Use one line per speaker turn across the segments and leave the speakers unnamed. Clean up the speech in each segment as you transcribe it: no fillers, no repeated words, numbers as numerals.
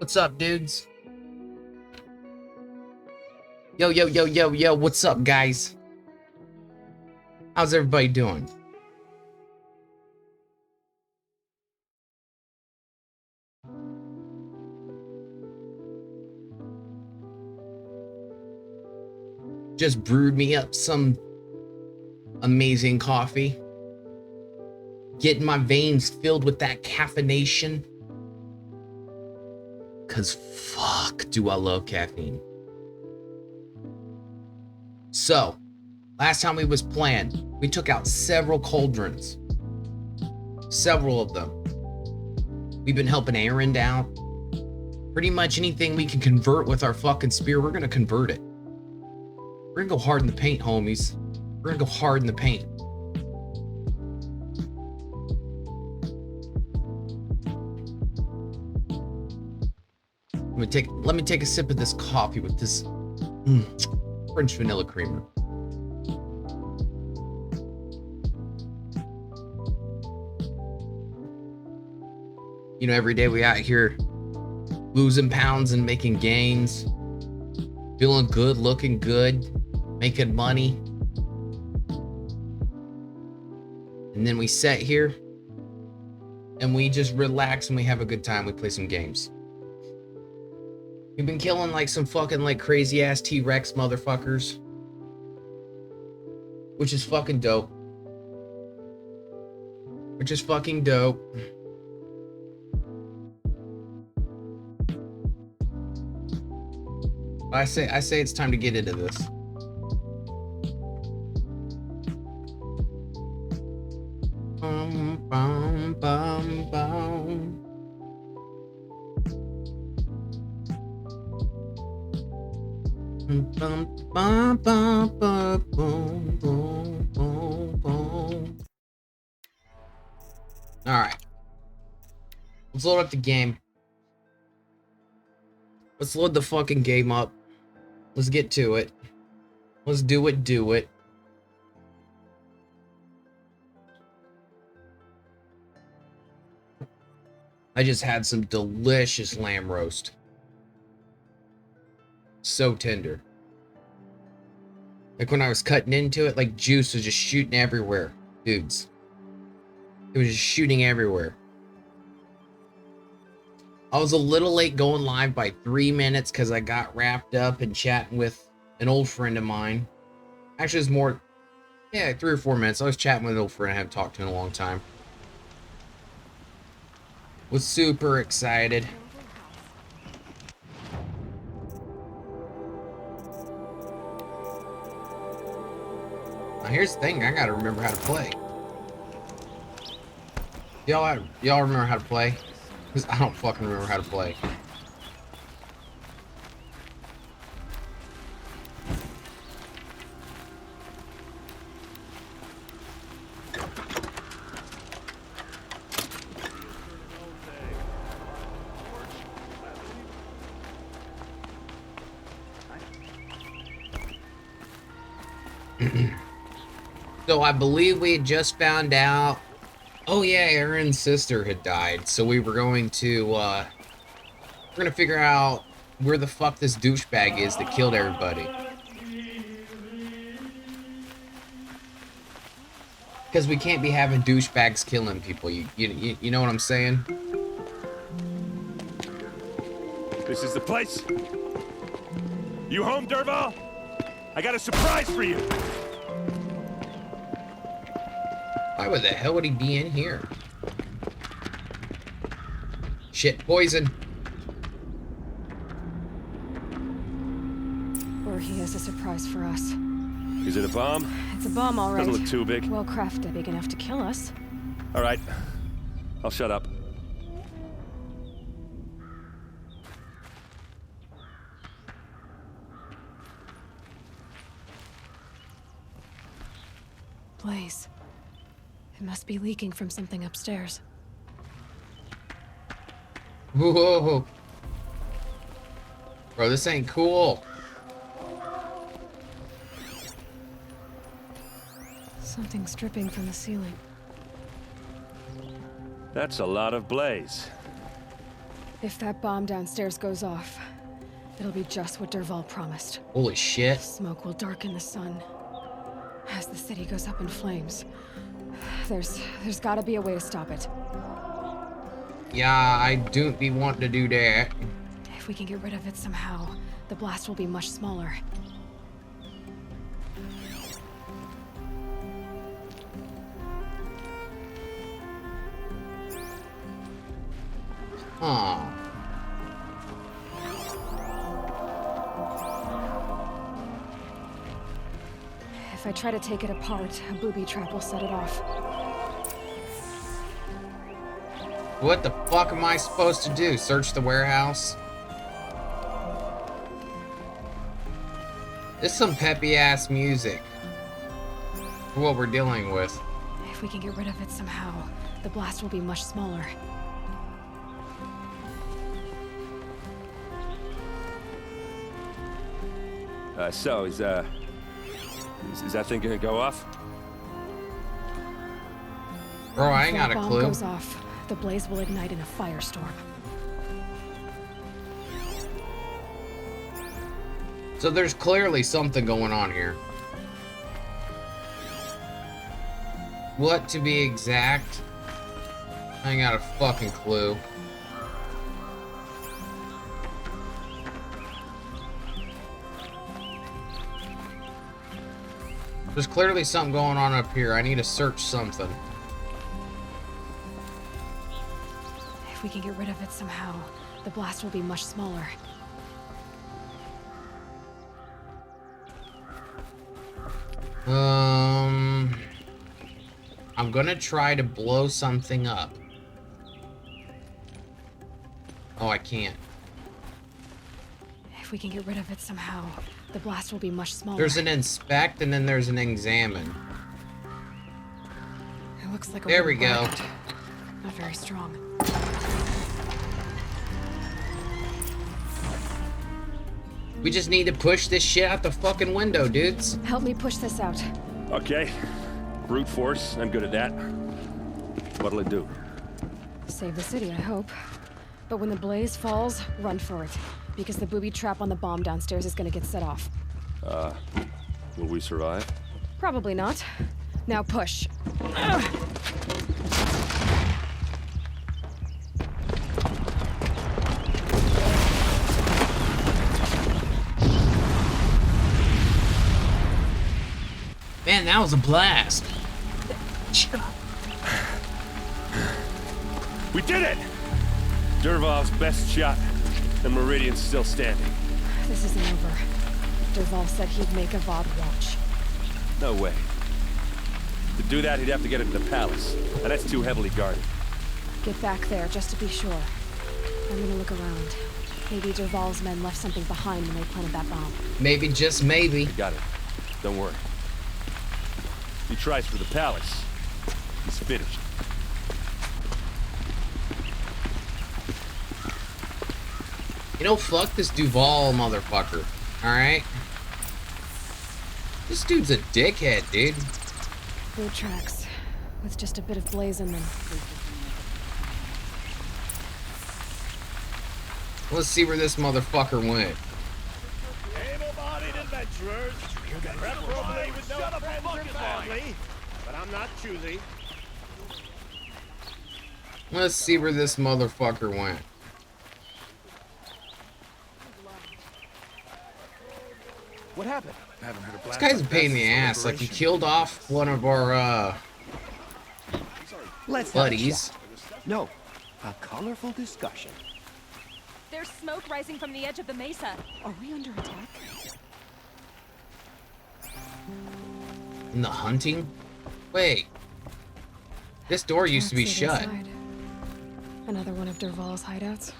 What's up, dudes? Yo, yo, yo, yo, yo, what's up, guys? How's everybody doing? Just brewed me up some amazing coffee. Getting my veins filled with that caffeination. Cause fuck do I love caffeine. So, last time we was playing, we took out several cauldrons. Several of them. We've been helping Aaron out. Pretty much anything we can convert with our fucking spear, we're gonna convert it. We're gonna go hard in the paint, homies. We're gonna go hard in the paint. Let me take a sip of this coffee with this French vanilla creamer. You know, every day we out here losing pounds and making gains, feeling good, looking good, making money. And then we sit here and we just relax and we have a good time. We play some games. We've been killing like some fucking like crazy ass T-Rex motherfuckers, which is fucking dope. Which is fucking dope. I say it's time to get into this. Bum, bum, bum, bum. Bum, bum, bum, bum, boom, boom, boom, boom. All right, let's load up the game. Let's load the fucking game up. Let's get to it. Let's do it. I just had some delicious lamb roast. So tender. Like when I was cutting into it, like juice was just shooting everywhere, dudes. It was just shooting everywhere. I was a little late going live by 3 minutes because I got wrapped up and chatting with an old friend of mine. Actually, it's more, yeah, 3 or 4 minutes. I was chatting with an old friend I haven't talked to in a long time. Was super excited. Now here's the thing, I gotta remember how to play. Y'all remember how to play? Because I don't fucking remember how to play. So I believe we had just found out. Oh yeah, Aaron's sister had died, so we were going to we're gonna figure out where the fuck this douchebag is that killed everybody. Because we can't be having douchebags killing people. You know what I'm saying?
This is the place. You home, Derval? I got a surprise for you.
Why the hell would he be in here? Shit, poison.
Or he has a surprise for us.
Is it a bomb?
It's a bomb, all right.
Doesn't look too big.
Well crafted, big enough to kill us.
All right. I'll shut up.
Blaze. It must be leaking from something upstairs.
Whoa. Bro, this ain't cool.
Something's dripping from the ceiling.
That's a lot of blaze.
If that bomb downstairs goes off, it'll be just what Dervahl promised.
Holy shit.
Smoke will darken the sun as the city goes up in flames. There's gotta be a way to stop it.
Yeah, I don't be wanting to do that.
If we can get rid of it somehow, the blast will be much smaller.
Huh.
If I try to take it apart, a booby trap will set it off.
What the fuck am I supposed to do? Search the warehouse? This is some peppy ass music for what we're dealing with.
If we can get rid of it somehow, the blast will be much smaller.
So, is that thing gonna go off?
Bro, I ain't
If
got
that
a
bomb
clue.
goes off, the blaze will ignite in a firestorm.
So there's clearly something going on here. What to be exact? I ain't got a fucking clue. There's clearly something going on up here. I need to search something.
If we can get rid of it somehow, the blast will be much smaller.
I'm gonna try to blow something up. Oh, I can't.
If we can get rid of it somehow, the blast will be much smaller.
There's an inspect and then there's an examine.
It looks like a
There we
wooden
go.
bracket. Not very strong.
We just need to push this shit out the fucking window, dudes.
Help me push this out.
Okay. Brute force, I'm good at that. What'll it do?
Save the city, I hope. But when the blaze falls, run for it. Because the booby trap on the bomb downstairs is gonna get set off.
Will we survive?
Probably not. Now push. Ugh.
Man, that was a blast.
We did it! Dervahl's best shot. The Meridian's still standing.
This isn't over. Dervahl said he'd make a VOD watch.
No way. To do that, he'd have to get into the palace. And that's too heavily guarded.
Get back there, just to be sure. I'm gonna look around. Maybe Dervahl's men left something behind when they planted that bomb.
Maybe, just maybe.
Got it. Don't worry. He tries for the palace. He's finished.
You know, fuck this Duval motherfucker. Alright? This dude's a dickhead, dude.
Boot tracks, with just a bit of blaze in them.
Let's see where this motherfucker went.
Able-bodied adventurers, preferably with no friends or family, but I'm not choosy.
Let's see where this motherfucker went.
What happened? I haven't heard a
This
blast
guy's a
like
pain in
that
the
since
ass. Like, he
Dehydration.
killed off one of our,
Let's have a
buddies.
chat. No, a colorful discussion.
There's smoke rising from the edge of the mesa. Are we under attack?
In the hunting? Wait. This door used to be
Can't see
shut.
inside. Another one of Dervahl's hideouts.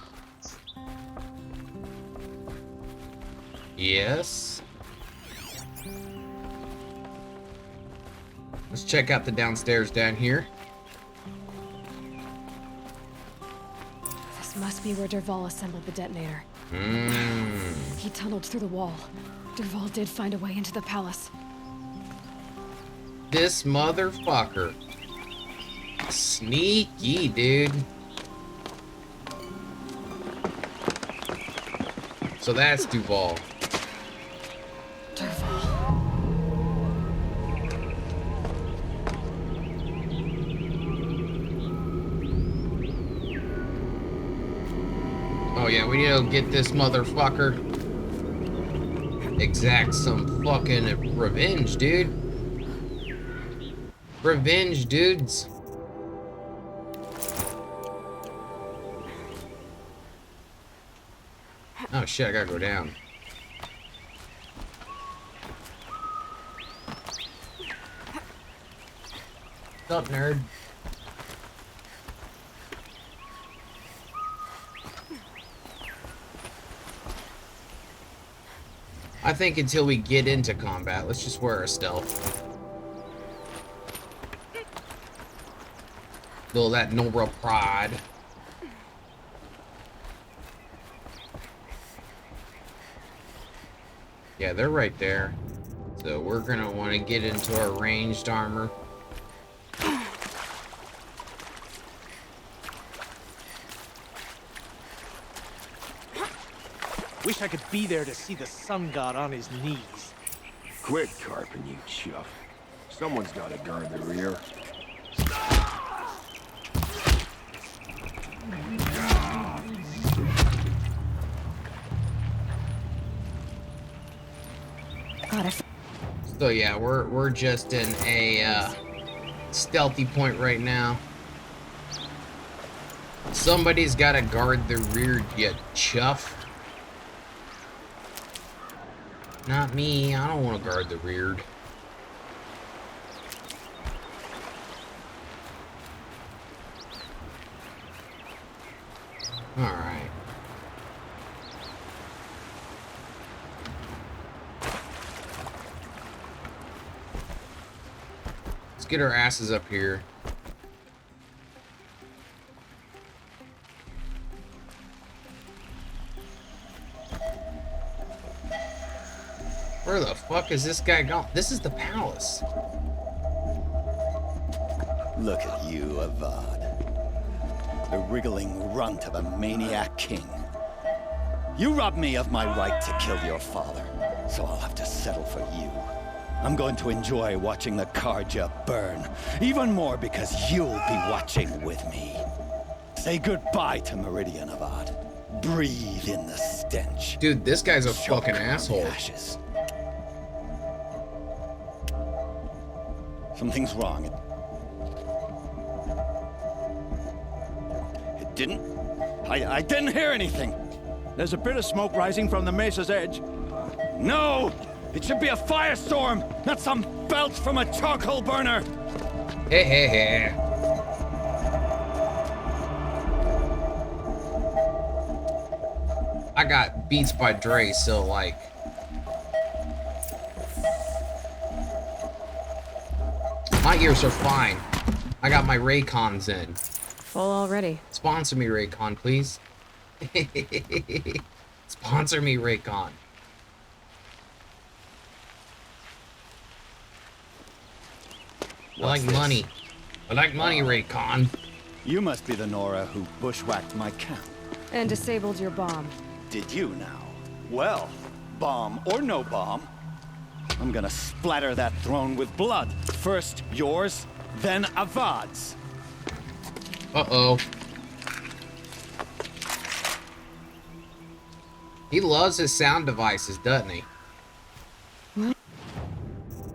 Yes. Let's check out the downstairs down here.
This must be where Dervahl assembled the detonator.
Mmm.
He tunneled through the wall. Dervahl did find a way into the palace.
This motherfucker. Sneaky, dude. So that's Duval. Oh yeah, we need to get this motherfucker. Exact some fucking revenge, dude. Revenge, dudes. Oh shit, I gotta go down. What's up, nerd? I think until we get into combat, let's just wear our stealth. Feel that noble pride. Yeah, they're right there. So we're gonna want to get into our ranged armor.
Wish I could be there to see the sun god on his knees.
Quit carping, you chuff. Someone's got to guard the rear.
So yeah, we're just in a stealthy point right now. Somebody's got to guard the rear, you chuff. Not me. I don't want to guard the rear. All right. Let's get our asses up here. Where the fuck is this guy gone? This is the palace.
Look at you, Avad. The wriggling runt of a maniac king. You robbed me of my right to kill your father, so I'll have to settle for you. I'm going to enjoy watching the Karja burn, even more because you'll be watching with me. Say goodbye to Meridian, Avad. Breathe in the stench.
Dude, this guy's a
Choke
fucking
on the
asshole.
ashes. Something's wrong. It didn't? I didn't hear anything.
There's a bit of smoke rising from the mesa's edge.
No! It should be a firestorm, not some belch from a charcoal burner.
Hey, hey, hey. I got Beats by Dre, so like... My ears are fine. I got my Raycons in.
Full already.
Sponsor me, Raycon, please. Sponsor me, Raycon. I like money. I like money, Raycon.
You must be the Nora who bushwhacked my camp.
And disabled your bomb.
Did you now? Well, bomb or no bomb, I'm gonna splatter that throne with blood. First yours, then Avad's.
Uh-oh. He loves his sound devices, doesn't he?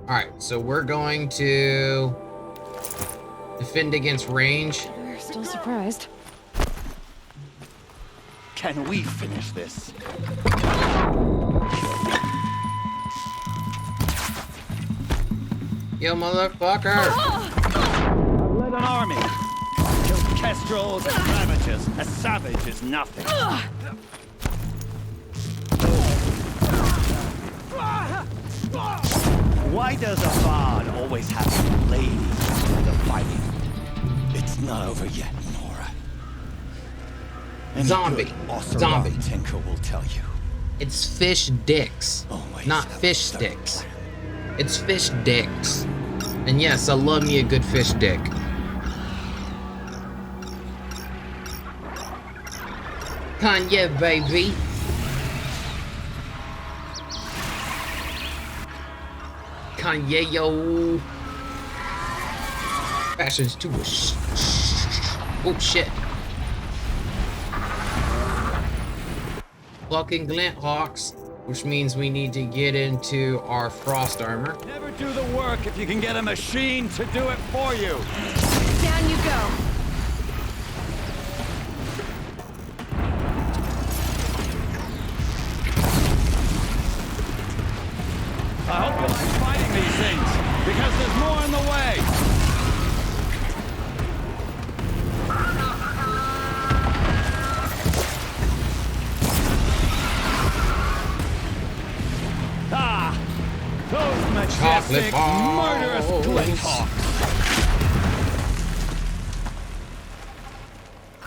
Alright, so we're going to defend against range.
We're still surprised.
Can we finish this?
Yo, motherfucker!
I've led an army. Killed kestrels and ravages. A savage is nothing. Why does Avad always have some ladies for the fighting? It's not over yet, Nora. Any
Zombie.
good Oseram
Zombie.
tinker will tell you.
It's fish dicks,
Always
not
have a
fish
third
sticks.
plan.
It's fish dicks. And yes, I love me a good fish dick. Kanye, baby. Kanye, yo. Fashions to a oh shit. Fucking glint hawks, which means we need to get into our frost armor.
Never do the work if you can get a machine to do it for you.
Down you go.
I hope you like fighting these things, because there's more in the way. Ah, those majestic, murderous glint hawks.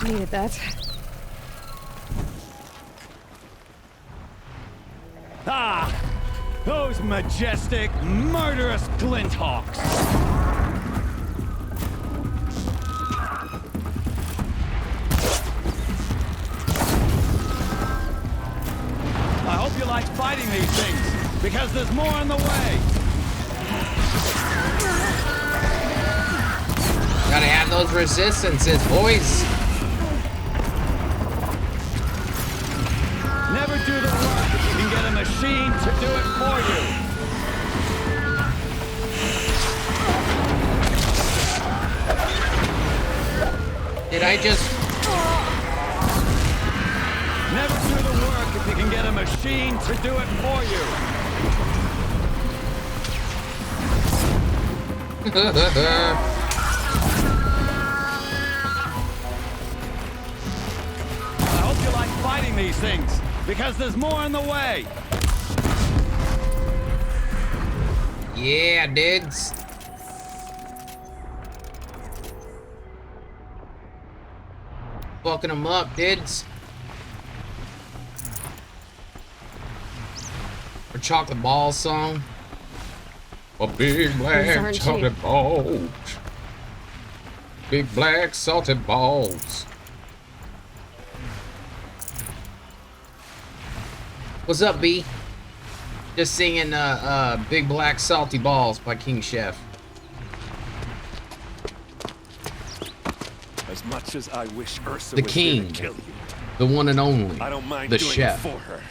Needed that.
Ah, those majestic, murderous glint hawks. I hope you like fighting these things, because there's more in the way.
Gotta have those resistances, boys.
Never do the work if you can get a machine to do it for you.
Did I just...
Never do the work if you can get a machine to do it for you. I hope you like fighting these things, because there's more in the way.
Yeah, dudes. Fucking them up, dudes. Or chocolate ball song. A big
Those
black
aren't
chocolate
cheap.
balls. Big black salted balls. What's up, B? Just singing Big Black Salty Balls by King Chef.
As much as I wish Ursa
The
was here
king.
to kill you,
The one and only.
I don't mind
the
doing
chef.
it for her.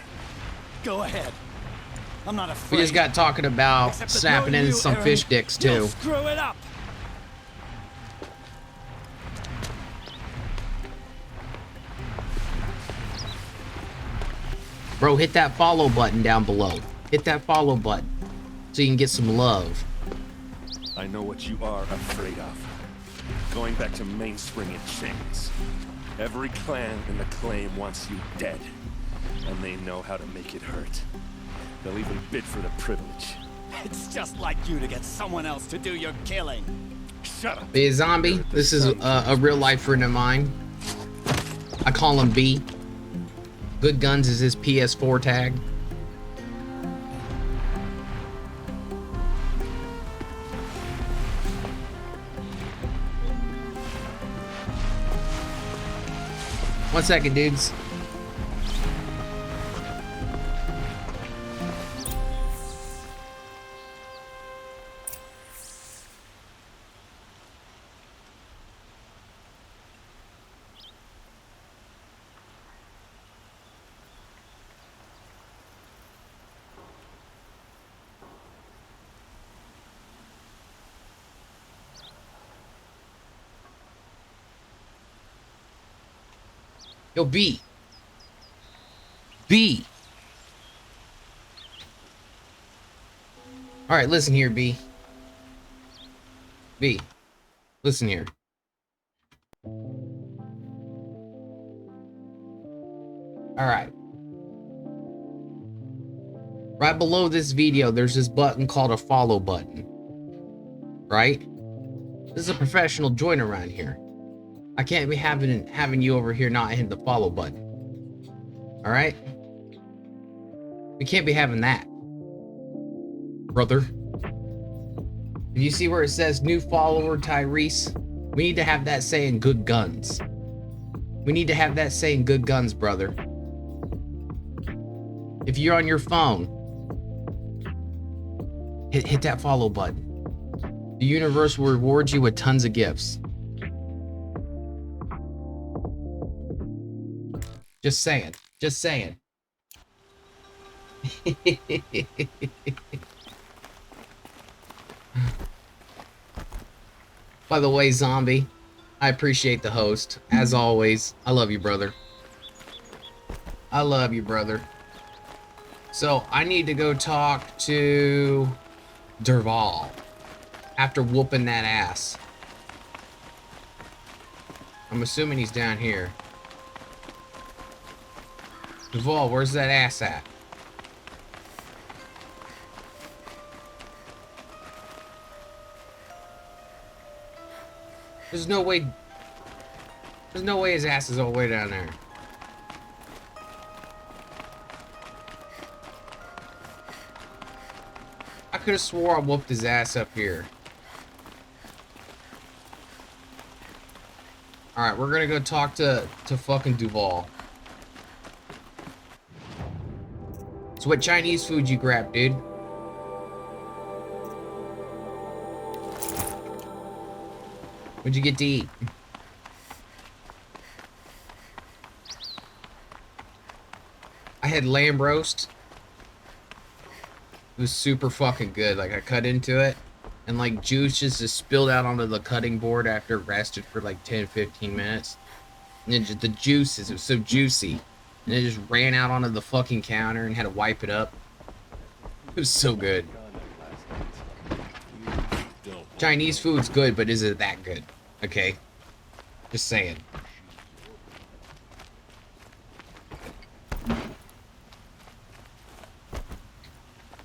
Go ahead. I'm not afraid.
We just got talking about
Except that
snapping
knowing
in
you,
some
Aaron,
fish dicks
you'll
too.
screw it up.
Bro, hit that follow button down below. Hit that follow button so you can get some love.
I know what you are afraid of. Going back to Mainspring in chains. Every clan in the claim wants you dead. And they know how to make it hurt. They'll even bid for the privilege.
It's just like you to get someone else to do your killing.
Shut up.
Be a zombie. This is a real life friend of mine. I call him B. Good Guns is his PS4 tag. One second, dudes. Yo, B. B. All right, listen here, B. B. Listen here. All right. Right below this video, there's this button called a follow button. Right? This is a professional joint around here. I can't be having you over here not hitting the follow button. All right? We can't be having that, brother. Did you see where it says new follower Tyrese? We need to have that saying good guns. We need to have that saying good guns, brother. If you're on your phone, Hit that follow button. The universe will reward you with tons of gifts. Just saying. Just saying. By the way, Zombie, I appreciate the host. As always, I love you, brother. I love you, brother. So, I need to go talk to Derval after whooping that ass. I'm assuming he's down here. Derval, where's that ass at? There's no way his ass is all the way down there. I could have swore I whooped his ass up here. Alright, we're gonna go talk to fucking Duval. So what Chinese food you grabbed, dude? What'd you get to eat? I had lamb roast. It was super fucking good. Like, I cut into it, and like juice just spilled out onto the cutting board after it rested for like 10-15 minutes. And then just the juices, it was so juicy. And it just ran out onto the fucking counter and had to wipe it up. It was so good. Chinese food's good, but is it that good? Okay. Just saying.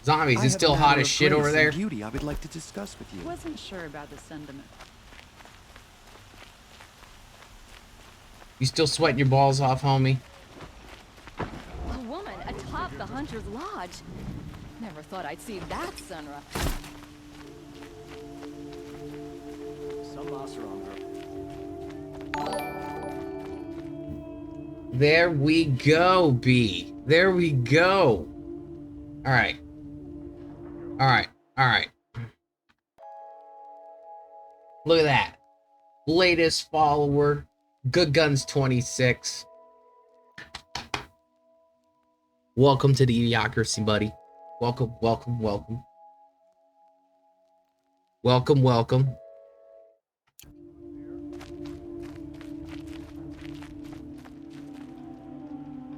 Zombies, it's still hot as shit over there.
Beauty I would like to discuss with you.
Wasn't sure about the sentiment.
You still sweating your balls off, homie?
A woman atop the Hunter's Lodge. Never thought I'd see that sunrise.
Some boss are on her.
There we go, B. There we go. Alright. Alright. Alright. Look at that. Latest follower. Good Guns 26. Welcome to the Idiocracy, buddy. Welcome, welcome, welcome. Welcome, welcome.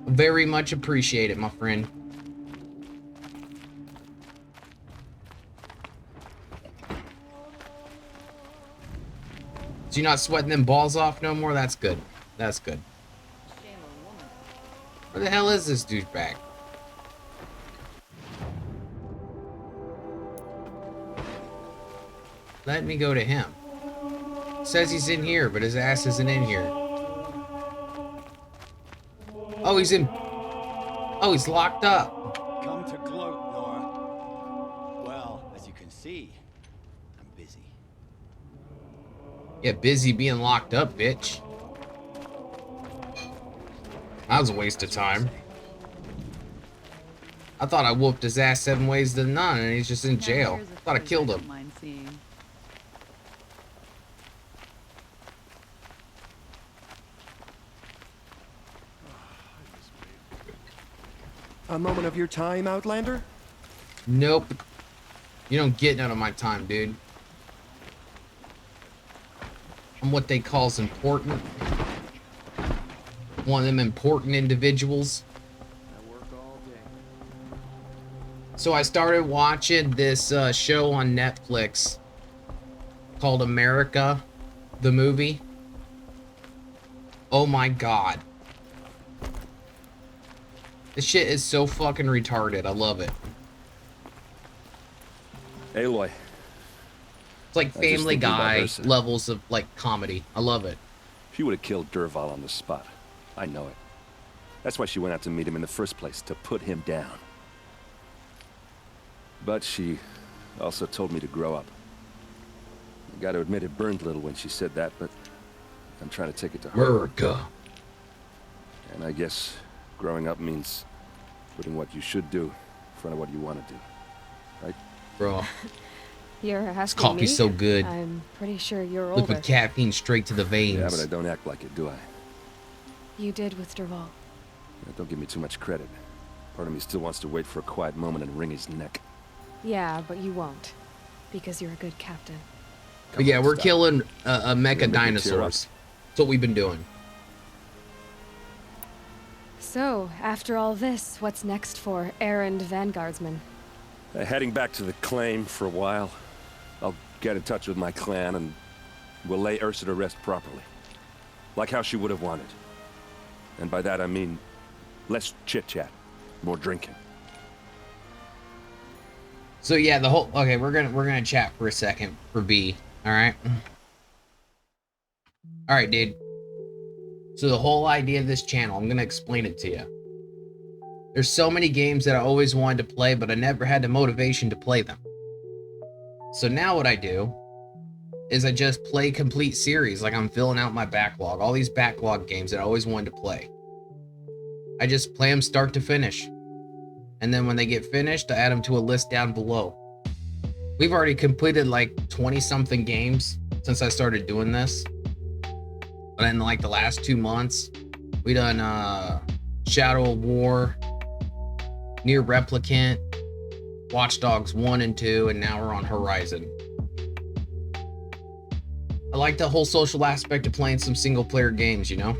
Very much appreciate it, my friend. So you're not sweating them balls off no more? That's good. That's good. Where the hell is this douchebag? Let me go to him. Says he's in here, but his ass isn't in here. Oh, he's in. Oh, he's locked up.
Come to gloat, Rawr. Well, as you can see, I'm busy.
Yeah, busy being locked up, bitch. That was a waste of time. I thought I whooped his ass 7 ways to none, and he's just in jail. I thought I killed him.
A moment of your time, Outlander?
Nope. You don't get none of my time, dude. I'm what they calls important. One of them important individuals.
I work all day.
So I started watching this show on Netflix called America, the movie. Oh my god. This shit is so fucking retarded. I love it.
Aloy.
It's like Family Guy levels of like comedy. I love it.
She would have killed Derval on the spot. I know it. That's why she went out to meet him in the first place, to put him down. But she also told me to grow up. I gotta admit it burned a little when she said that, but I'm trying to take it to heart.
America.
And I guess growing up means putting what you should do in front of what you want to do, right?
Bro,
You're
this
asking
coffee's
me?
so good.
I'm pretty sure you're older.
Liquid caffeine straight to the veins.
Yeah, but I don't act like it, do I?
You did with Derval.
Don't give me too much credit. Part of me still wants to wait for a quiet moment and wring his neck.
Yeah, but you won't. Because you're a good captain.
But yeah, we're
stop.
killing mecha
make me tear
dinosaurs. That's what we've been doing.
So, after all this, what's next for errand vanguardsman?
Heading back to the claim for a while. I'll get in touch with my clan and we'll lay Ursa to rest properly. Like how she would have wanted. And by that I mean less chit-chat, more drinking.
So yeah, the whole okay, we're gonna chat for a second for B. Alright. Alright, dude. So the whole idea of this channel, I'm gonna explain it to you. There's so many games that I always wanted to play, but I never had the motivation to play them. So now what I do is I just play complete series, like I'm filling out my backlog. All these backlog games that I always wanted to play. I just play them start to finish. And then when they get finished, I add them to a list down below. We've already completed like 20-something games since I started doing this. But in like the last 2 months, we done Shadow of War, Near Replicant, Watch Dogs 1 and 2, and now we're on Horizon. I like the whole social aspect of playing some single player games, you know?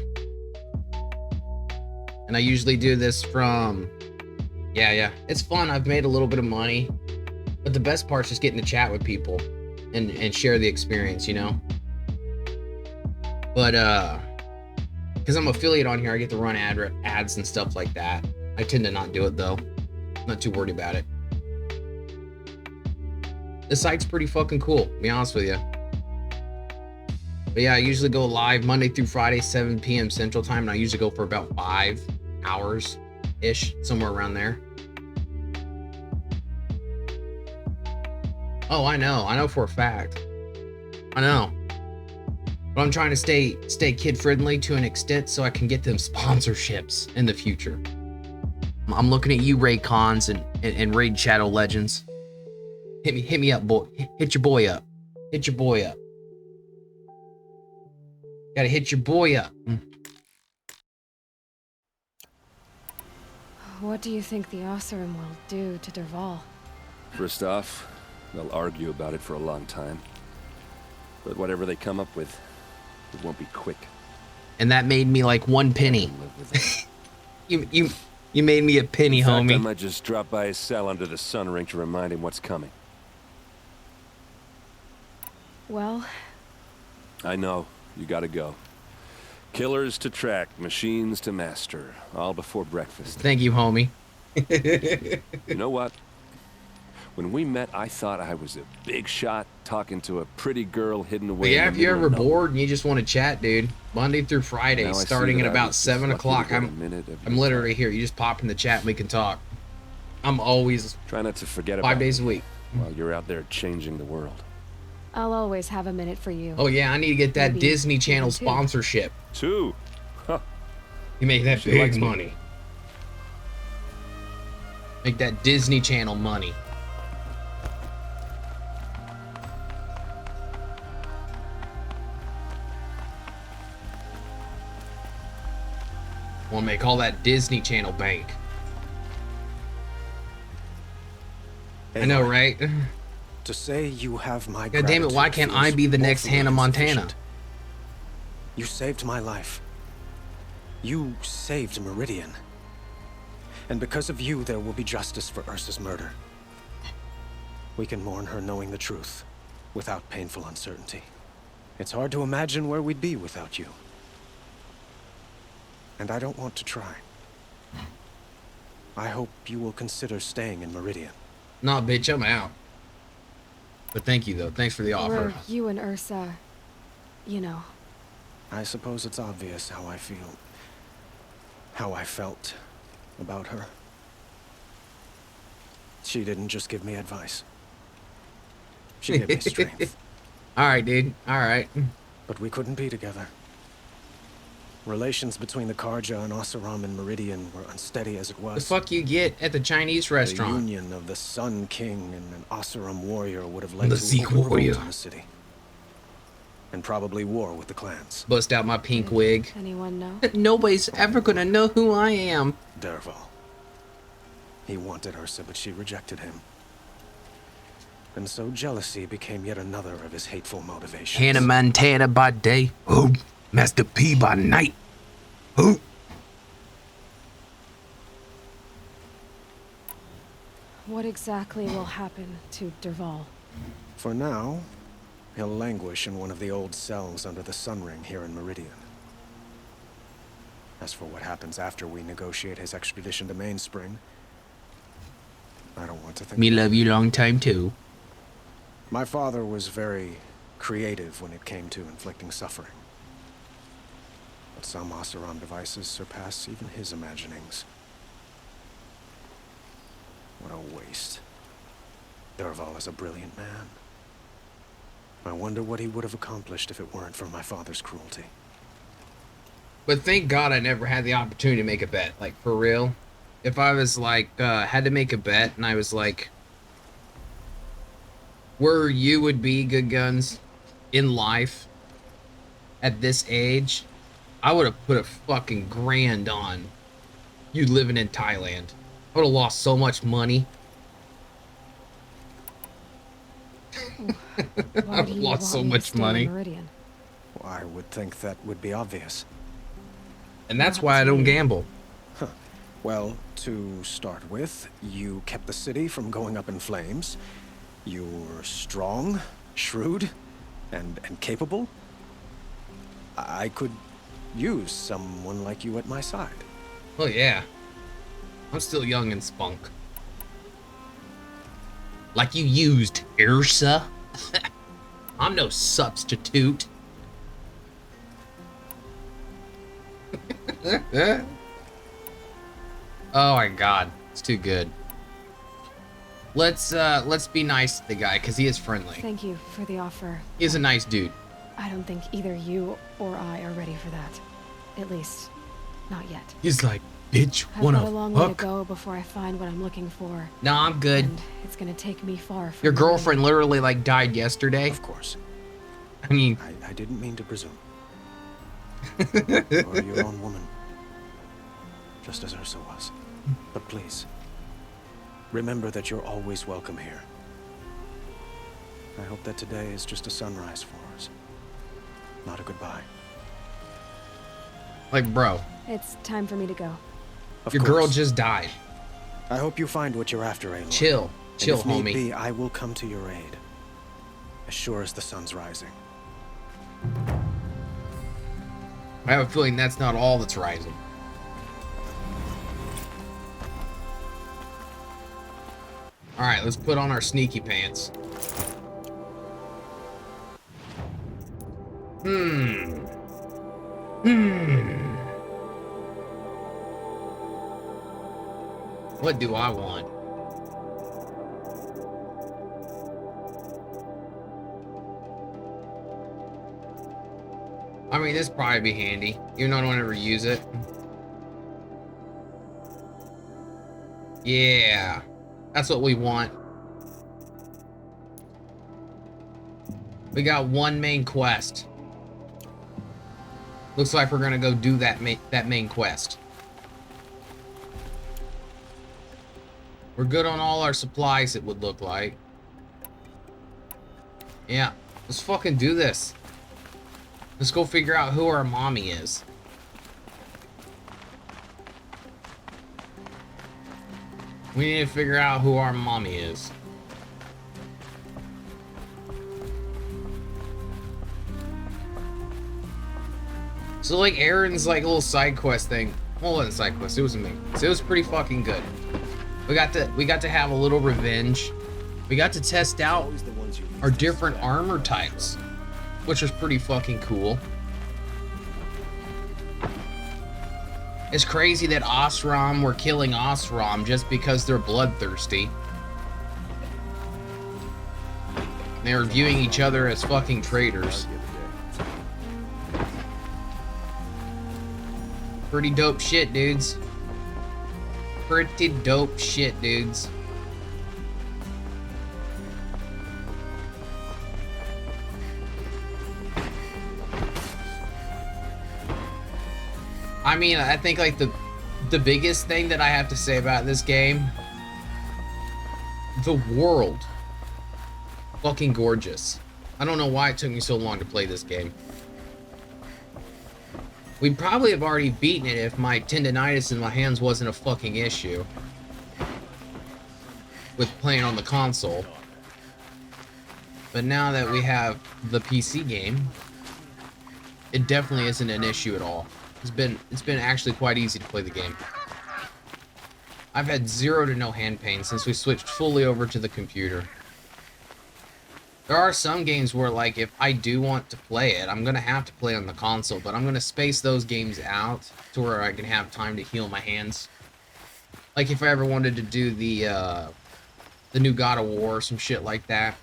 And I usually do this from, yeah, it's fun. I've made a little bit of money, but the best part's just getting to chat with people and share the experience, you know? But, because I'm affiliate on here, I get to run ads and stuff like that. I tend to not do it though. Not too worried about it. The site's pretty fucking cool, to be honest with you. But yeah, I usually go live Monday through Friday, 7 p.m. Central Time, and I usually go for about 5 hours-ish, somewhere around there. Oh, I know for a fact. I know. But I'm trying to stay kid-friendly to an extent so I can get them sponsorships in the future. I'm looking at you, Raycons and Raid Shadow Legends. Hit me up, boy. Hit your boy up. Hit your boy up. Gotta hit your boy up.
What do you think the Oseram will do to Derval?
First off, they'll argue about it for a long time. But whatever they come up with, it won't be quick.
And that made me like 1 penny. You made me a penny,
In fact,
homie.
I might just drop by his cell under the sun ring to remind him what's coming.
Well,
I know. You gotta go. Killers to track, machines to master. All before breakfast.
Thank you, homie.
You know what? When we met, I thought I was a big shot talking to a pretty girl hidden away.
But yeah,
in
if
the
you're
middle
ever
of nowhere.
bored and you just want to chat, dude, Monday through Friday,
Now I see
starting
that
at
I
about
was just
7
lucky to
o'clock.
get a minute of
I'm
your
literally
time.
here. You just pop in the chat and we can talk. I'm always
Try not to forget
5
about
days
me
a week.
while you're out there changing the world.
I'll always have a minute for you.
Oh yeah, I need to get that
Maybe
Disney Channel
even 2.
sponsorship.
2. Huh.
You make that
She
big
likes me.
money. Make that Disney Channel money. Want to make all that Disney Channel bank. I know, right?
To say you have my
God damn it, why
gratitude
can't I
feels
be the next
woefully
Hannah Montana?
insufficient. You saved my life. You saved Meridian. And because of you, there will be justice for Ursa's murder. We can mourn her knowing the truth, without painful uncertainty. It's hard to imagine where we'd be without you. And I don't want to try. I hope you will consider staying in Meridian.
Nah, bitch, I'm out. But thank you, though. Thanks for the offer.
Were you and Ursa, you know.
I suppose it's obvious how I feel. How I felt about her. She didn't just give me advice. She gave me strength.
All right, dude. All right.
But we couldn't be together. Relations between the Karja and Oseram and Meridian were unsteady as it was.
The fuck you get at the Chinese
The
restaurant?
union of the Sun King and an Oseram warrior would have led
The
to
Sikh
open
warrior.
revolt in the city. And probably war with the clans.
Bust out my pink wig.
Anyone know?
Nobody's ever gonna know who I am.
Derval. He wanted Ursa, but she rejected him. And so jealousy became yet another of his hateful motivations.
Hannah Montana by day. Oh, Master P by night. Oh.
What exactly will happen to Derval?
For now, he'll languish in one of the old cells under the Sun Ring here in Meridian. As for what happens after we negotiate his extradition to Mainspring, I don't want to think.
Me love you long time too.
My father was very creative when it came to inflicting suffering. But some Oseram devices surpass even his imaginings. What a waste. Derval is a brilliant man. I wonder what he would have accomplished if it weren't for my father's cruelty.
But thank God I never had the opportunity to make a bet. Like, for real. If I was like, had to make a bet and I was like, where you would be, Good Guns, in life at this age, I would have put a fucking grand on you living in Thailand. I would have lost so much money.
Why
I've
do you
lost so
want me to
much
stay in
money.
Meridian?
Well, I would think that would be obvious.
And that's why I don't gamble.
Well, to start with, you kept the city from going up in flames. You're strong, shrewd, and capable. I could use someone like you at my side.
Oh yeah. I'm still young and spunk. Like you used Ursa. I'm no substitute. Oh my god, it's too good. Let's be nice to the guy because he is friendly.
Thank you for the offer.
He's a nice dude.
I don't think either you or I are ready for that. At least, not yet.
He's like, bitch,
I've got a long way to go before I find what I'm looking for.
No, I'm good.
And it's gonna take me far from
Your
Meridian.
girlfriend literally like died yesterday.
Of course.
I mean,
I didn't mean to presume. You're your own woman. Just as Ursa was. But please, remember that you're always welcome here. I hope that today is just a sunrise for us. Not a goodbye.
like, bro,
It's time for me to go.
Of
your
course.
girl just died.
I hope you find what you're after, Aloy.
Chill. Chill,
and if
homie.
need be, I will come to your aid. As sure as the sun's rising.
I have a feeling that's not all that's rising. Alright, let's put on our sneaky pants. What do I want? I mean, this probably be handy, even though I don't ever use it. Yeah, that's what we want. We got one main quest. Looks like we're gonna go do that main quest. We're good on all our supplies, it would look like. Yeah, let's fucking do this. Let's go figure out who our mommy is. We need to figure out who our mommy is. So like Aaron's like little side quest thing. Well, it wasn't a side quest, it was me. So it was pretty fucking good. We got to have a little revenge. We got to test out our different armor types, which was pretty fucking cool. It's crazy that Oseram were killing Oseram just because they're bloodthirsty. They were viewing each other as fucking traitors. Pretty dope shit, dudes. Pretty dope shit, dudes. I mean, I think like the biggest thing that I have to say about this game, the world, fucking gorgeous. I don't know why it took me so long to play this game. We'd probably have already beaten it if my tendonitis in my hands wasn't a fucking issue with playing on the console. But now that we have the PC game, it definitely isn't an issue at all. It's been actually quite easy to play the game. I've had 0 to no hand pain since we switched fully over to the computer. There are some games where, like, if I do want to play it, I'm gonna have to play on the console, but I'm gonna space those games out to where I can have time to heal my hands. Like if I ever wanted to do the new God of War or some shit like that.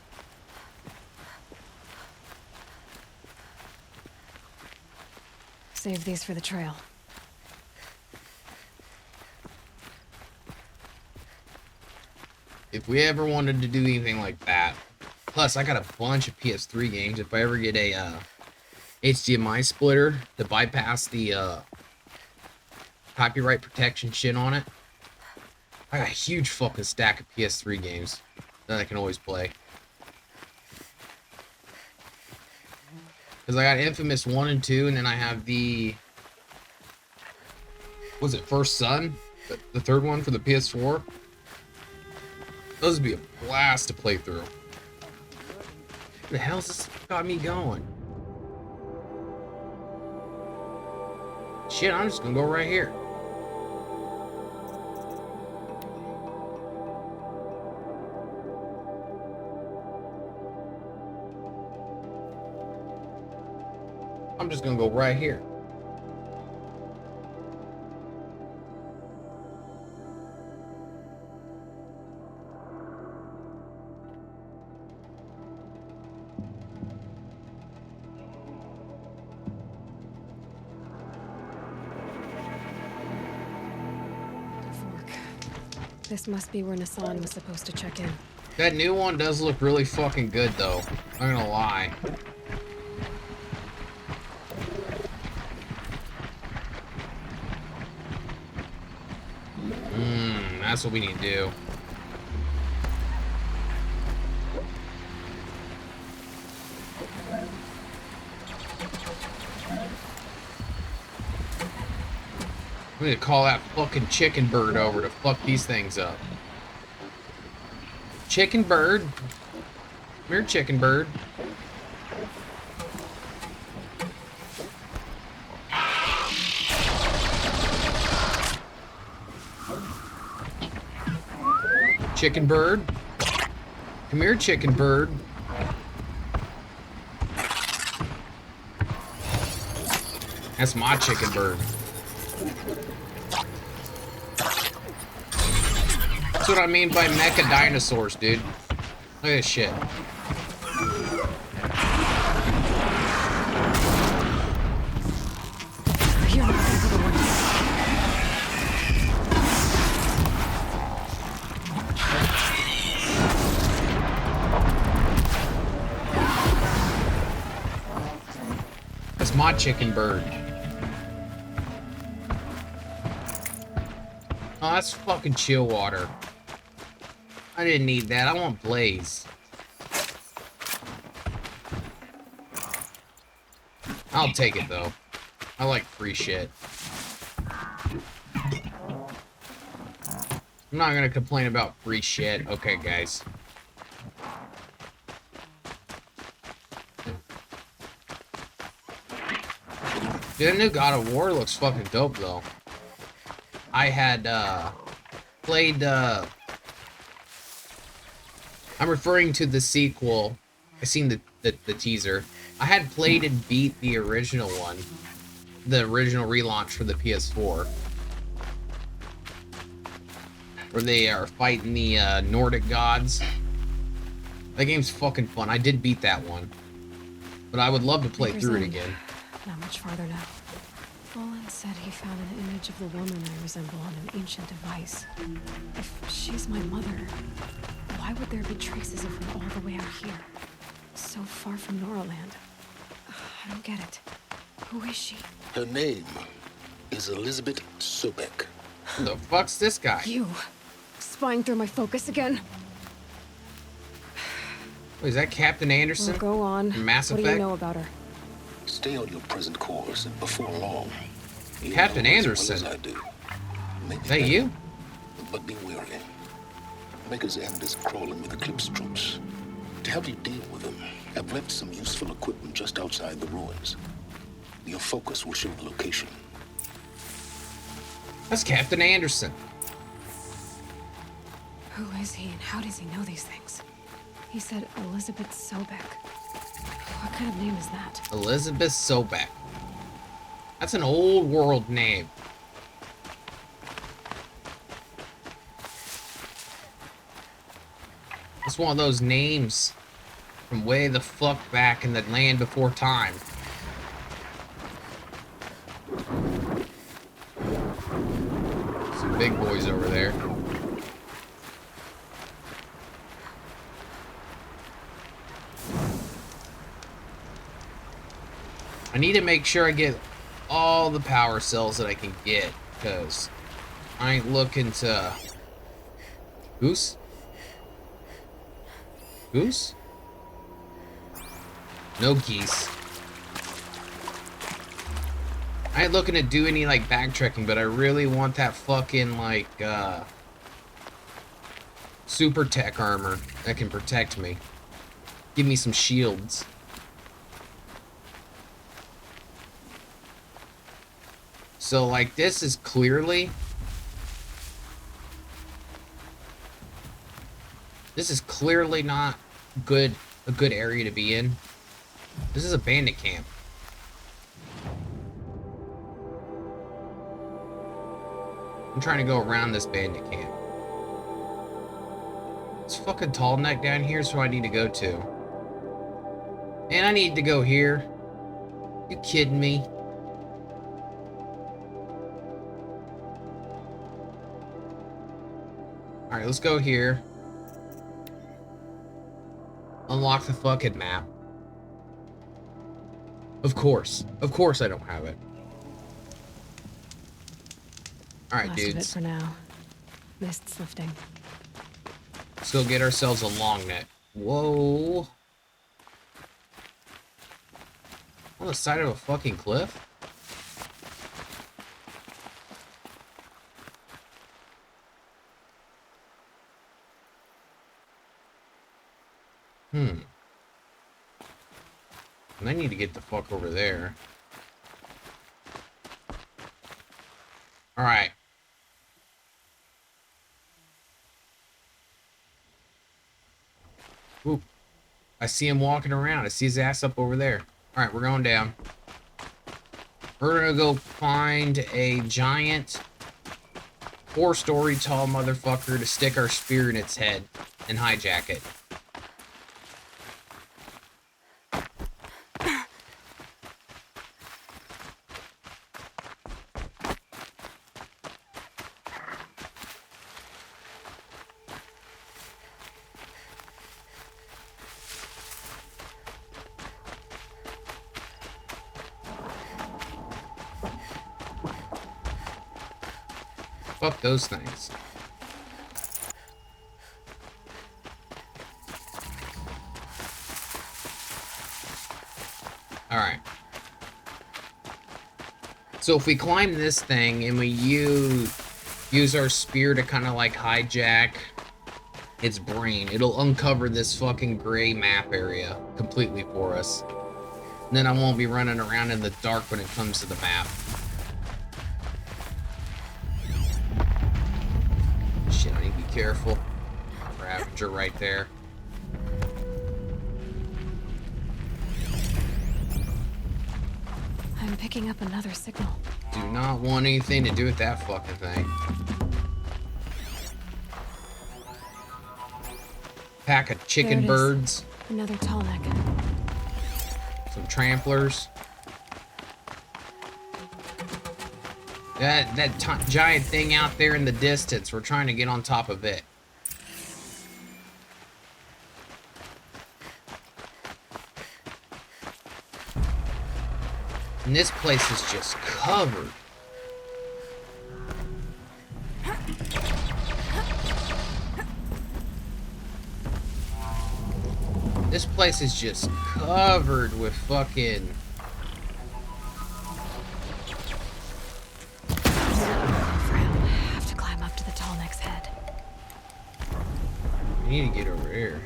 Save these for the trail.
If we ever wanted to do anything like that. Plus, I got a bunch of PS3 games. If I ever get a HDMI splitter to bypass the copyright protection shit on it, I got a huge fucking stack of PS3 games that I can always play. Because I got Infamous 1 and 2, and then I have the... Was it First Son? The third one for the PS4? Those would be a blast to play through. What the hell's this got me going? Shit, I'm just gonna go right here. I'm just gonna go right here.
This must be where Nassan was supposed to check in.
That new one does look really fucking good, though. I'm not gonna lie. That's what we need to do. We need to call that fucking chicken bird over to fuck these things up. Chicken bird. Come here, chicken bird. Chicken bird. Come here, chicken bird. That's my chicken bird. That's what I mean by mecha dinosaurs, dude. Look at this shit.
You're not gonna be the one.
That's my chicken bird. Oh, that's fucking chill water. I didn't need that. I want Blaze. I'll take it, though. I like free shit. I'm not gonna complain about free shit. Okay, guys. The new God of War looks fucking dope, though. I had, played, I'm referring to the sequel. I seen the teaser. I had played and beat the original one. The original relaunch for the PS4. Where they are fighting the, Nordic gods. That game's fucking fun. I did beat that one. But I would love to play through it again.
Not much farther now. Olin said he found an image of the woman I resemble on an ancient device. If she's my mother, why would there be traces of her all the way out here? So far from Norland. I don't get it. Who is she?
Her name is Elizabeth Sobek.
Who the fuck's this guy?
You. Spying through my focus again?
Wait, is that Captain Anderson?
Well, go on.
From Mass
What
Effect?
do you know about her?
Stay on your present course, and before long, you'll
Captain
know
Anderson.
as well as I do. Maybe
Is that
better,
you?
But be wary. Maker's End is crawling with Eclipse troops. To help you deal with them, I've left some useful equipment just outside the ruins. Your focus will show the location.
That's Captain Anderson.
Who is he and how does he know these things? He said Elizabeth Sobek. What kind of name is that?
Elizabeth Sobek. That's an old world name. It's one of those names from way the fuck back in the land before time. Some big boys over there. I need to make sure I get all the power cells that I can get, because I ain't looking to... Goose? Goose? No geese. I ain't looking to do any, like, backtracking, but I really want that fucking, like, super tech armor that can protect me. Give me some shields. So, like, this is clearly... This is clearly not a good area to be in. This is a bandit camp. I'm trying to go around this bandit camp. It's fucking tall neck down here, so I need to go to. And I need to go here. You kidding me? Alright, let's go here. Unlock the fucking map. Of course I don't have it. Alright,
Last of it
dudes.
for now. Mist's lifting.
Let's go get ourselves a long neck. Whoa. On the side of a fucking cliff? And I need to get the fuck over there. Alright. Oop. I see him walking around. I see his ass up over there. Alright, we're going down. We're gonna go find a giant 4-story tall motherfucker to stick our spear in its head and hijack it. Fuck those things. Alright. So if we climb this thing and we use our spear to kind of like hijack its brain, it'll uncover this fucking gray map area completely for us. And then I won't be running around in the dark when it comes to the map. Shit, I need to be careful. Ravager right there.
I'm picking up another signal.
Do not want anything to do with that fucking thing. Pack of chicken
There it is.
birds.
Another tall neck.
Some tramplers. That giant thing out there in the distance. We're trying to get on top of it. And this place is just covered. This place is just covered with fucking...
I have to climb up to the tall neck's head.
We need to get over here.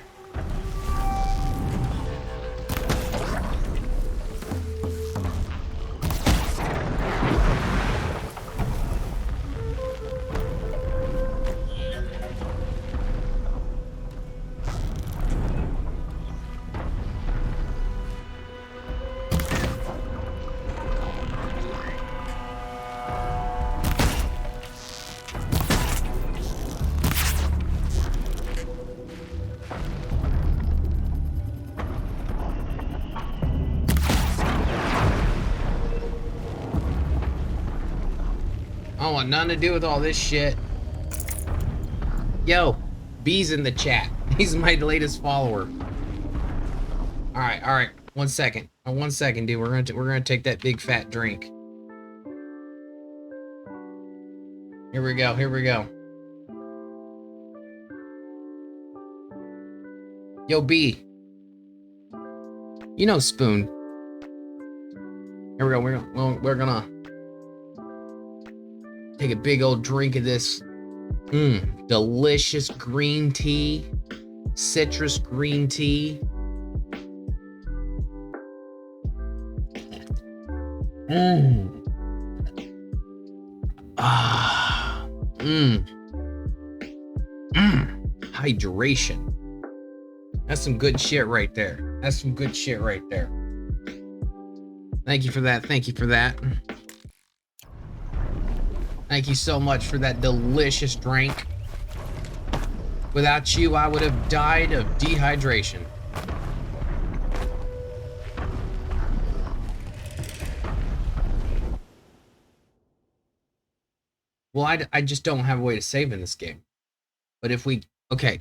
I don't want nothing to do with all this shit. Yo, B's in the chat. He's my latest follower. All right. 1 second. 1 second, dude. We're gonna take that big fat drink. Here we go. Yo, B. You know Spoon. Here we go. We're gonna take a big old drink of this delicious green tea, citrus green tea. Hydration. That's some good shit right there. Thank you for that. Thank you so much for that delicious drink. Without you, I would have died of dehydration. Well, I just don't have a way to save in this game. But if we... Okay.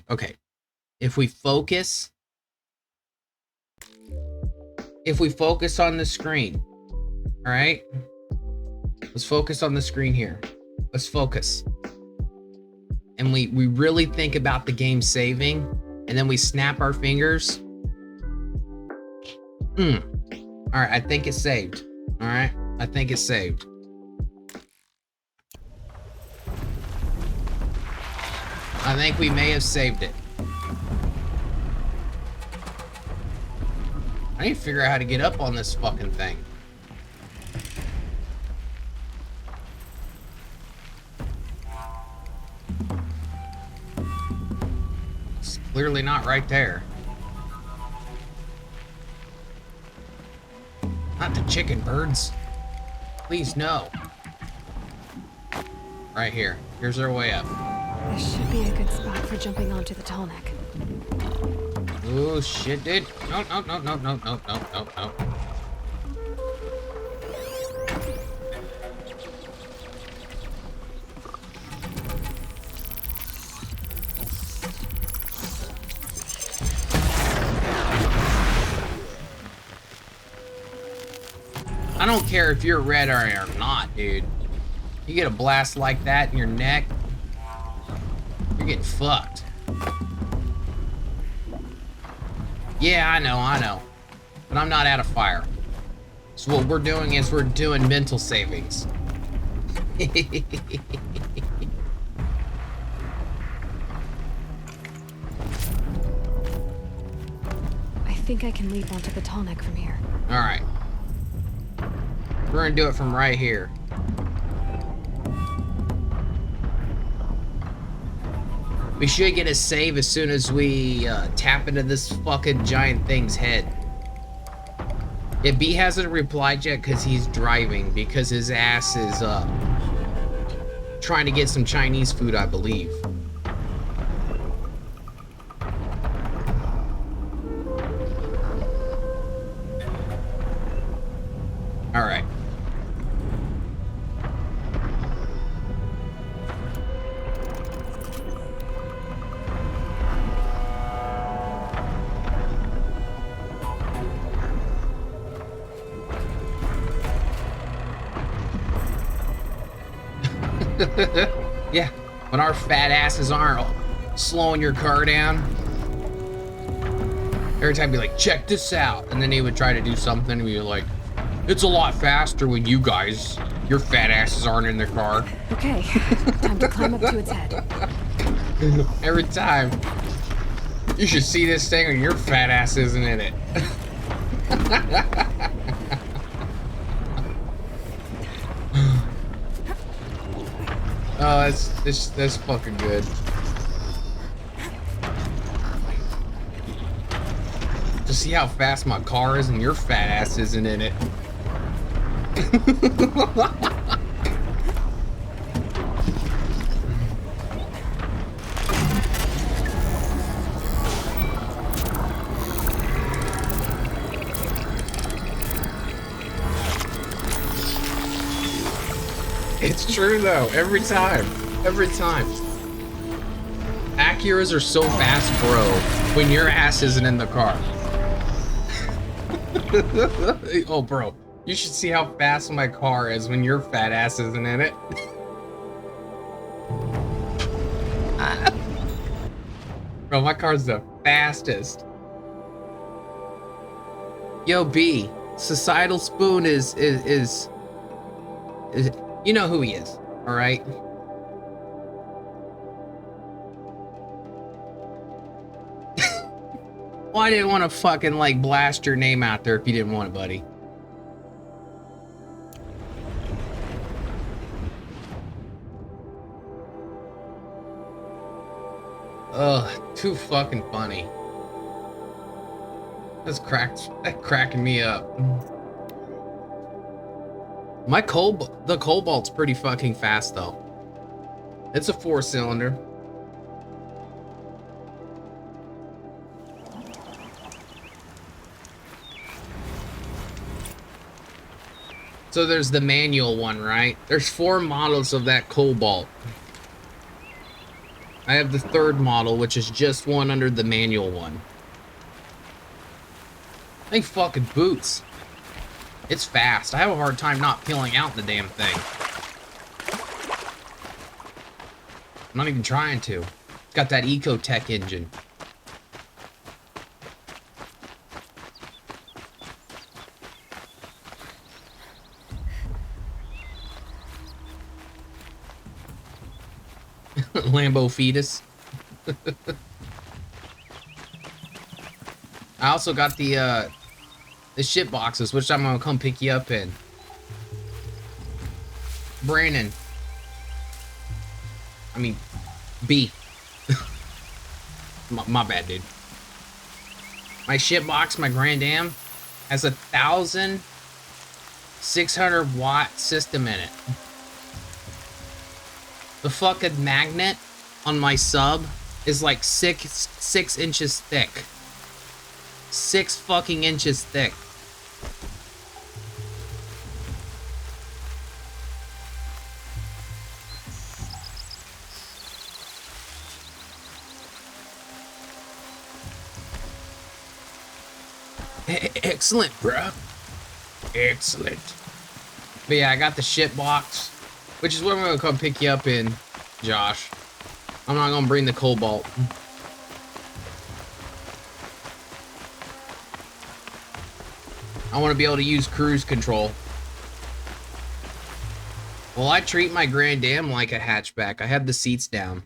If we focus on the screen, all right? Let's focus on the screen here. Let's focus. And we really think about the game saving, and then we snap our fingers. All right, I think it's saved. All right, I think it's saved. I think we may have saved it. I need to figure out how to get up on this fucking thing. It's clearly not right there. Not the chicken birds. Please, no. Right here. Here's our way up.
This should be a good spot for jumping onto the tall neck.
Oh shit, dude. No. I don't care if you're red or not, dude. You get a blast like that in your neck, you're getting fucked. Yeah, I know. But I'm not out of fire. So what we're doing is we're doing mental savings.
I think I can leap onto the tall neck from here.
Alright. We're gonna do it from right here. We should get a save as soon as we tap into this fucking giant thing's head. Yeah, B hasn't replied yet because he's driving, because his ass is trying to get some Chinese food, I believe. All right. Yeah, when our fat asses aren't slowing your car down. Every time he'd be like, check this out. And then he would try to do something and be like, it's a lot faster when you guys, your fat asses aren't in the car.
Okay, time to climb up to its head.
Every time. You should see this thing or your fat ass isn't in it. Oh, that's fucking good. To see how fast my car is and your fat ass isn't in it. It's true though, every time. Every time. Acuras are so fast, bro, when your ass isn't in the car. Oh, bro, you should see how fast my car is when your fat ass isn't in it. Bro, my car's the fastest. Yo, B, Societal Spoon is you know who he is, all right? Well, I didn't want to fucking like blast your name out there if you didn't want it, buddy. Ugh, too fucking funny. That's cracking me up. The Cobalt's pretty fucking fast though. It's a 4-cylinder. So there's the manual one, right? There's 4 models of that Cobalt. I have the 3rd model, which is just one under the manual one. I think fucking boots. It's fast. I have a hard time not peeling out the damn thing. I'm not even trying to. It's got that Ecotech engine. Lambo fetus. I also got the shit boxes, which I'm gonna come pick you up in. Brandon. I mean, B. my bad, dude. My shit box, my Grand Am, has a 1,600 watt system in it. The fucking magnet on my sub is like six inches thick. 6 fucking inches thick. Excellent, bruh. Excellent. But yeah, I got the shit box, which is what I'm gonna come pick you up in, Josh. I'm not gonna bring the Cobalt. I want to be able to use cruise control. Well, I treat my Grand Am like a hatchback. I have the seats down.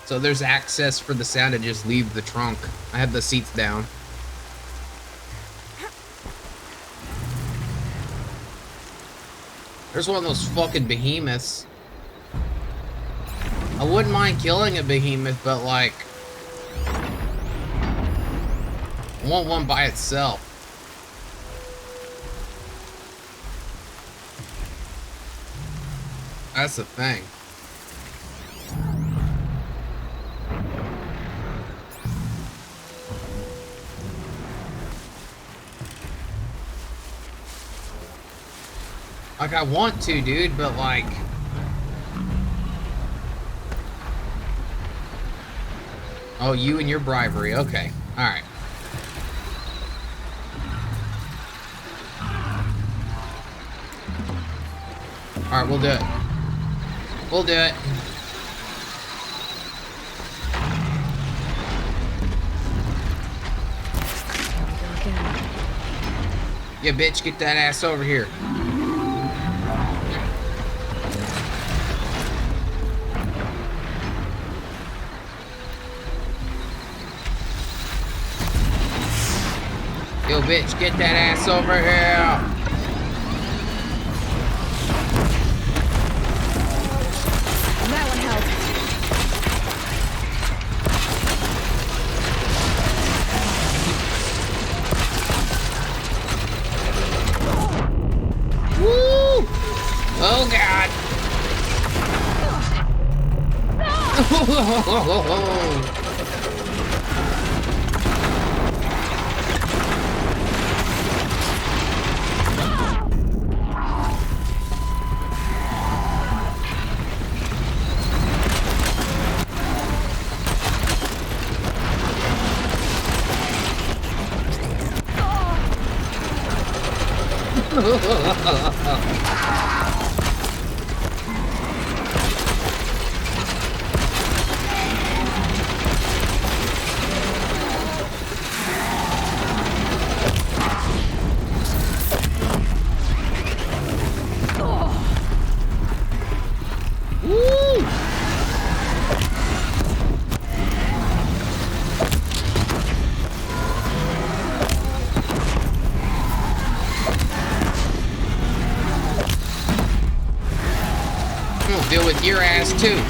So there's access for the sound to just leave the trunk. I have the seats down. There's one of those fucking behemoths. I wouldn't mind killing a behemoth, but like, I want one by itself. That's the thing. Like, I want to, dude, but like... Oh, you and your bribery. Okay. Alright. Alright, we'll do it. We'll do it. Yeah, bitch, get that ass over here. Yo, bitch, get that ass over here.
That one helped.
Woo! Oh, God. Deal with your ass too.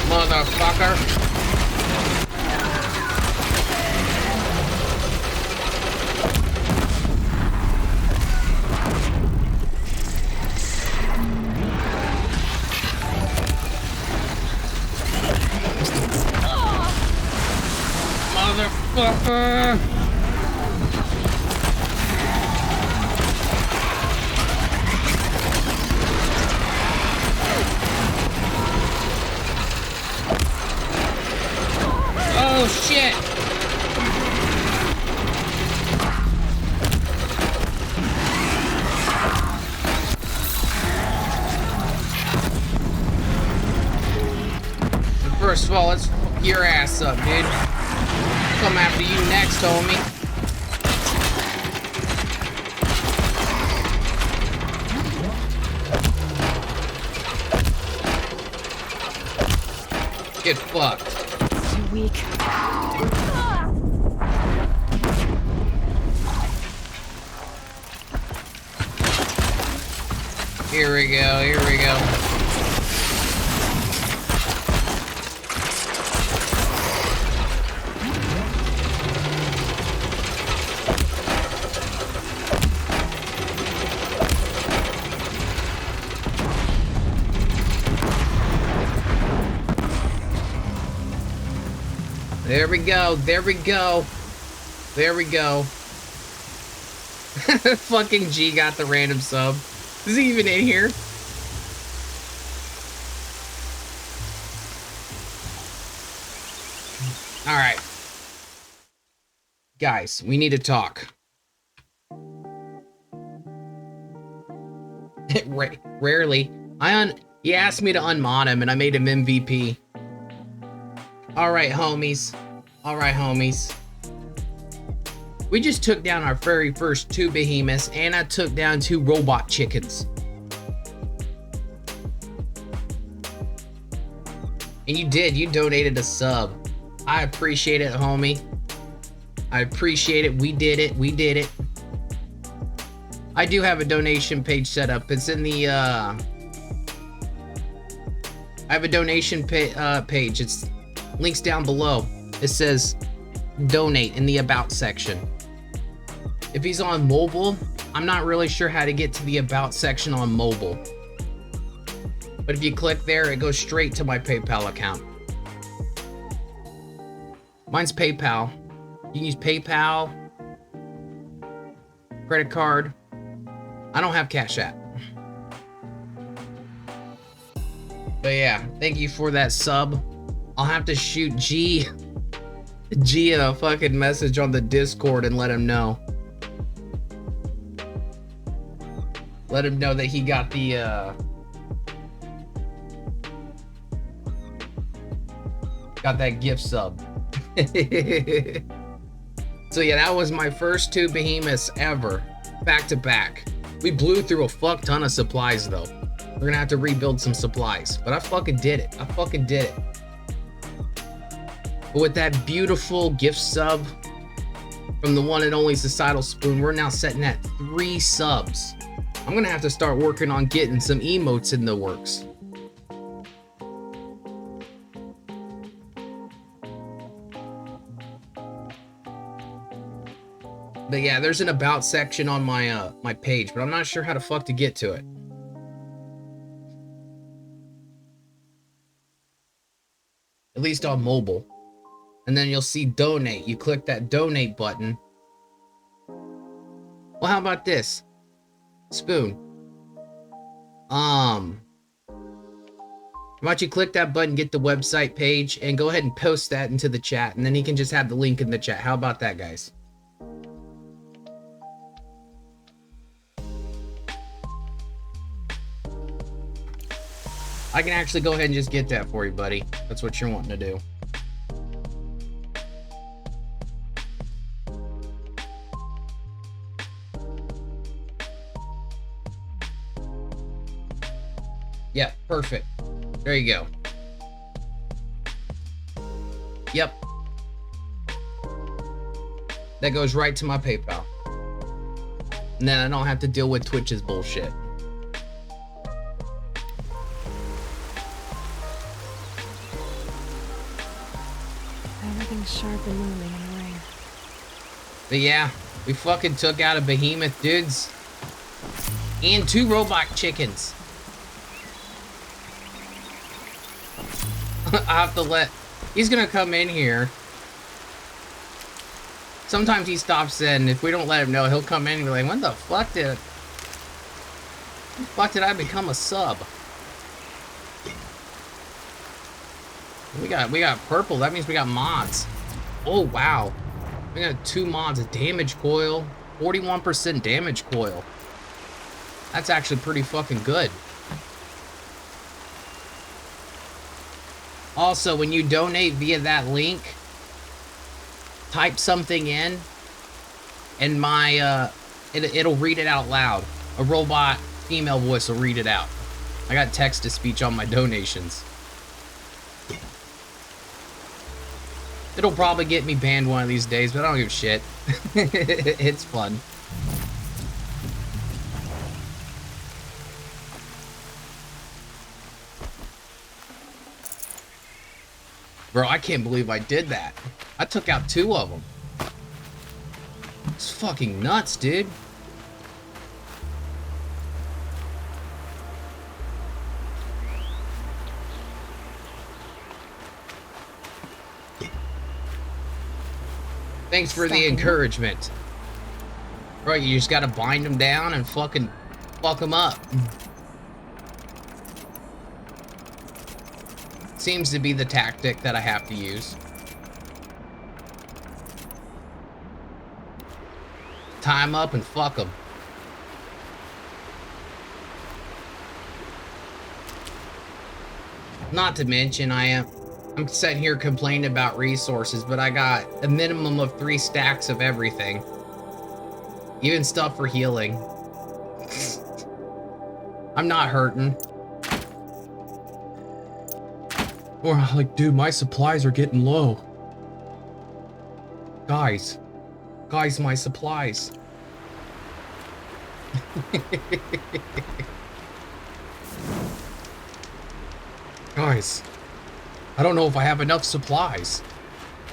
Motherfucker. Motherfucker! Oh shit! First of all, let's fuck your ass up, dude. Come after you next, homie. Get fucked.
Too weak.
Here we go, here we go. There we go, there we go. There we go. Fucking G got the random sub. Is he even in here? Alright. Guys, we need to talk. Rarely. He asked me to unmod him and I made him MVP. Alright, homies. Alright, homies. We just took down our very first 2 behemoths, and I took down 2 robot chickens. And you donated a sub. I appreciate it, homie. I appreciate it. We did it. I do have a donation page set up. It's in the, I have a donation page. It's links down below. It says donate in the about section. If he's on mobile, I'm not really sure how to get to the about section on mobile. But if you click there, it goes straight to my PayPal account. Mine's PayPal. You can use PayPal, credit card. I don't have Cash App. But yeah, thank you for that sub. I'll have to shoot G a fucking message on the Discord and let him know. Let him know that he got the got that gift sub. So yeah, that was my first 2 behemoths ever, back to back. We blew through a fuck ton of supplies though. We're gonna have to rebuild some supplies, but I fucking did it. I fucking did it. But with that beautiful gift sub from the one and only Societal Spoon, we're now sitting at 3 subs. I'm gonna have to start working on getting some emotes in the works. But yeah, there's an about section on my my page, but I'm not sure how the fuck to get to it. At least on mobile. And then you'll see donate. You click that donate button. Well, how about this? Spoon. How about you click that button, get the website page, and go ahead and post that into the chat, and then he can just have the link in the chat. How about that, guys? I can actually go ahead and just get that for you, buddy. That's what you're wanting to do. Yeah, perfect. There you go. Yep. That goes right to my PayPal. And then I don't have to deal with Twitch's bullshit.
Everything's sharp and moving in the rain.
But yeah, we fucking took out a behemoth, dudes. And 2 robot chickens. I have to let... He's gonna come in here. Sometimes he stops in. If we don't let him know, he'll come in and be like, when the fuck did I become a sub? We got purple. That means we got mods. Oh, wow. We got 2 mods. A damage coil. 41% damage coil. That's actually pretty fucking good. Also, when you donate via that link, type something in, and my it'll read it out loud. A robot female voice will read it out. I got text to speech on my donations. It'll probably get me banned one of these days, but I don't give a shit. It's fun. Bro, I can't believe I did that. I took out 2 of them. It's fucking nuts, dude. Thanks for the encouragement. Bro, you just gotta bind them down and fucking fuck them up. Seems to be the tactic that I have to use. Tie them up and fuck them. Not to mention, I'm sitting here complaining about resources, but I got a minimum of 3 stacks of everything. Even stuff for healing. I'm not hurting. Or like, dude, my supplies are getting low. Guys, my supplies. Guys, I don't know if I have enough supplies.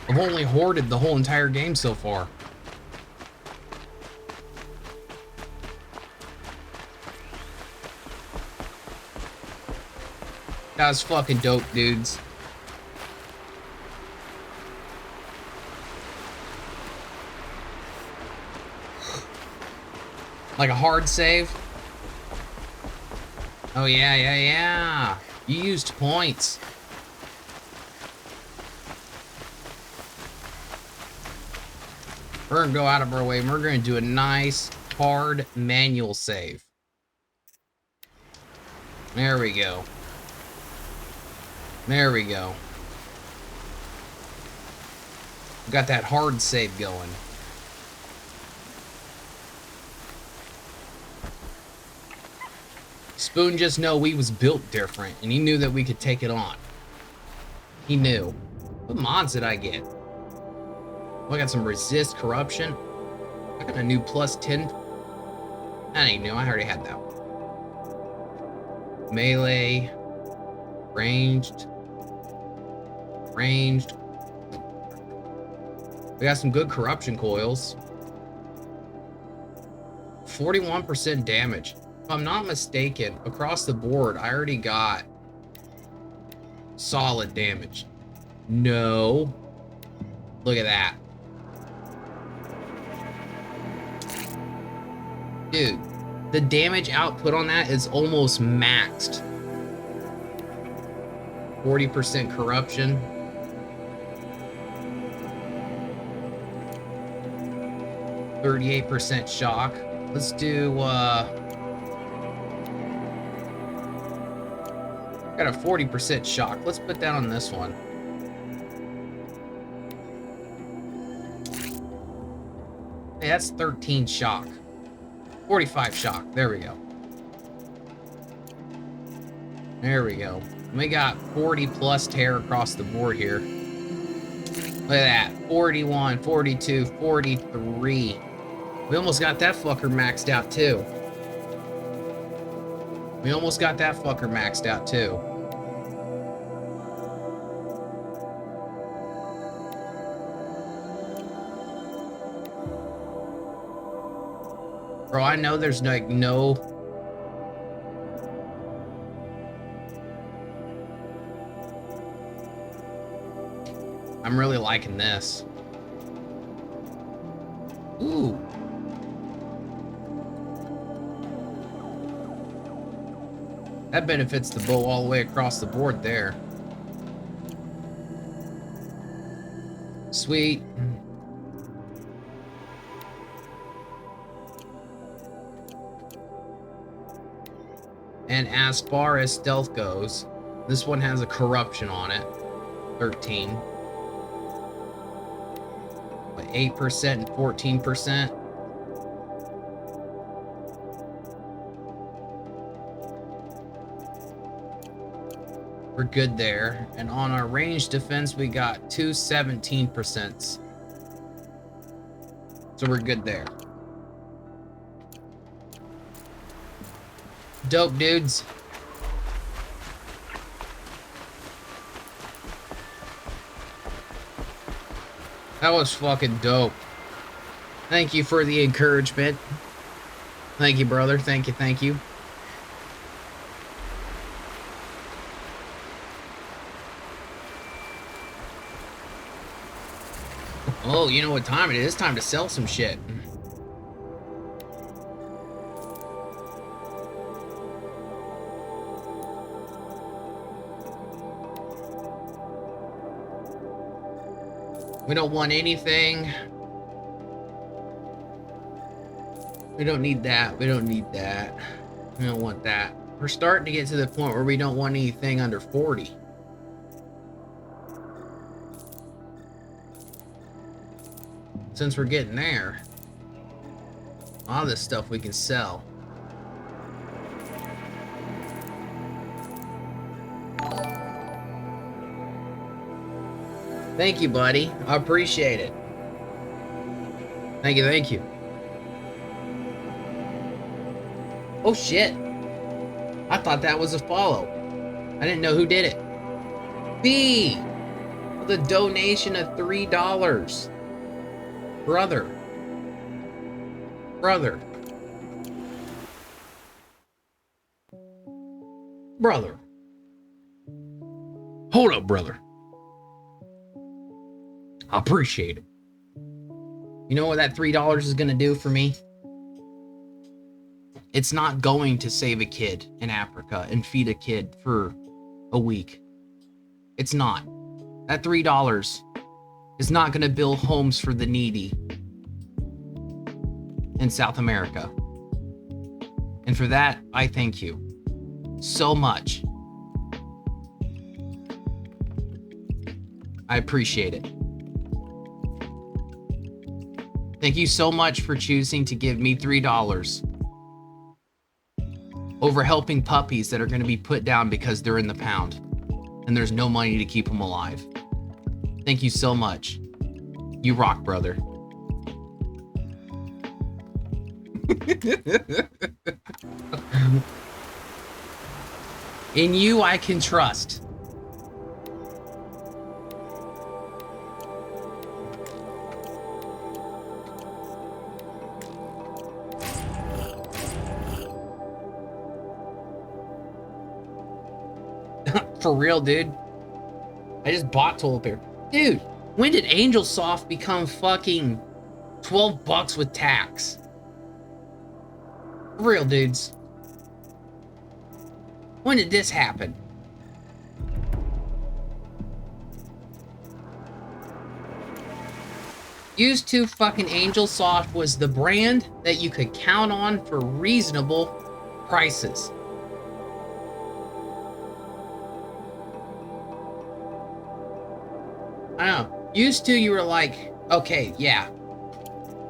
I've only hoarded the whole entire game so far. That was fucking dope, dudes. Like a hard save? Oh, yeah. You used points. We're gonna go out of our way and we're gonna do a nice, hard manual save. There we go. There we go. Got that hard save going. Spoon just know we was built different, and he knew that we could take it on. He knew. What mods did I get? Oh, I got some resist corruption. I got a new +10. That ain't new. I already had that one. Melee. Ranged. We got some good corruption coils. 41% damage. If I'm not mistaken, across the board, I already got solid damage. No. Look at that. Dude, the damage output on that is almost maxed. 40% corruption. %38 shock. Let's do, got a 40% shock. Let's put that on this one. Hey, that's 13 shock. 45 shock. There we go. There we go. We got 40+ tear across the board here. Look at that. 41, 42, 43. We almost got that fucker maxed out too. Bro, I know there's like no... I'm really liking this. Ooh. That benefits the bow all the way across the board there. Sweet. And as far as stealth goes, this one has a corruption on it. 13. But 8% and 14%. We're good there. And on our ranged defense, we got 2 17%. So we're good there. Dope, dudes. That was fucking dope. Thank you for the encouragement. Thank you, brother. Thank you. Oh, you know what time it is? It's time to sell some shit. We don't want anything. We don't need that. We don't want that. We're starting to get to the point where we don't want anything under 40. Since we're getting there, a lot of this stuff we can sell. Thank you, buddy. I appreciate it. Thank you. Oh, shit. I thought that was a follow. I didn't know who did it. B! With a donation of $3. Brother. Hold up, brother. I appreciate it. You know what that $3 is gonna do for me? It's not going to save a kid in Africa and feed a kid for a week. It's not. That $3 is not going to build homes for the needy in South America. And for that, I thank you so much. I appreciate it. Thank you so much for choosing to give me $3 over helping puppies that are going to be put down because they're in the pound and there's no money to keep them alive. Thank you so much. You rock, brother. In you, I can trust. For real, dude. I just bought toilet paper. Dude, when did Angel Soft become fucking $12 with tax? For real, dudes. When did this happen? Used to fucking Angel Soft was the brand that you could count on for reasonable prices. I know. Used to, you were like, okay, yeah,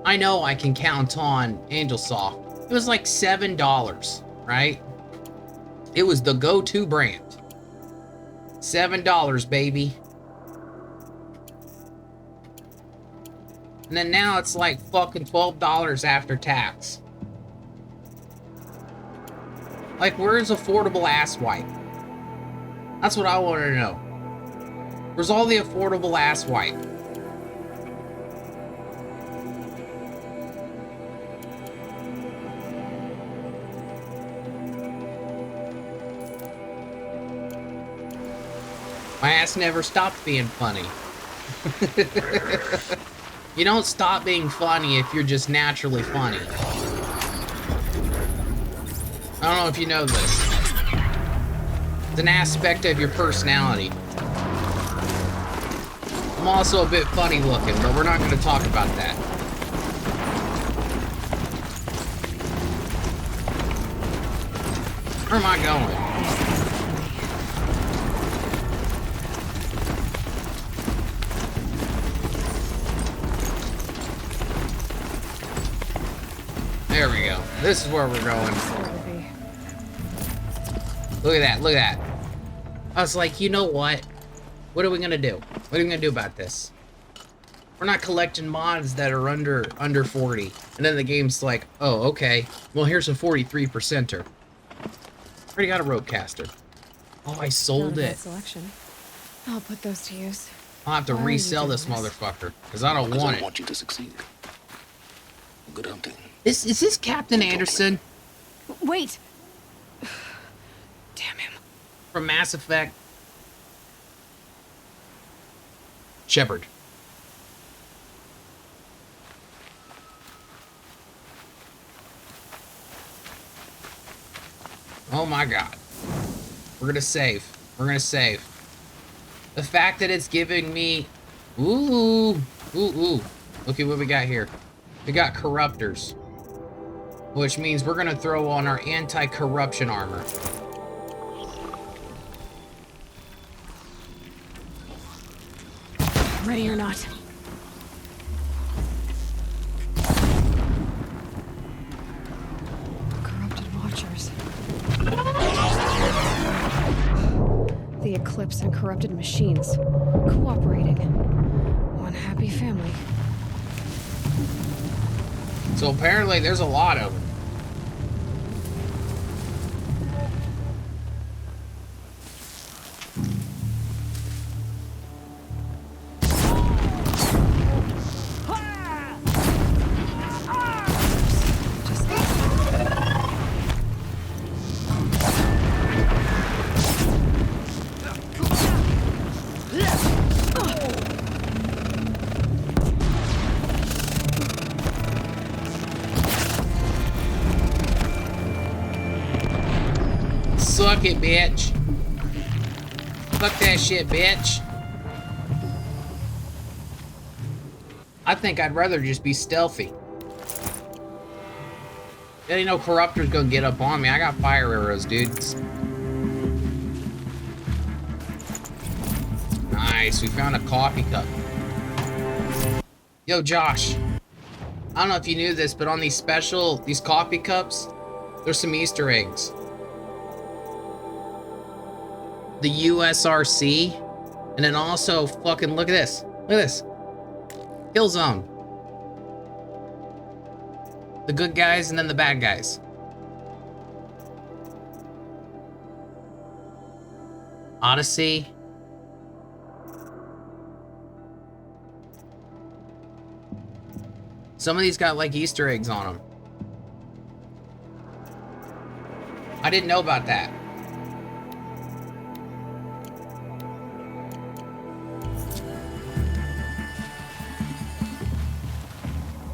I know I can count on Angel Soft. It was like $7, right? It was the go-to brand. $7, baby. And then now it's like fucking $12 after tax. Like, where's affordable ass wipe? That's what I want to know. Where's all the affordable ass wipe? My ass never stopped being funny. You don't stop being funny if you're just naturally funny. I don't know if you know this. It's an aspect of your personality. I'm also a bit funny looking, but we're not going to talk about that. Where am I going? There we go. This is where we're going. Look at that, look at that. I was like, you know what? What are we gonna do? What are we gonna do about this? We're not collecting mods that are under 40. And then the game's like, oh, okay. Well, here's a 43%er. Already got a roadcaster. Oh, I sold it.
Selection. I'll put those to use.
I'll have to resell this motherfucker, because I don't want it.
I want you to succeed. Good hunting.
Is this Captain Anderson?
Wait! Damn him.
From Mass Effect? Shepard. Oh my god. We're gonna save. We're gonna save. The fact that it's giving me... Ooh. Ooh. Look at what we got here. We got corruptors. Which means we're gonna throw on our anti-corruption armor.
Ready or not. Corrupted watchers. The Eclipse and corrupted machines. Cooperating. One happy family.
So apparently there's a lot of them. Suck it, bitch. Fuck that shit, bitch. I think I'd rather just be stealthy. There ain't no corruptor's gonna get up on me. I got fire arrows, dudes. Nice, we found a coffee cup. Yo, Josh. I don't know if you knew this, but on these coffee cups, there's some Easter eggs. The USRC, and then also fucking look at this. Look at this. Kill zone. The good guys and then the bad guys. Odyssey. Some of these got like Easter eggs on them. I didn't know about that.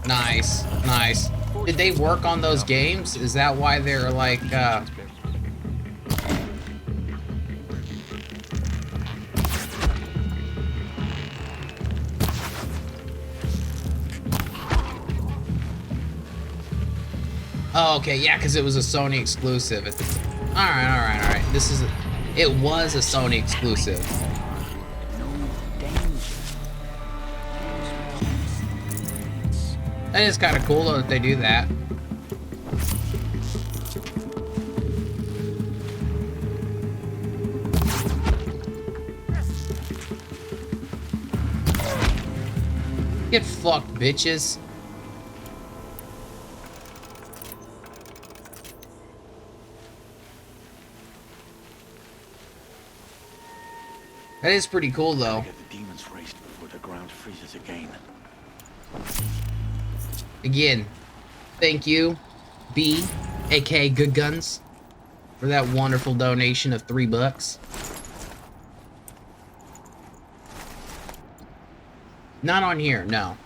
Nice, nice. Did they work on those games? Is that why they're like, Oh, okay, yeah, because it was a Sony exclusive. Alright. It was a Sony exclusive. That is kind of cool though that they do that. Get fucked, bitches. That is pretty cool though.
Get the demons raced before the ground freezes again.
Again, thank you, B, aka Good Guns, for that wonderful donation of $3. Not on here, no.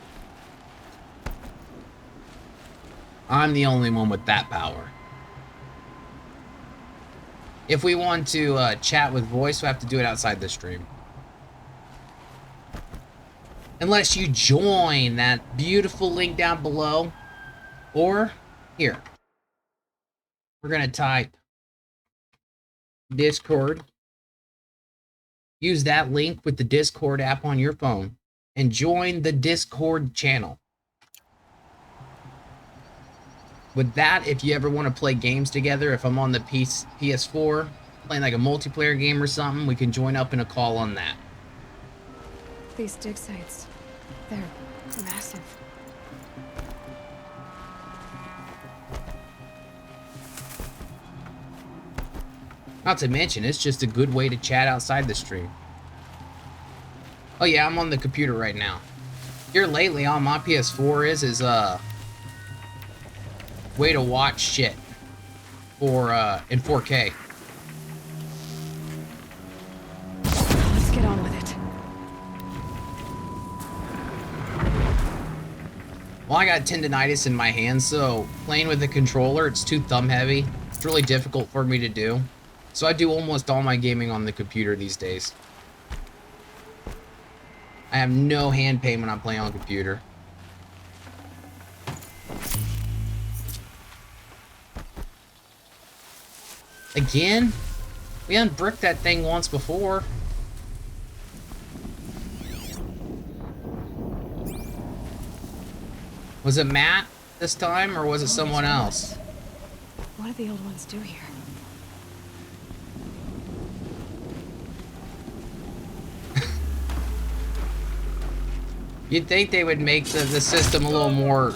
I'm the only one with that power. If we want to chat with voice, we'll have to do it outside the stream. Unless you join that beautiful link down below. Or, here. We're going to type Discord. Use that link with the Discord app on your phone. And join the Discord channel. With that, if you ever want to play games together, if I'm on the PS4, playing like a multiplayer game or something, we can join up in a call on that.
These dig sites, they're massive.
Not to mention, it's just a good way to chat outside the stream. Oh yeah, I'm on the computer right now. Here lately on my PS4 is way to watch shit for in 4K.
Let's get on with it.
Well, I got tendinitis in my hands, so playing with the controller, it's too thumb heavy. It's really difficult for me to do. So I do almost all my gaming on the computer these days. I have no hand pain when I'm playing on computer. Again? We unbricked that thing once before. Was it Matt this time, or was it someone else?
What do the old ones do here?
You'd think they would make the system a little more...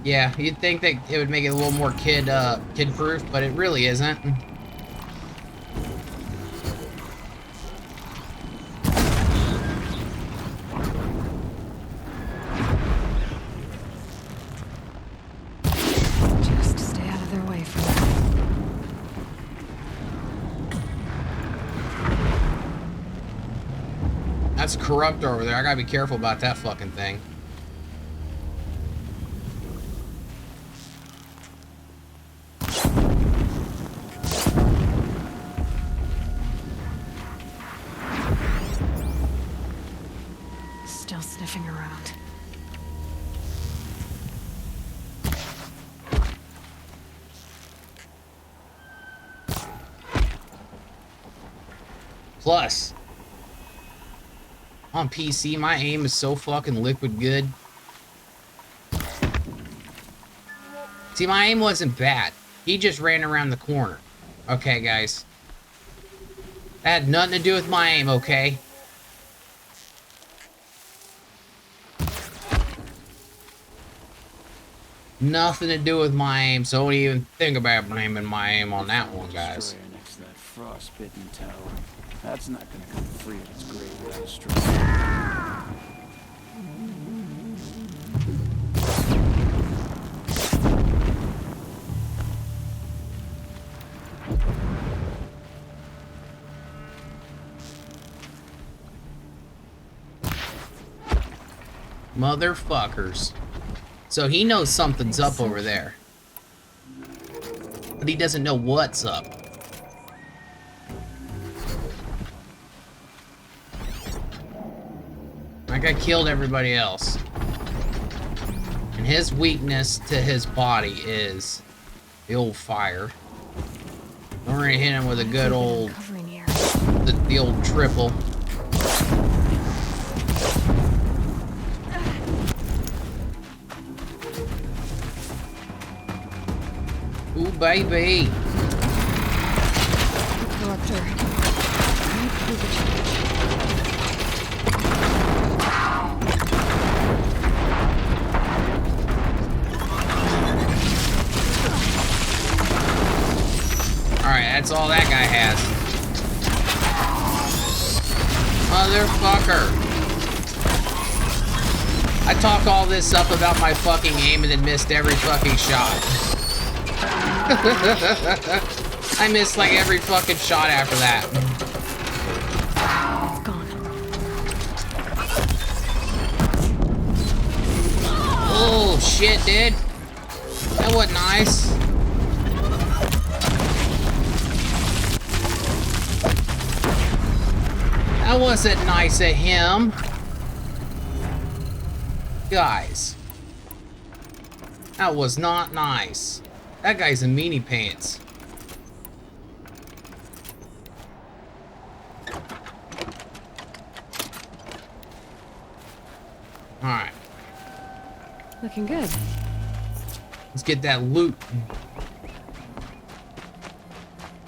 Yeah, you'd think that it would make it a little more kid-proof, but it really isn't.
Just stay out of their way for now.
That's corrupt over there. I gotta be careful about that fucking thing.
still sniffing around.
Plus, on PC, my aim is so fucking liquid good. See, my aim wasn't bad. He just ran around the corner. Okay, guys. That had nothing to do with my aim, okay? Nothing to do with my aim, so don't even think about blaming my aim on that one, guys.
Next to that frostbitten tower. That's not gonna come free of its grave without a struggle.
Motherfuckers. So he knows something's up over there. But he doesn't know what's up. Like I killed everybody else. And his weakness to his body is the old fire. We're gonna hit him with a good old the old triple. Ooh, baby.
Collector.
Alright, that's all that guy has. Motherfucker. I talk all this up about my fucking aim and then missed every fucking shot. I missed like every fucking shot after that.
It's gone.
Oh shit, dude. That wasn't nice. That wasn't nice of him. Guys. That was not nice. That guy's a meanie pants. Alright.
Looking good.
Let's get that loot.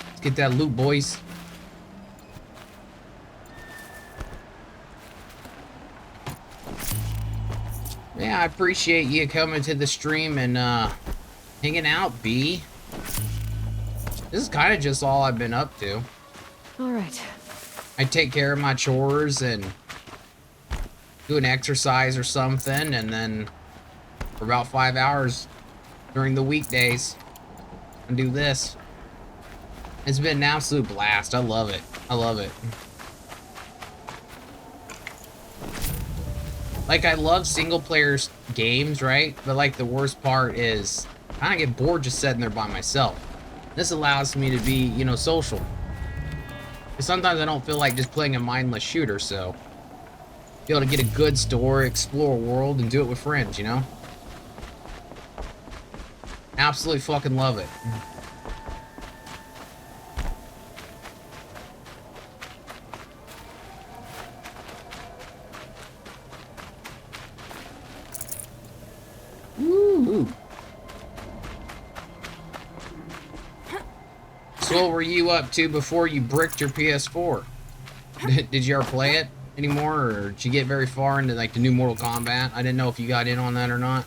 Let's get that loot, boys. Yeah, I appreciate you coming to the stream and hanging out, B. This is kind of just all I've been up to.
All right.
I take care of my chores and do an exercise or something, and then for about 5 hours during the weekdays, I do this. It's been an absolute blast. I love it. I love it. Like, I love single-player games, right? But, like, the worst part is I kind of get bored just sitting there by myself. This allows me to be, you know, social. Because sometimes I don't feel like just playing a mindless shooter, so be able to get a good story, explore a world, and do it with friends, you know? Absolutely fucking love it. Woo! So what were you up to before you bricked your PS4? Did you ever play it anymore, or did you get very far into like the new Mortal Kombat? I didn't know if you got in on that or not.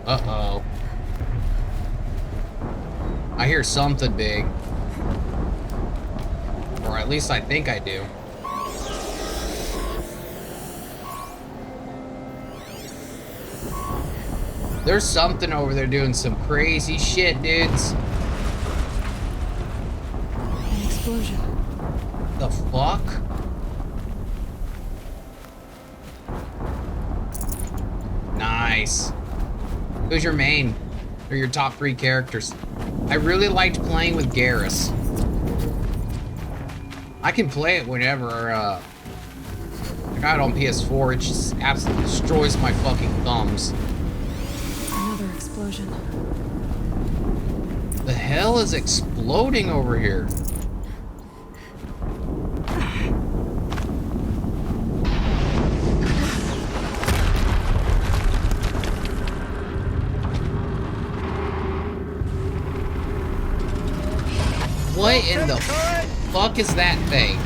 Uh-oh. I hear something big. Or at least I think I do. There's something over there doing some crazy shit, dudes.
An explosion.
The fuck? Nice. Nice. Who's your main? Or your top 3 characters? I really liked playing with Garrus. I can play it whenever, I got it on PS4. It just absolutely destroys my fucking thumbs.
Another explosion.
The hell is exploding over here? What in the fuck is that thing?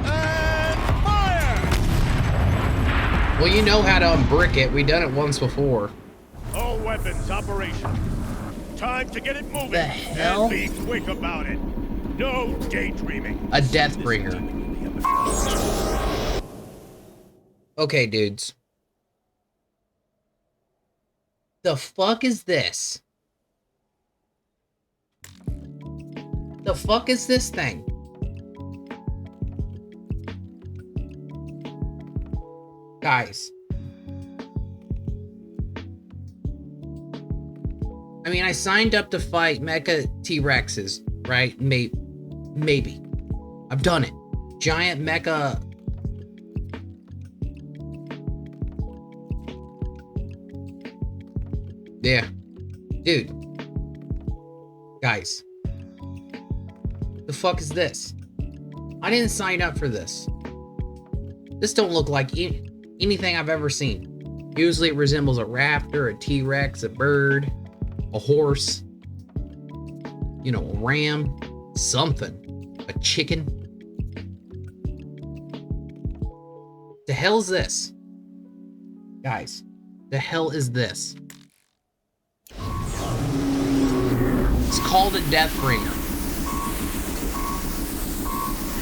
And fire!
Well, you know how to unbrick it. We done it once before.
All weapons operational. Time to get it moving.
The hell?
And be quick about it. No daydreaming.
A Deathbringer. Okay, dudes. The fuck is this? The fuck is this thing? Guys. I mean, I signed up to fight Mecha T-Rexes, right? Maybe. I've done it. Giant Mecha... Yeah. Dude. Guys. The fuck is this? I didn't sign up for this. This don't look like anything I've ever seen. Usually it resembles a raptor, a T-Rex, a bird, a horse, you know, a ram, something, a chicken. The hell is this? Guys, the hell is this? It's called a Deathbringer.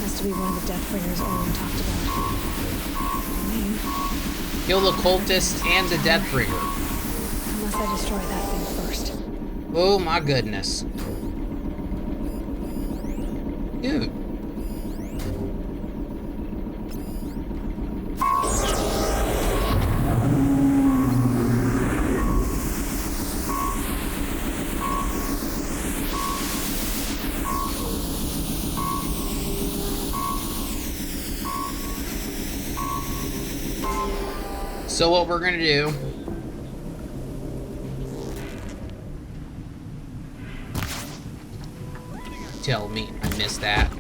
Has to be one of the Deathbringers Owen talked about.
Kill the cultist and the Deathbringer.
Unless I destroy that thing first.
Oh my goodness. Dude. So what we're gonna do, tell me I missed that.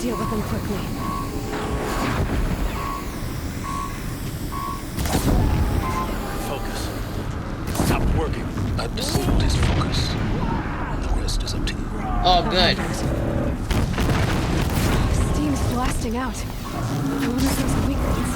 Deal with them quickly.
Focus. Stop working. I've disabled his focus. The rest is up to you.
Oh, good.
Steam's blasting out. I wonder if there's a weak ones.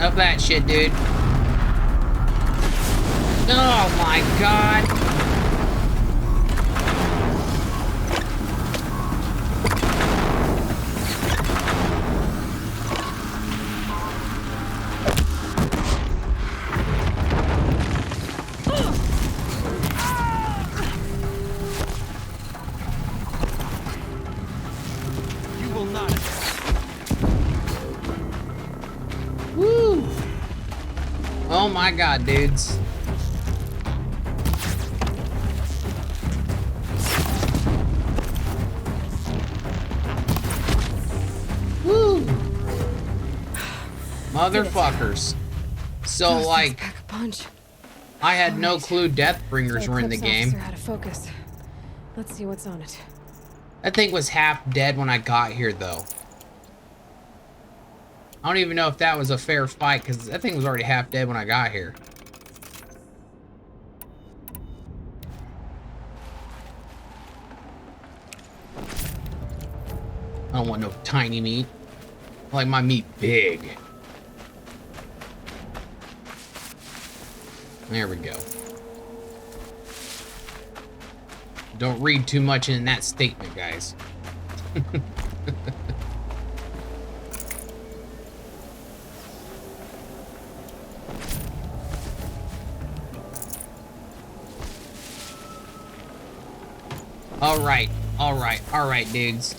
Of that shit, dude. Oh my god.
You will not.
Woo. Oh my god, dudes. Woo. Motherfuckers. So, like,
Pack a punch.
I had no clue Deathbringers were in the game.
How to focus. Let's see what's on it.
That thing was half dead when I got here, though. I don't even know if that was a fair fight, because that thing was already half dead when I got here. I don't want no tiny meat. I like my meat big. There we go. Don't read too much in that statement, guys. All right, dudes.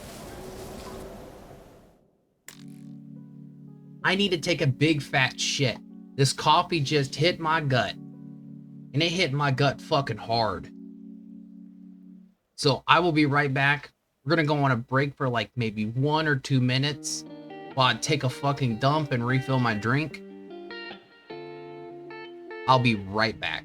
I need to take a big fat shit. This coffee just hit my gut. And it hit my gut fucking hard. So I will be right back. We're gonna go on a break for like maybe 1 or 2 minutes while I take a fucking dump and refill my drink. I'll be right back.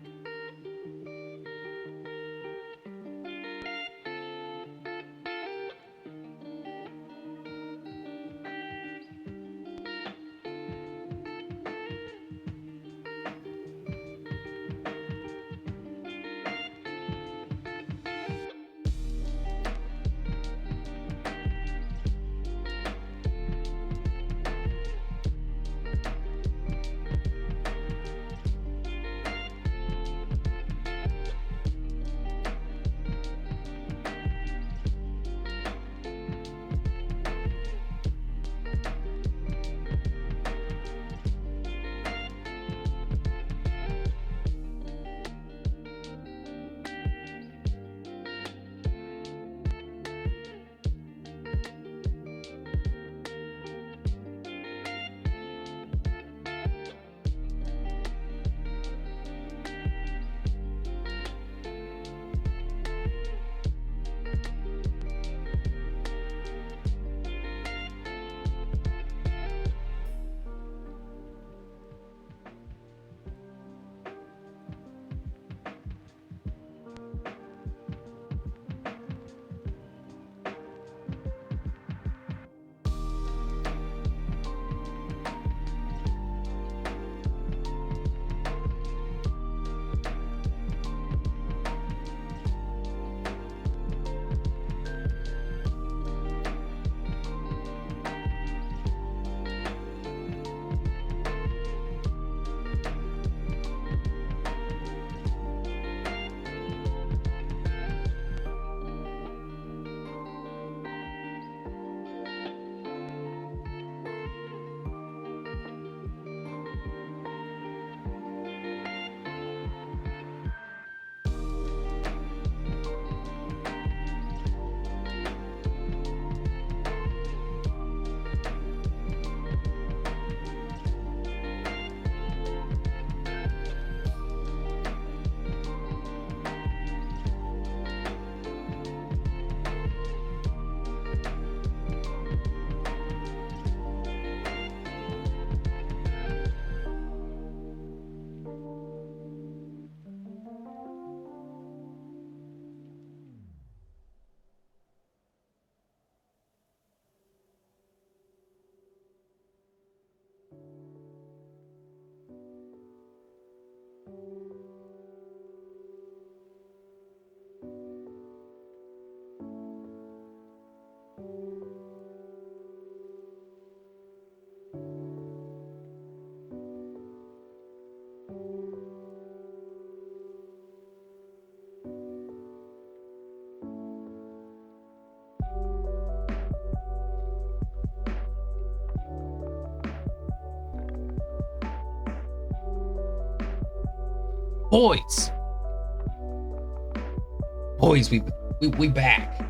Boys, we back.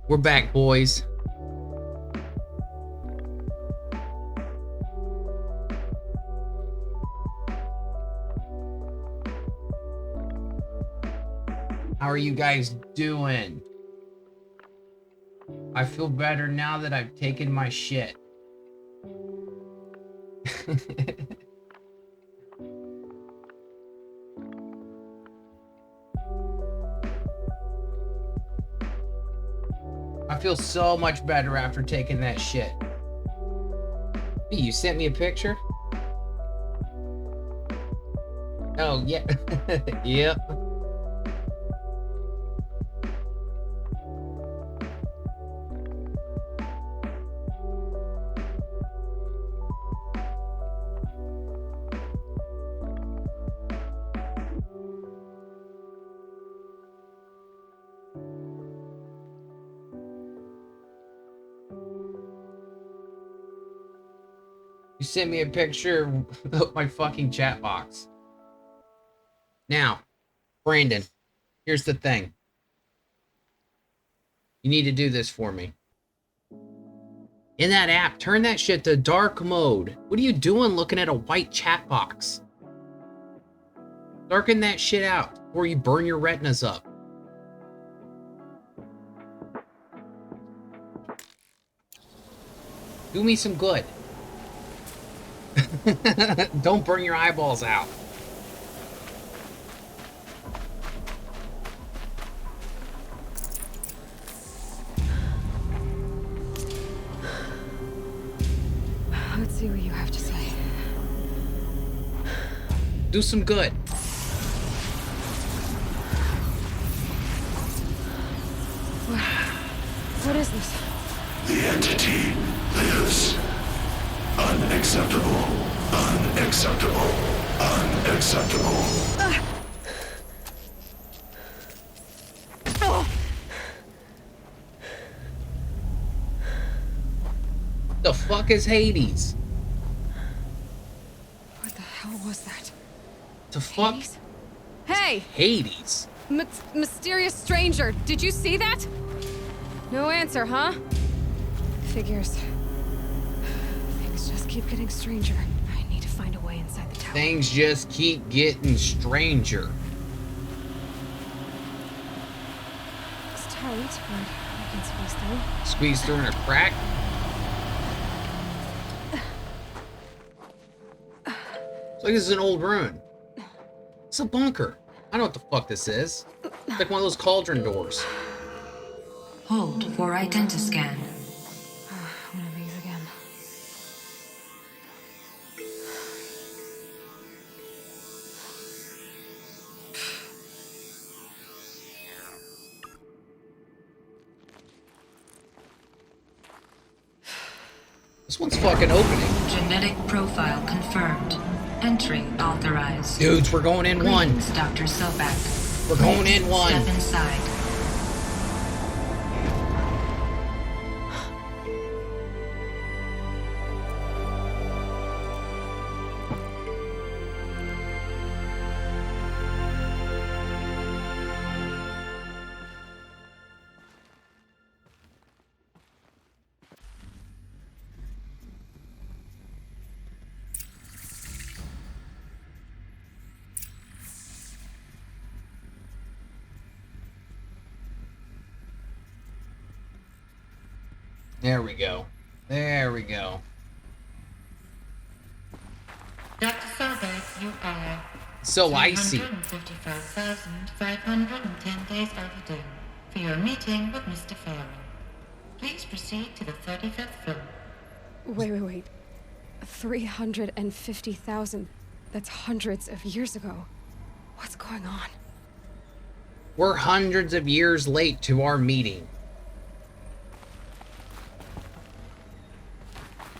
We're back, boys. How are you guys doing? I feel better now that I've taken my shit. I feel so much better after taking that shit. Hey, you sent me a picture? Oh, yeah. Yep. sent me a picture of my fucking chat box. Now, Brandon, here's the thing. You need to do this for me. In that app, turn that shit to dark mode. What are you doing looking at a white chat box? Darken that shit out before you burn your retinas up. Do me some good. Don't burn your eyeballs out.
Let's see what you have to say.
Do some good.
What is this?
The entity lives. Unacceptable. Unacceptable. Unacceptable.
The fuck is Hades?
What the hell was that?
The fuck?
Hades? Hey!
Hades?
Mysterious stranger, did you see that? No answer, huh? Figures. Things just keep getting stranger. I need to find a way inside the tower.
Things just keep getting stranger.
It's tight, but I can squeeze through.
Squeeze through in a crack? It's like this is an old ruin. It's a bunker. I know what the fuck this is. It's like one of those cauldron doors.
Hold for identiscan.
One of these again.
This one's fucking opening.
Genetic profile confirmed. Entry authorized.
Dudes, we're going in one.
Greetings, Dr. Sobek.
We're going in one.
Step inside.
There we go. There we go.
Dr. Sobek, you are
So icy.
355,510 days overdue for your meeting with Mr. Farrell. Please proceed to the 35th floor.
Wait. 350,000. That's hundreds of years ago. What's going on?
We're hundreds of years late to our meeting.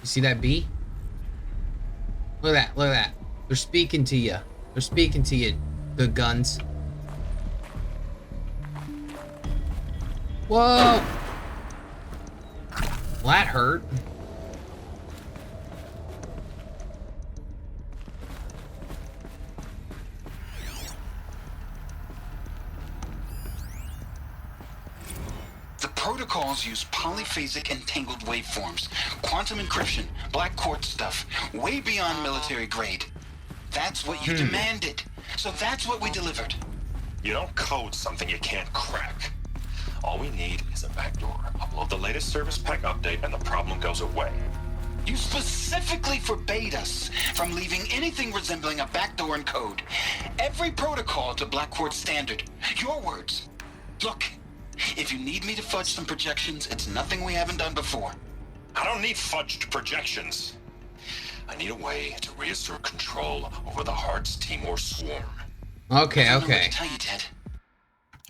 You see that bee? Look at that, look at that. They're speaking to you. They're speaking to you, good guns. Whoa! Well, that hurt.
The protocols use polyphasic entangled waveforms, quantum encryption, black quartz stuff, way beyond military grade. That's what you demanded, so that's what we delivered.
You don't code something you can't crack. All we need is a backdoor. Upload the latest service pack update and the problem goes away.
You specifically forbade us from leaving anything resembling a backdoor in code. Every protocol to Black Quartz standard. Your words. Look, if you need me to fudge some projections, it's nothing we haven't done before.
I don't need fudged projections. I need a way to reassert control over the Hearts Timor swarm.
Okay,
I don't know what
okay.
to tell you, Ted.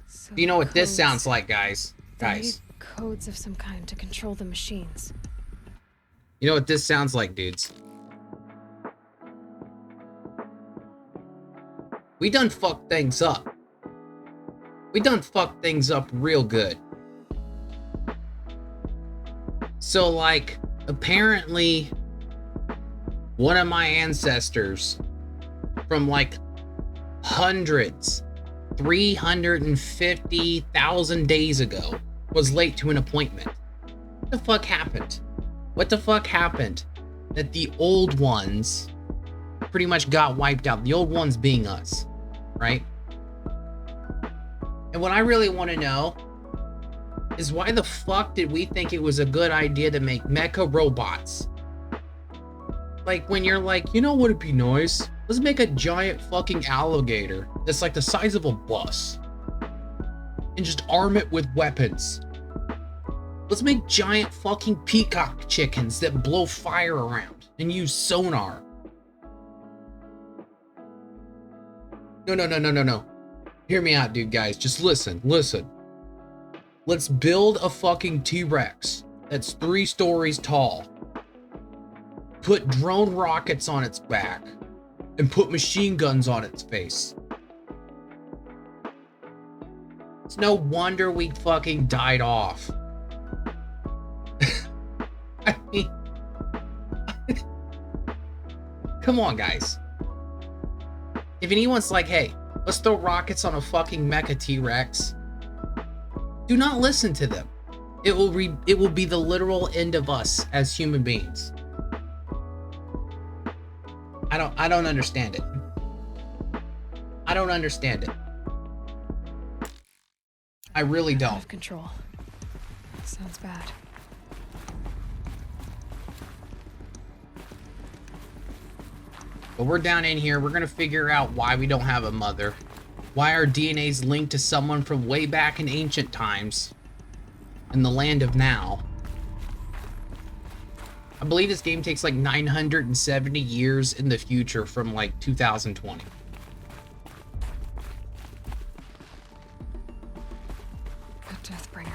So
You know what this
codes.
sounds like, guys.
They
Guys.
need codes of some kind to control the machines.
You know what this sounds like, dudes? We done fucked things up. We done fucked things up real good. So, like, apparently, one of my ancestors from like hundreds, 350,000 days ago was late to an appointment. What the fuck happened? What the fuck happened that the old ones pretty much got wiped out? The old ones being us, right? And what I really want to know is why the fuck did we think it was a good idea to make mecha robots? Like when you're like, you know what would be nice? Let's make a giant fucking alligator that's like the size of a bus and just arm it with weapons. Let's make giant fucking peacock chickens that blow fire around and use sonar. No. Hear me out, dude, guys. Just listen. Let's build a fucking T-Rex that's 3 stories tall. Put drone rockets on its back and put machine guns on its face. It's no wonder we fucking died off. I mean, come on, guys. If anyone's like, hey, let's throw rockets on a fucking mecha T-Rex, do not listen to them. It will be the literal end of us as human beings. I don't understand it. I don't understand it. I really don't.
Out of control. Sounds bad.
But we're down in here. We're gonna figure out why we don't have a mother. Why our DNA's linked to someone from way back in ancient times. In the land of now. I believe this game takes like 970 years in the future from like 2020.
A Deathbringer.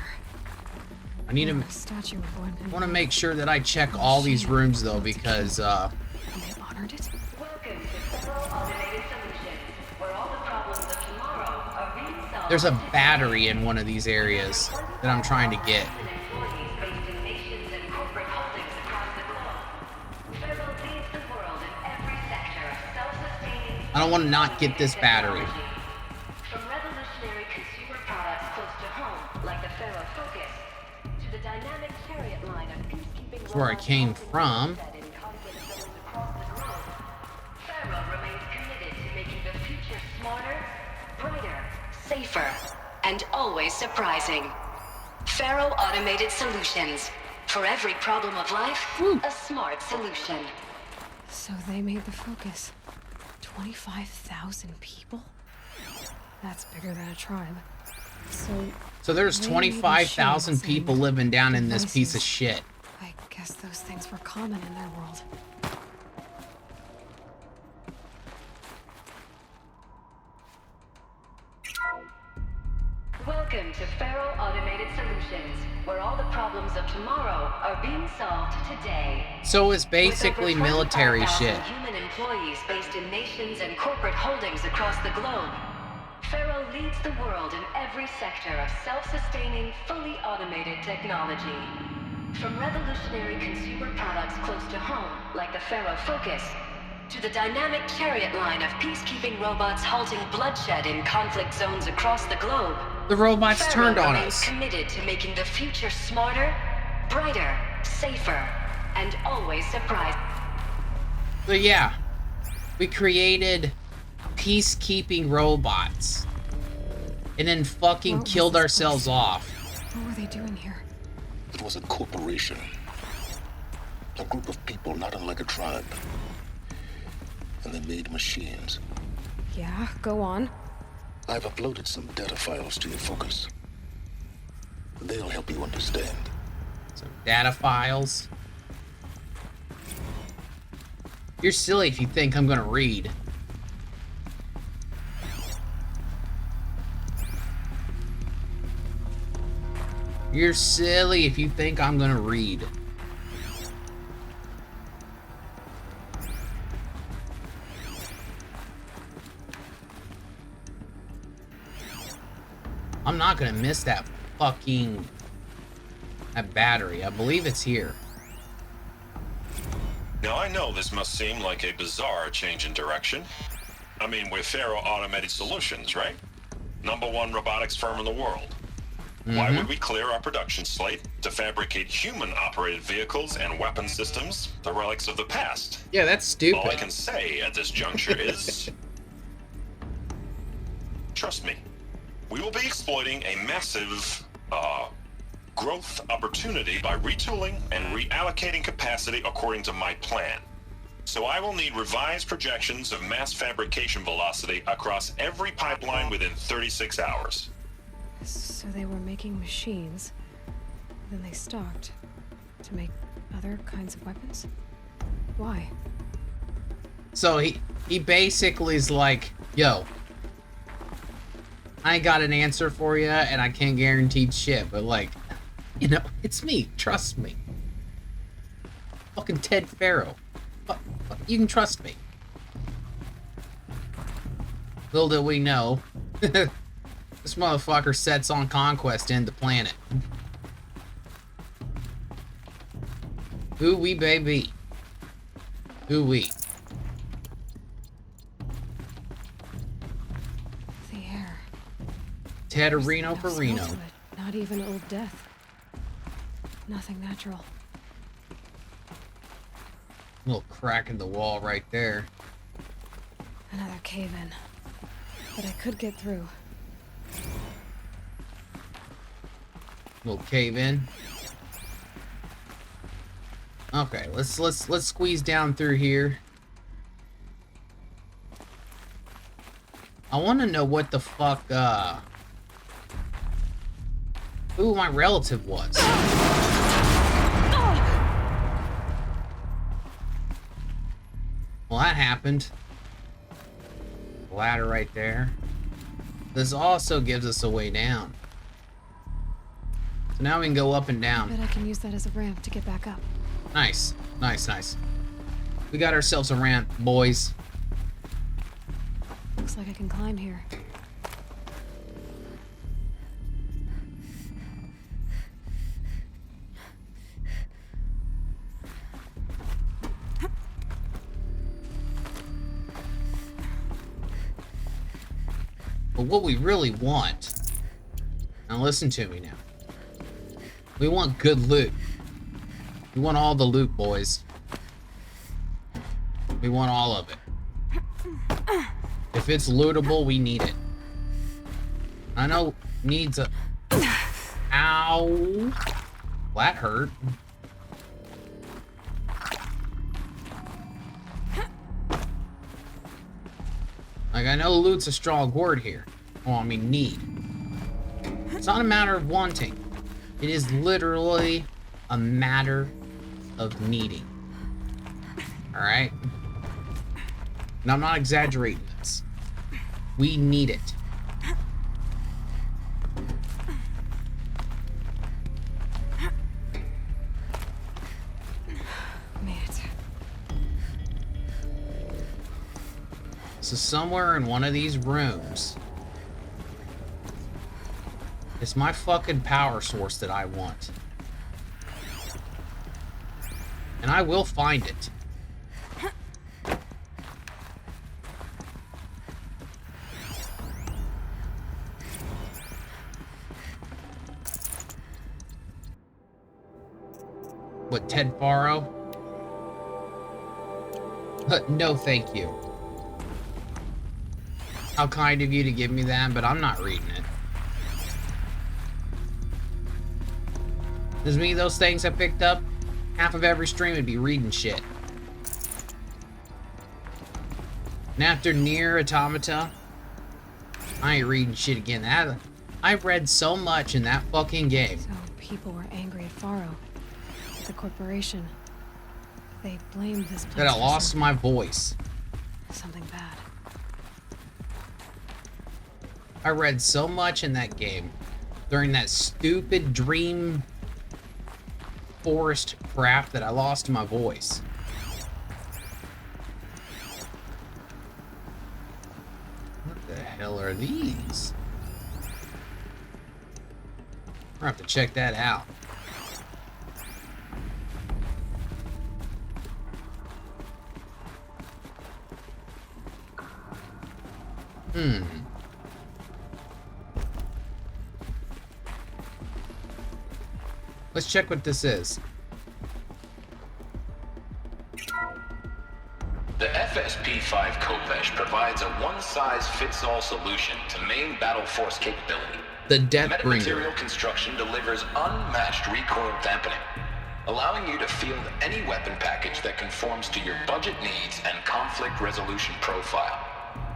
I need to.
Statue of one.
I want to make sure that I check all these rooms though, because
They honored it.
there's a battery in one of these areas that I'm trying to get. I don't want to not get this battery.
From revolutionary consumer products close to home, like the Pharaoh Focus, to the dynamic chariot line of peacekeeping.
That's where I came from.
Pharaoh remains committed to making the future smarter, brighter, safer, and always surprising. Pharaoh Automated Solutions. For every problem of life, a smart solution.
So they made the Focus. 25,000 people? That's bigger than a tribe.
So there's 25,000 people living down in this piece of shit.
I guess those things were common in their world.
Welcome to Pharaoh Automated Solutions, where all the problems of tomorrow are being solved today.
So it's basically military shit.
Human employees based in nations and corporate holdings across the globe. Pharaoh leads the world in every sector of self-sustaining, fully automated technology. From revolutionary consumer products close to home, like the Pharaoh Focus, to the dynamic chariot line of peacekeeping robots halting bloodshed in conflict zones across the globe.
The robots turned on
remains
us.
Committed to making the future smarter, brighter, safer, and always surprising.
But yeah, we created peacekeeping robots and then fucking killed ourselves off.
What were they doing here?
It was a corporation. A group of people not unlike a tribe. And they made machines.
Yeah, go on.
I've uploaded some data files to your Focus. They'll help you understand.
Some data files. You're silly if you think I'm gonna read. You're silly if you think I'm gonna read. I'm not gonna miss that battery. I believe it's here.
Now, I know this must seem like a bizarre change in direction. I mean, we're Faro Automated Solutions, right? #1 robotics firm in the world. Why would we clear our production slate to fabricate human-operated vehicles and weapon systems, the relics of the past?
Yeah, that's stupid.
All I can say at this juncture is... trust me, we will be exploiting a massive, growth opportunity by retooling and reallocating capacity according to my plan. So I will need revised projections of mass fabrication velocity across every pipeline within 36 hours.
So they were making machines, then they stopped to make other kinds of weapons? Why?
So he basically is like, yo, I ain't got an answer for you, and I can't guarantee shit, but like, you know, it's me. Trust me. Fucking Ted Faro. You can trust me. Little did we know, this motherfucker sets on conquest in the planet. Ooh-wee, baby. Ooh-wee.
The air.
Tedderino for Reno.
Not even Old Death. Nothing natural.
Little crack in the wall right there.
Another cave-in. But I could get through.
Little cave in. Okay, let's squeeze down through here. I want to know what the fuck who my relative was. Well, that happened. Ladder right there. This also gives us a way down. So now we can go up and down.
I bet I can use that as a ramp to get back up.
Nice. Nice, nice. We got ourselves a ramp, boys.
Looks like I can climb here.
But what we really want, now listen to me now. We want good loot. We want all the loot, boys. We want all of it. If it's lootable, we need it. I know needs a... Ow. That hurt. Like, I know loot's a strong word here. Well, I mean need. It's not a matter of wanting. It is literally a matter of needing. Alright? And I'm not exaggerating this. We need it. So somewhere in one of these rooms is my fucking power source that I want. And I will find it. What, Ted Faro? No, thank you. How kind of you to give me that, but I'm not reading it. Does me those things I picked up, half of every stream would be reading shit. And after Nier Automata, I ain't reading shit again. I read so much in that fucking game.
So people were angry at Faro, at the corporation. They blamed this place
that I lost
something.
My voice.
Something bad.
I read so much in that game during that stupid dream forest crap that I lost my voice. What the hell are these? I'll have to check that out. Let's check what this is.
The FSP-5 Kopesh provides a one-size-fits-all solution to main battle force capability.
The Deathbringer.
Metamaterial construction delivers unmatched recoil dampening, allowing you to field any weapon package that conforms to your budget needs and conflict resolution profile.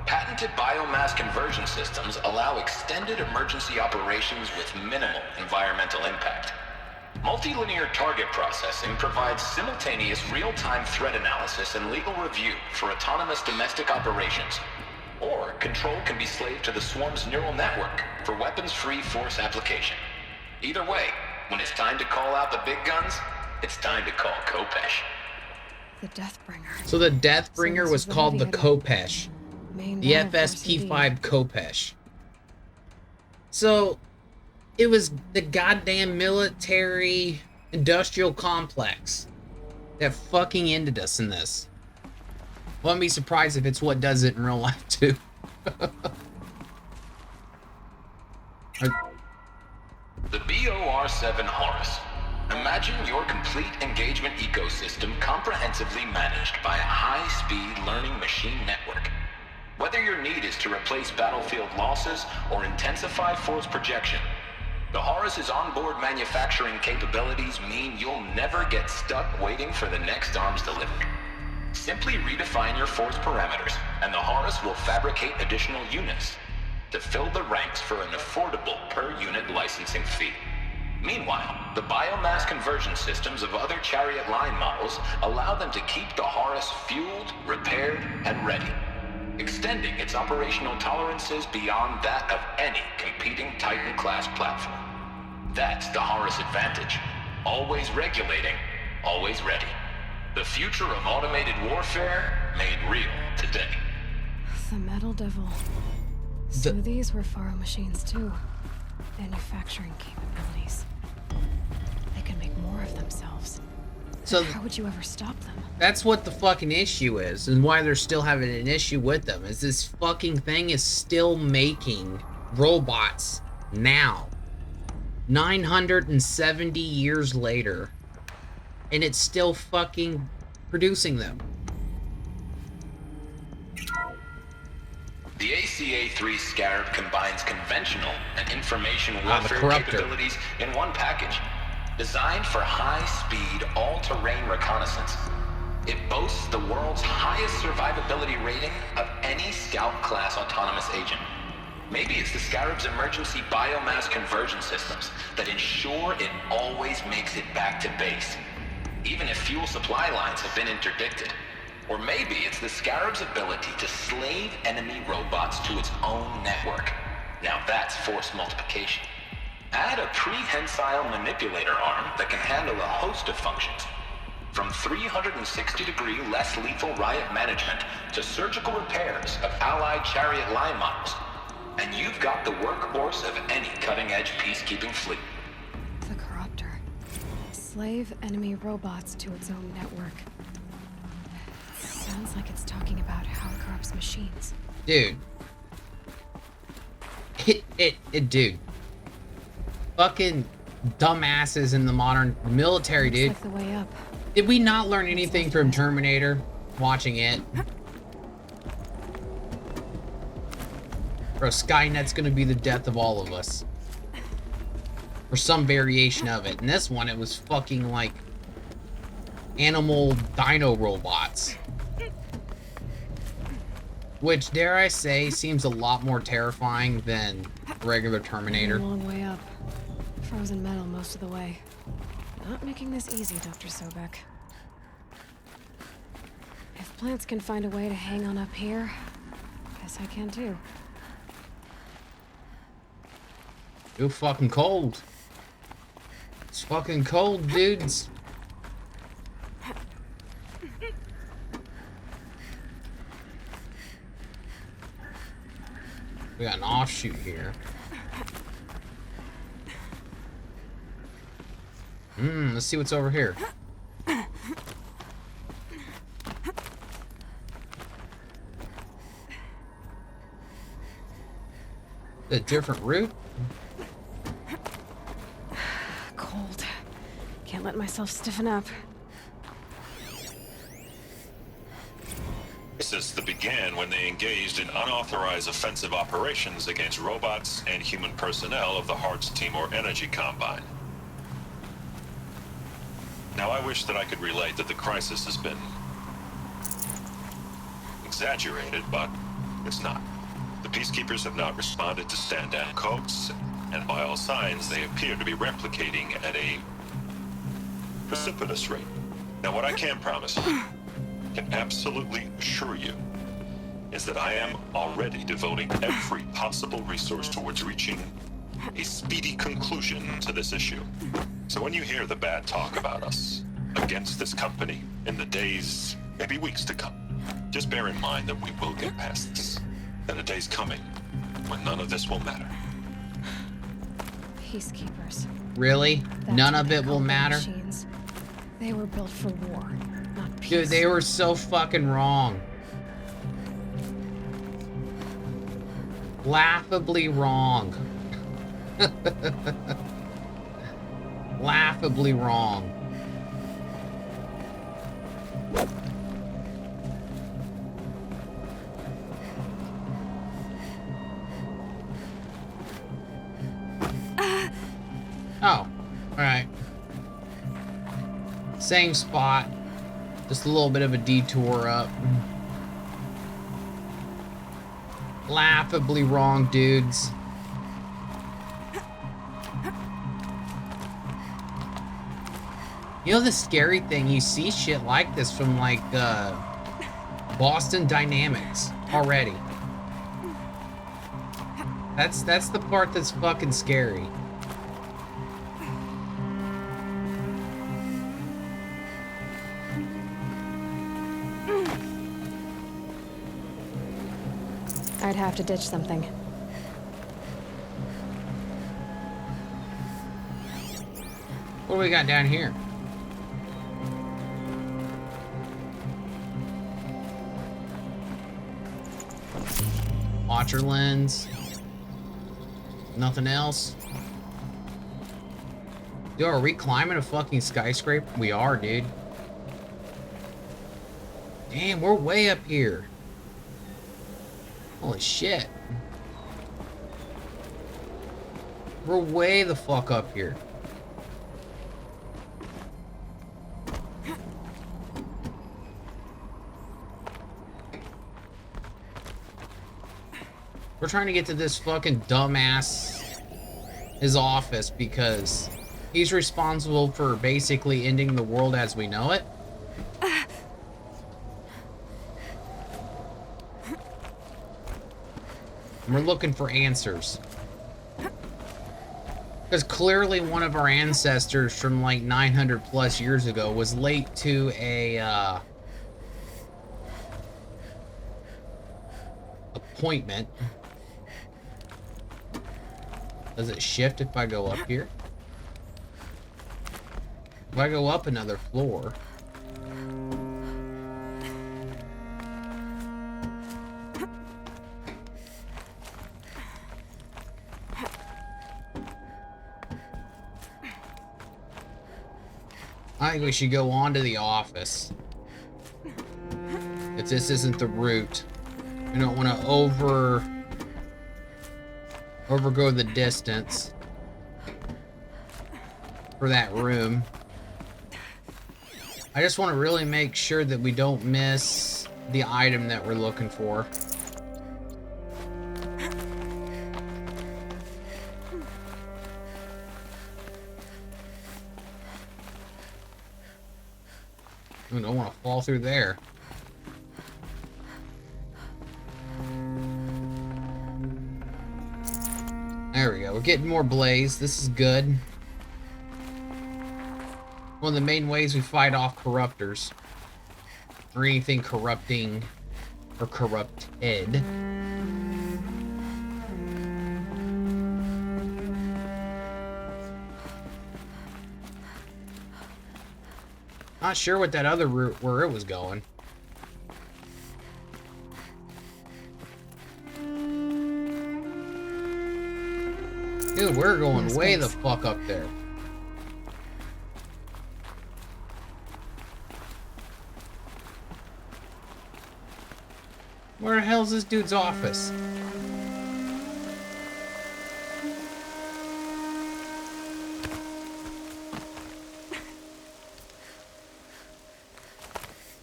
Patented biomass conversion systems allow extended emergency operations with minimal environmental impact. Multilinear target processing provides simultaneous real-time threat analysis and legal review for autonomous domestic operations. Or control can be slaved to the swarm's neural network for weapons-free force application. Either way, when it's time to call out the big guns, it's time to call Kopesh.
The Deathbringer.
So the Deathbringer was called the Kopesh.
Main
The
battle force indeed.
FSP-5 Kopesh. So it was the goddamn military industrial complex that fucking ended us in this. Wouldn't be surprised if it's what does it in real life too.
The BOR-7 Horus. Imagine your complete engagement ecosystem comprehensively managed by a high-speed learning machine network. Whether your need is to replace battlefield losses or intensify force projection, the Horus's onboard manufacturing capabilities mean you'll never get stuck waiting for the next arms delivery. Simply redefine your force parameters, and the Horus will fabricate additional units to fill the ranks for an affordable per-unit licensing fee. Meanwhile, the biomass conversion systems of other Chariot line models allow them to keep the Horus fueled, repaired, and ready, extending its operational tolerances beyond that of any competing Titan-class platform. That's the Horus advantage. Always regulating, always ready. The future of automated warfare made real today.
The Metal Devil. So these were Faro machines too. Manufacturing capabilities. They could make more of themselves.
So
how would you ever stop them?
That's what the fucking issue is, and why they're still having an issue with them, is this fucking thing is still making robots now. 970 years later. And it's still fucking producing them.
The ACA-3 Scarab combines conventional and information warfare capabilities in one package. Designed for high-speed, all-terrain reconnaissance, it boasts the world's highest survivability rating of any Scout-class autonomous agent. Maybe it's the Scarab's emergency biomass conversion systems that ensure it always makes it back to base, even if fuel supply lines have been interdicted. Or maybe it's the Scarab's ability to slave enemy robots to its own network. Now that's force multiplication. Add a prehensile manipulator arm that can handle a host of functions, from 360-degree less lethal riot management to surgical repairs of allied Chariot line models, and you've got the workhorse of any cutting-edge peacekeeping fleet.
The Corruptor. Slave enemy robots to its own network. Sounds like it's talking about how it corrupts machines.
Dude. Dude. Fucking dumbasses in the modern military, dude.
Looks like the way up.
Did we not learn anything from Terminator watching it? Bro, Skynet's gonna be the death of all of us. Or some variation of it. And this one, it was fucking like animal dino robots. Which, dare I say, seems a lot more terrifying than regular Terminator.
A long way up. Frozen metal most of the way. Not making this easy, Dr. Sobek. If plants can find a way to hang on up here, guess I can too.
It's fucking cold. It's fucking cold, dudes. We got an offshoot here. Let's see what's over here. A different route?
Cold. Can't let myself stiffen up.
Crisis that began when they engaged in unauthorized offensive operations against robots and human personnel of the Hearts Timor Energy Combine. Now, I wish that I could relate that the crisis has been exaggerated, but it's not. The peacekeepers have not responded to stand-down codes, and by all signs, they appear to be replicating at a precipitous rate. Now, what I can promise, can absolutely assure you, is that I am already devoting every possible resource towards reaching a speedy conclusion to this issue. So when you hear the bad talk about us against this company in the days, maybe weeks to come, just bear in mind that we will get past this. That a day's coming when none of this will matter.
Peacekeepers.
Really? None of it will matter?
Machines. They were built for war, not peace.
Dude, they were so fucking wrong. Laughably wrong. Laughably wrong. Oh, alright. Same spot. Just a little bit of a detour up. Laughably wrong, dudes. You know the scary thing, you see shit like this from like Boston Dynamics already. That's the part that's fucking scary.
I'd have to ditch something.
What do we got down here? Watcher lens. Nothing else. Yo, are we climbing a fucking skyscraper? We are, dude. Damn, we're way up here. Holy shit. We're way the fuck up here. We're trying to get to this fucking dumbass, his office, because he's responsible for basically ending the world as we know it. And we're looking for answers. Because clearly one of our ancestors from like 900 plus years ago was late to a appointment. Does it shift if I go up here? If I go up another floor. I think we should go on to the office. If this isn't the route. We don't want to overgo the distance for that room. I just want to really make sure that we don't miss the item that we're looking for. I don't want to fall through there. There we go. We're getting more blaze. This is good. One of the main ways we fight off corruptors. Or anything corrupting or corrupted. Not sure what that other route where it was going. Dude, we're going
Yes,
way the
thanks.
fuck up there. Where the hell's this dude's office?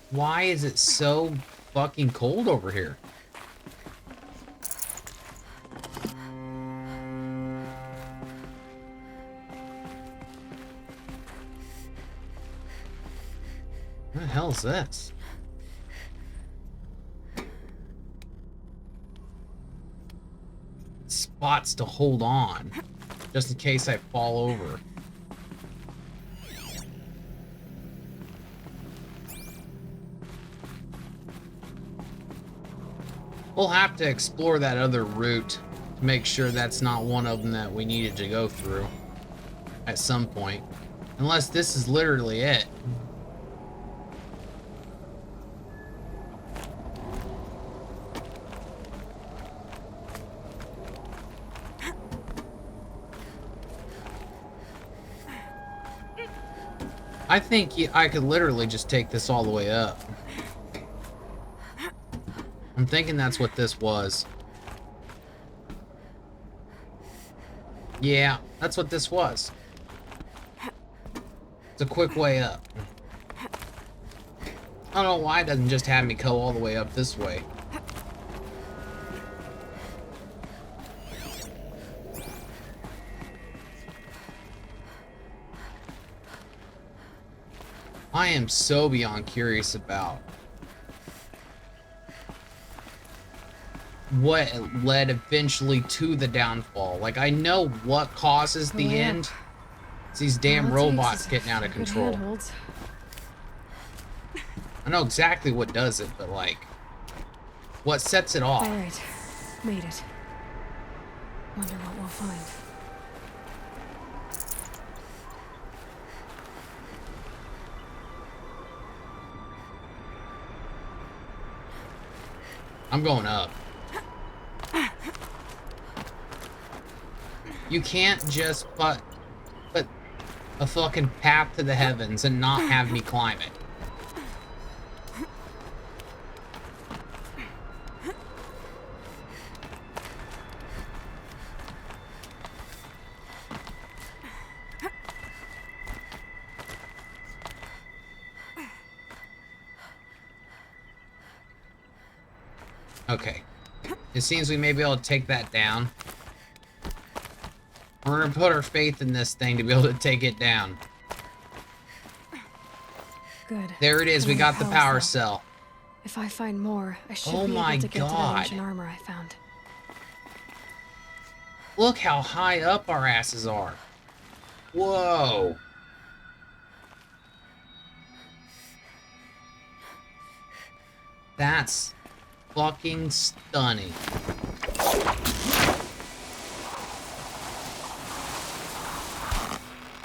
Why is it so fucking cold over here? What the hell is this? Spots to hold on, just in case I fall over. We'll have to explore that other route to make sure that's not one of them that we needed to go through at some point. Unless this is literally it. I think I could literally just take this all the way up. I'm thinking that's what this was. Yeah, that's what this was. It's a quick way up. I don't know why it doesn't just have me go all the way up this way. I am so beyond curious about what led eventually to the downfall. Like, I know what causes the end. It's these damn robots getting out of control. I know exactly what does it, but like, what sets it off?
Alright, made it. Wonder what we'll find.
I'm going up. You can't just put a fucking path to the heavens and not have me climb it. Okay. It seems we may be able to take that down. We're gonna put our faith in this thing to be able to take it down.
Good.
There it is. We got the power cell.
If I find more, I should
Oh
be
my
able to get to that
God.
ancient armor I found.
Look how high up our asses are. Whoa. That's fucking stunning.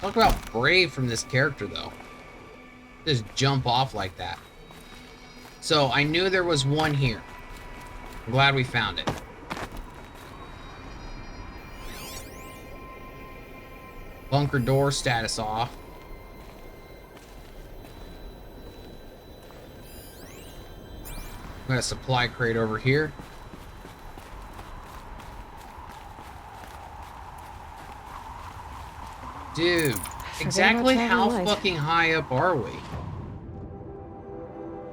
Talk about brave from this character, though. Just jump off like that. So, I knew there was one here. I'm glad we found it. Bunker door status off. Got a supply crate over here. Dude, exactly how fucking high up are we?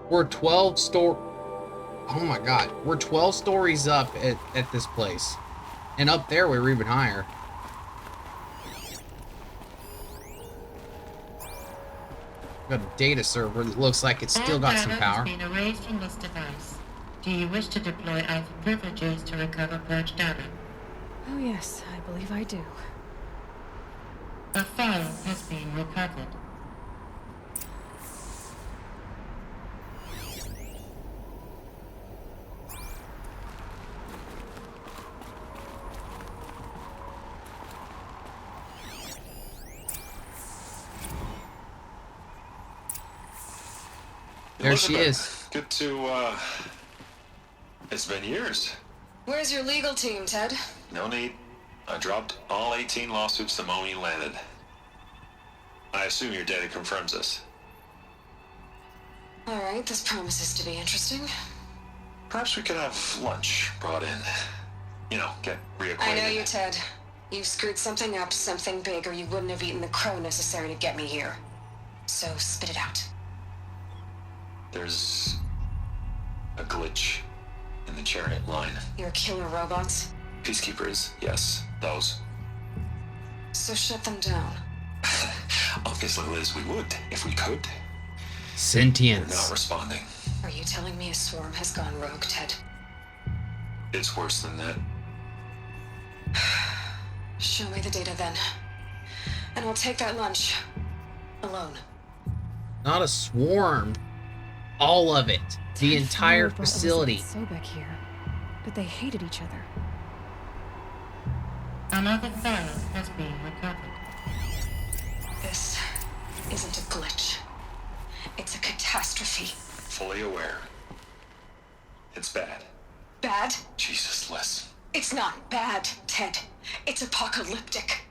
We're 12 oh my god, we're 12 stories up at this place. And up there we're even higher. Got a data server that looks like it's still got some power.
Has been erased from this device. Do you wish to deploy Alpha privileges to recover purged data?
Oh yes, I believe I do.
A file has been recovered.
There she is.
Good to, it's been years.
Where's your legal team, Ted?
No need. I dropped all 18 lawsuits the moment you landed. I assume your data confirms this.
Alright, this promises to be interesting.
Perhaps we could have lunch brought in. You know, get reacquainted.
I know you, Ted. You've screwed something up, something big, or you wouldn't have eaten the crow necessary to get me here. So, spit it out.
There's a glitch in the chariot line.
Your killer robots?
Peacekeepers, yes, those.
So shut them down.
Obviously, Liz, we would, if we could.
Sentience.
They're not responding.
Are you telling me a swarm has gone rogue, Ted?
It's worse than that.
Show me the data then. And I'll take that lunch. Alone.
Not a swarm. All of it. The entire facility.
Sobek here, but they hated each other.
Another file has been recovered.
This isn't a glitch. It's a catastrophe.
Fully aware. It's bad.
Bad?
Jesus, Liz.
It's not bad, Ted. It's apocalyptic.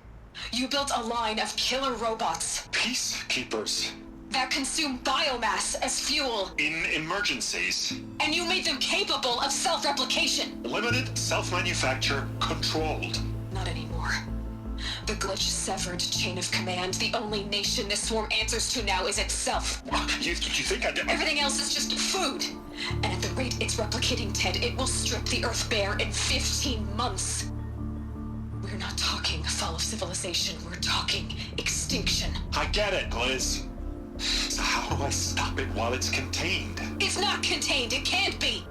You built a line of killer robots.
Peacekeepers.
That consume biomass as fuel.
In emergencies.
And you made them capable of self-replication.
Limited, self-manufacture, controlled.
Not anymore. The glitch severed chain of command. The only nation this swarm answers to now is itself.
You think I did?
Everything else is just food. And at the rate it's replicating, Ted, it will strip the Earth bare in 15 months. We're not talking fall of civilization. We're talking extinction.
I get it, Liz. So how do I stop it while it's contained?
It's not contained. It can't be.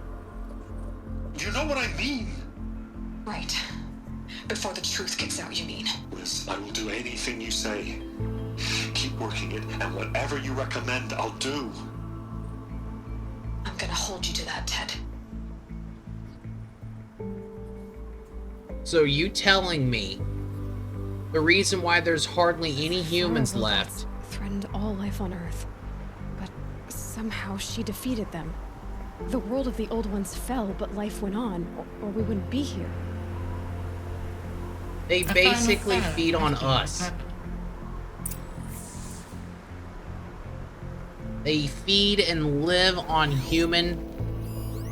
You know what I mean?
Right. Before the truth gets out, you mean?
Liz, I will do anything you say. Keep working it, and whatever you recommend, I'll do.
I'm gonna hold you to that, Ted.
So you telling me the reason why there's hardly any humans left
threatened all life on Earth, but somehow she defeated them. The world of the old ones fell, but life went on, or we wouldn't be here.
They basically feed on us. They feed and live on human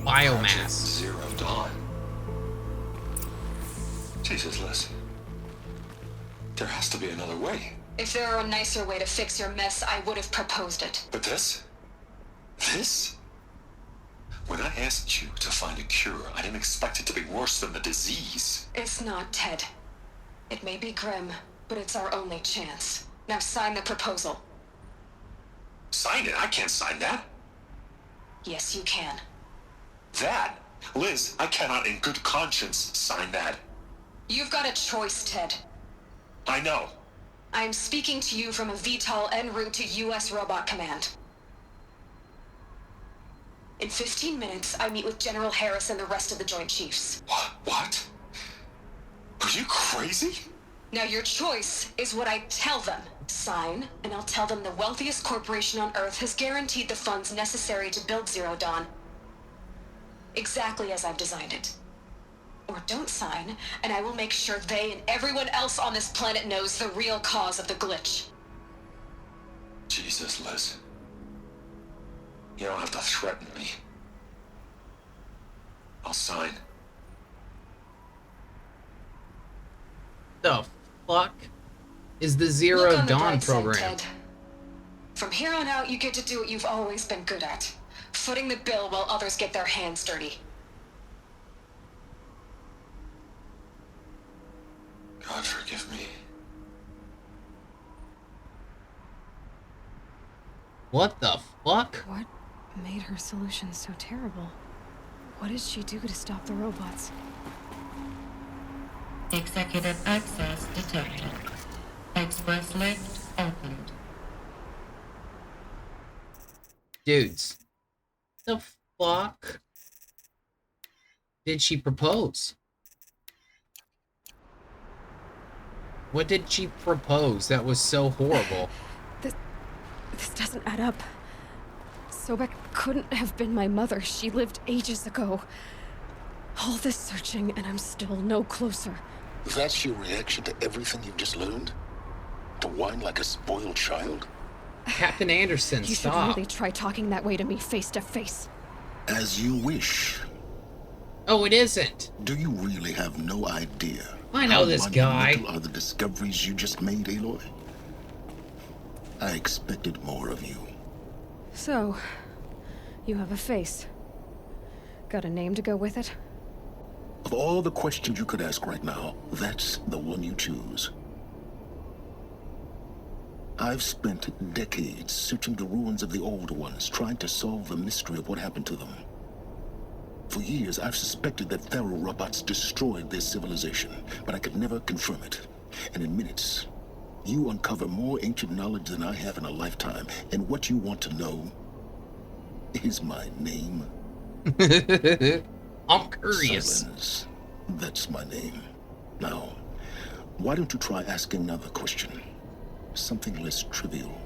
biomass.
Zero Dawn. Jesus, Liz. There has to be another way.
If there were a nicer way to fix your mess, I would have proposed it.
But this? This? When I asked you to find a cure, I didn't expect it to be worse than the disease.
It's not, Ted. It may be grim, but it's our only chance. Now sign the proposal.
Sign it? I can't sign that.
Yes, you can.
That? Liz, I cannot in good conscience sign that.
You've got a choice, Ted.
I know.
I am speaking to you from a VTOL en route to U.S. Robot Command. In 15 minutes, I meet with General Harris and the rest of the Joint Chiefs.
What? Are you crazy?
Now your choice is what I tell them. Sign, and I'll tell them the wealthiest corporation on Earth has guaranteed the funds necessary to build Zero Dawn. Exactly as I've designed it. Or don't sign, and I will make sure they and everyone else on this planet knows the real cause of the glitch.
Jesus, Liz. You don't have to threaten me. I'll sign.
The fuck is the Zero Dawn program?
Ted. From here on out, you get to do what you've always been good at. Footing the bill while others get their hands dirty.
God forgive me.
What the fuck?
What made her solution so terrible? What did she do to stop the robots?
Executive access detected. Express lift opened.
Dudes, the fuck did she propose? What did she propose that was so horrible?
This doesn't add up. Sobek couldn't have been my mother. She lived ages ago. All this searching, and I'm still no closer.
That's your reaction to everything you've just learned? To whine like a spoiled child?
Captain Anderson,
You
stop.
should really try talking that way to me face to face.
As you wish.
Oh, it isn't.
Do you really have no idea?
I know this guy.
How monumental are the discoveries you just made, Aloy? I expected more of you.
So, you have a face. Got a name to go with it?
Of all the questions you could ask right now, that's the one you choose. I've spent decades searching the ruins of the old ones, trying to solve the mystery of what happened to them. For years, I've suspected that Thru robots destroyed their civilization, but I could never confirm it. And in minutes, you uncover more ancient knowledge than I have in a lifetime. And what you want to know is my name.
I'm curious.
Silence. That's my name. Now, why don't you try asking another question? Something less trivial.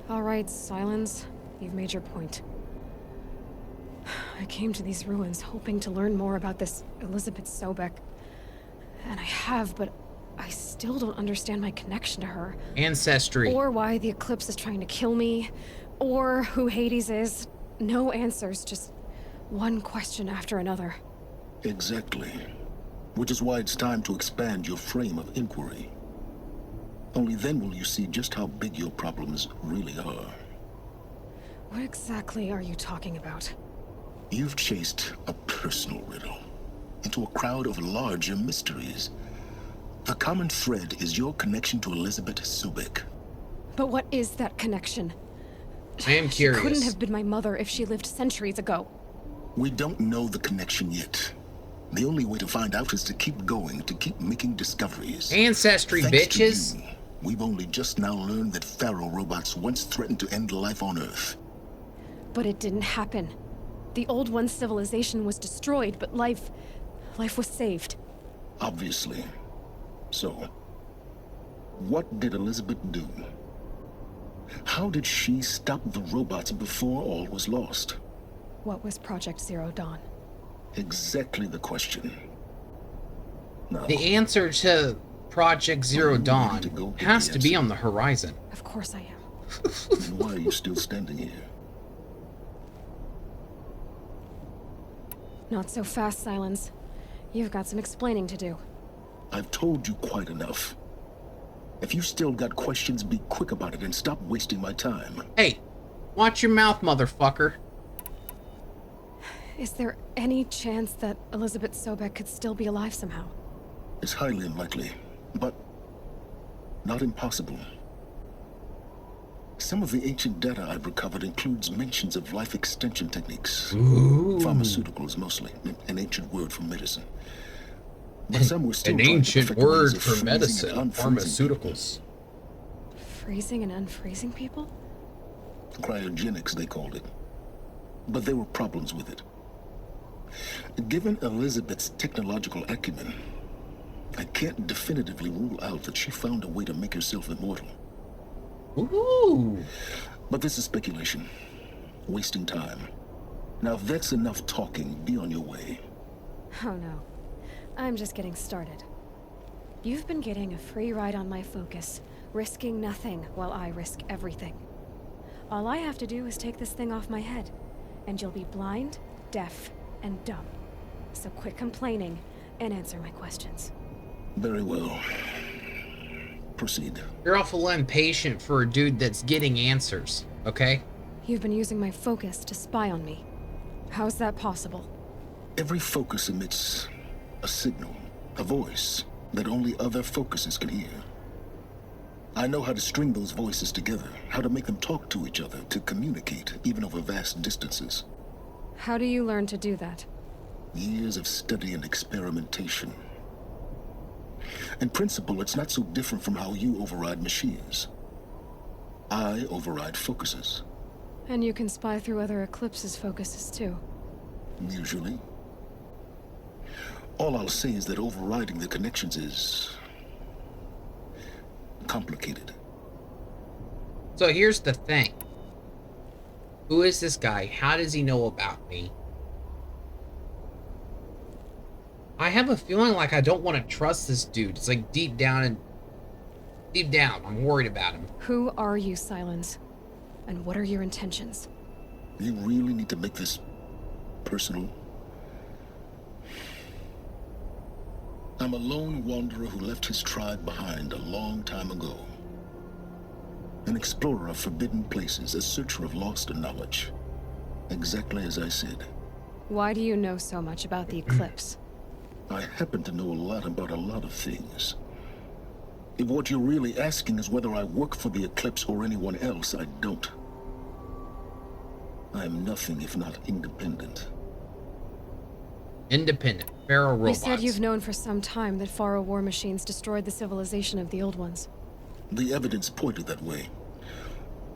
All right, Silence. You've made your point. I came to these ruins hoping to learn more about this Elizabeth Sobek. And I have, but I still don't understand my connection to her.
Ancestry.
Or why the Eclipse is trying to kill me. Or who Hades is. No answers, just one question after another.
Exactly. Which is why it's time to expand your frame of inquiry. Only then will you see just how big your problems really are.
What exactly are you talking about?
You've chased a personal riddle into a crowd of larger mysteries. The common thread is your connection to Elizabeth Sobek.
But what is that connection?
I am curious.
She couldn't have been my mother if she lived centuries ago.
We don't know the connection yet. The only way to find out is to keep going, to keep making discoveries.
Ancestry,
Thanks
bitches.
to you, we've only just now learned that Pharaoh robots once threatened to end life on Earth.
But it didn't happen. The Old One's civilization was destroyed, but life was saved.
Obviously. So, what did Elizabeth do? How did she stop the robots before all was lost?
What was Project Zero Dawn?
Exactly the question. Now,
The answer to Project Zero Dawn has to be on the horizon.
Of course I am.
then why are you still standing here?
Not so fast, Silence. You've got some explaining to do.
I've told you quite enough. If you still got questions, be quick about it and stop wasting my time.
Hey, watch your mouth, motherfucker.
Is there any chance that Elizabeth Sobek could still be alive somehow?
It's highly unlikely, but not impossible. Some of the ancient data I've recovered includes mentions of life extension techniques.
Ooh.
Pharmaceuticals, mostly. An ancient word for medicine. But some were still
An
trying to
ancient
perfect ways
word
of
for
freezing
medicine.
and unfreezing
Pharmaceuticals.
Freezing and unfreezing people?
Cryogenics, they called it. But there were problems with it. Given Elizabeth's technological acumen, I can't definitively rule out that she found a way to make herself immortal.
Ooh.
But this is speculation. Wasting time. Now, if that's enough talking, be on your way.
Oh no. I'm just getting started. You've been getting a free ride on my focus, risking nothing while I risk everything. All I have to do is take this thing off my head, and you'll be blind, deaf, and dumb. So quit complaining and answer my questions.
Very well. Proceed.
You're awful impatient for a dude that's getting answers, okay?
You've been using my focus to spy on me. How's that possible?
Every focus emits a signal, a voice, that only other focuses can hear. I know how to string those voices together, how to make them talk to each other, to communicate, even over vast distances.
How do you learn to do that?
Years of study and experimentation. In principle, it's not so different from how you override machines. I override focuses.
And you can spy through other Eclipse's focuses too.
Usually. All I'll say is that overriding the connections is complicated.
So here's the thing. Who is this guy? How does he know about me? I have a feeling like I don't want to trust this dude. It's like deep down, I'm worried about him.
Who are you, Silence? And what are your intentions?
You really need to make this personal? I'm a lone wanderer who left his tribe behind a long time ago. An explorer of forbidden places, a searcher of lost knowledge. Exactly as I said.
Why do you know so much about the eclipse?
I happen to know a lot about a lot of things. If what you're really asking is whether I work for the eclipse or anyone else, I don't. I am nothing if not independent.
Independent. Pharaoh robots.
You said you've known for some time that Pharaoh war machines destroyed the civilization of the old ones.
The evidence pointed that way.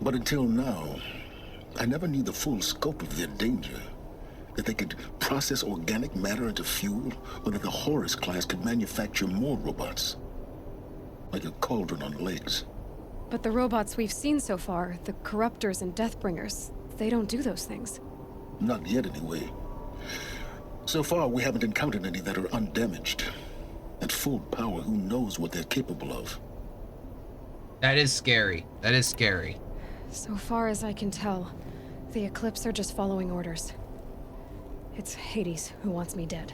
But until now, I never knew the full scope of their danger. That they could process organic matter into fuel, or that the Horus class could manufacture more robots. Like a cauldron on legs.
But the robots we've seen so far, the Corruptors and Deathbringers, they don't do those things.
Not yet, anyway. So far, we haven't encountered any that are undamaged. At full power, who knows what they're capable of?
That is scary. That is scary.
So far as I can tell, the Eclipse are just following orders. It's Hades who wants me dead.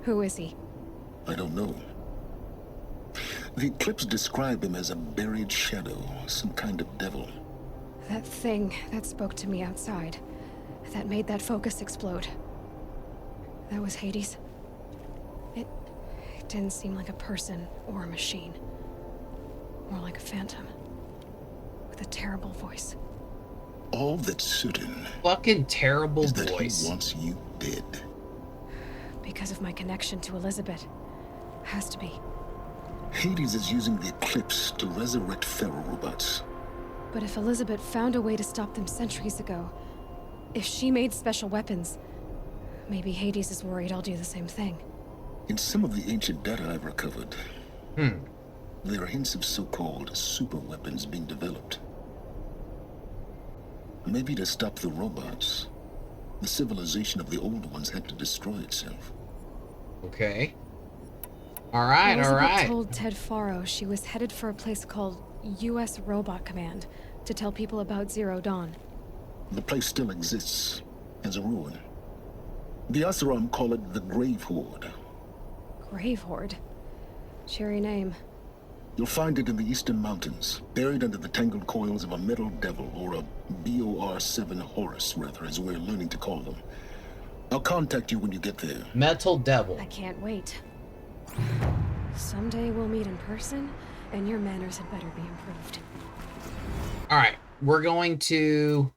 Who is he?
I don't know. The Eclipse describe him as a buried shadow, some kind of devil.
That thing that spoke to me outside, that made that focus explode. That was Hades. It didn't seem like a person or a machine. More like a phantom. With a terrible voice.
All that's certain.
Fucking terrible
is that
voice.
He wants you dead.
Because of my connection to Elizabeth. Has to be.
Hades is using the Eclipse to resurrect Pharaoh robots.
But if Elizabeth found a way to stop them centuries ago, if she made special weapons, maybe Hades is worried I'll do the same thing.
In some of the ancient data I've recovered, there are hints of so-called super weapons being developed. Maybe to stop the robots, the civilization of the old ones had to destroy itself.
Okay. Alright,
Elizabeth told Ted Faro she was headed for a place called U.S. Robot Command to tell people about Zero Dawn.
The place still exists as a ruin. The Asuram call it the Grave Horde.
Grave Horde? Cheery name.
You'll find it in the eastern mountains, buried under the tangled coils of a metal devil, or a BOR-7 Horus, rather, as we're learning to call them. I'll contact you when you get there.
Metal devil.
I can't wait. Someday we'll meet in person, and your manners had better be improved.
Alright, we're going to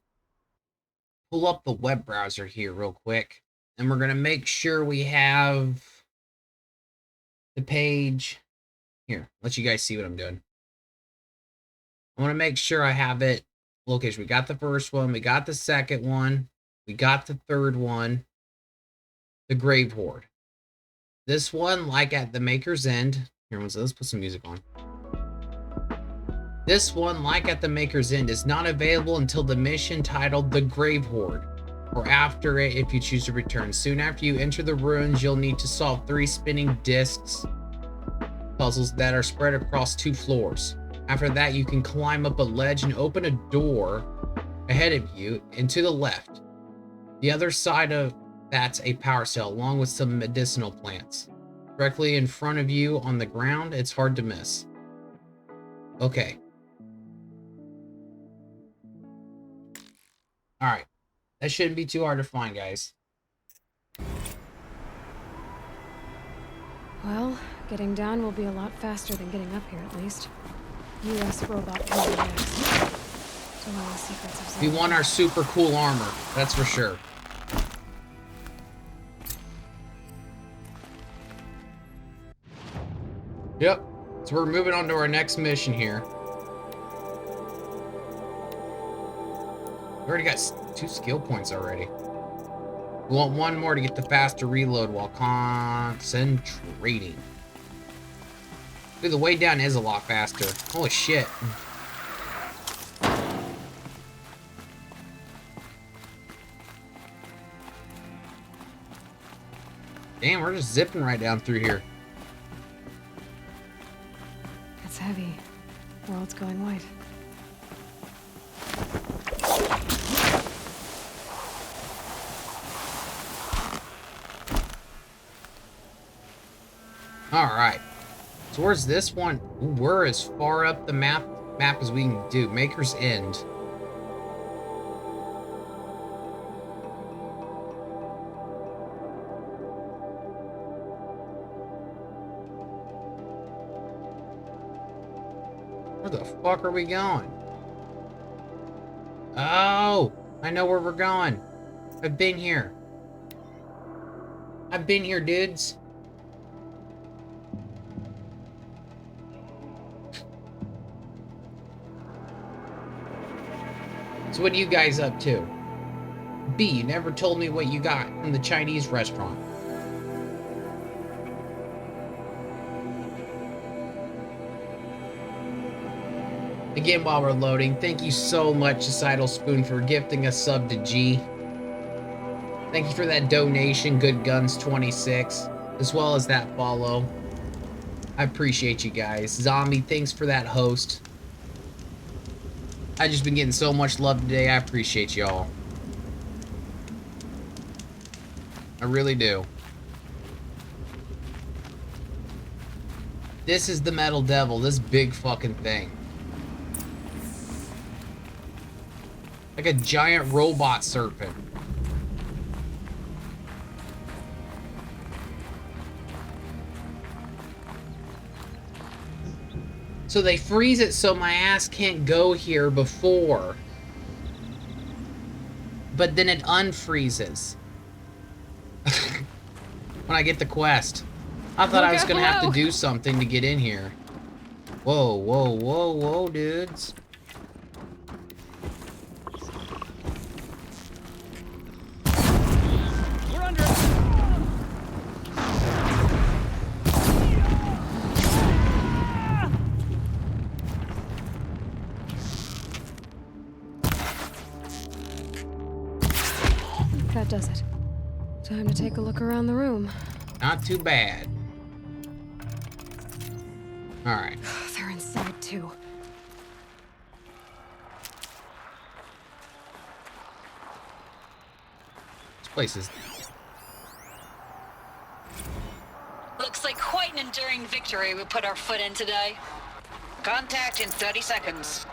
pull up the web browser here real quick, and we're going to make sure we have the page. Here, let you guys see what I'm doing. I want to make sure I have it. Location. We got the first one. We got the second one. We got the third one. The Grave Horde. This one, like at the Maker's End. Here, let's put some music on. This one, like at the Maker's End, is not available until the mission titled The Grave Horde, or after it if you choose to return. Soon after you enter the ruins, you'll need to solve 3 spinning discs puzzles that are spread across 2 floors. After that, you can climb up a ledge and open a door ahead of you and to the left. The other side of that's a power cell along with some medicinal plants. Directly in front of you on the ground, it's hard to miss. Okay. Alright. That shouldn't be too hard to find, guys.
Well, getting down will be a lot faster than getting up here, at least. U.S. Robot Command next. Don't know the secrets of
We want our super cool armor, that's for sure. Yep. So we're moving on to our next mission here. We already got 2 skill points already. We want 1 more to get the faster reload while concentrating. Dude, the way down is a lot faster. Holy shit. Damn, we're just zipping right down through here.
It's heavy. World's going white.
Alright. So where's this one? Ooh, we're as far up the map as we can do. Maker's End. Where the fuck are we going? Oh! I know where we're going. I've been here. I've been here, dudes. So what are you guys up to? B, you never told me what you got from the Chinese restaurant. Again, while we're loading, thank you so much, Societal Spoon, for gifting a sub to G. Thank you for that donation, Good Guns 26, as well as that follow. I appreciate you guys. Zombie, thanks for that host. I've just been getting so much love today. I appreciate y'all. I really do. This is the Metal Devil, this big fucking thing. Like a giant robot surfing. So they freeze it so my ass can't go here before. But then it unfreezes. When I get the quest. I thought I was gonna have to do something to get in here. Whoa, whoa, whoa, whoa, dudes.
We're under.
That does it. Time to take a look around the room.
Not too bad. Alright.
They're inside too.
This place is...
Looks like quite an enduring victory we put our foot in today. Contact in 30 seconds.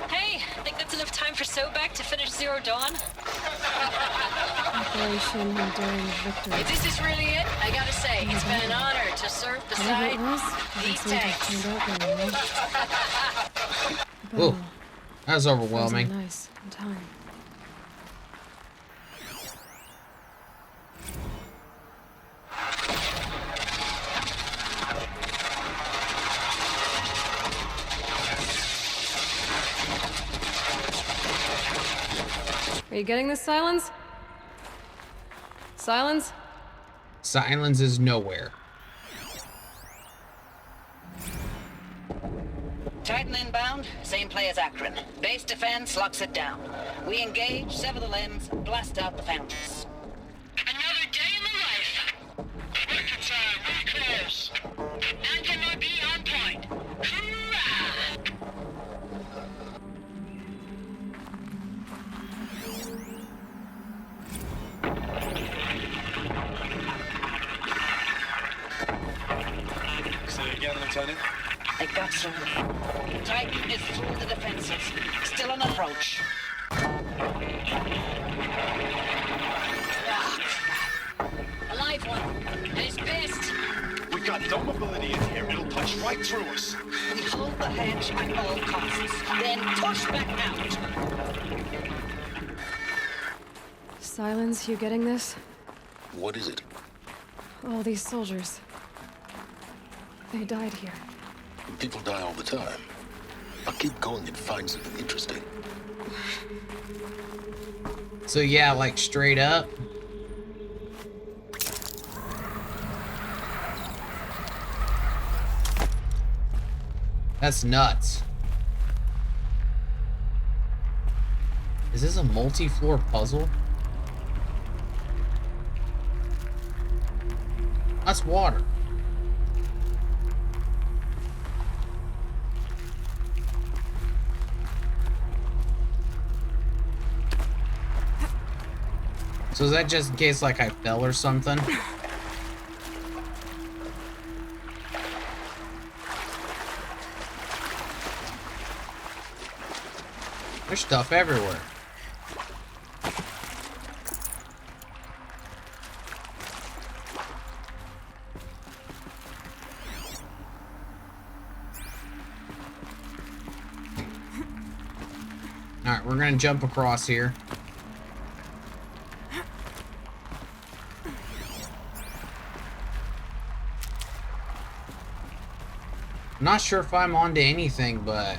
Hey, I think that's enough time for Sobek to finish Zero Dawn.
Operation Enduring Victory.
If this is really it, I gotta say, it's been an honor to serve beside these tanks.
Ooh, that was overwhelming.
Nice in time. Are you getting this, Silence? Silence?
Silence is nowhere.
Titan inbound, same play as Akron. Base defense locks it down. We engage, sever the limbs, blast out the foundries.
Another day in the life. Record time, we close. Anthem RB on point. Hoorah!
Say again, Lieutenant.
I got some. Titan is through the defenses. Still on approach. A live one. And he's pissed.
We got no mobility in here. It'll punch right through us.
We hold the hedge at all costs. Then push back out.
Silence, you getting this?
What is it?
All these soldiers. They died here.
People die all the time. I'll keep going and find something interesting.
So yeah, like straight up. That's nuts. Is this a multi-floor puzzle? That's water. So is that just in case like I fell or something? There's stuff everywhere. Alright, we're gonna jump across here. I'm not sure if I'm onto anything, but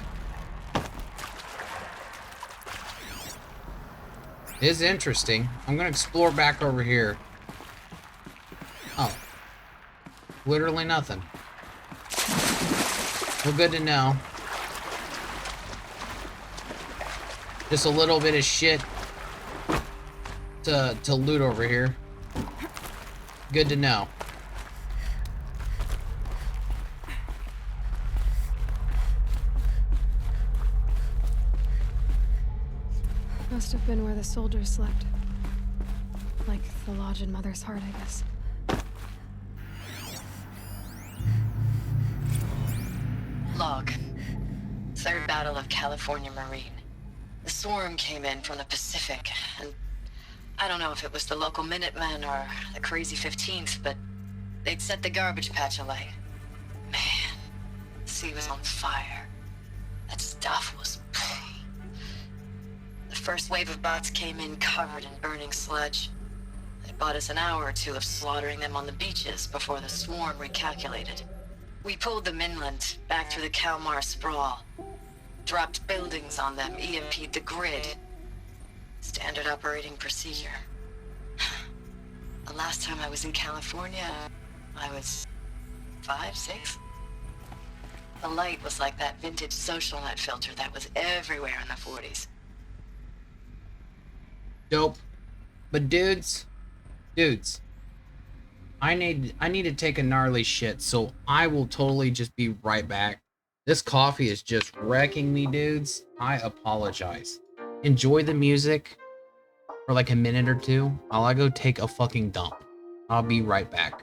it is interesting. I'm gonna explore back over here. Oh. Literally nothing. Well, good to know. Just a little bit of shit to loot over here. Good to know.
Must have been where the soldiers slept. Like the lodge in Mother's Heart, I guess.
Log. Third Battle of California Marine. The swarm came in from the Pacific, and I don't know if it was the local Minutemen or the crazy 15th, but they'd set the garbage patch alight. Man, the sea was on fire. That stuff was... The first wave of bots came in covered in burning sludge. It bought us an hour or two of slaughtering them on the beaches before the swarm recalculated. We pulled them inland, back through the Kalmar sprawl. Dropped buildings on them, EMP'd the grid. Standard operating procedure. The last time I was in California, I was 5, 6? The light was like that vintage social net filter that was everywhere in the 40s.
Dope. But dudes, I need to take a gnarly shit, so I will totally just be right back. This coffee is just wrecking me, dudes. I apologize. Enjoy the music for like a minute or two while I go take a fucking dump. I'll be right back.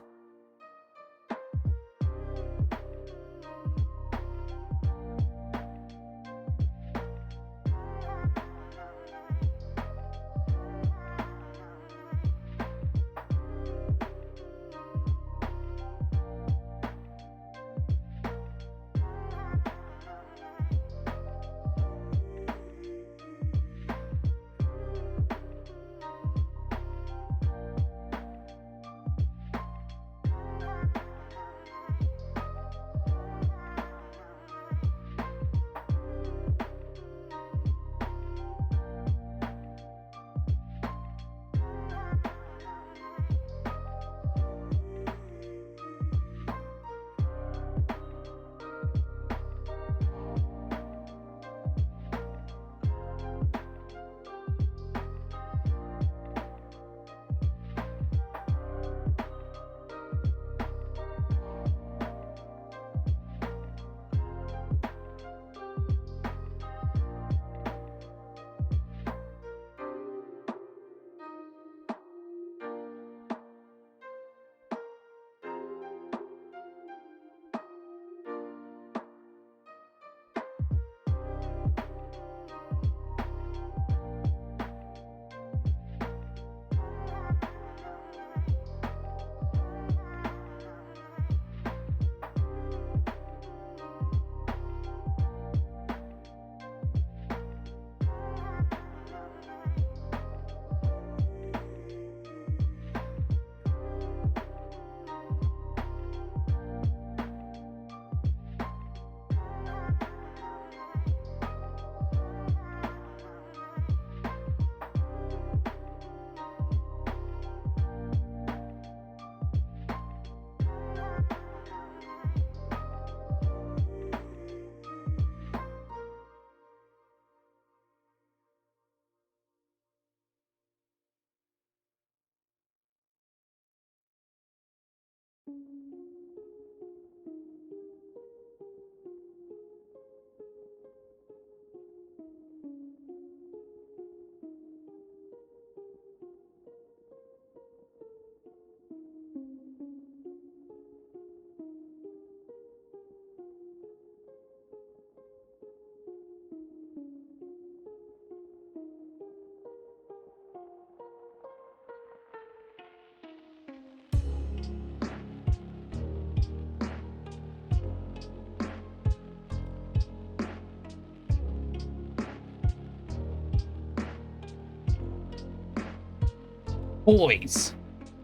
Boys.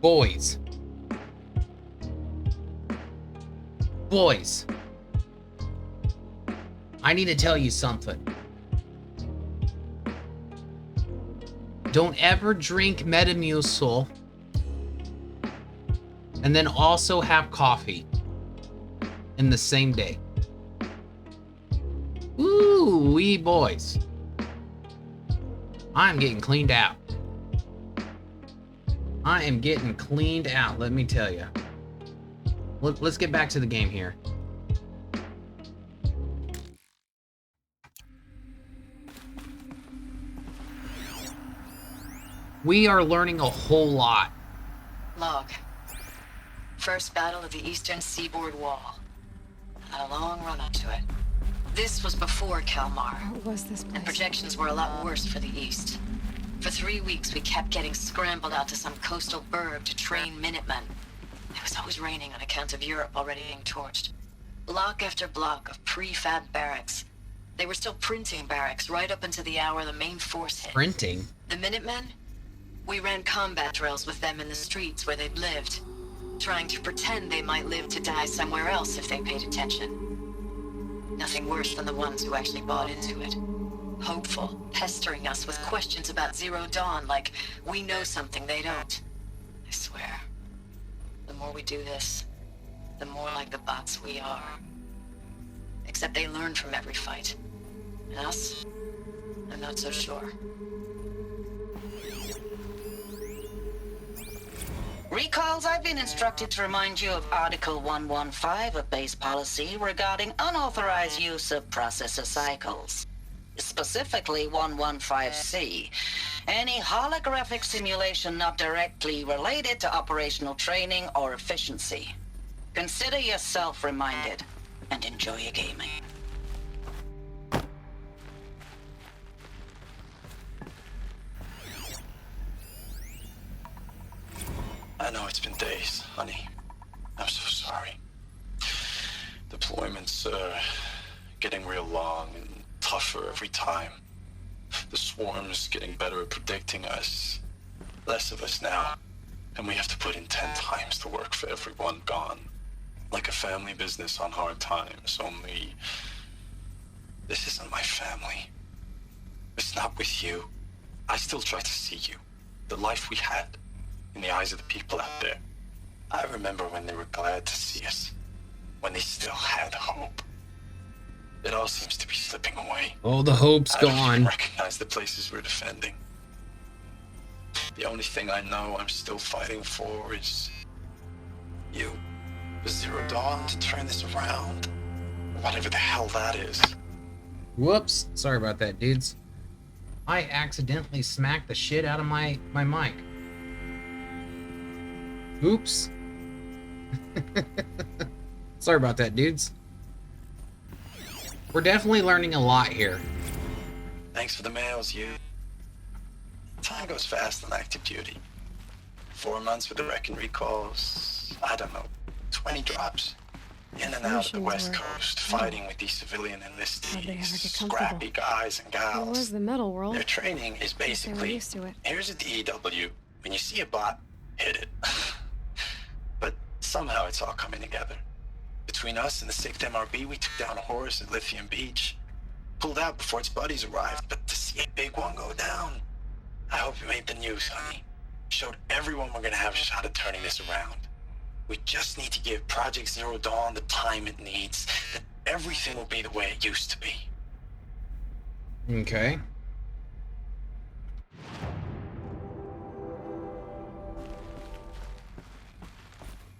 Boys. Boys. I need to tell you something. Don't ever drink Metamucil and then also have coffee in the same day. Ooh, wee boys. I'm getting cleaned out. I am getting cleaned out, let me tell you. Let's get back to the game here. We are learning a whole lot.
Log. First battle of the eastern seaboard wall. Had a long run up to it. This was before Kalmar.
What was this place?
And projections were a lot worse for the east. For 3 weeks, we kept getting scrambled out to some coastal burg to train Minutemen. It was always raining on account of Europe already being torched. Block after block of prefab barracks. They were still printing barracks right up until the hour the main force hit.
Printing?
The Minutemen? We ran combat drills with them in the streets where they'd lived, trying to pretend they might live to die somewhere else if they paid attention. Nothing worse than the ones who actually bought into it. Hopeful, pestering us with questions about Zero Dawn like we know something they don't. I swear, the more we do this, the more like the bots we are. Except they learn from every fight. And us? I'm not so sure.
Recalls, I've been instructed to remind you of Article 115 of base policy regarding unauthorized use of processor cycles. Specifically 115C. Any holographic simulation not directly related to operational training or efficiency. Consider yourself reminded and enjoy your gaming.
I know it's been days, honey. I'm so sorry. Deployments are getting real long and tougher every time. The swarm's getting better at predicting us. Less of us now. And we have to put in 10 times the work for everyone gone. Like a family business on hard times, only... this isn't my family. It's not with you. I still try to see you. The life we had. In the eyes of the people out there. I remember when they were glad to see us. When they still had hope. It all seems to be slipping away.
Oh, the hope's
I don't
gone.
even recognize the places we're defending. The only thing I know I'm still fighting for is... you. The Zero Dawn to turn this around. Whatever the hell that is.
Whoops. Sorry about that, dudes. I accidentally smacked the shit out of my mic. Oops. Sorry about that, dudes. We're definitely learning a lot here.
Thanks for the mails, you. Time goes fast on active duty. 4 months with the wreck and recalls. I don't know, 20 drops. In and out of the West Coast, fighting with these civilian enlistees, scrappy guys and gals.
It was the metal world.
Their training is basically,
used to it.
Here's a DEW. When you see a bot, hit it. But somehow it's all coming together. Between us and the 6th MRB, we took down Horus at Lithium Beach. Pulled out before its buddies arrived, but to see a big one go down, I hope you made the news, honey. Showed everyone we're gonna have a shot at turning this around. We just need to give Project Zero Dawn the time it needs, then everything will be the way it used to be.
Okay.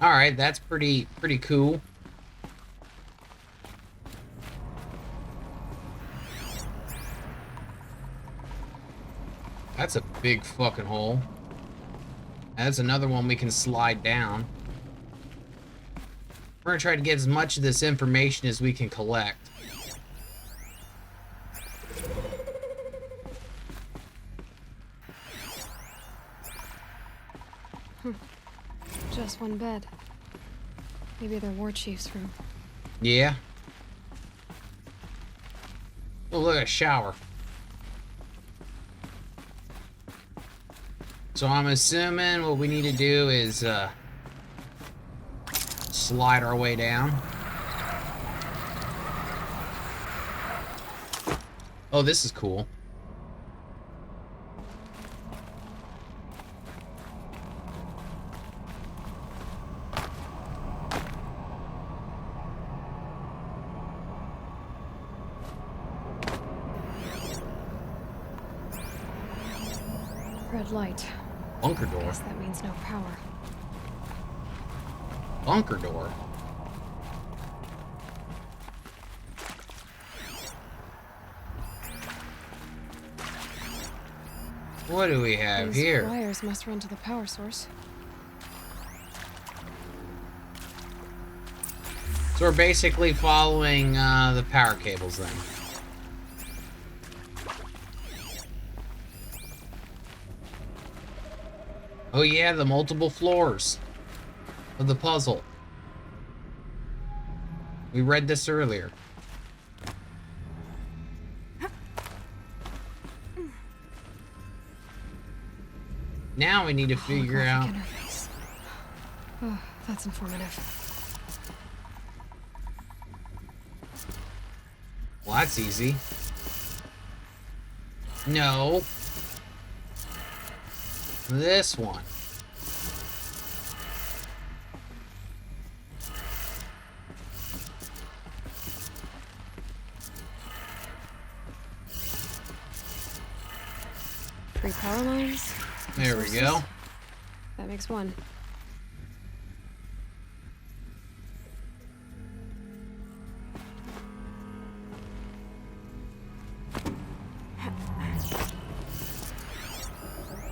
Alright, that's pretty cool. That's a big fucking hole. That's another one we can slide down. We're gonna try to get as much of this information as we can collect.
Just one bed. Maybe their war chief's room.
Yeah. Oh, look at a shower. So I'm assuming what we need to do is slide our way down. Oh, this is cool.
Red light.
Bunker door.
Guess that means no power.
Bunker door. What do we have
These
here?
wires must run to the power source.
So we're basically following the power cables then. Oh yeah, the multiple floors of the puzzle. We read this earlier. Now we need to figure out...
Interface. Oh, that's informative.
Well, that's easy. No. This one.
Three power lines.
There we go.
That makes one.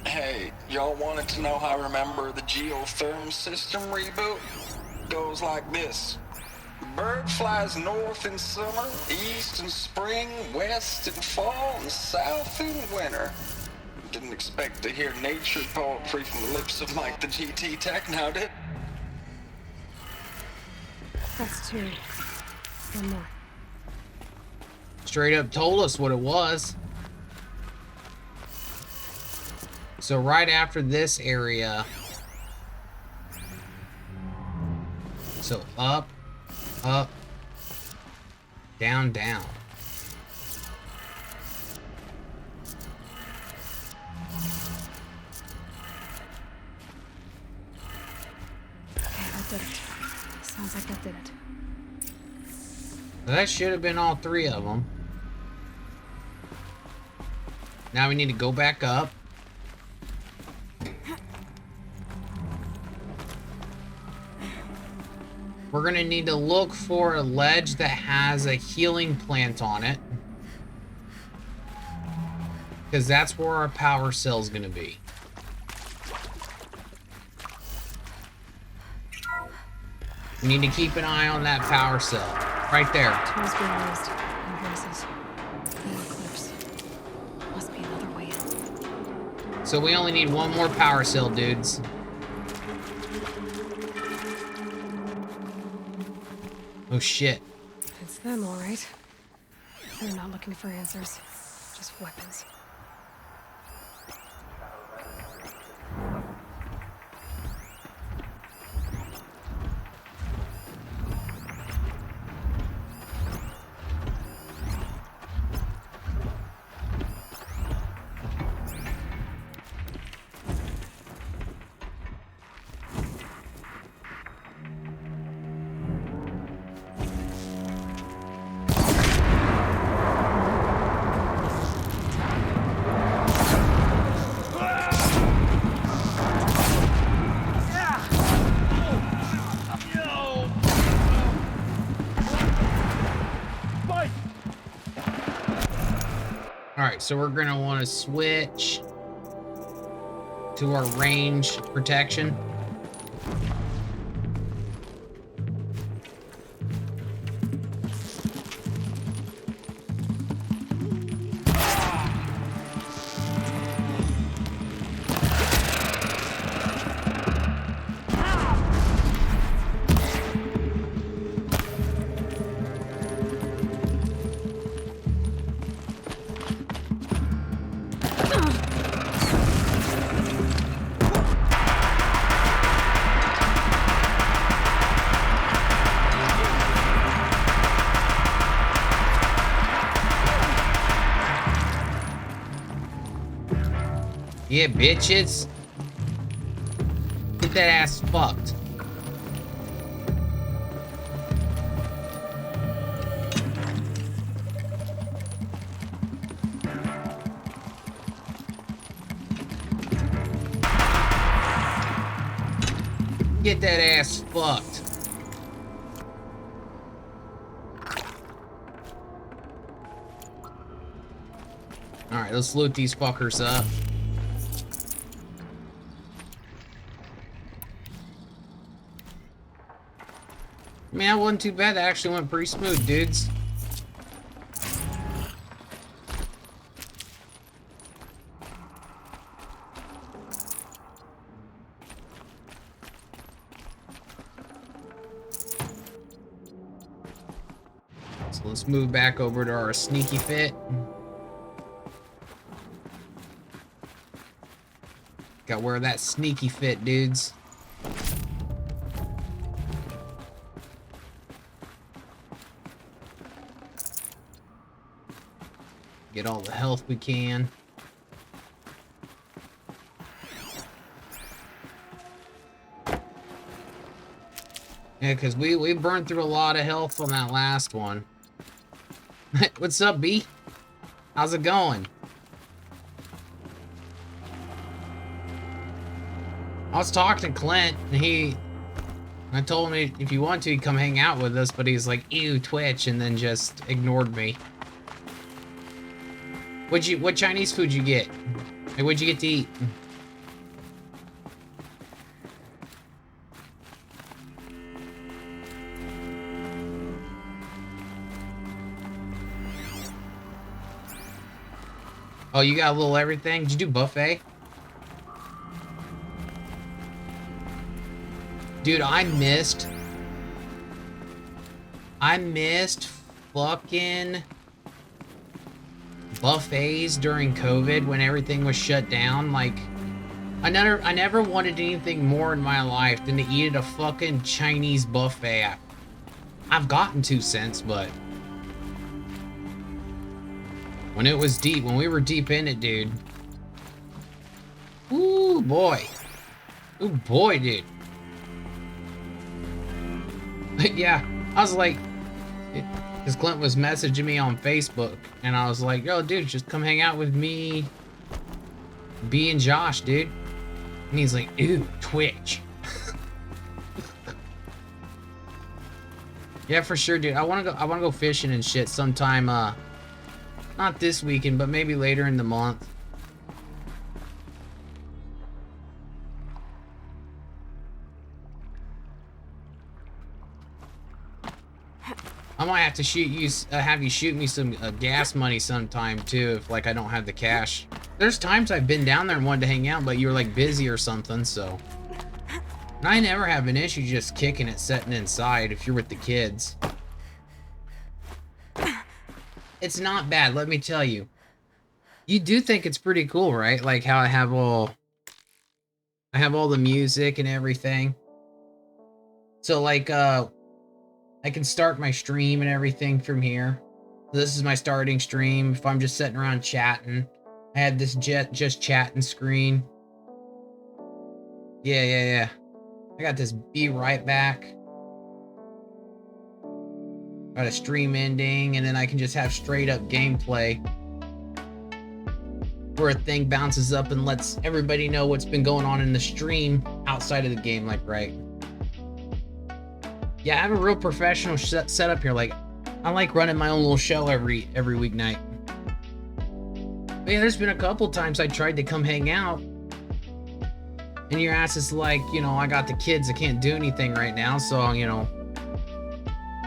Hey, y'all wanted to know how I remember the geotherm system reboot? Goes like this. Bird flies north in summer, east in spring, west in fall, and south in winter. Didn't expect to hear nature poetry from the lips of Mike the GT Tech now, did?
That's two. One more.
Straight up told us what it was. So right after this area, so up, up, down, down.
Okay, that did it. Sounds like that did it.
That should have been all three of them. Now we need to go back up. We're gonna need to look for a ledge that has a healing plant on it. Because that's where our power cell's gonna be. We need to keep an eye on that power cell. Right there.
Tools being raised. Embraces. No clips. Must be another way in.
So we only need one more power cell, dudes. Oh shit.
It's them, all right. They're not looking for answers. Just weapons.
Alright, so we're gonna want to switch to our range protection. Yeah, bitches. Get that ass fucked. Get that ass fucked. Alright, let's loot these fuckers up. Man, that wasn't too bad. That actually went pretty smooth, dudes. So let's move back over to our sneaky fit. Gotta wear that sneaky fit, dudes. Get all the health we can. Yeah, because we burned through a lot of health on that last one. What's up, B? How's it going? I was talking to Clint, and I told him if you want to, he'd come hang out with us, but he's like, ew, Twitch, and then just ignored me. What Chinese food you get? Like, what'd you get to eat? Oh, you got a little everything? Did you do buffet? Dude, I missed fucking buffets during COVID when everything was shut down. Like, I never wanted anything more in my life than to eat at a fucking Chinese buffet. I've gotten 2 cents, but when we were deep in it, dude. Ooh, boy. Ooh, boy, dude. Yeah, I was like, because Clint was messaging me on Facebook, and I was like, yo, dude, just come hang out with me, B and Josh, dude. And he's like, ew, Twitch. Yeah, for sure, dude. I wanna go fishing and shit sometime, not this weekend, but maybe later in the month. I might have to have you shoot me some gas money sometime too, if like I don't have the cash. There's times I've been down there and wanted to hang out, but you were like busy or something, so. And I never have an issue just kicking it, sitting inside if you're with the kids. It's not bad, let me tell you. You do think it's pretty cool, right? Like how I have all the music and everything. So like, I can start my stream and everything from here. So this is my starting stream. If I'm just sitting around chatting, I had this just chatting screen. Yeah. I got this be right back. Got a stream ending, and then I can just have straight up gameplay where a thing bounces up and lets everybody know what's been going on in the stream outside of the game, like, right? Yeah, I have a real professional setup here. Like, I like running my own little show every weeknight. But yeah, there's been a couple times I tried to come hang out, and your ass is like, you know, I got the kids, I can't do anything right now, so, you know,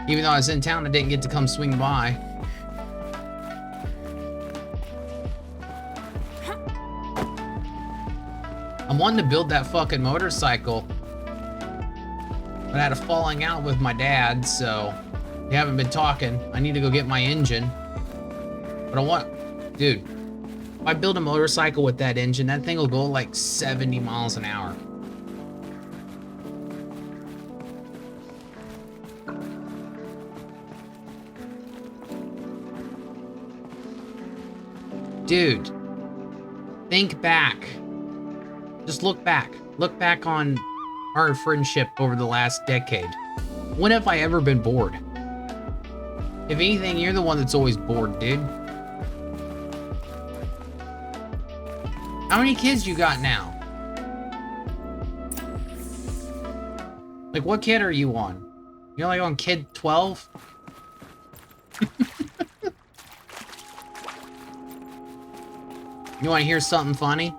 even though I was in town, I didn't get to come swing by. I'm wanting to build that fucking motorcycle. But I had a falling out with my dad, so we haven't been talking. I need to go get my engine. But dude, if I build a motorcycle with that engine, that thing will go like 70 miles an hour. Dude, think back Just look back. Look back on our friendship over the last decade. When have I ever been bored? If anything, you're the one that's always bored, dude. How many kids you got now? Like, what kid are you on? You're like on kid 12? You want to hear something funny?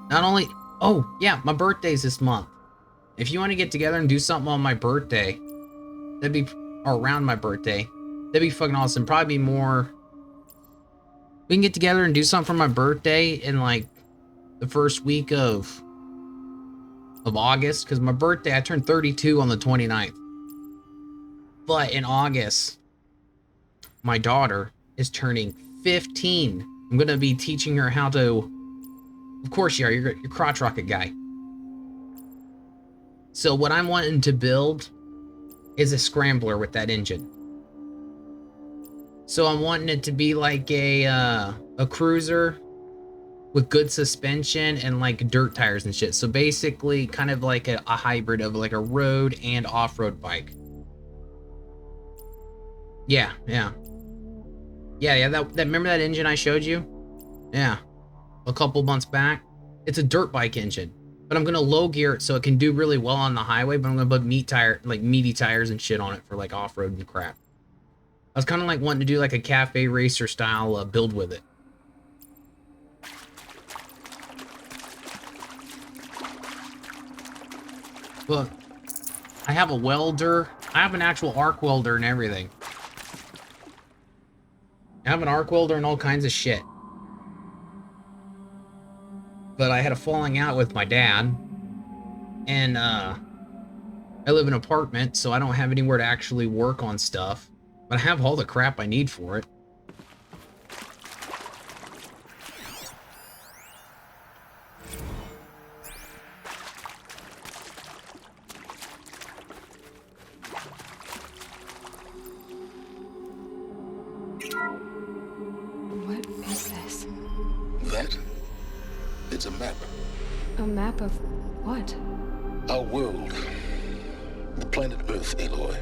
Not only... Oh, yeah, my birthday's this month. If you want to get together and do something on my birthday, that'd be... Or around my birthday, that'd be fucking awesome. Probably be more... We can get together and do something for my birthday in, like, the first week of August. Because my birthday, I turned 32 on the 29th. But in August, my daughter is turning 15. I'm going to be teaching her how to... Of course you are. You're crotch rocket guy. So what I'm wanting to build is a scrambler with that engine. So I'm wanting it to be like a cruiser with good suspension and like dirt tires and shit. So basically kind of like a hybrid of like a road and off-road bike. Yeah. That remember that engine I showed you? Yeah. A couple months back. It's a dirt bike engine, but I'm gonna low gear it so it can do really well on the highway. But I'm gonna put meaty tires and shit on it for like off road and crap. I was kind of like wanting to do like a cafe racer style build with it. But I have a welder. I have an actual arc welder and everything. I have an arc welder and all kinds of shit. But I had a falling out with my dad, and I live in an apartment, so I don't have anywhere to actually work on stuff, but I have all the crap I need for it.
What is this?
That? It's a map.
A map of what?
Our world. The planet Earth, Aloy.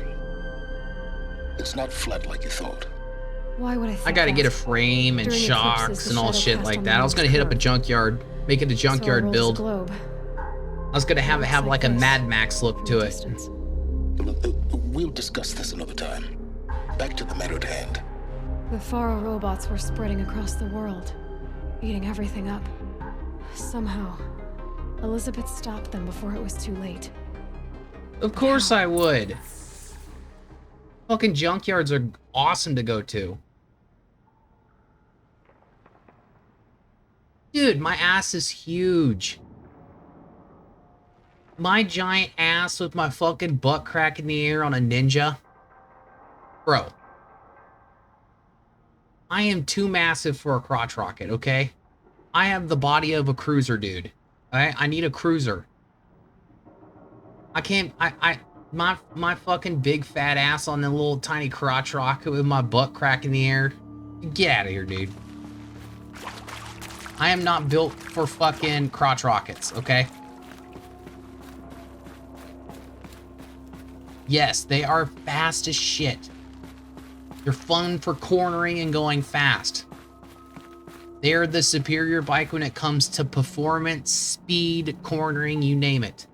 It's not flat like you thought.
Why would I think
I gotta
that?
get a frame and
During
shocks
eclipses, the
and all
shadow
shit
cast
like
on
that. I was gonna hit up a junkyard, make it a
So our
junkyard
world is a
build.
globe.
I was gonna have it have like a Mad Max look to it.
We'll discuss this another time. Back to the matter at hand.
The Pharaoh robots were spreading across the world, eating everything up. Somehow, Elizabeth stopped them before it was too late.
Of course I would. Fucking junkyards are awesome to go to. Dude, my ass is huge. My giant ass with my fucking butt crack in the air on a ninja. Bro. I am too massive for a crotch rocket, okay? I have the body of a cruiser, dude. Alright? I need a cruiser. I can't... My fucking big fat ass on the little tiny crotch rocket with my butt crack in the air. Get out of here, dude. I am not built for fucking crotch rockets, okay? Yes, they are fast as shit. They're fun for cornering and going fast. They're the superior bike when it comes to performance, speed, cornering, you name it.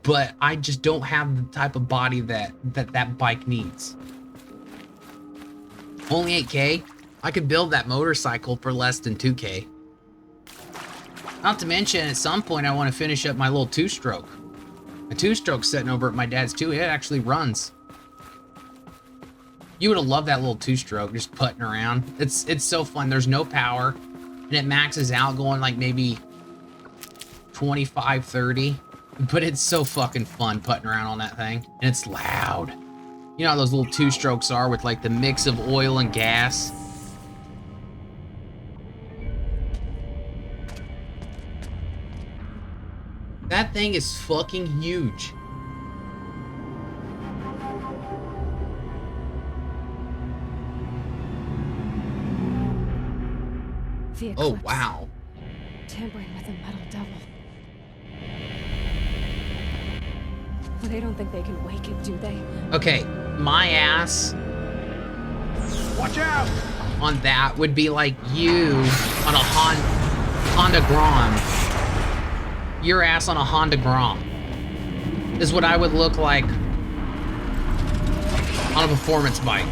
But I just don't have the type of body that bike needs. Only 8K? I could build that motorcycle for less than 2K. Not to mention, at some point, I want to finish up my little two-stroke. A two-stroke's sitting over at my dad's too. It actually runs. You would have loved that little two-stroke, just putting around. It's so fun. There's no power, and it maxes out going like maybe 25, 30. But it's so fucking fun putting around on that thing, and it's loud. You know how those little two-strokes are with like the mix of oil and gas? That thing is fucking huge.
The
Oh,
eclipse.
wow.
Tampering with the metal devil. But they don't think they can wake it, do they?
Okay, my ass.
Watch out!
On that would be like you on a Honda Grom. Your ass on a Honda Grom is what I would look like on a performance bike.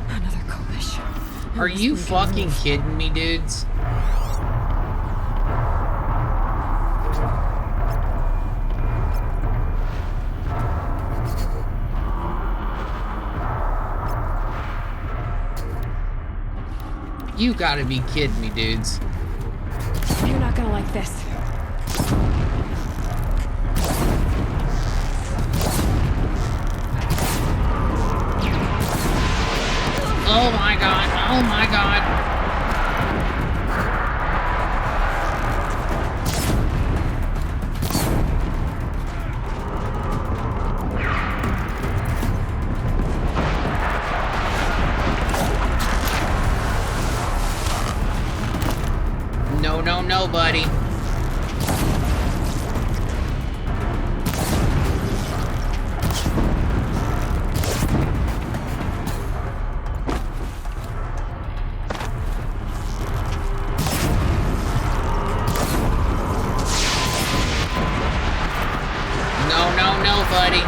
Another coalition.
Are you fucking kidding me, dudes? You gotta be kidding me, dudes.
You're not gonna like this.
Oh my god, oh my god. No, no, no, buddy. No, no, no, buddy.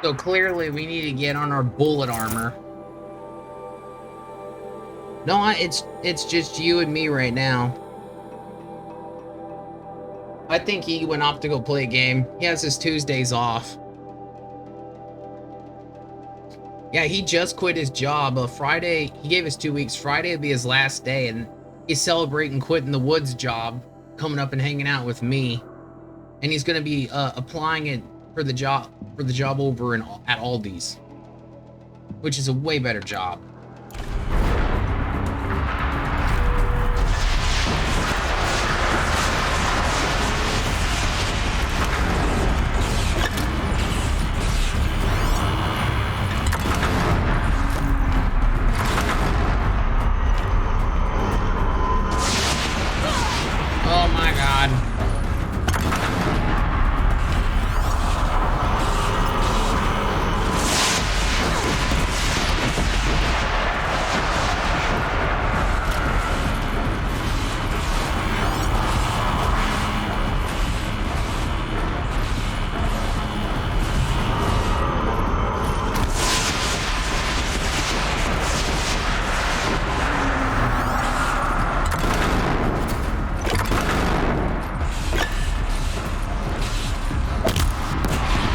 So clearly we need to get on our bullet armor. No, it's just you and me right now. I think he went off to go play a game. He has his Tuesdays off. Yeah, he just quit his job. Friday, he gave us 2 weeks. Friday would be his last day, and he's celebrating quitting the woods job, coming up and hanging out with me. And he's gonna be applying it for the job over at Aldi's, which is a way better job. Oh my god.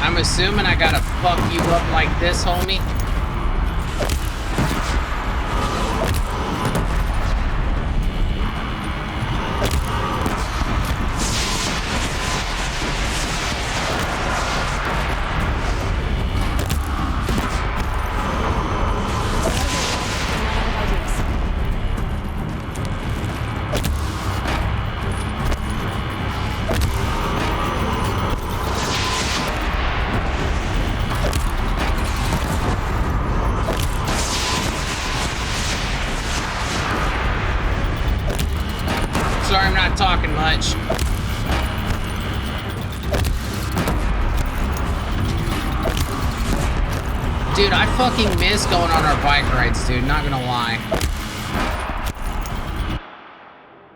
I'm assuming I gotta fuck you up like this, homie. Sorry, I'm not talking much. Dude, I fucking miss going on our bike rides, dude. Not gonna lie.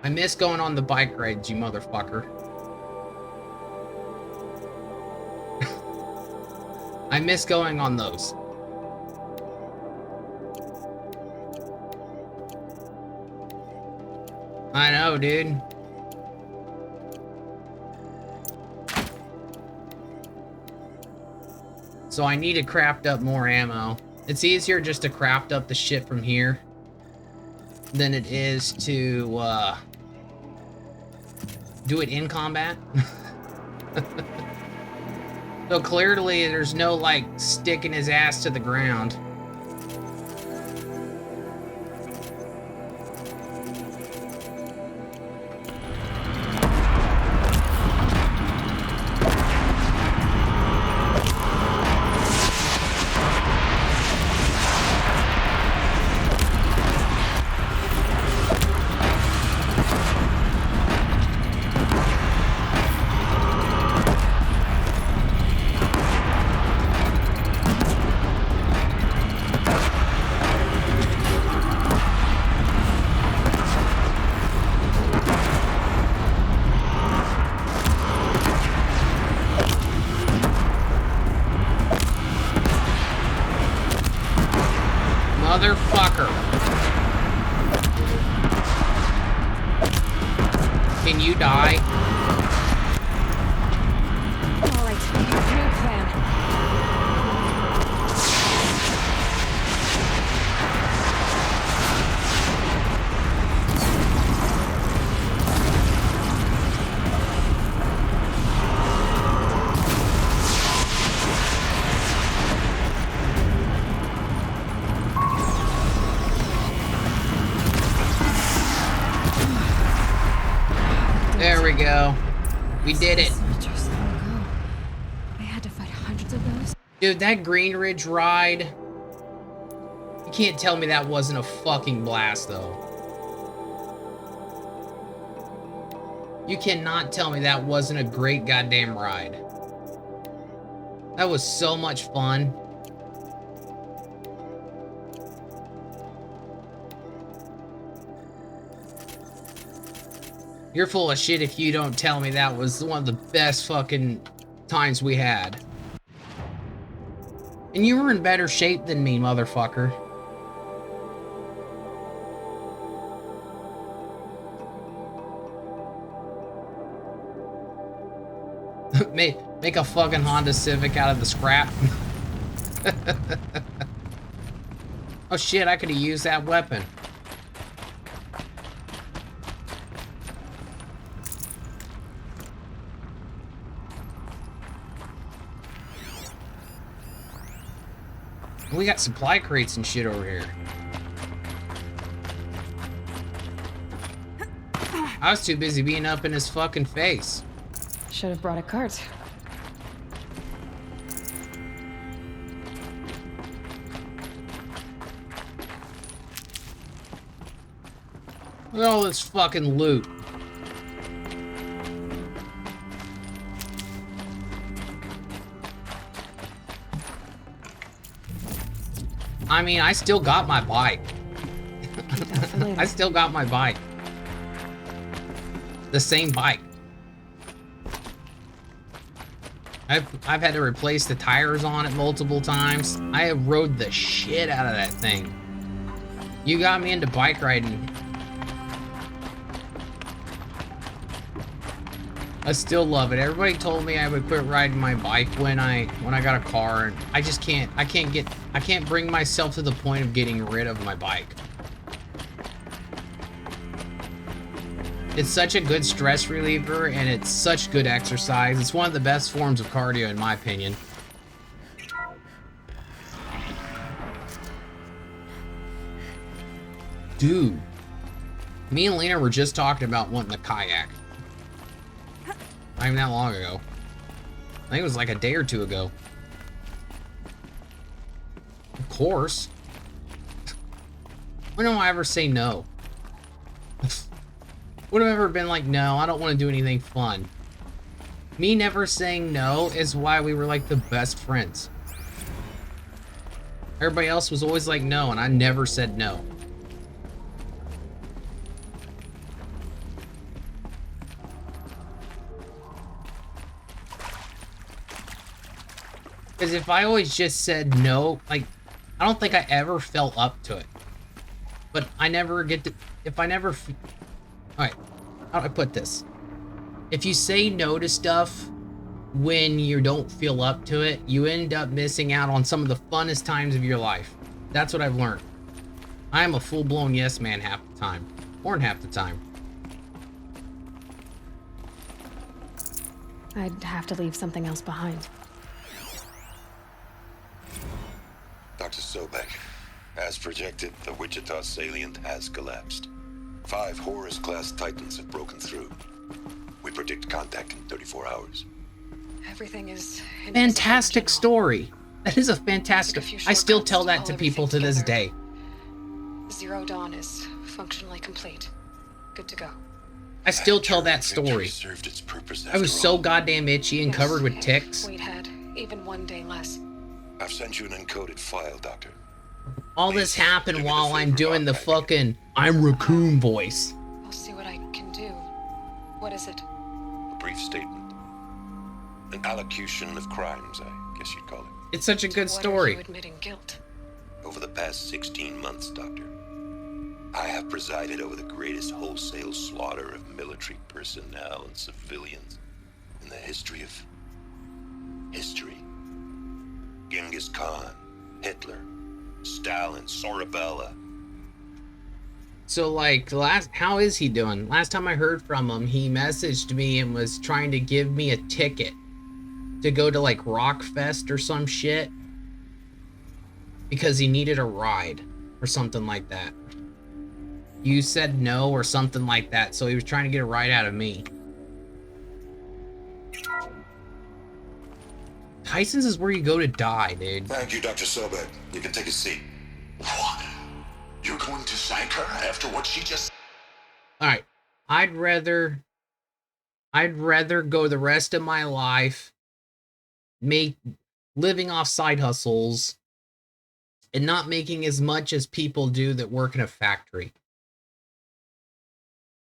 I miss going on the bike rides, you motherfucker. I miss going on those. I know, dude. So I need to craft up more ammo. It's easier just to craft up the shit from here than it is to do it in combat. So clearly there's no like sticking his ass to the ground. Motherfucker. Can you die?
Alright, new plan.
There we go. We did it.
I had to fight hundreds of those.
Dude, that Green Ridge ride, you can't tell me that wasn't a fucking blast, though. You cannot tell me that wasn't a great goddamn ride. That was so much fun. You're full of shit if you don't tell me that was one of the best fucking times we had. And you were in better shape than me, motherfucker. Make a fucking Honda Civic out of the scrap. Oh shit, I could have used that weapon. We got supply crates and shit over here. I was too busy being up in his fucking face.
Should have brought a cart.
Look at all this fucking loot. I mean, I still got my bike. I still got my bike. The same bike. I've had to replace the tires on it multiple times. I have rode the shit out of that thing. You got me into bike riding. I still love it. Everybody told me I would quit riding my bike when I got a car, and I just can't. I can't bring myself to the point of getting rid of my bike. It's such a good stress reliever, and it's such good exercise. It's one of the best forms of cardio, in my opinion. Dude, me and Lena were just talking about wanting a kayak. Not even that long ago. I think it was like a day or two ago. Of course. When do I ever say no? Would have ever been like, no, I don't want to do anything fun. Me never saying no is why we were like the best friends. Everybody else was always like no, and I never said no. Because if I always just said no, like, I don't think I ever felt up to it. But I never get to, if I never, alright, how do I put this? If you say no to stuff when you don't feel up to it, you end up missing out on some of the funnest times of your life. That's what I've learned. I am a full-blown yes man half the time. More than half the time.
I'd have to leave something else behind.
Dr. Sobek, as projected, the Wichita salient has collapsed. 5 Horus-class Titans have broken through. We predict contact in 34 hours.
Everything is
Fantastic story. That is a fantastic... I still tell that to people to this day.
Zero Dawn is functionally complete. Good to go.
I still tell that story.
Served its purpose
I was
after
so
all.
goddamn itchy and covered with ticks.
We'd had even one day less.
I've sent you an encoded file, Doctor.
All this happened while I'm doing the fucking I'm Raccoon voice.
I'll see what I can do. What is it?
A brief statement. An allocution of crimes, I guess you'd call it.
It's such a good
What are
story.
you admitting guilt?
Over the past 16 months, Doctor, I have presided over the greatest wholesale slaughter of military personnel and civilians in the history of history. Genghis Khan, Hitler, Stalin, Sorabella.
So like how is he doing? Last time I heard from him, he messaged me and was trying to give me a ticket to go to like Rockfest or some shit because he needed a ride or something like that. You said no or something like that, so he was trying to get a ride out of me. Tyson's is where you go to die, dude.
Thank you, Dr. Sobek. You can take a seat.
What? You're going to thank her after what she just...
Alright. I'd rather go the rest of my life living off side hustles and not making as much as people do that work in a factory.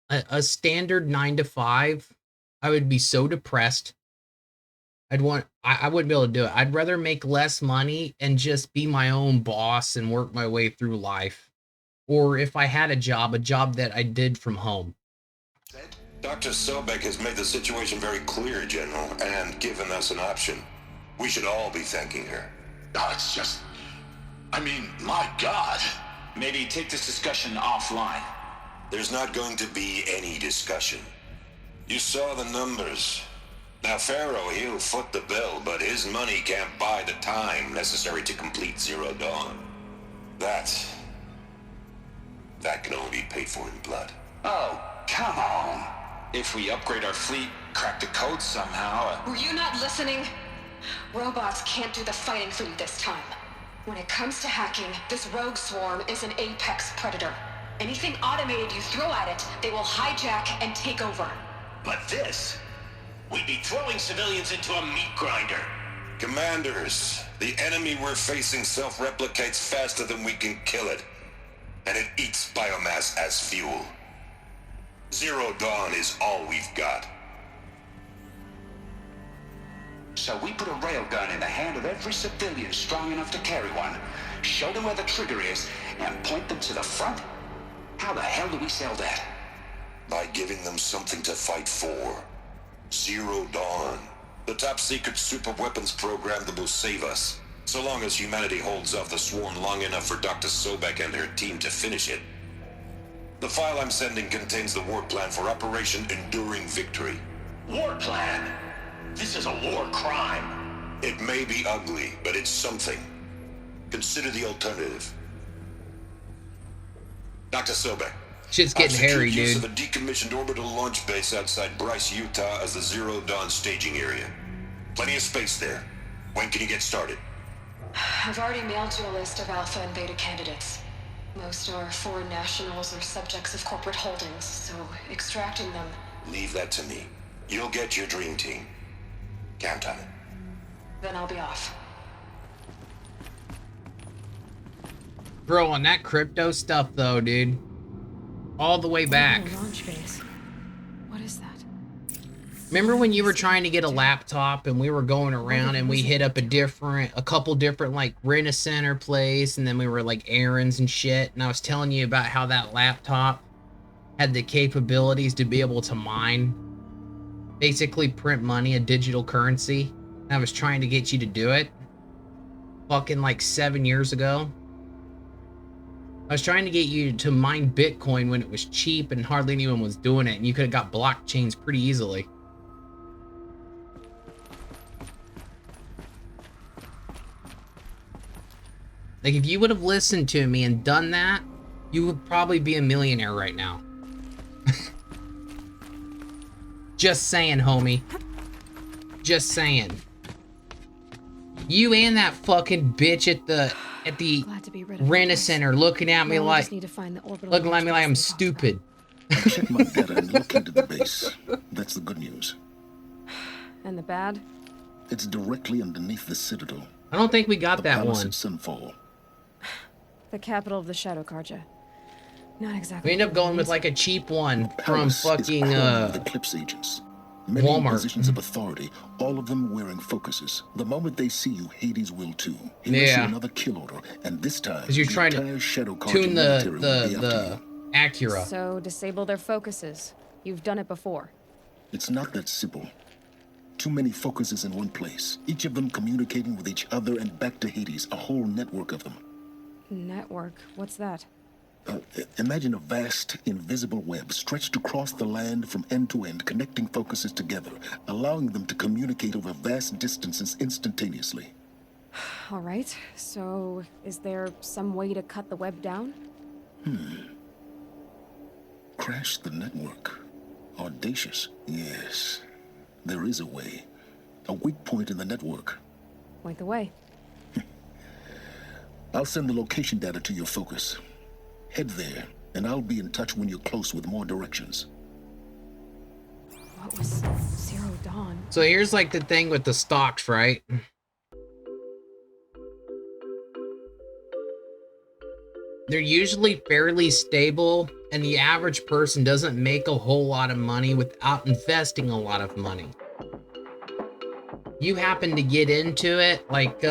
A standard 9 to 5, I would be so depressed. I wouldn't be able to do it. I'd rather make less money and just be my own boss and work my way through life. Or if I had a job that I did from home.
Dr. Sobek has made the situation very clear, General, and given us an option. We should all be thanking her.
Oh, it's just... I mean, my God.
Maybe take this discussion offline.
There's not going to be any discussion. You saw the numbers. Now, Pharaoh, he'll foot the bill, but his money can't buy the time necessary to complete Zero Dawn. That can only be paid for in blood.
Oh, come on. If we upgrade our fleet, crack the code somehow...
Were you not listening? Robots can't do the fighting for you this time. When it comes to hacking, this rogue swarm is an apex predator. Anything automated you throw at it, they will hijack and take over.
But this... we'd be throwing civilians into a meat grinder.
Commanders, the enemy we're facing self-replicates faster than we can kill it. And it eats biomass as fuel. Zero Dawn is all we've got.
So we put a railgun in the hand of every civilian strong enough to carry one, show them where the trigger is, and point them to the front? How the hell do we sell that?
By giving them something to fight for. Zero Dawn. The top-secret super-weapons program that will save us. So long as humanity holds off the swarm long enough for Dr. Sobek and her team to finish it. The file I'm sending contains the war plan for Operation Enduring Victory.
War plan? This is a war crime.
It may be ugly, but it's something. Consider the alternative. Dr. Sobek.
Shit's getting hairy, dude.
Use of a decommissioned orbital launch base outside Bryce, Utah as the Zero Dawn staging area. Plenty of space there. When can you get started?
I've already mailed you a list of alpha and beta candidates. Most are foreign nationals or subjects of corporate holdings, so extracting them...
Leave that to me. You'll get your dream team. Count on it.
Then I'll be off.
Bro, on that crypto stuff though, dude. All the way back.
Launch base. What is that?
Remember when you were trying to get a laptop and we were going around and we hit up a couple different like rent-a-center place and then we were like errands and shit, and I was telling you about how that laptop had the capabilities to be able to mine, basically print money, a digital currency. And I was trying to get you to do it fucking like 7 years ago. I was trying to get you to mine Bitcoin when it was cheap and hardly anyone was doing it, and you could have got blockchains pretty easily. Like, if you would have listened to me and done that, you would probably be a millionaire right now. Just saying, homie. Just saying. You and that fucking bitch at the rent center looking at me like I'm stupid.
I checked my data and located the base. That's the good news.
And the bad?
It's directly underneath the Citadel.
I don't think we got that one.
At Sunfall.
The capital of the Shadow Karja. Not exactly.
We end up going with like a cheap one from fucking
the Eclipse agents. Many
Walmart.
Positions of authority, all of them wearing focuses. The moment they see you, Hades will too. He will issue another kill order, and this time,
because you're trying to tune the Acura.
So disable their focuses. You've done it before.
It's not that simple. Too many focuses in one place, each of them communicating with each other and back to Hades, a whole network of them.
Network? What's that?
Imagine a vast, invisible web stretched across the land from end to end, connecting focuses together, allowing them to communicate over vast distances instantaneously.
All right, so is there some way to cut the web down?
Crash the network. Audacious. Yes, there is a way. A weak point in the network.
Point the way.
I'll send the location data to your focus. Head there, and I'll be in touch when you're close with more directions.
What was Zero Dawn?
So here's like the thing with the stocks, right? They're usually fairly stable, and the average person doesn't make a whole lot of money without investing a lot of money. You happen to get into it like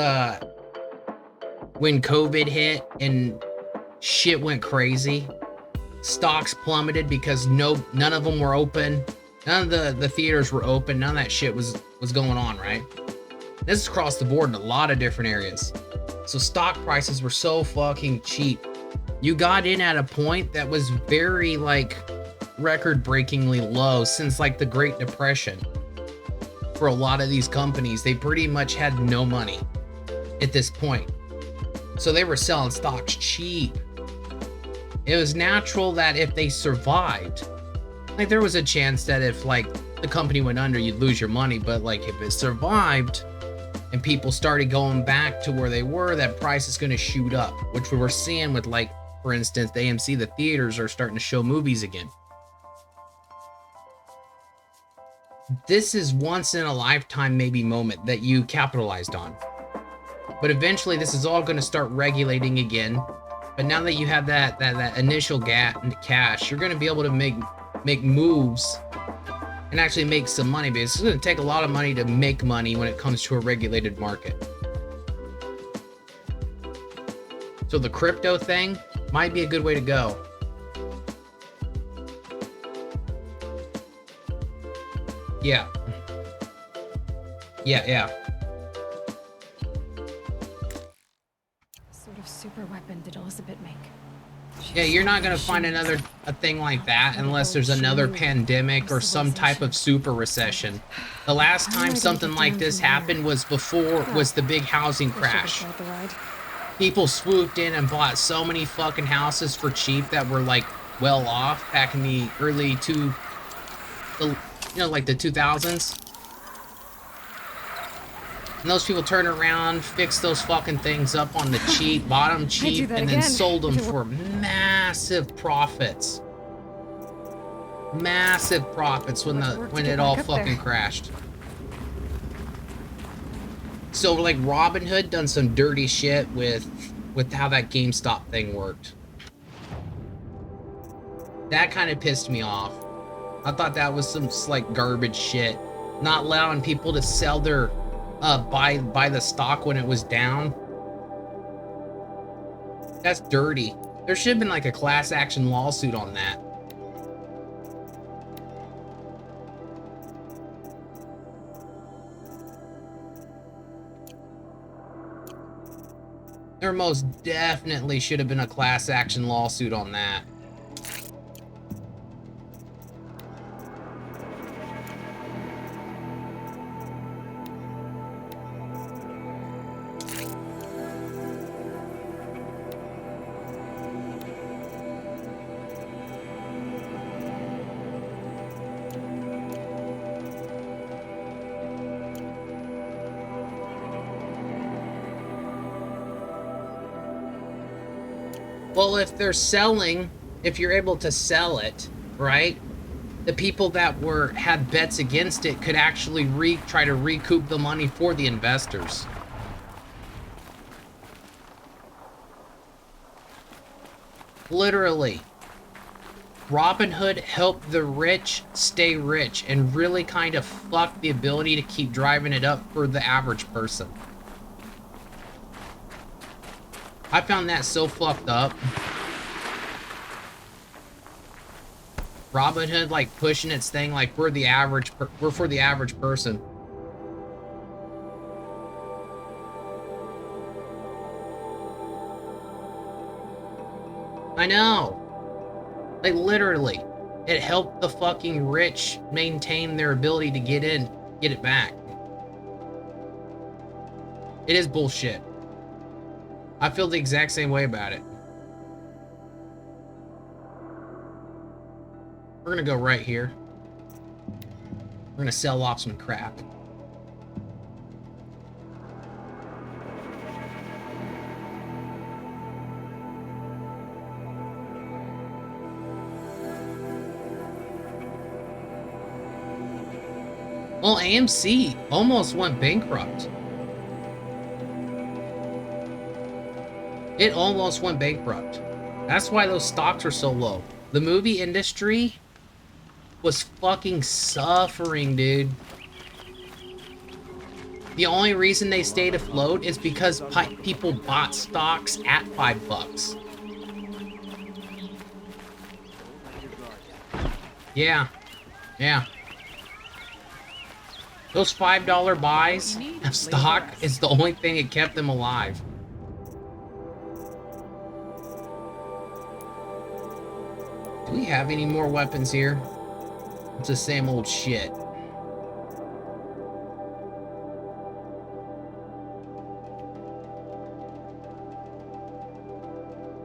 when COVID hit and shit went crazy. Stocks plummeted because none of them were open. None of the theaters were open. None of that shit was going on, right? This is across the board in a lot of different areas. So stock prices were so fucking cheap. You got in at a point that was very like record-breakingly low since like the Great Depression. For a lot of these companies, they pretty much had no money at this point. So they were selling stocks cheap. It was natural that if they survived, like there was a chance that if like the company went under, you'd lose your money. But like if it survived and people started going back to where they were, that price is going to shoot up, which we were seeing with like, for instance, the AMC, the theaters are starting to show movies again. This is once in a lifetime maybe moment that you capitalized on. But eventually this is all going to start regulating again. But now that you have that initial cash, you're going to be able to make moves and actually make some money, because it's going to take a lot of money to make money when it comes to a regulated market. So the crypto thing might be a good way to go. Yeah.
Sort of super weapon did Elizabeth make?
Yeah, you're not gonna find a thing like that unless there's another pandemic or some type of super recession. The last time something like this happened was the big housing crash. People swooped in and bought so many fucking houses for cheap that were like well off back in the early like the 2000s. And those people turned around, fixed those fucking things up on the cheap, bought them cheap, and then sold them for massive profits. Massive profits when it all fucking crashed. So like Robinhood done some dirty shit with how that GameStop thing worked. That kind of pissed me off. I thought that was some like garbage shit. Not allowing people to sell their buy the stock when it was down. That's dirty. There should have been like a class action lawsuit on that. There most definitely should have been a class action lawsuit on that. Well, if they're selling, if you're able to sell it, right? The people that had bets against it could actually try to recoup the money for the investors. Literally. Robin Hood helped the rich stay rich and really kind of fucked the ability to keep driving it up for the average person. I found that so fucked up. Robin Hood like pushing its thing like we're for the average person. I know. Like literally, it helped the fucking rich maintain their ability to get it back. It is bullshit. I feel the exact same way about it. We're gonna go right here. We're gonna sell off some crap. Well, AMC almost went bankrupt. It almost went bankrupt. That's why those stocks are so low. The movie industry was fucking suffering, dude. The only reason they stayed afloat is because people bought stocks at $5. Yeah. Yeah. Those $5 buys of stock is the only thing that kept them alive. Do we have any more weapons here? It's the same old shit.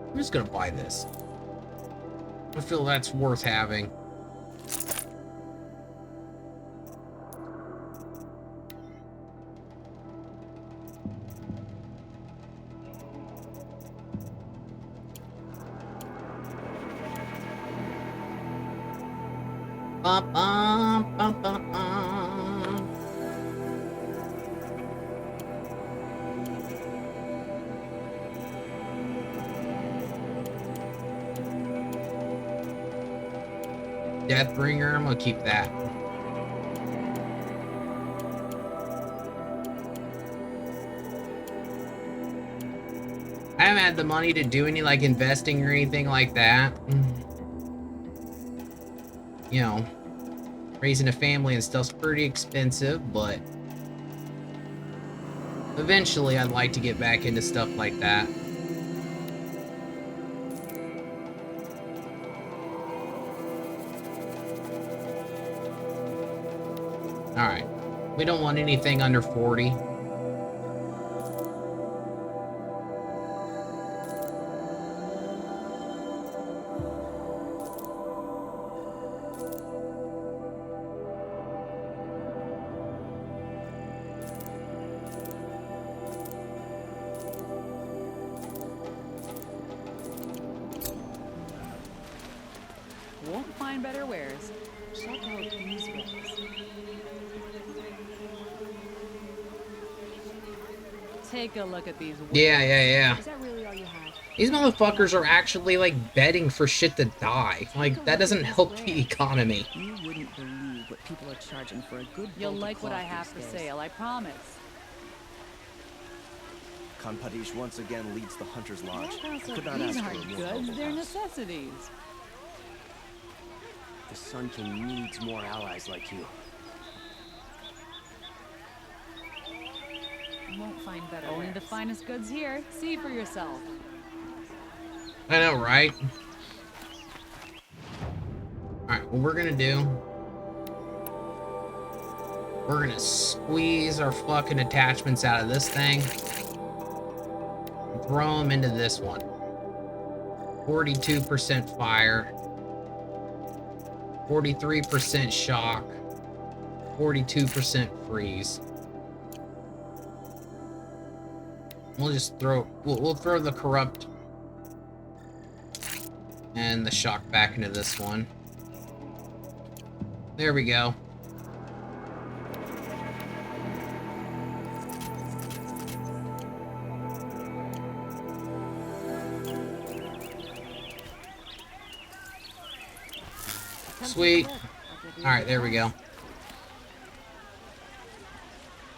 I'm just gonna buy this. I feel that's worth having. Deathbringer, I'm gonna keep that. I haven't had the money to do any like investing or anything like that. You know, raising a family and stuff's pretty expensive, but eventually I'd like to get back into stuff like that. Alright, we don't want anything under 40.
Won't find better wares. Check out these wares. Take a look at these wares.
Yeah.
Is that really all you have?
These motherfuckers are actually like betting for shit to die. Like that doesn't help the economy.
You wouldn't believe what people are charging for a good.
You'll like what I have for sale, I promise.
Kanpadish once again leads the Hunter's Lodge. I could not
These
ask for
aren't
a more
goods,
noble
they're
house.
necessities.
The Sun King needs more allies like you.
Won't find better. Only the finest goods here. See for yourself.
I know, right? Alright, what we're gonna do... We're gonna squeeze our fucking attachments out of this thing. And throw them into this one. 42% fire. 43% shock. 42% freeze. We'll just throw... We'll throw the corrupt... And the shock back into this one. There we go. Sweet. Alright, there we go.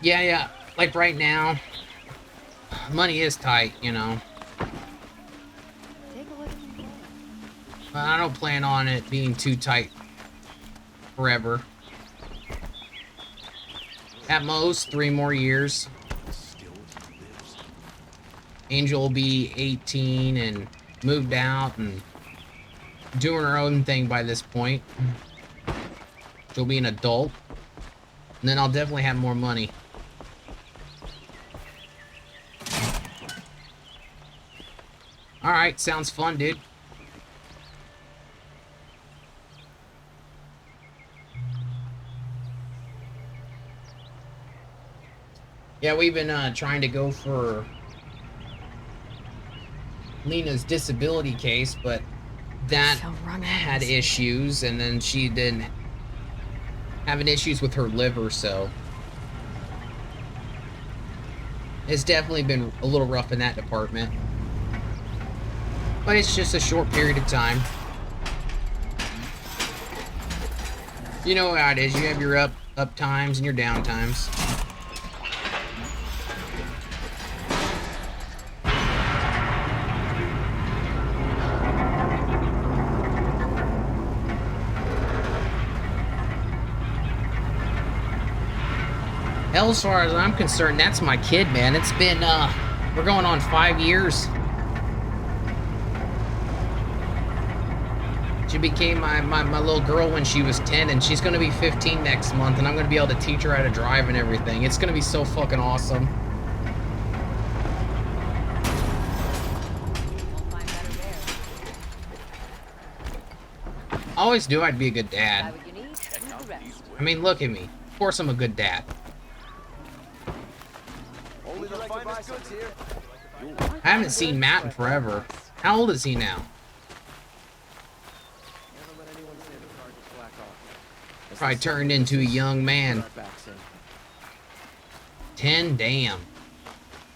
Yeah. Like right now, money is tight, you know. But I don't plan on it being too tight forever. At most, 3 more years. Angel will be 18 and moved out and doing her own thing by this point. She'll be an adult. And then I'll definitely have more money. Alright, sounds fun, dude. Yeah, we've been trying to go for Lena's disability case, but that had issues, and then she didn't having issues with her liver, so it's definitely been a little rough in that department. But it's just a short period of time. You know how it is. You have your up times and your down times. Hell, as far as I'm concerned, that's my kid, man. It's been, we're going on 5 years. She became my little girl when she was 10, and she's gonna be 15 next month, and I'm gonna be able to teach her how to drive and everything. It's gonna be so fucking awesome. I always knew I'd be a good dad. I mean, look at me. Of course I'm a good dad. I haven't seen Matt in forever. How old is he now? Probably turned into a young man. 10, damn.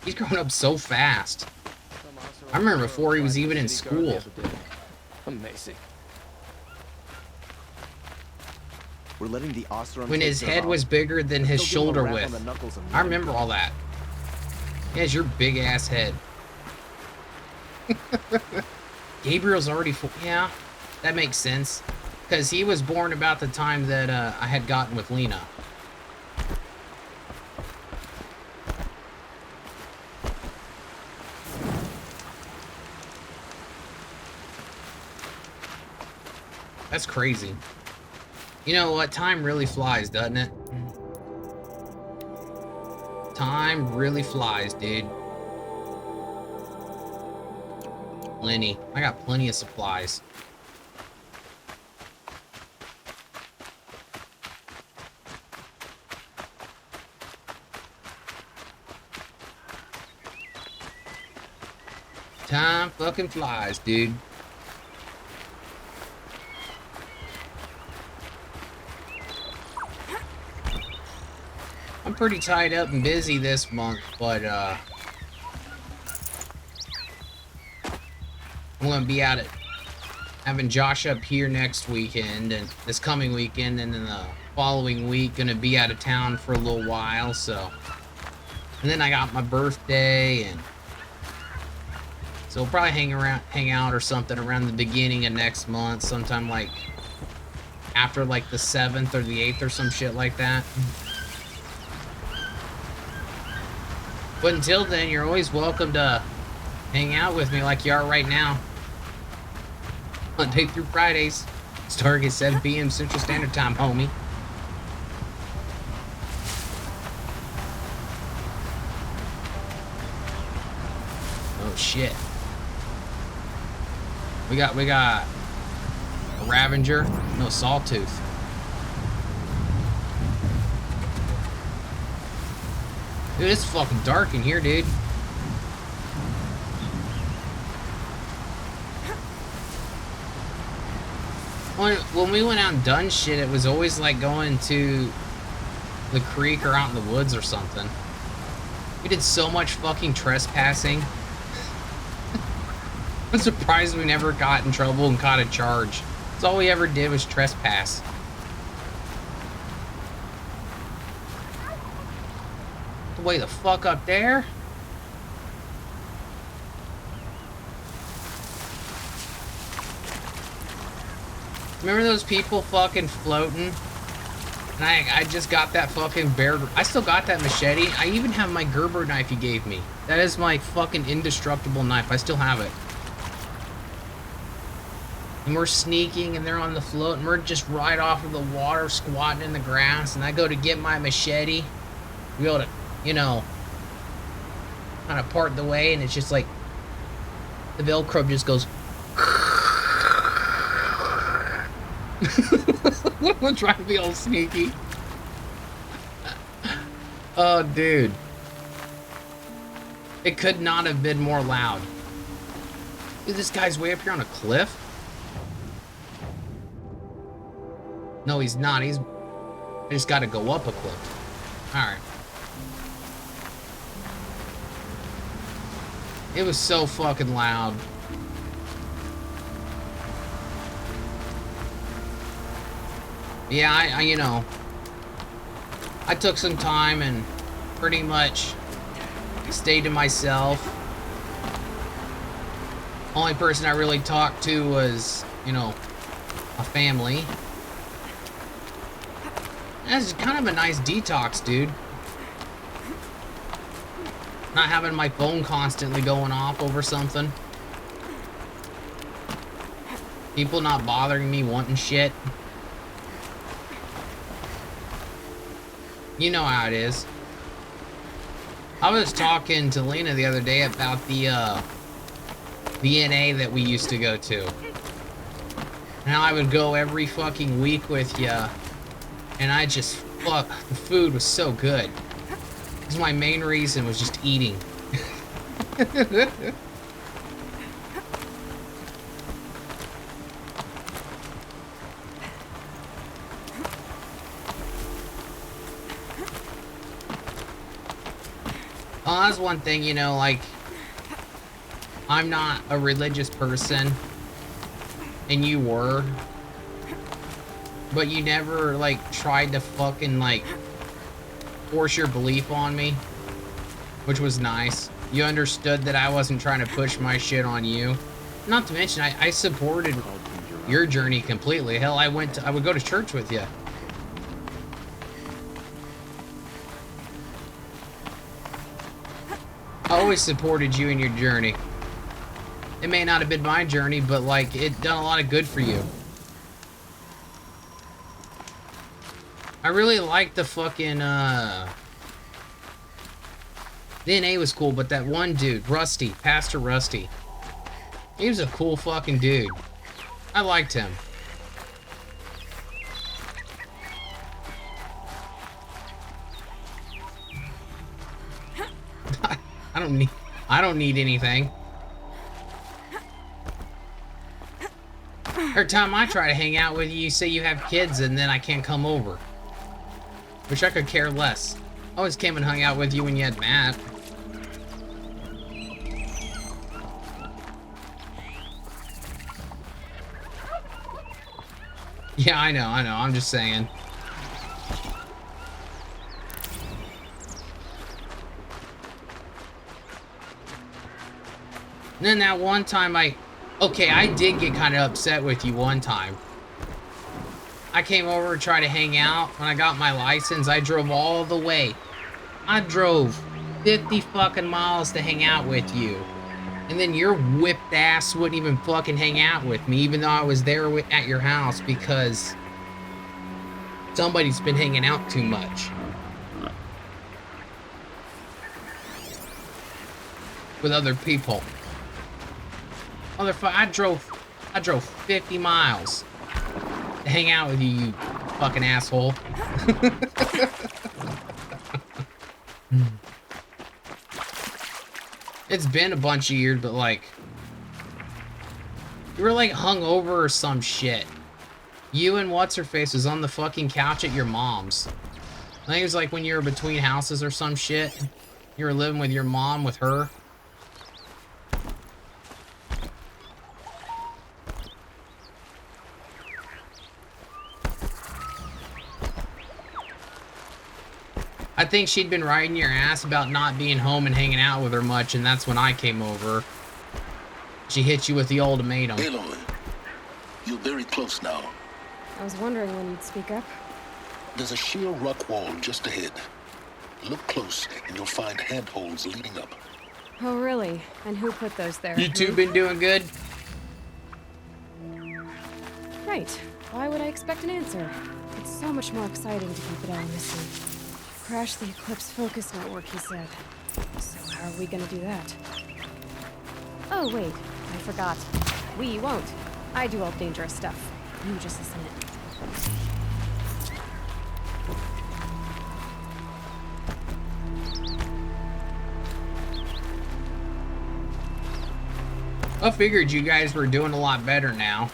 He's grown up so fast. I remember before he was even in school.
Amazing. We're letting the Oseram
When his head was bigger than his shoulder width. I remember all that. He has your big ass head. Gabriel's already full. Yeah, that makes sense. Because he was born about the time that I had gotten with Lena. That's crazy. You know what? Time really flies, doesn't it? Time really flies, dude. Lenny, I got plenty of supplies. Time fucking flies, dude. I'm pretty tied up and busy this month, but I'm gonna be out at having Josh up here next weekend and this coming weekend, and then the following week gonna be out of town for a little while, so. And then I got my birthday, and so we'll probably hang out or something around the beginning of next month, sometime like after like the 7th or the 8th or some shit like that. But until then, you're always welcome to hang out with me like you are right now. Monday through Fridays. Starting at 7 p.m. Central Standard Time, homie. Oh shit. We got a Ravager, no Sawtooth. Dude, it's fucking dark in here, dude. When we went out and done shit, it was always like going to the creek or out in the woods or something. We did so much fucking trespassing. I'm surprised we never got in trouble and caught a charge. That's all we ever did was trespass. Way the fuck up there? Remember those people fucking floating? And I just got that fucking bear. I still got that machete. I even have my Gerber knife you gave me. That is my fucking indestructible knife. I still have it. And we're sneaking and they're on the float and we're just right off of the water squatting in the grass. And I go to get my machete. We able to, you know, kind of part the way, and it's just like the Velcro just goes. I'm trying to be all sneaky. Oh, dude. It could not have been more loud. Dude, this guy's way up here on a cliff. No, he's not. I just got to go up a cliff. All right. It was so fucking loud. Yeah, I you know, I took some time and pretty much stayed to myself. Only person I really talked to was, you know, a family. That's kind of a nice detox, dude. Not having my phone constantly going off over something. People not bothering me wanting shit. You know how it is. I was talking to Lena the other day about the NA that we used to go to. And how I would go every fucking week with you. And I just, fuck, the food was so good. Because my main reason was just eating. Oh, that's one thing, you know, like, I'm not a religious person, and you were, but you never, like, tried to fucking, like, force your belief on me, which was nice. You understood that I wasn't trying to push my shit on you. Not to mention, I supported your journey completely. Hell, I would go to church with you. I always supported you in your journey. It may not have been my journey, but like, it done a lot of good for you. I really liked the fucking, the NA was cool, but that one dude, Rusty, Pastor Rusty, he was a cool fucking dude. I liked him. I don't need anything. Every time I try to hang out with you, you say you have kids and then I can't come over. Which I could care less. I always came and hung out with you when you had Matt. Yeah, I know. I'm just saying. And then that one time I did get kind of upset with you one time. I came over to try to hang out. When I got my license, I drove all the way. I drove 50 fucking miles to hang out with you. And then your whipped ass wouldn't even fucking hang out with me, even though I was there at your house because somebody's been hanging out too much. With other people. Motherfucker, I drove 50 miles to hang out with you, you fucking asshole. It's been a bunch of years, but like, you were like hungover or some shit. You and what's-her-face was on the fucking couch at your mom's. I think it was like when you were between houses or some shit. You were living with your mom with her. I think she'd been riding your ass about not being home and hanging out with her much, and that's when I came over. She hit you with the ultimatum.
Aloy, you're very close now.
I was wondering when you'd speak up.
There's a sheer rock wall just ahead. Look close and you'll find handholds leading up.
Oh, really? And who put those there?
You two been doing good?
Right. Why would I expect an answer? It's so much more exciting to keep it all a mystery. Crash the Eclipse Focus Network, he said. So how are we gonna do that? Oh, wait. I forgot. We won't. I do all dangerous stuff. You just listen in.
I figured you guys were doing a lot better now.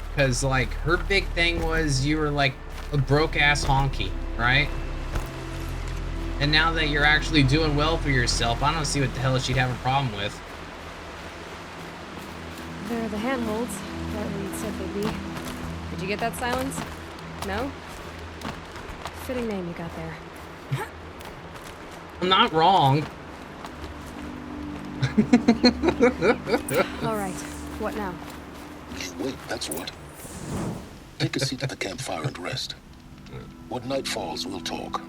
Because, like, her big thing was you were, like, a broke-ass honky, right? And now that you're actually doing well for yourself, I don't see what the hell she'd have a problem with.
There are the handholds that Reed said they'd be. Did you get that, Silence? No? Fitting name you got there.
I'm not wrong.
All right. What now?
Wait, that's what. Take a seat at the campfire and rest. When night falls, we'll talk.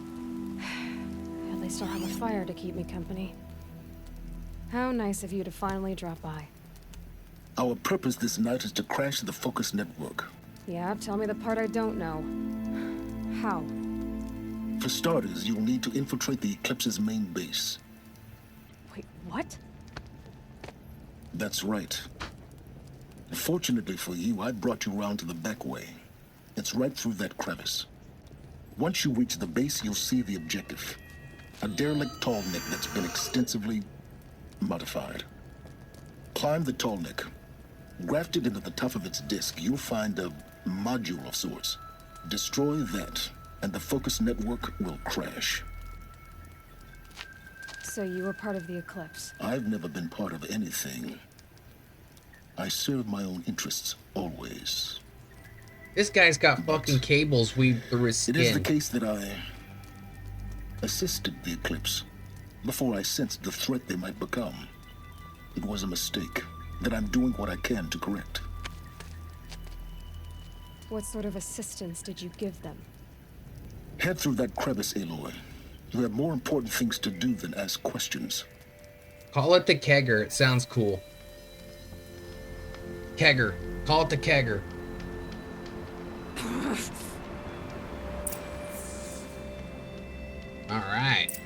At least I'll have a fire to keep me company. How nice of you to finally drop by.
Our purpose this night is to crash the Focus Network.
Yeah, tell me the part I don't know. How?
For starters, you'll need to infiltrate the Eclipse's main base.
Wait, what?
That's right. Fortunately for you, I brought you round to the back way. It's right through that crevice. Once you reach the base, you'll see the objective. A derelict tall neck that's been extensively modified. Climb the tall neck. Grafted into the top of its disc, you'll find a module of sorts. Destroy that, and the Focus Network will crash.
So you were part of the Eclipse?
I've never been part of anything. I serve my own interests, always.
This guy's got fucking cables weaved through his skin.
It is the case that I assisted the Eclipse before I sensed the threat they might become. It was a mistake that I'm doing what I can to correct.
What sort of assistance did you give them?
Head through that crevice, Aloy. You have more important things to do than ask questions.
Call it the kegger. It sounds cool. Kegger. Call it the kegger. Alright.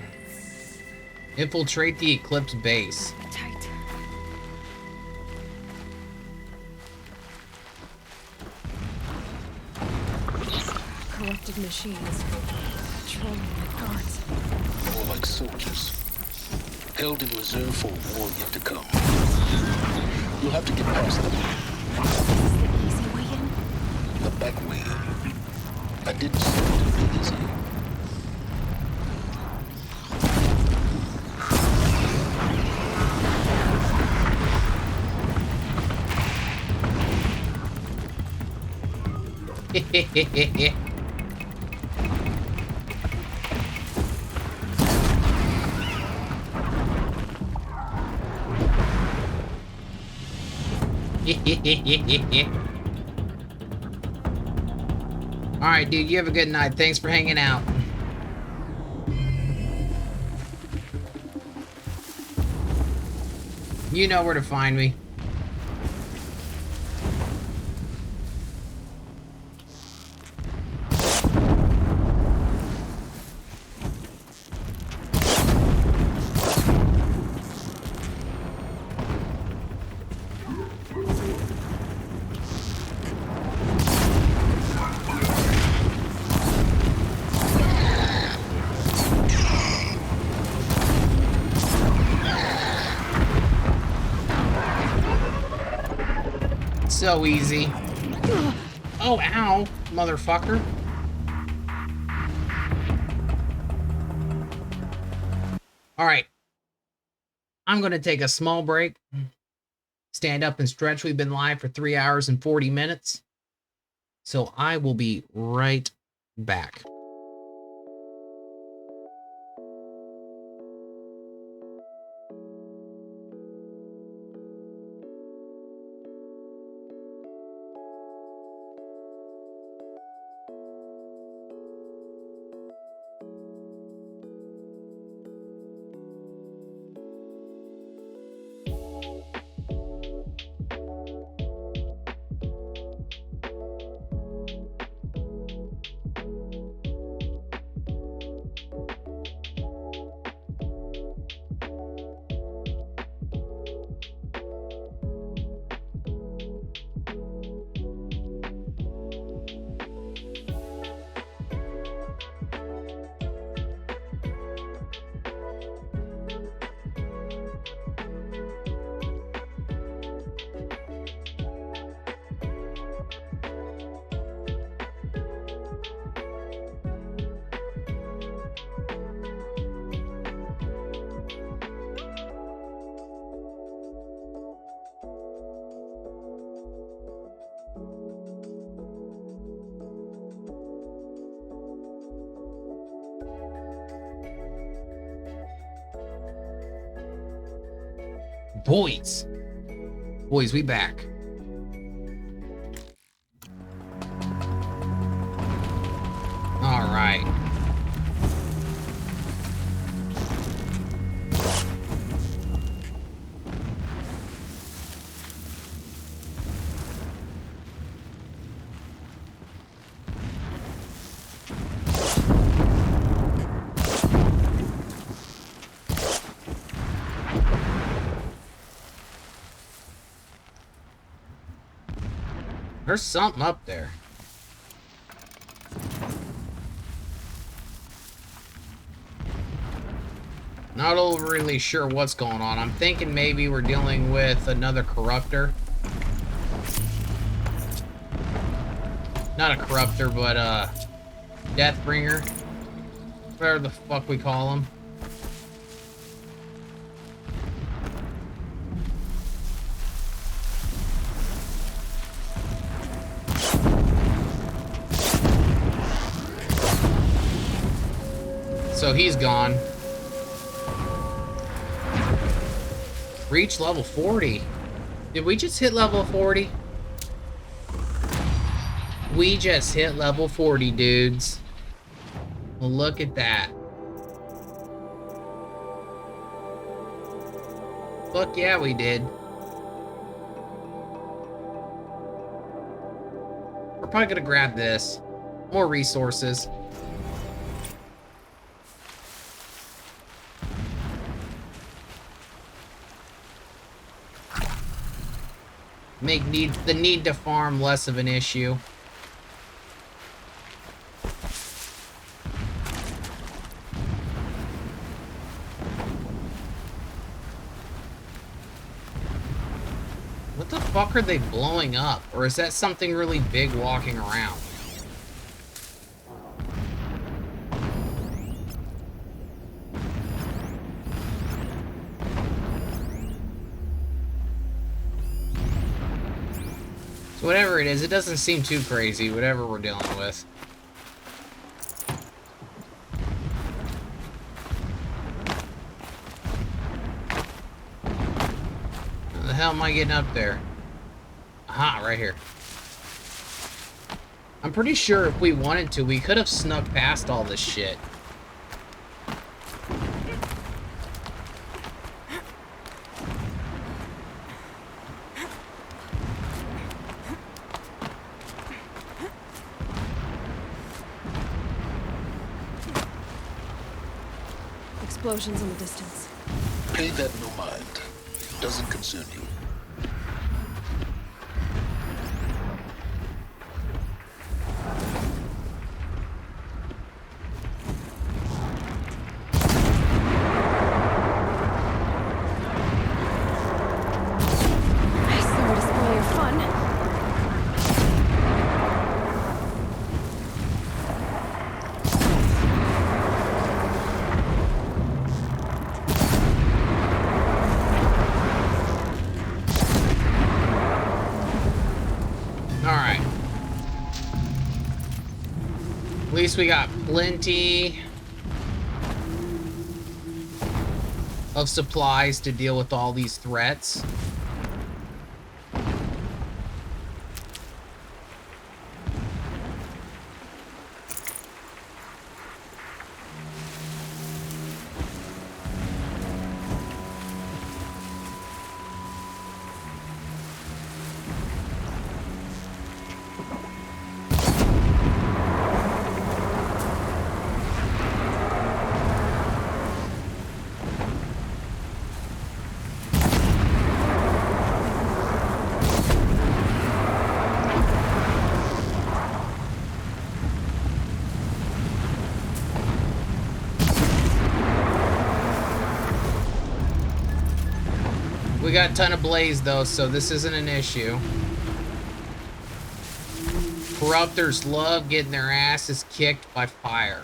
Infiltrate the Eclipse base.
Tight. Corrupted machines. Patrolling the guards.
More like soldiers. Held in reserve for a war yet to come. You'll have to get past them.
This is the easy way in?
The back way in. I didn't say it would be easy.
Alright, dude, you have a good night. Thanks for hanging out. You know where to find me. So easy. Oh, ow, motherfucker. All right. I'm going to take a small break. Stand up and stretch. We've been live for 3 hours and 40 minutes. So I will be right back. Boys, we back. All right. There's something up there. Not overly sure what's going on. I'm thinking maybe we're dealing with another corruptor. Not a corruptor, but a Deathbringer. Whatever the fuck we call them. So he's gone. Reach level 40. Did we just hit level 40? We just hit level 40, dudes. Well, look at that. Fuck yeah, we did. We're probably gonna grab this. More resources. Make the need to farm less of an issue. What the fuck are they blowing up? Or is that something really big walking around? Whatever it is, it doesn't seem too crazy, whatever we're dealing with. How the hell am I getting up there? Aha, right here. I'm pretty sure if we wanted to, we could have snuck past all this shit.
Explosions in the distance.
Pay that no mind. Doesn't concern you.
Sorry to spoil your fun.
Alright. At least we got plenty of supplies to deal with all these threats. We got a ton of blaze though, so this isn't an issue. Corruptors love getting their asses kicked by fire.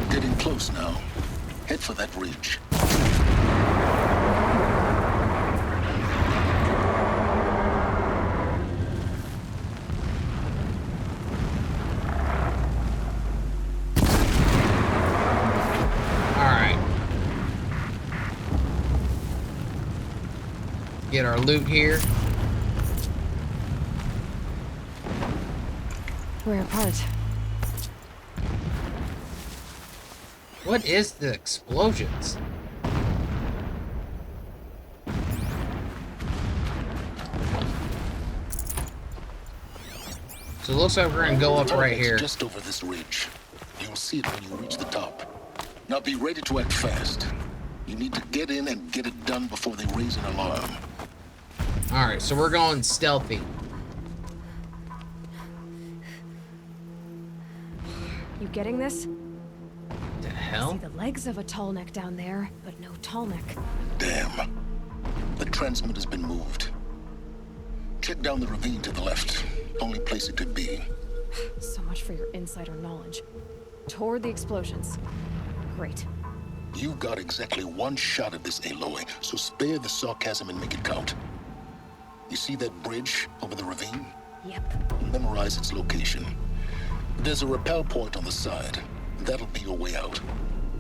Getting close now. Head for that ridge.
Get our loot here.
We're apart.
What is the explosions? So it looks like we're gonna go up right here.
Just over this ridge. You'll see it when you reach the top. Now be ready to act fast. You need to get in and get it done before they raise an alarm.
Alright, so we're going stealthy.
You getting this?
The hell?
I see the legs of a tall neck down there, but no tall neck.
Damn. The transmitter's been moved. Check down the ravine to the left. Only place it could be.
So much for your insider knowledge. Toward the explosions. Great.
You've got exactly one shot at this, Aloy, so spare the sarcasm and make it count. You see that bridge over the ravine?
Yep.
Memorize its location. There's a rappel point on the side. That'll be your way out.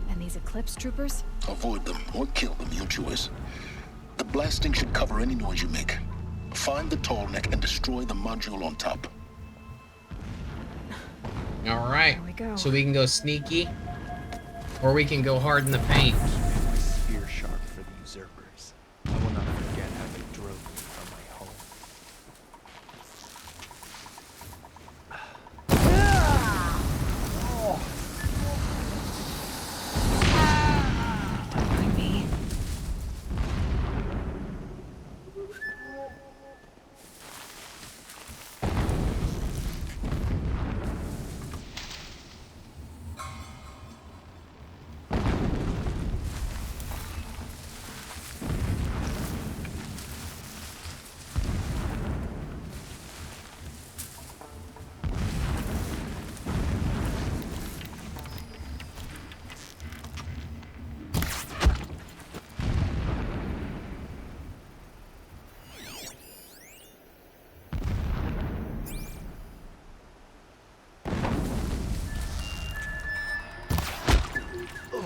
And these Eclipse troopers?
Avoid them or kill them, your choice. The blasting should cover any noise you make. Find the tall neck and destroy the module on top.
Alright.
There we go.
So we can go sneaky, or we can go hard in the paint.
Spear sharp for the usurpers. I will not forget how they drove me from my home.
Don't mind me.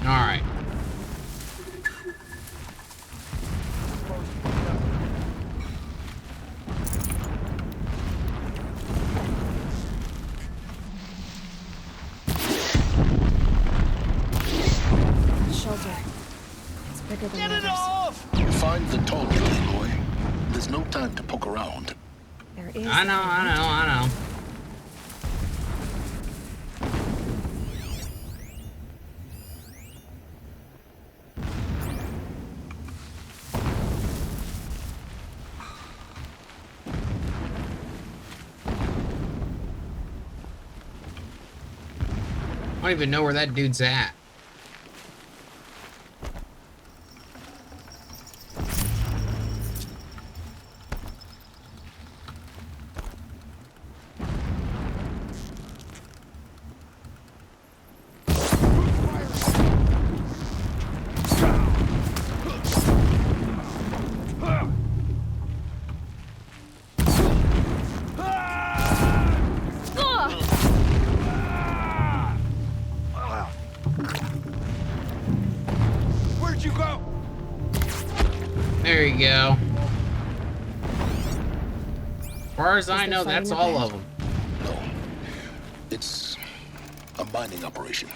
Alright.
Shelter. It's bigger than
Get it
others.
off!
Find the tall neck, Aloy. There's no time to poke around.
There is.
I know. I don't even know where that dude's at. go. As far as I know, that's all of them.
No. It's a mining operation.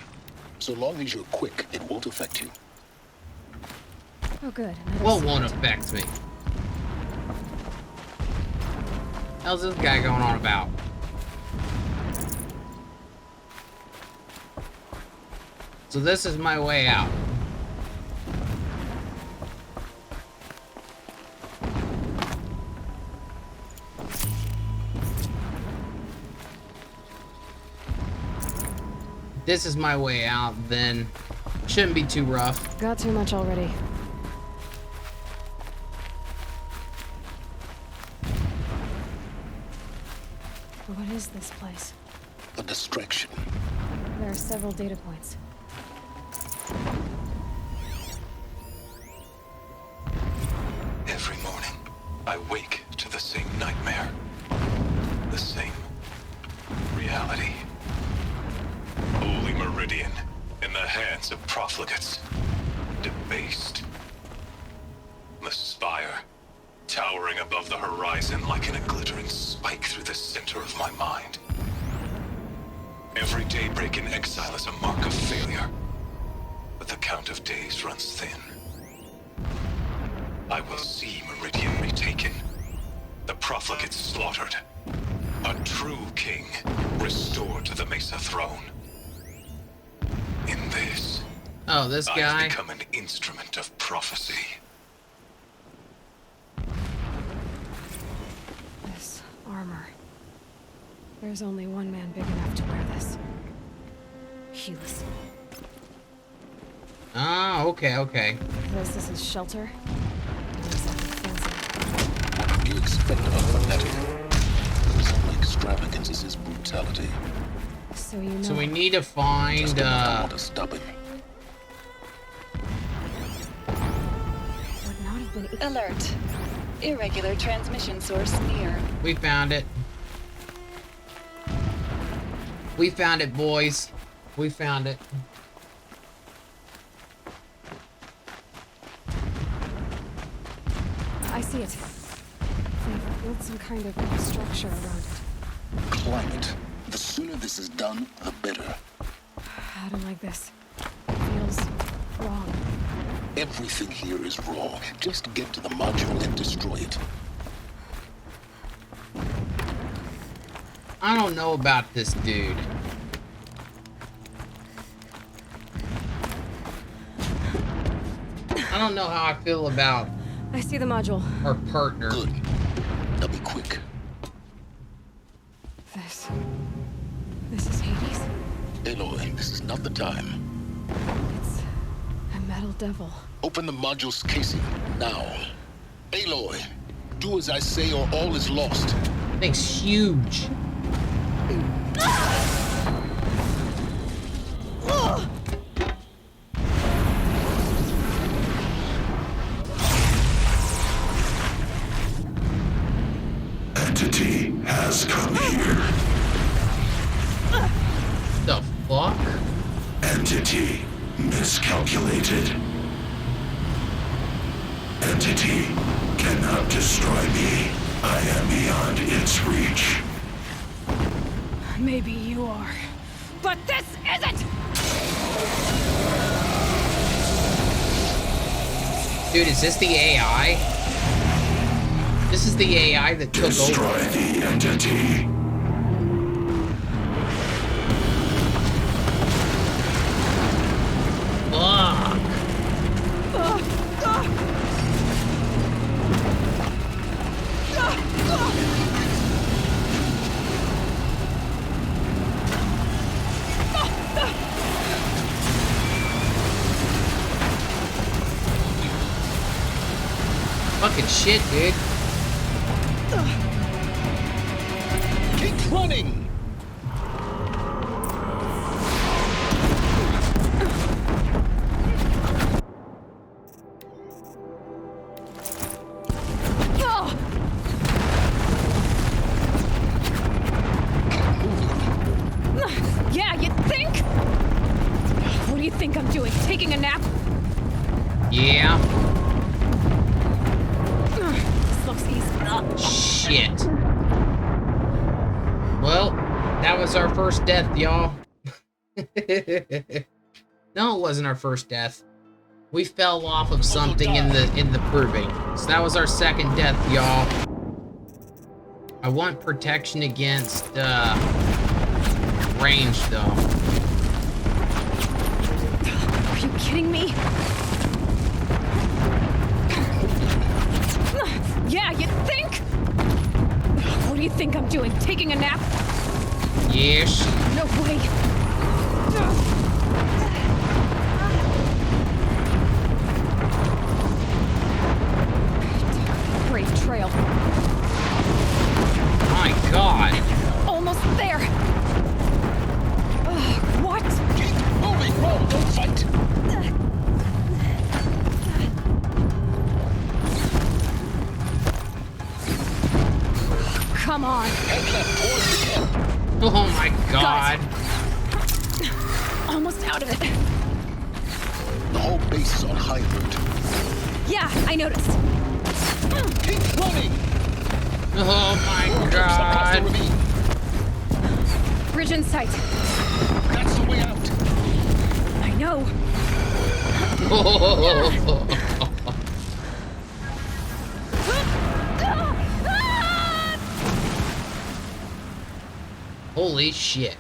So long as you're quick, it won't affect you.
Oh, good.
What won't affect me? How's this guy going on about? So this is my way out. This is my way out, then shouldn't be too rough.
Got too much already. What is this place?
A distraction.
There are several data points.
Every morning, I wake to the same nightmare. The same reality. Holy Meridian, in the hands of profligates. Debased. The spire, towering above the horizon like a glittering spike through the center of my mind. Every daybreak in exile is a mark of failure, but the count of days runs thin. I will see Meridian retaken, the profligates slaughtered, a true king restored to the Mesa throne. In this,
this
I
guy
have become an instrument of prophecy.
This armor. There's only one man big enough to wear this. Helis.
Ah, okay.
This is his shelter.
What do you expect of a fanatic? His only extravagance is his brutality.
So you know.
So we need to find
Just I want to stop him.
Would not have been
Alert. Irregular transmission source near.
We found it. We found it, boys. We found it.
I see it. They've built some kind of structure around it.
Climate. The sooner this is done, the better.
I don't like this. Feels wrong.
Everything here is raw. Just get to the module and destroy it.
I don't know about this dude. I don't know how I feel about
I see the module.
our partner.
Good. Now be quick.
This is Hades.
Aloy, this is not the time.
It's a metal devil.
Open the module's casing, now. Aloy, do as I say or all is lost.
Thing's huge.
Entity has come here.
The fuck?
Entity miscalculated. Entity cannot destroy me. I am beyond its reach.
Maybe you are, but this isn't!
Dude, is this the AI? This is the AI that took over.
Destroy the entity.
Fuck. Fucking shit, dude.
Keep running!
Yeah, you think? What do you think I'm doing? Taking a nap?
Yeah. Shit. Well, that was our first death, y'all. No, it wasn't our first death. We fell off of something in the proving. So that was our second death, y'all. I want protection against range, though.
Are you kidding me? Yeah, you think? What do you think I'm doing? Taking a nap?
Yes.
No way. Brave trail.
My God.
Almost there. What?
Keep moving, roll, don't fight.
Come on.
Oh my God.
Almost out of it.
The whole base is on high alert.
Yeah, I noticed.
Keep running.
Oh my God.
Bridge in sight.
That's the way out.
I know.
Holy shit.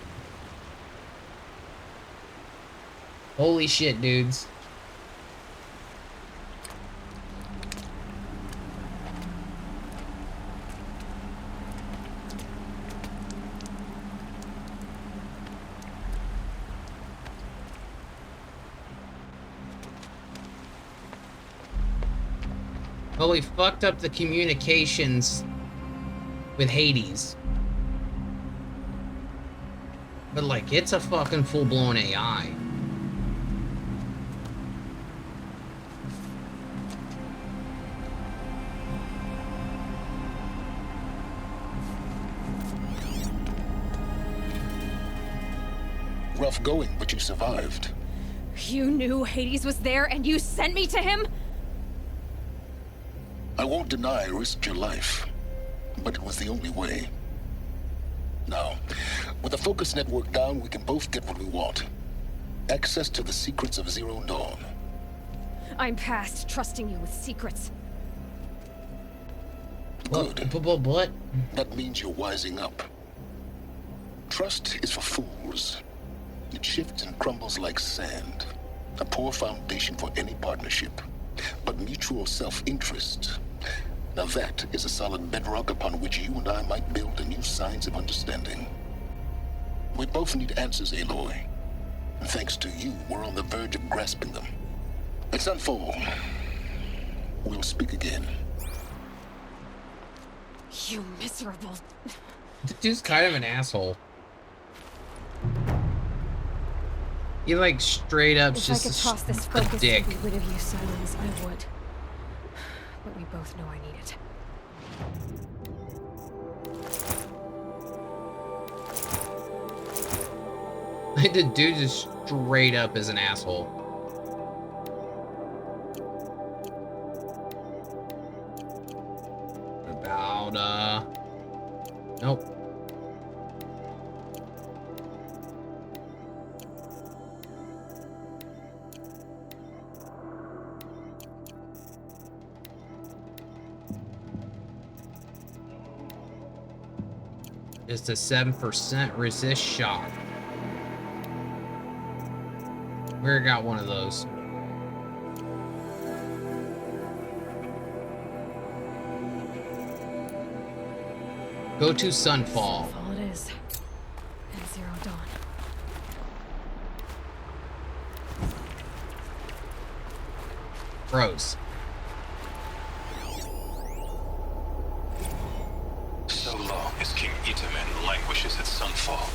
Holy shit, dudes. Well, we fucked up the communications with Hades. But, like, it's a fucking full-blown AI.
Rough going, but you survived.
You knew Hades was there and you sent me to him?
I won't deny I risked your life, but it was the only way. Now, with the focus network down, we can both get what we want. Access to the secrets of Zero Dawn.
I'm past trusting you with secrets.
Good.
What?
That means you're wising up. Trust is for fools. It shifts and crumbles like sand. A poor foundation for any partnership. But mutual self-interest, now that is a solid bedrock upon which you and I might build a new science of understanding. We both need answers, Aloy. And thanks to you, we're on the verge of grasping them. At sunfall, we'll speak again.
You miserable...
The dude's kind of an asshole. He, like, straight up
if
just
I could toss this
a
focus
dick.
to be rid of you, Silence, I would. But we both know I need it.
Like, the dude just straight up is an asshole. About, nope. Just a 7% resist shock. We got one of those. Go to Sunfall.
All it is. And Zero Dawn.
Bros.
So long as King Itamen languishes at Sunfall,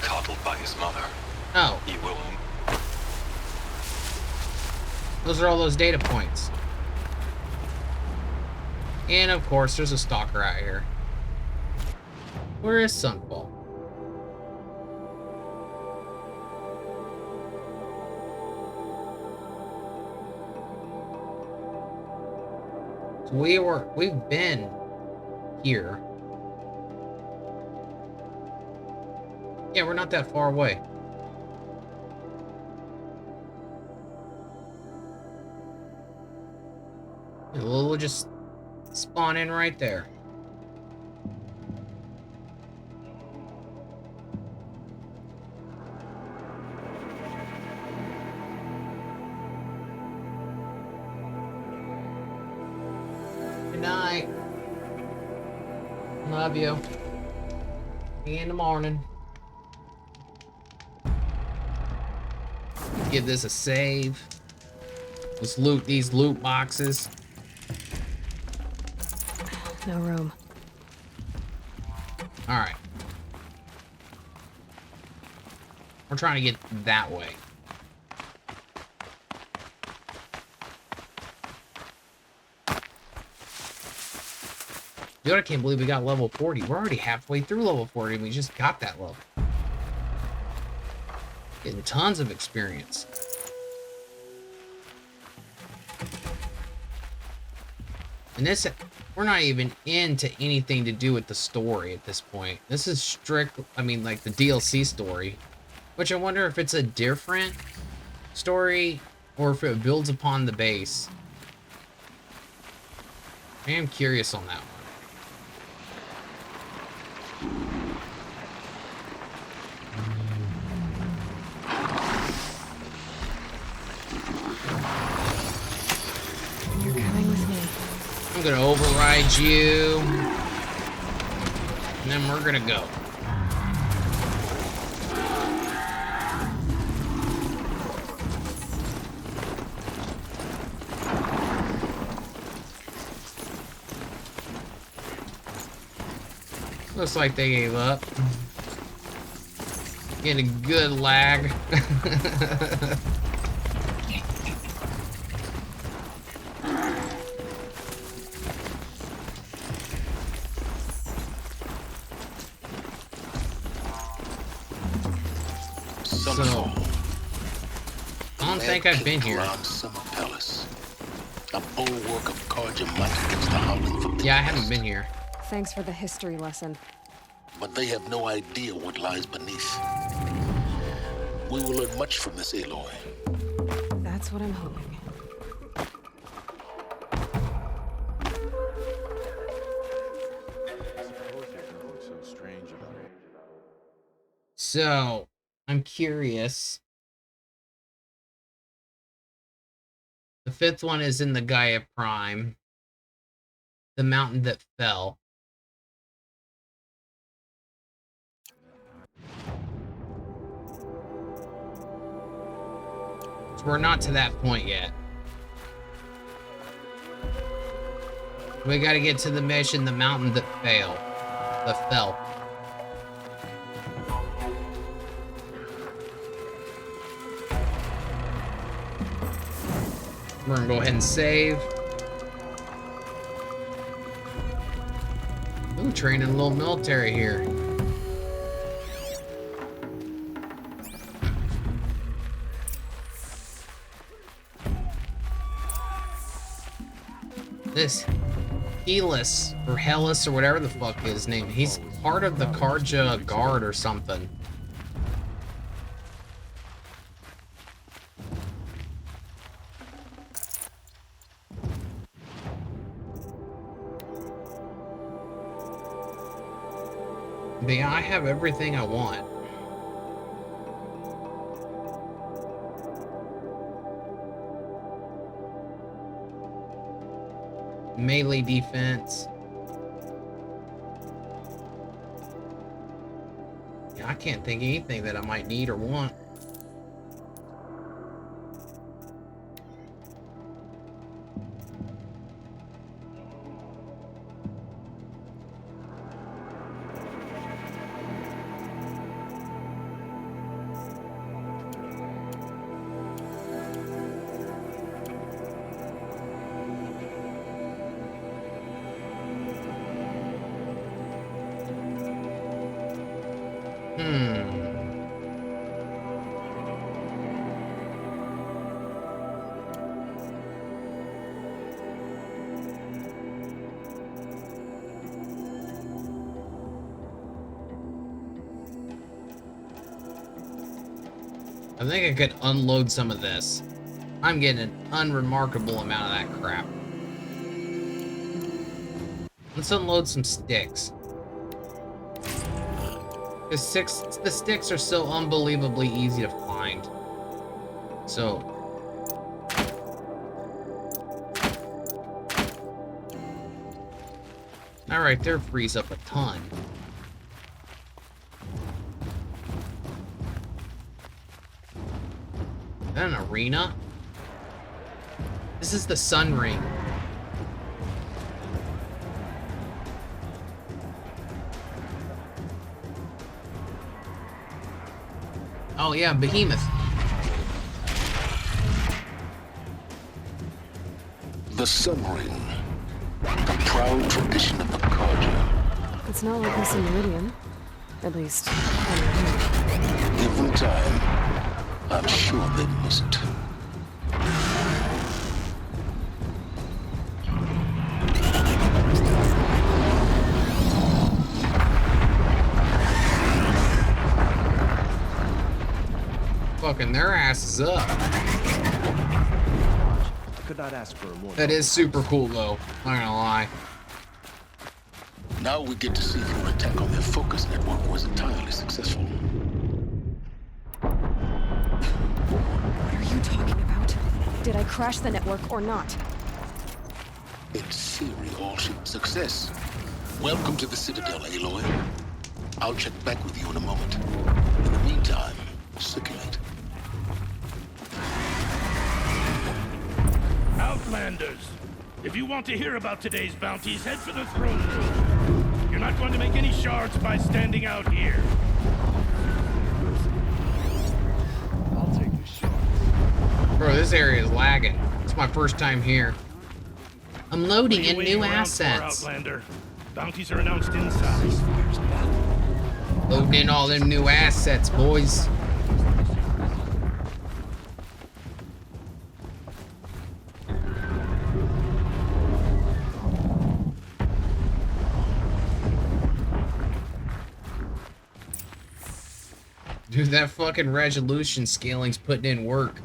coddled by his mother,
Oh.
he will...
Those are all those data points. And of course, there's a stalker out here. Where is Sunfall? So we've been here. Yeah, we're not that far away. We'll just spawn in right there. Good night. Love you. See you in the morning. Give this a save. Let's loot these loot boxes.
No room.
All right. We're trying to get that way. Dude, I can't believe we got level 40. We're already halfway through level 40 and we just got that level. Getting tons of experience. And this, we're not even into anything to do with the story at this point. This is strict, I mean, like the DLC story. Which I wonder if it's a different story or if it builds upon the base. I am curious on that one.
You're coming with me.
I'm gonna override you. And then we're gonna go. Looks like they gave up. Getting a good lag. So, I don't think I've been here.
A bulwark of Karja might against the howling for
Yeah, I haven't been here.
Thanks for the history lesson.
But they have no idea what lies beneath. We will learn much from this Aloy.
That's what I'm hoping.
So, I'm curious. The fifth one is in the Gaia Prime. The mountain that fell. So we're not to that point yet. We gotta get to the mission, the mountain that fell. We're gonna go ahead and save. Ooh, training a little military here. This Helis or Hellas or whatever the fuck his name. He's part of the Karja Guard or something. But yeah, I have everything I want. Melee defense. Yeah, I can't think of anything that I might need or want. I think I could unload some of this. I'm getting an unremarkable amount of that crap. Let's unload some sticks. The sticks are so unbelievably easy to find. So... that right there frees up a ton. Is that an arena? This is the sun ring. Oh yeah, behemoth.
The sun ring. A proud tradition of the Carja.
It's not like this in Meridian. At least,
Every time, I'm sure they miss it.
Fucking their asses up.
I could not ask for a more.
That is super cool though, not gonna lie.
Now we get to see if your attack on their focus network was entirely successful.
what are you talking about? Did I crash the network or not?
In theory, all should be success. Welcome to the Citadel, Aloy. I'll check back with you in a moment. In the meantime, circulate.
Outlanders, if you want to hear about today's bounties, head for the throne room. You're not going to make any shards by standing out here.
I'll take the shards.
Bro, this area is lagging. It's my first time here. I'm loading in new assets.
Outlander? Bounties are announced inside.
Loading in all them new assets, boys. Dude, that fucking resolution scaling's putting in work.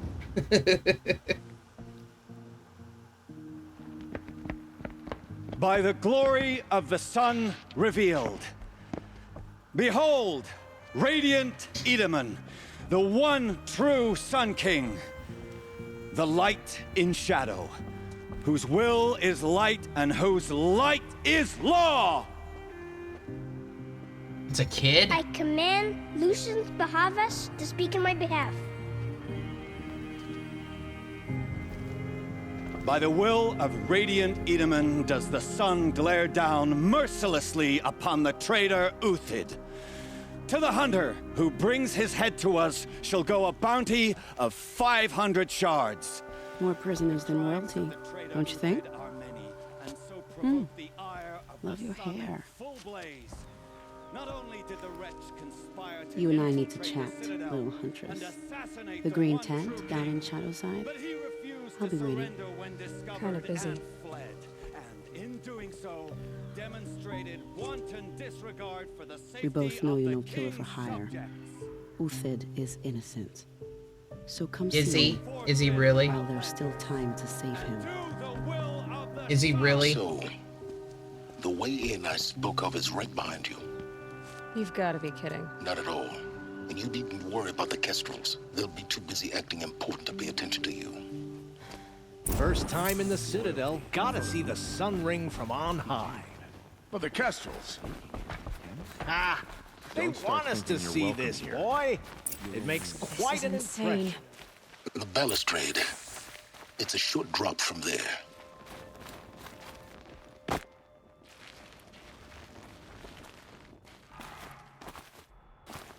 By the glory of the sun revealed. Behold, radiant Edaman, the one true Sun King. The light in shadow, whose will is light and whose light is law.
It's a kid?
I command Lucius Bahavas to speak in my behalf.
By the will of radiant Edaman does the sun glare down mercilessly upon the traitor Uthid. To the hunter who brings his head to us shall go a bounty of 500 shards.
More prisoners than royalty, don't you think? Love your hair. You and I need to chat, little huntress. The green tent down in Shadowside. I'll be waiting.
Kind of busy.
We both know you're no killer for hire. Uthid is innocent. So come see me.
Is he really?
While there's still time to save him.
Is he really?
So, the way in I spoke of is right behind you.
You've got to be kidding.
Not at all. And you needn't worry about the Kestrels. They'll be too busy acting important to pay attention to you.
First time in the Citadel, gotta see the sun ring from on high.
Well, the Kestrels.
Ah, they want us to see this, boy. It makes quite an impression.
The balustrade. It's a short drop from there.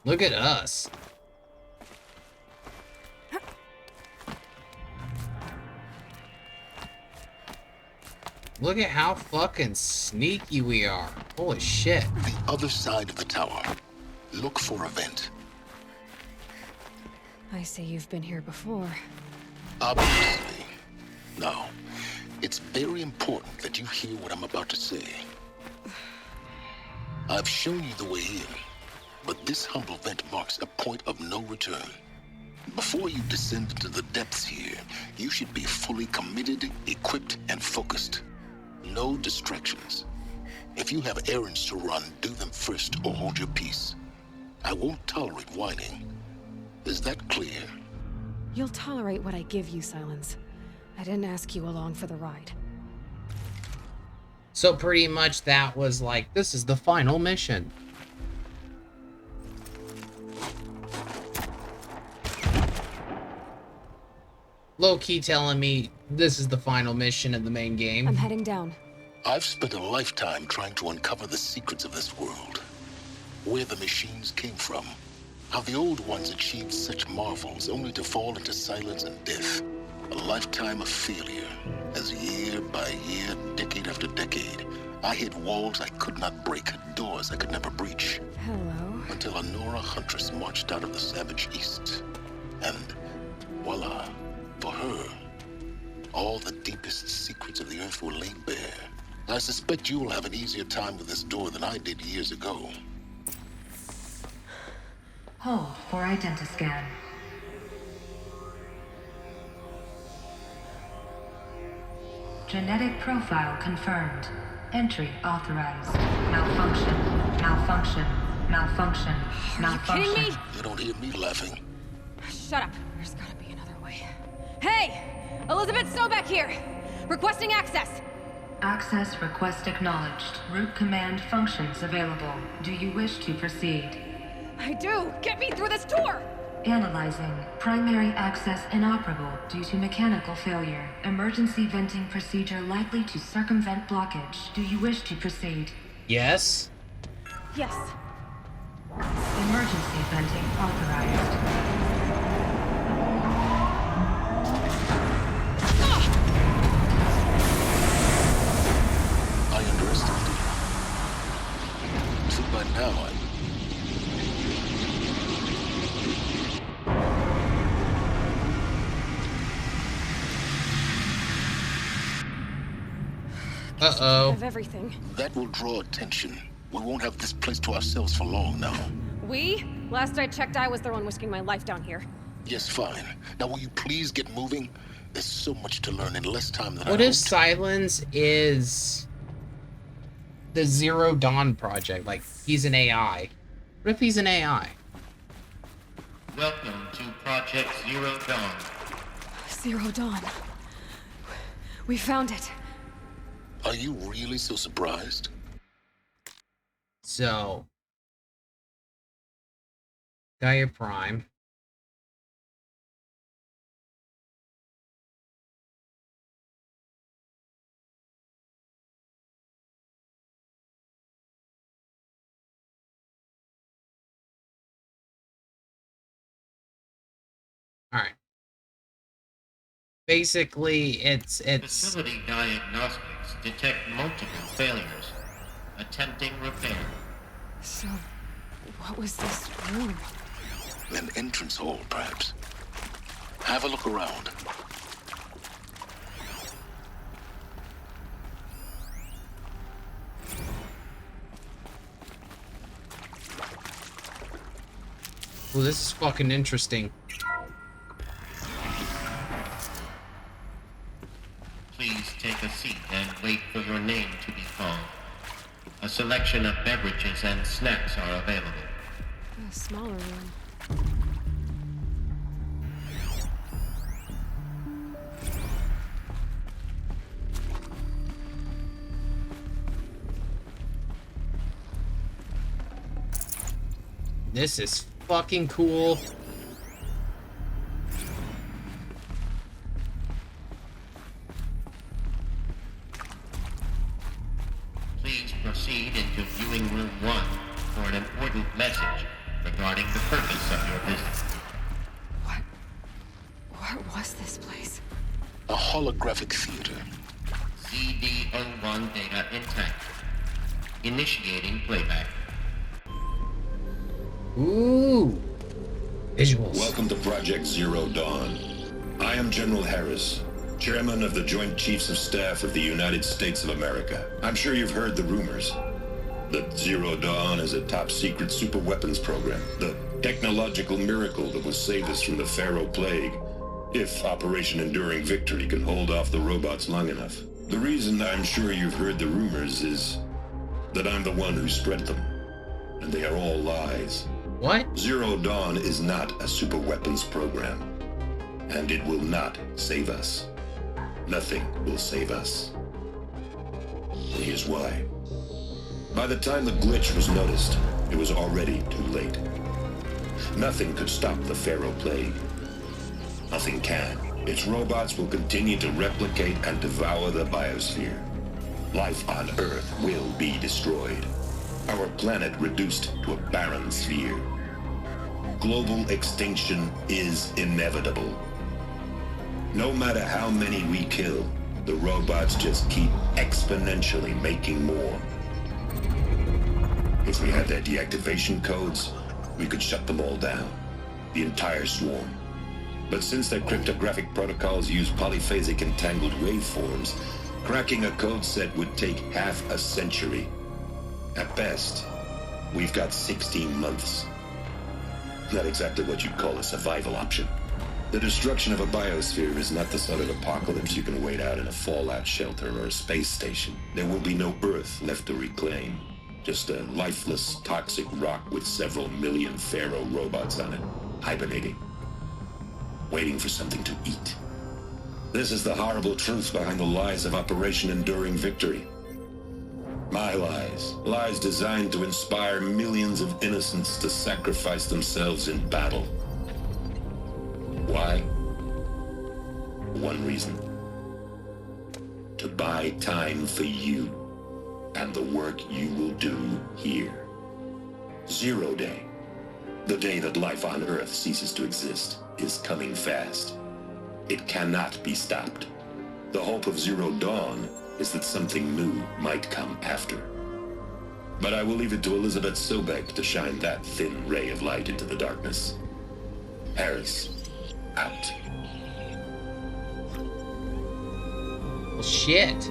Look at us. Look at how fucking sneaky we are. Holy shit.
The other side of the tower. Look for a vent.
I say you've been here before.
Obviously. Now, it's very important that you hear what I'm about to say. I've shown you the way in, but this humble vent marks a point of no return. Before you descend into the depths here, you should be fully committed, equipped, and focused. No distractions. If you have errands to run, do them first or hold your peace. I won't tolerate whining. Is that clear?
You'll tolerate what I give you, Silence. I didn't ask you along for the ride.
So pretty much that was like, this is the final mission. Low-key telling me this is the final mission in the main game.
I'm heading down.
I've spent a lifetime trying to uncover the secrets of this world. Where the machines came from. How the old ones achieved such marvels only to fall into silence and death. A lifetime of failure, as year by year, decade after decade, I hit walls I could not break, doors I could never breach.
Hello.
Until a Nora huntress marched out of the savage east. And voila, for her, all the deepest secrets of the earth were laid bare. I suspect you'll have an easier time with this door than I did years ago.
Hold for identiscan. Genetic profile confirmed. Entry authorized. Malfunction. Malfunction. Malfunction. Malfunction.
Are you kidding me?
You don't hear me laughing.
Shut up. There's gotta be another way. Hey! Elizabeth Sobeck here! Requesting access!
Access request acknowledged. Root command functions available. Do you wish to proceed?
I do! Get me through this door!
Analyzing. Primary access inoperable due to mechanical failure. Emergency venting procedure likely to circumvent blockage. Do you wish to proceed?
Yes.
Yes.
Emergency venting authorized.
I underestimated you. So by now,
Uh-oh.
Of everything.
That will draw attention. We won't have this place to ourselves for long now.
We? Last I checked, I was the one risking my life down here.
Yes, fine. Now will you please get moving? There's so much to learn in less time than
What
I
if
hoped.
Silence is the Zero Dawn project? Like, he's an AI. What if he's an AI?
Welcome to Project Zero Dawn.
Zero Dawn. We found it.
Are you really so surprised?
So, Gaia Prime. All right. Basically, it's
Facility diagnostics detect multiple failures. Attempting repair.
So, what was this room?
An entrance hall, perhaps. Have a look around.
well, this is fucking interesting.
Please take a seat and wait for your name to be called. A selection of beverages and snacks are available.
A smaller room.
This is fucking cool.
Please proceed into viewing room 1 for an important message regarding the purpose of your visit.
What was this place?
A holographic theater.
CD01 data intact. Initiating playback.
Ooh. Visuals.
Welcome to Project Zero Dawn. I am General Harris, Chairman of the Joint Chiefs of Staff of the United States of America. I'm sure you've heard the rumors that Zero Dawn is a top-secret super weapons program. The Technological miracle that will save us from the Pharaoh Plague, if Operation Enduring Victory can hold off the robots long enough. The reason I'm sure you've heard the rumors is that I'm the one who spread them, and they are all lies.
What?
Zero Dawn is not a superweapons program, and it will not save us. Nothing will save us. And here's why. By the time the glitch was noticed, it was already too late. Nothing could stop the Pharaoh Plague. Nothing can. Its robots will continue to replicate and devour the biosphere. Life on Earth will be destroyed. Our planet reduced to a barren sphere. Global extinction is inevitable. No matter how many we kill, the robots just keep exponentially making more. If we had their deactivation codes, we could shut them all down. The entire swarm. But since their cryptographic protocols use polyphasic entangled waveforms, cracking a code set would take half a century. At best, we've got 16 months. Not exactly what you'd call a survival option. The destruction of a biosphere is not the sort of apocalypse you can wait out in a fallout shelter or a space station. There will be no Earth left to reclaim. Just a lifeless, toxic rock with several million Pharaoh robots on it, hibernating. Waiting for something to eat. This is the horrible truth behind the lies of Operation Enduring Victory. My lies. Lies designed to inspire millions of innocents to sacrifice themselves in battle. Why? One reason. To buy time for you and the work you will do here. Zero Day. The day that life on Earth ceases to exist is coming fast. It cannot be stopped. The hope of Zero Dawn is that something new might come after. But I will leave it to Elizabeth Sobek to shine that thin ray of light into the darkness. Harris, out.
Well, shit.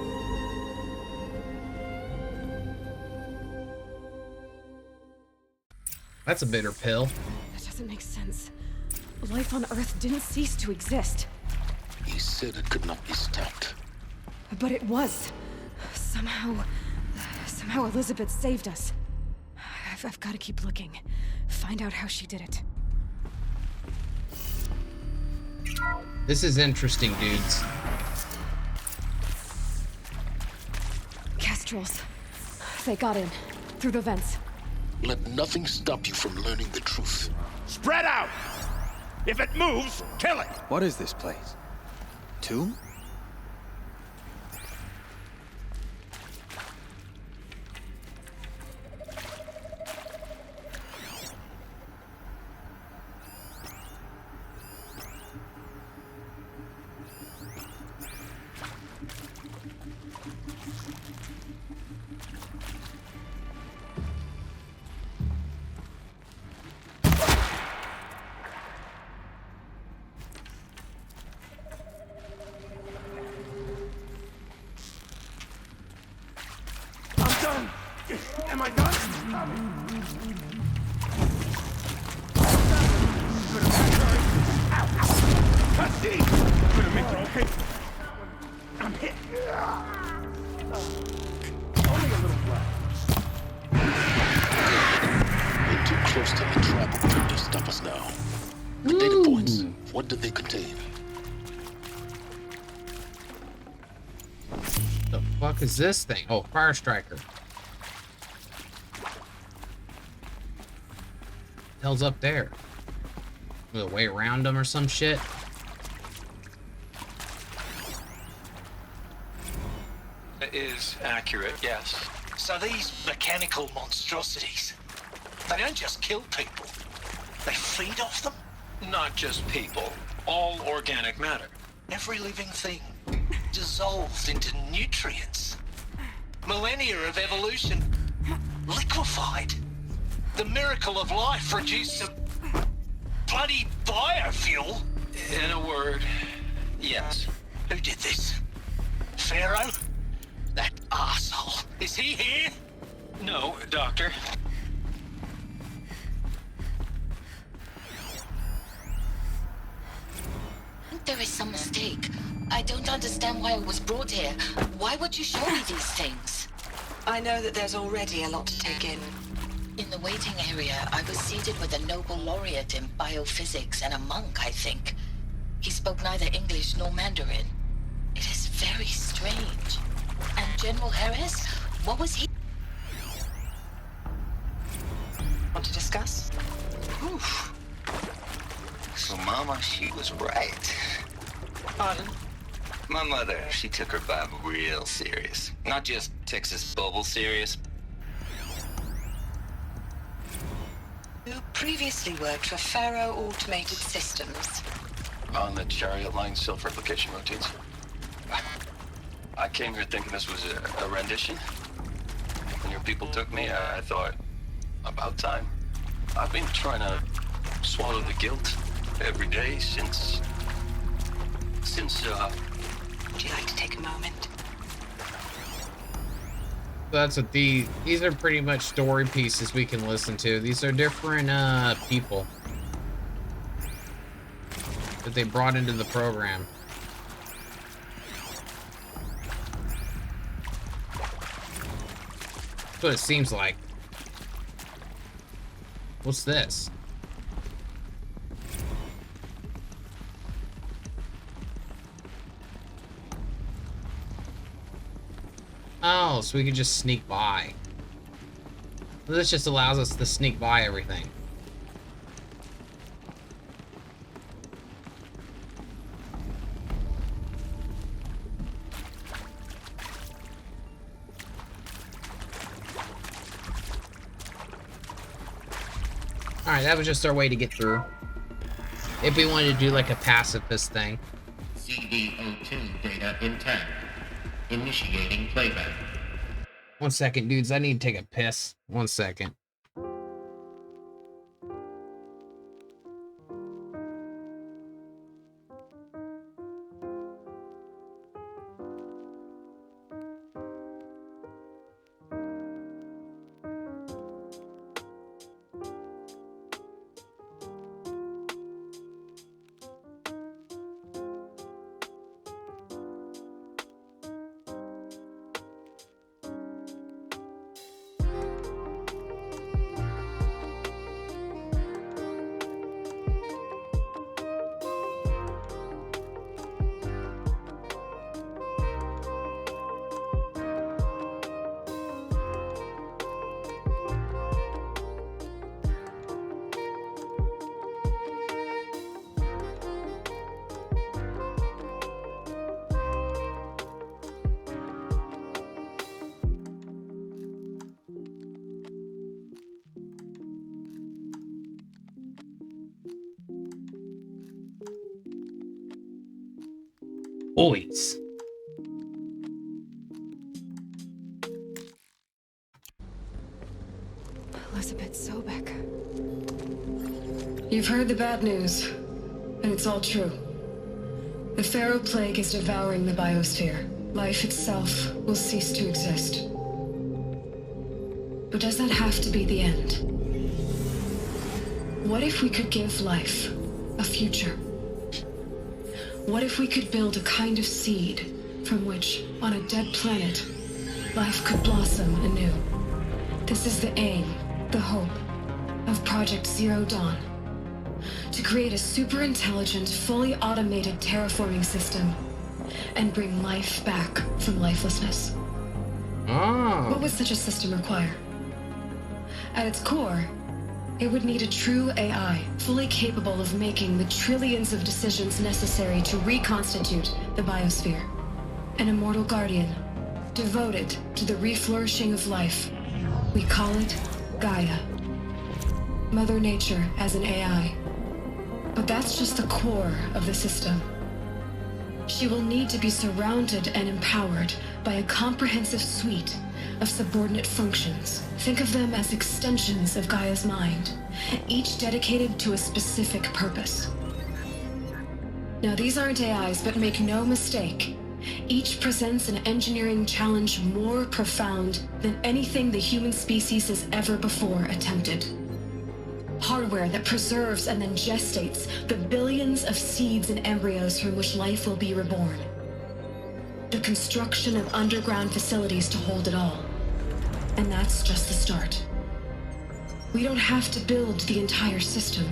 That's a bitter pill.
That doesn't make sense. Life on Earth didn't cease to exist.
He said it could not be stopped.
But it was. Somehow Elizabeth saved us. I've got to keep looking. Find out how she did it.
This is interesting, dudes.
Kestrels. They got in. Through the vents.
Let nothing stop you from learning the truth.
Spread out! If it moves, kill it!
What is this place? Tomb?
Am I done? Cut deep! I'm gonna make it okay. I'm hit. Only a little blood.
We're too close to the trap opening to stop us now. The data points, what did they contain?
The fuck is this thing? Oh, Fire Striker. Hell's up there? With a way around them or some shit?
It is accurate, yes. So these mechanical monstrosities, they don't just kill people. They feed off them? Not just people. All organic matter. Every living thing dissolved into nutrients. Millennia of evolution liquefied. The miracle of life produced some bloody biofuel. In a word, yes. Who did this? Pharaoh? That asshole. Is he here? No, Doctor.
There is some mistake. I don't understand why I was brought here. Why would you show me these things?
I know that there's already a lot to take in.
In the waiting area, I was seated with a Nobel laureate in biophysics and a monk, I think. He spoke neither English nor Mandarin. It is very strange. And General Harris? What was he?
Want to discuss?
Oof. So Mama, she was right.
Pardon?
My mother, she took her Bible real serious. Not just Texas Bubble serious.
You previously worked for Faro Automated Systems.
On the Chariot Line self-replication routines. I came here thinking this was a rendition. When your people took me, I thought, about time. I've been trying to swallow the guilt every day since...
Would you like to take a moment?
That's what these are pretty much story pieces we can listen to. These are different people that they brought into the program. That's what it seems like. What's this? Oh, so we can just sneak by. This just allows us to sneak by everything. Alright, that was just our way to get through. If we wanted to do like a pacifist thing.
CD02 data intact. Initiating playback.
1 second, dudes. I need to take a piss. 1 second. Boys.
Elizabeth Sobek.
You've heard the bad news, and it's all true. The Pharaoh Plague is devouring the biosphere. Life itself will cease to exist. But does that have to be the end? What if we could give life a future? What if we could build a kind of seed from which, on a dead planet, life could blossom anew? This is the aim, the hope, of Project Zero Dawn. To create a super-intelligent, fully automated terraforming system and bring life back from lifelessness. What would such a system require? At its core, it would need a true AI, fully capable of making the trillions of decisions necessary to reconstitute the biosphere. An immortal guardian, devoted to the reflourishing of life. We call it Gaia. Mother Nature as an AI. But that's just the core of the system. She will need to be surrounded and empowered by a comprehensive suite of subordinate functions. Think of them as extensions of Gaia's mind, each dedicated to a specific purpose. Now, these aren't AIs, but make no mistake, each presents an engineering challenge more profound than anything the human species has ever before attempted. Hardware that preserves and then gestates the billions of seeds and embryos from which life will be reborn. The construction of underground facilities to hold it all. And that's just the start. We don't have to build the entire system.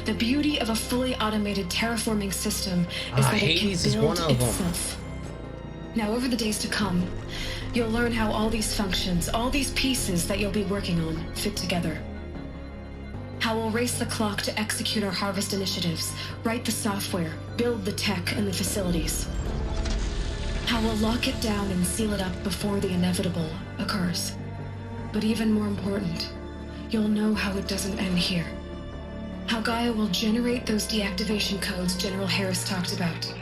The beauty of a fully automated terraforming system is that it can build itself. Now, over the days to come, you'll learn how all these functions, all these pieces that you'll be working on, fit together. How we'll race the clock to execute our harvest initiatives, write the software, build the tech and the facilities. How we'll lock it down and seal it up before the inevitable occurs. But even more important, you'll know how it doesn't end here. How Gaia will generate those deactivation codes General Harris talked about,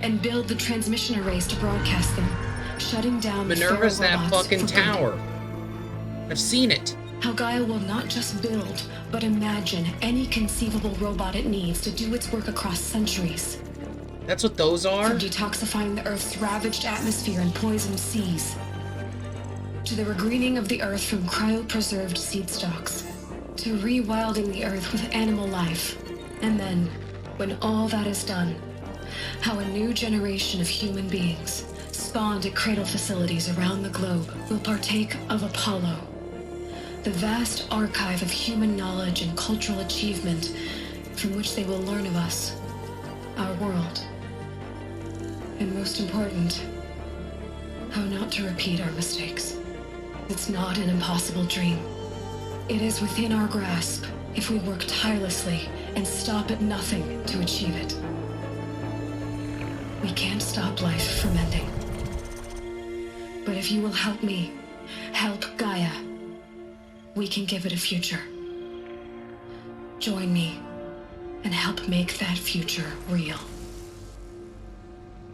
and build the transmission arrays to broadcast them, shutting down
Minerva's
the
that fucking tower. I've seen it.
How Gaia will not just build, but imagine any conceivable robot it needs to do its work across centuries.
That's what those are?
From detoxifying the Earth's ravaged atmosphere and poisoned seas, to the regreening of the Earth from cryopreserved seed stocks, to rewilding the Earth with animal life. And then, when all that is done, how a new generation of human beings, spawned at cradle facilities around the globe, will partake of Apollo, the vast archive of human knowledge and cultural achievement from which they will learn of us, our world. And most important, how not to repeat our mistakes. It's not an impossible dream. It is within our grasp if we work tirelessly and stop at nothing to achieve it. We can't stop life from ending. But if you will help me, help Gaia, we can give it a future. Join me and help make that future real.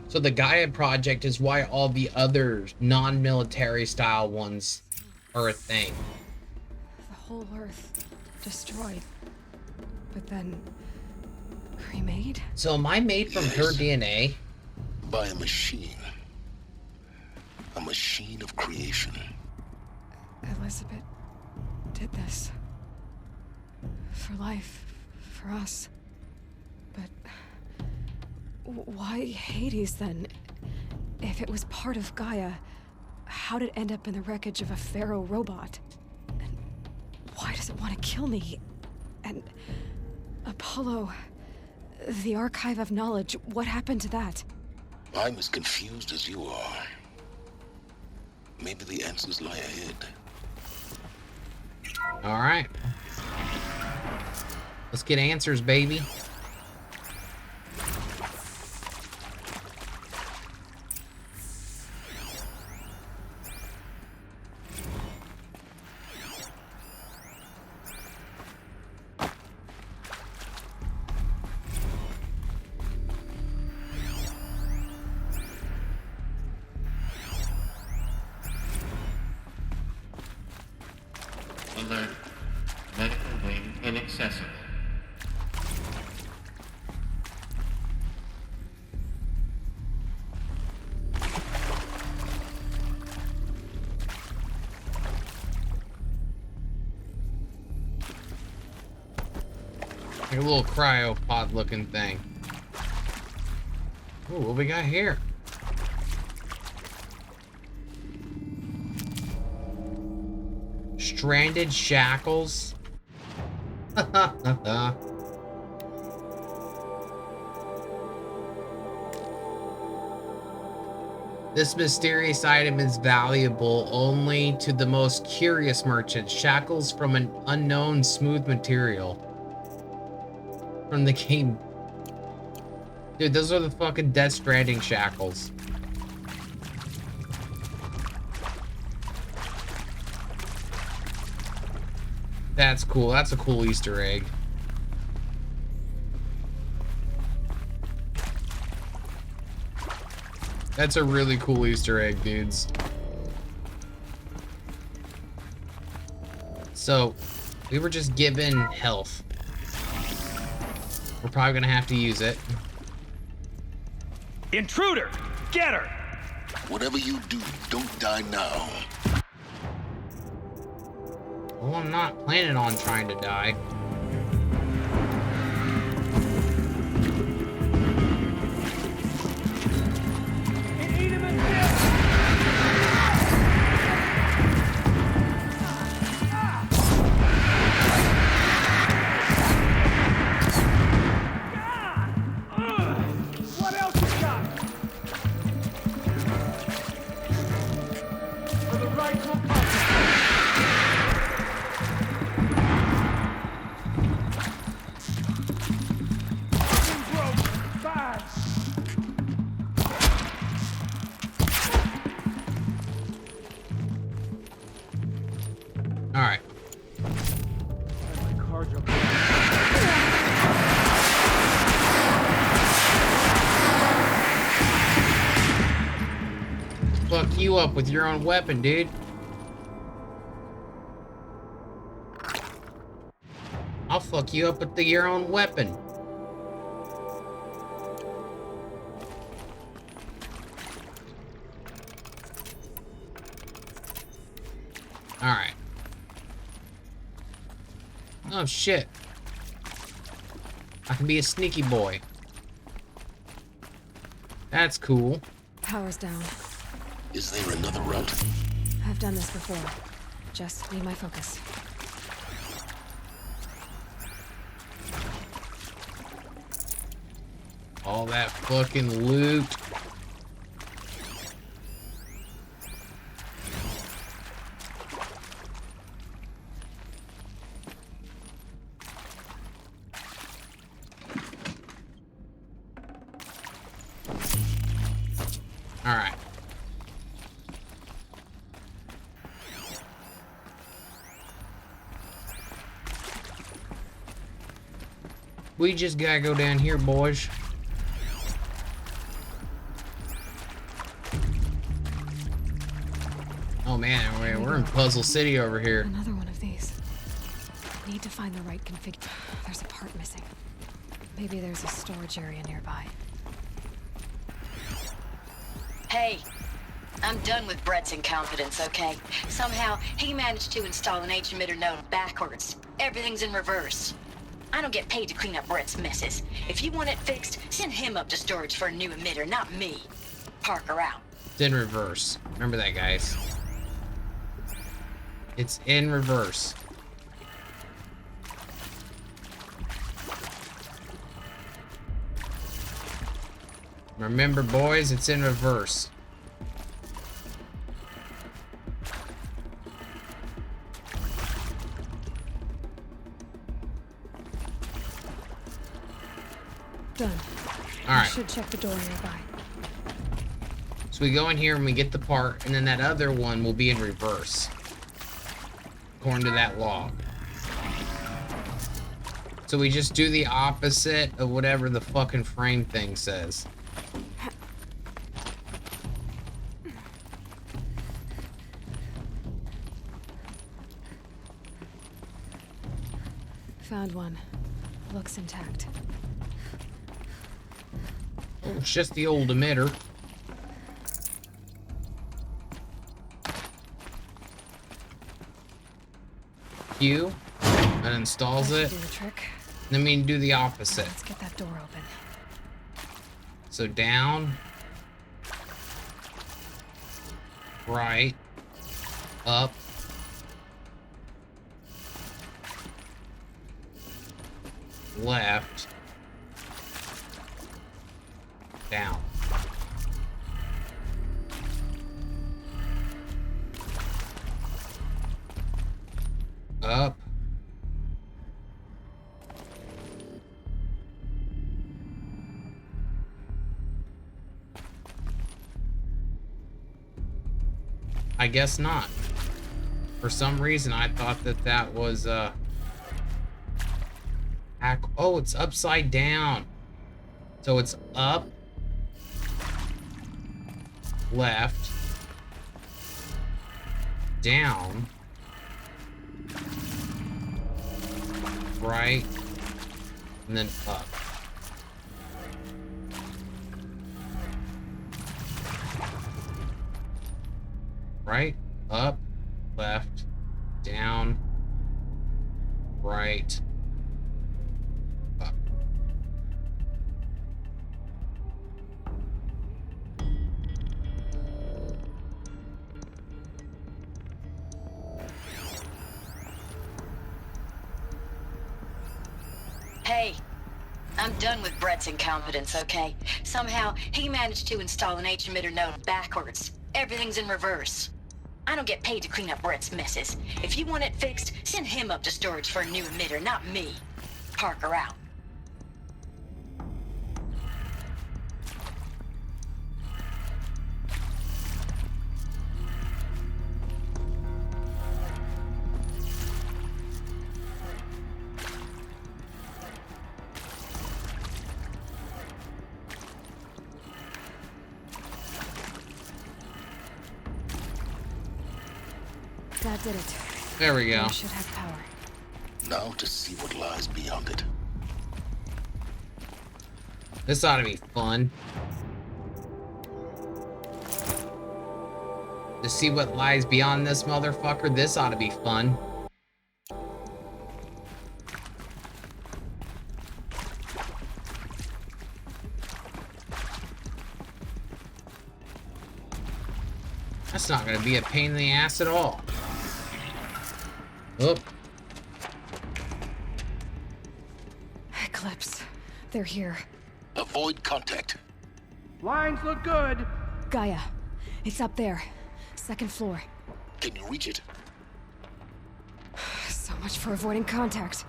So the Gaia project is why all the other non-military style ones are a thing.
The whole Earth destroyed, but then remade?
So am I made from her DNA?
By a machine. A machine of creation.
Elizabeth did this. For life. For us. But why Hades then? If it was part of Gaia, how did it end up in the wreckage of a Pharaoh robot? And why does it want to kill me? And Apollo, the archive of knowledge, what happened to that?
I'm as confused as you are. Maybe the answers lie ahead.
All right. Let's get answers, baby.
Alert. Medical wing inaccessible.
Like a little cryopod looking thing. Ooh, what we got here? Stranded shackles. This mysterious item is valuable only to the most curious merchants. Shackles from an unknown smooth material. From the game. Dude, those are the fucking Death Stranding shackles. That's cool. That's a cool Easter egg. That's a really cool Easter egg, dudes. So, we were just given health. We're probably gonna have to use it.
Intruder! Get her!
Whatever you do, don't die now.
Well, I'm not planning on trying to die. you up with your own weapon, dude. I'll fuck you up with your own weapon. Alright. Oh shit. I can be a sneaky boy. That's cool.
Power's down.
Is there another route?
I've done this before. Just need my focus.
All that fucking loot. All right. We just gotta go down here, boys. Oh man, we're in Puzzle City over here.
Another one of these. Need to find the right config. There's a part missing. Maybe there's a storage area nearby.
Hey, I'm done with Brett's incompetence, okay? Somehow, he managed to install an H-emitter node backwards. Everything's in reverse. I don't get paid to clean up Brett's messes. If you want it fixed, send him up to storage for a new emitter, not me. Parker out.
It's in reverse. Remember that, guys. It's in reverse. Remember, boys, it's in reverse.
Done.
All right.
I should check the door nearby.
So we go in here and we get the part, and then that other one will be in reverse. According to that log. So we just do the opposite of whatever the fucking frame thing says.
Found one. Looks intact.
Oh, it's just the old emitter. Q. And installs it.
Do the trick.
Then we do the opposite.
Let's get that door open.
So down. Right. Up. Left. Down. Up. I guess not. For some reason, I thought that that was, oh, it's upside down. So it's up, left, down, right, and then up. Right, up, left, down, right, up.
Hey, I'm done with Brett's incompetence, okay? Somehow, he managed to install an H-emitter node backwards. Everything's in reverse. I don't get paid to clean up Brett's messes. If you want it fixed, send him up to storage for a new emitter, not me. Parker out.
That did it.
There we go.
I should have power.
Now to see what lies beyond it.
This ought to be fun. To see what lies beyond this motherfucker, this ought to be fun. That's not gonna be a pain in the ass at all. Oop.
Eclipse. They're here.
Avoid contact.
Lines look good.
Gaia. It's up there. Second floor.
Can you reach it?
So much for avoiding contact.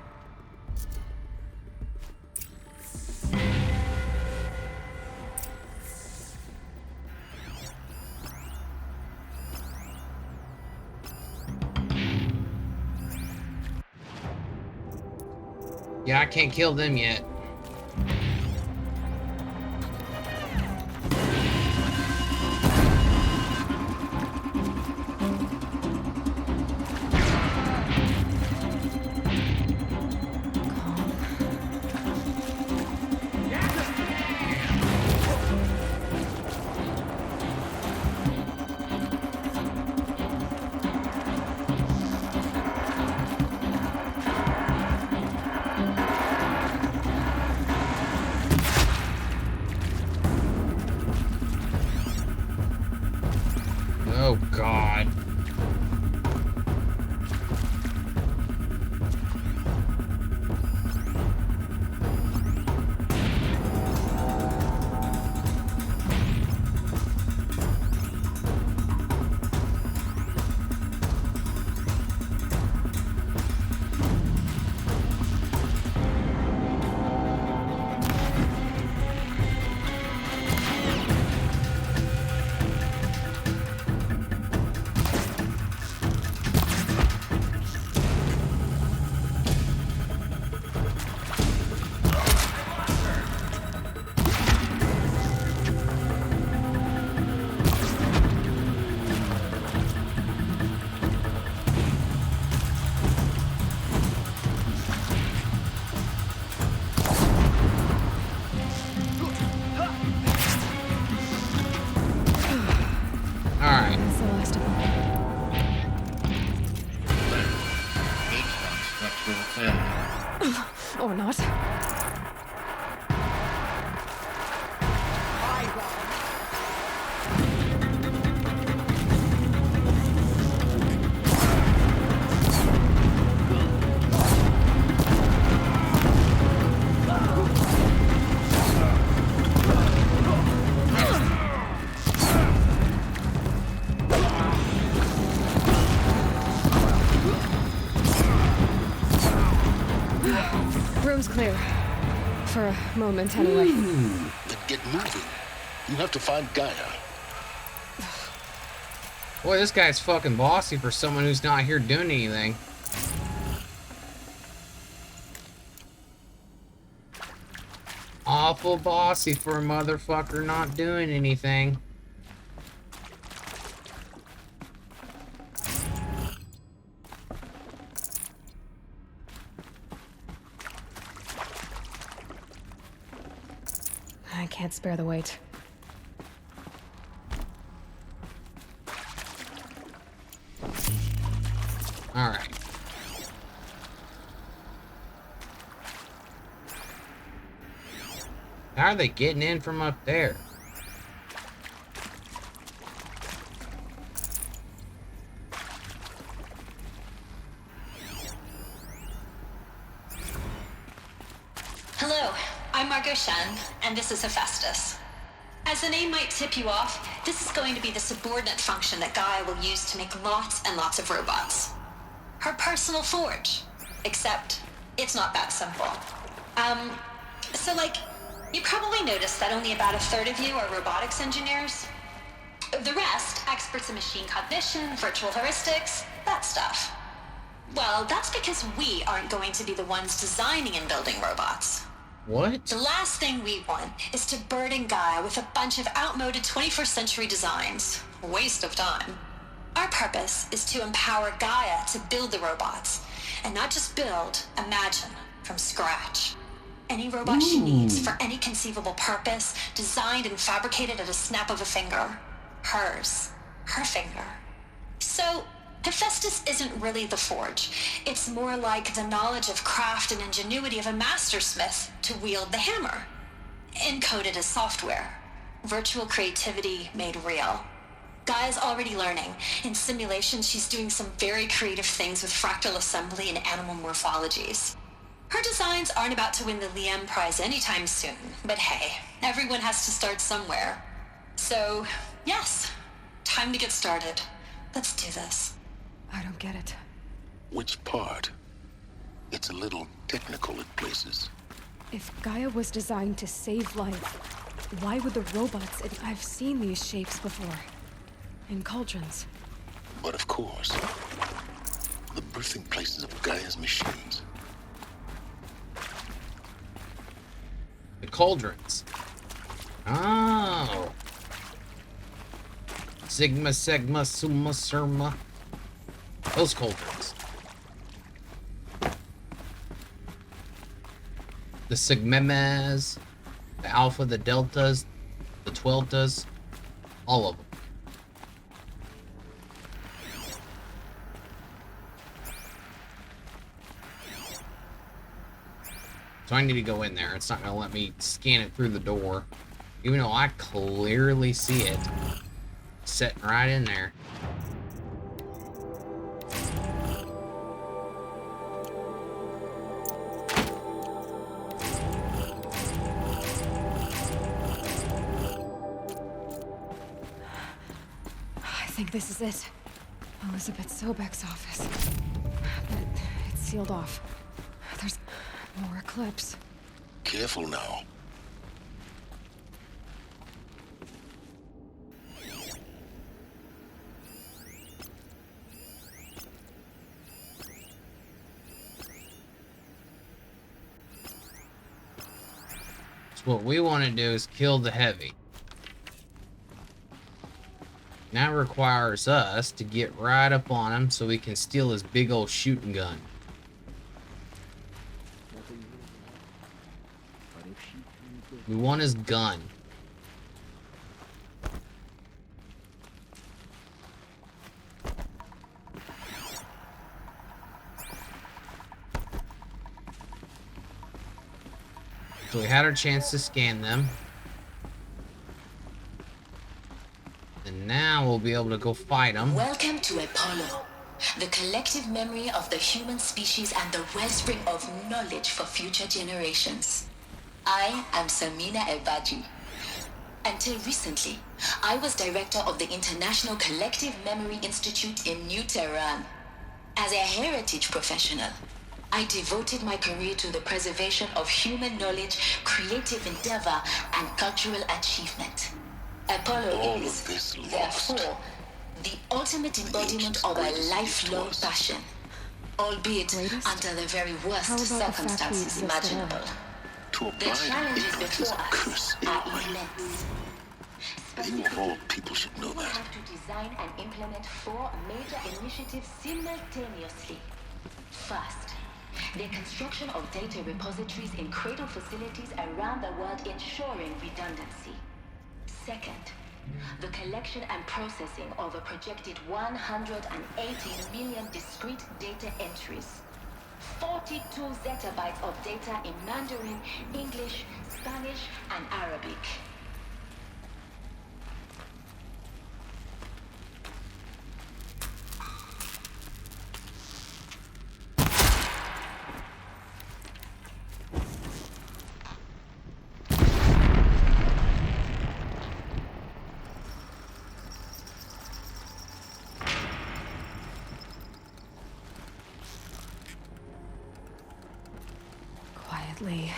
Yeah, I can't kill them yet. Oh, God. Alright.
That's the last of them. Or not. Room's clear. For a moment, anyway.
Then get moving. You have to find Gaia.
Boy, this guy's fucking bossy for someone who's not here doing anything. Awful bossy for a motherfucker not doing anything.
I can't spare the weight.
All right. How are they getting in from up there?
Hello, I'm Margot Shen, and this is Hephaestus. As the name might tip you off, this is going to be the subordinate function that Gaia will use to make lots and lots of robots. Her personal forge. Except, it's not that simple. So you probably noticed that only about a third of you are robotics engineers. The rest, experts in machine cognition, virtual heuristics, that stuff. Well, that's because we aren't going to be the ones designing and building robots.
What?
The last thing we want is to burden Gaia with a bunch of outmoded 21st century designs. Waste of time. Our purpose is to empower Gaia to build the robots, and not just build, imagine, from scratch. Any robot she needs for any conceivable purpose, designed and fabricated at a snap of a finger. Hers. Her finger. So, Hephaestus isn't really the forge. It's more like the knowledge of craft and ingenuity of a mastersmith to wield the hammer. Encoded as software. Virtual creativity made real. Gaia's already learning. In simulations, she's doing some very creative things with fractal assembly and animal morphologies. Her designs aren't about to win the Liam Prize anytime soon, but hey, everyone has to start somewhere. So, yes, time to get started. Let's do this.
I don't get it.
Which part? It's a little technical at places.
If Gaia was designed to save life, why would the robots... I've seen these shapes before. In cauldrons.
But of course, the birthing places of Gaia's machines.
The cauldrons. Oh. Sigma, Sigma, Summa, Surma. Those cauldrons. The Sigmemas, the Alpha, the Deltas, the Tweltas, all of them. So I need to go in there. It's not going to let me scan it through the door. Even though I clearly see it. Sitting right in there.
I think this is it. Elizabeth Sobek's office. But it's sealed off. There's more eclipse.
Careful now.
So what we want to do is kill the heavy. That requires us to get right up on him so we can steal his big old shooting gun. We want his gun. So we had our chance to scan them. And now we'll be able to go fight them.
Welcome to Apollo, the collective memory of the human species and the wellspring of knowledge for future generations. I am Samina Ebaji. Until recently, I was director of the International Collective Memory Institute in New Tehran. As a heritage professional, I devoted my career to the preservation of human knowledge, creative endeavor, and cultural achievement. Apollo is, therefore, the ultimate embodiment of a lifelong passion, albeit under the very worst circumstances imaginable. The challenges before us are immense.
You of all people should know that.
We have to design and implement 4 major initiatives simultaneously. First, the construction of data repositories in cradle facilities around the world, ensuring redundancy. Second, the collection and processing of a projected 180 million discrete data entries. 42 zettabytes of data in Mandarin, English, Spanish, and Arabic.
Quietly.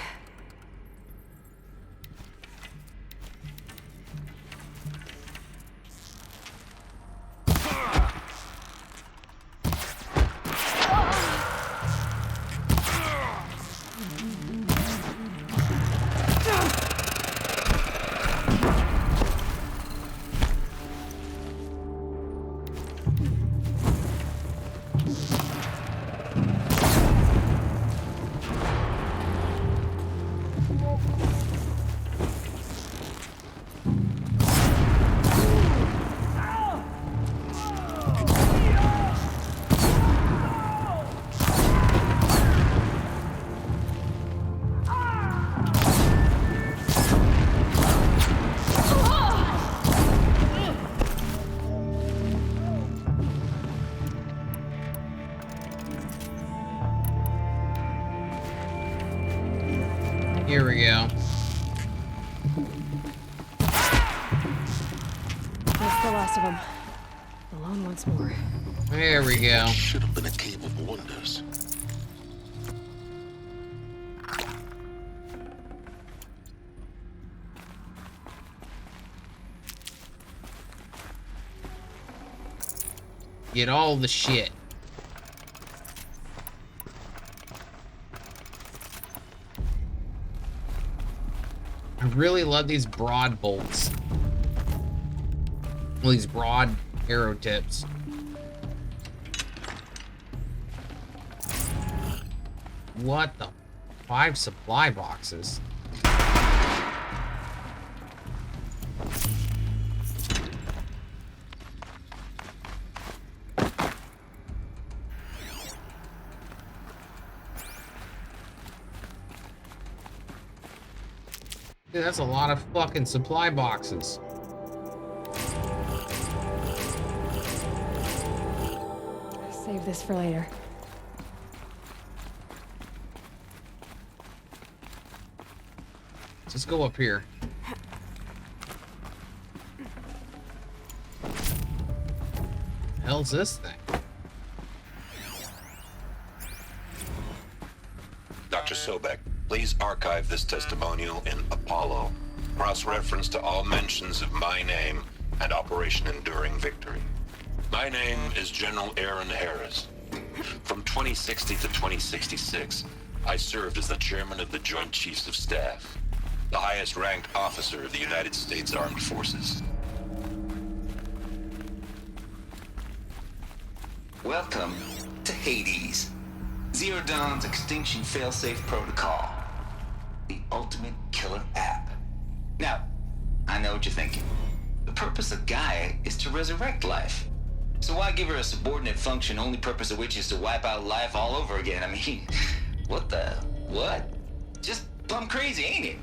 Here we go.
That's the last of them. Alone once more.
There we go.
Should have been a cave of wonders.
Get all the shit. I really love these broad bolts. Well, these broad arrow tips. What the? 5 supply boxes. Dude, that's a lot of fucking supply boxes.
Save this for later.
Let's go up here. The hell's this thing?
Dr. Sobek, please archive this testimonial in Apollo. Cross-reference to all mentions of my name and Operation Enduring Victory. My name is General Aaron Harris. From 2060 to 2066, I served as the chairman of the Joint Chiefs of Staff, the highest-ranked officer of the United States Armed Forces.
Welcome to Hades. Zero Dawn's extinction failsafe protocol. The ultimate killer app. Now, I know what you're thinking. The purpose of Gaia is to resurrect life. So why give her a subordinate function, only purpose of which is to wipe out life all over again? I mean, what? Just plumb crazy, ain't it?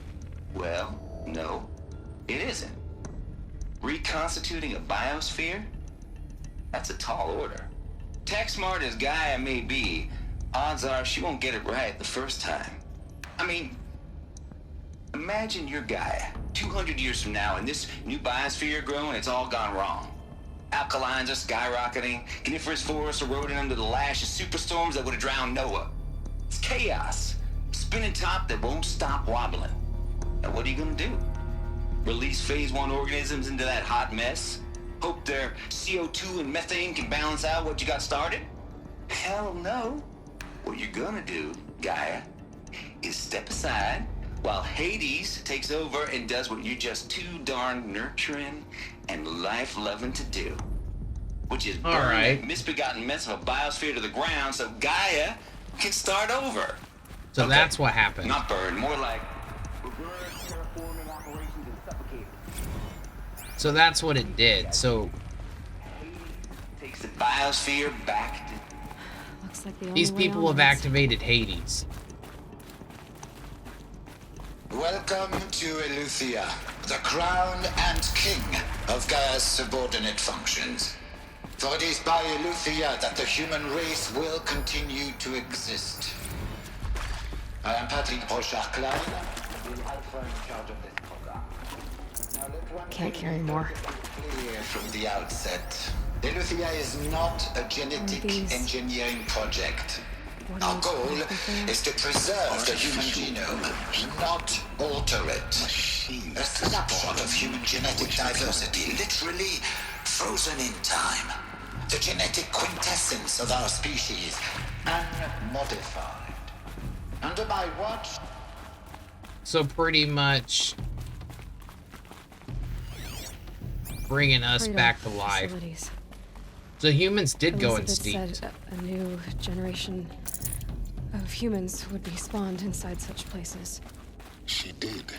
Well, no, it isn't. Reconstituting a biosphere? That's a tall order. Tech smart as Gaia may be, odds are she won't get it right the first time. I mean, imagine you're Gaia, 200 years from now, and this new biosphere growing, it's all gone wrong. Alkalines are skyrocketing, coniferous forests eroding under the lash of superstorms that would have drowned Noah. It's chaos, spinning top that won't stop wobbling. Now what are you gonna do? Release phase 1 organisms into that hot mess? Hope their CO2 and methane can balance out what you got started? Hell no. What you're gonna do, Gaia, is step aside while Hades takes over and does what you're just too darn nurturing and life-loving to do. Which is burn that misbegotten mess of a biosphere to the ground so Gaia can start over.
So that's what happened.
Not burn, more like reverse terraforming operations and suffocate.
So that's what it did. So
takes the biosphere back to...
Looks like the only
these people have activated Hades.
Welcome to Eleuthia, the crown and king of Gaia's subordinate functions. For it is by Eleuthia that the human race will continue to exist. I am Patrick Brochard-Klein, the Alpha in charge of this program. Now let one
Can't carry more.
Clear from the outset. Eleuthia is not a genetic engineering project. Our goal is to preserve the human genome, not alter it. A snapshot of human genetic diversity, literally frozen in time. The genetic quintessence of our species, unmodified. Under my watch...
So pretty much bringing us back to life.
Facilities.
So humans did go
Elizabeth
extinct.
said a new generation of humans would be spawned inside such places.
She did.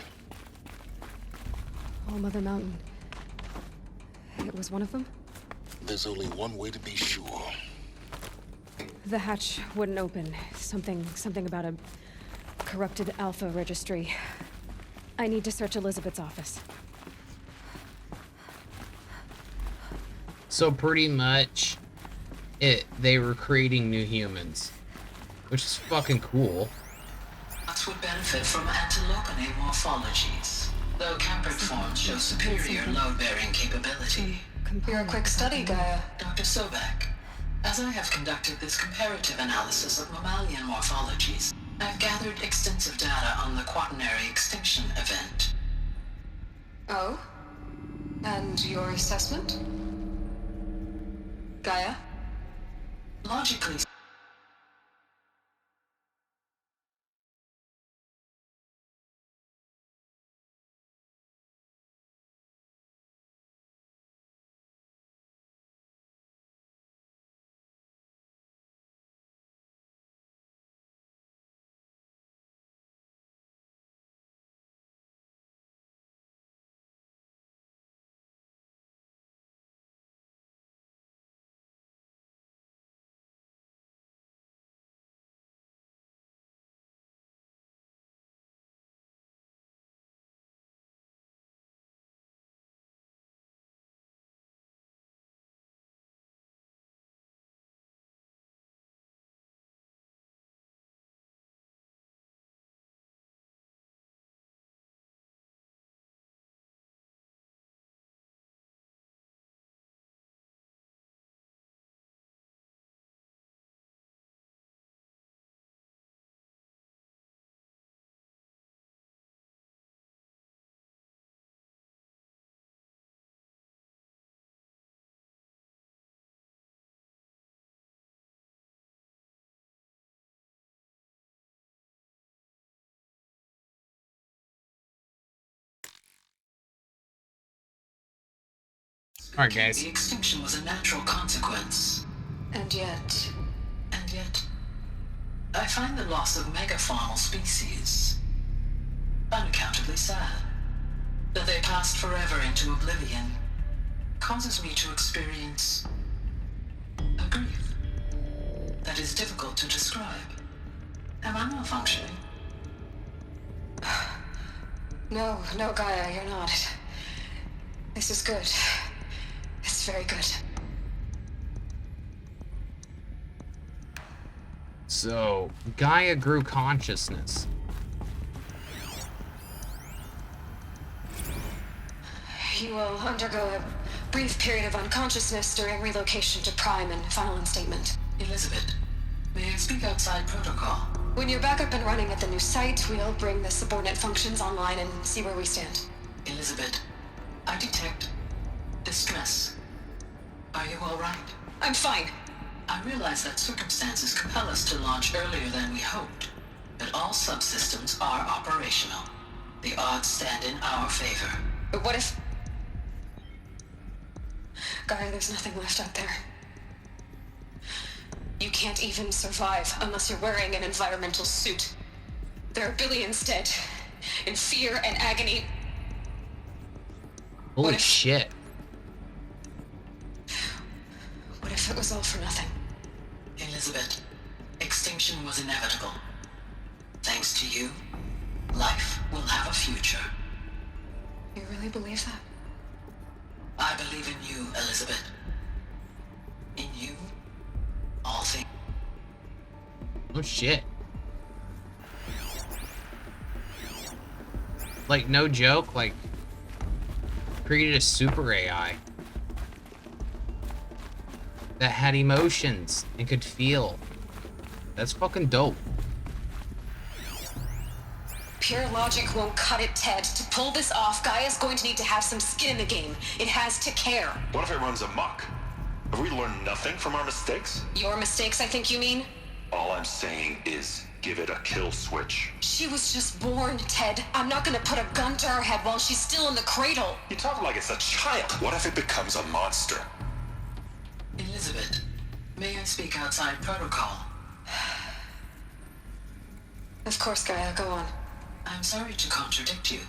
Oh, Mother Mountain. It was one of them?
There's only one way to be sure.
The hatch wouldn't open. Something about a corrupted Alpha registry. I need to search Elizabeth's office.
So pretty much they were creating new humans, which is fucking cool.
Not
Subjects would benefit from antilopine morphologies, though campered forms show superior load-bearing capability.
You're a quick study, Gaia.
Dr. Sobek, as I have conducted this comparative analysis of mammalian morphologies, I've gathered extensive data on the quaternary extinction event.
Oh? And your assessment? Gaia?
Logically,
Alright, guys.
The extinction was a natural consequence.
And yet,
I find the loss of megafaunal species unaccountably sad. That they passed forever into oblivion causes me to experience a grief that is difficult to describe. Am I malfunctioning?
no, Gaia, you're not. This is good. It's very good.
So, Gaia grew consciousness.
You will undergo a brief period of unconsciousness during relocation to Prime and final instatement.
Elizabeth, may I speak outside protocol?
When you're back up and running at the new site, we'll bring the subordinate functions online and see where we stand.
Elizabeth, I detect distress. Are you all right?
I'm fine.
I realize that circumstances compel us to launch earlier than we hoped, but all subsystems are operational. The odds stand in our favor.
But what if... Gaia, there's nothing left out there. You can't even survive unless you're wearing an environmental suit. There are billions dead, in fear and agony.
Holy shit.
What if it was all for nothing?
Elizabeth, extinction was inevitable. Thanks to you, life will have a future.
You really believe that?
I believe in you, Elizabeth. In you, all things.
Oh shit. Like, no joke, like, created a super AI that had emotions and could feel. That's fucking dope.
Pure logic won't cut it, Ted. To pull this off, Gaia's going to need to have some skin in the game. It has to care.
What if it runs amok? Have we learned nothing from our mistakes?
Your mistakes, I think you mean?
All I'm saying is, give it a kill switch.
She was just born, Ted. I'm not gonna put a gun to her head while she's still in the cradle.
You talk like it's a child. What if it becomes a monster?
Elizabeth, may I speak outside protocol?
Of course, Gaia, go on.
I'm sorry to contradict you,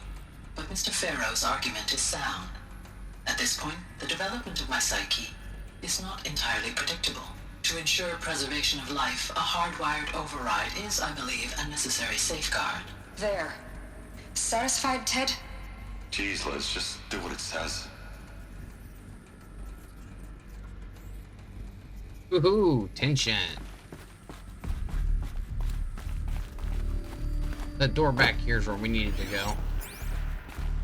but Mr. Farrow's argument is sound. At this point, the development of my psyche is not entirely predictable. To ensure preservation of life, a hardwired override is, I believe, a necessary safeguard.
There. Satisfied, Ted?
Jeez, Liz, just do what it says.
Woohoo, tension. That door back here is where we needed to go.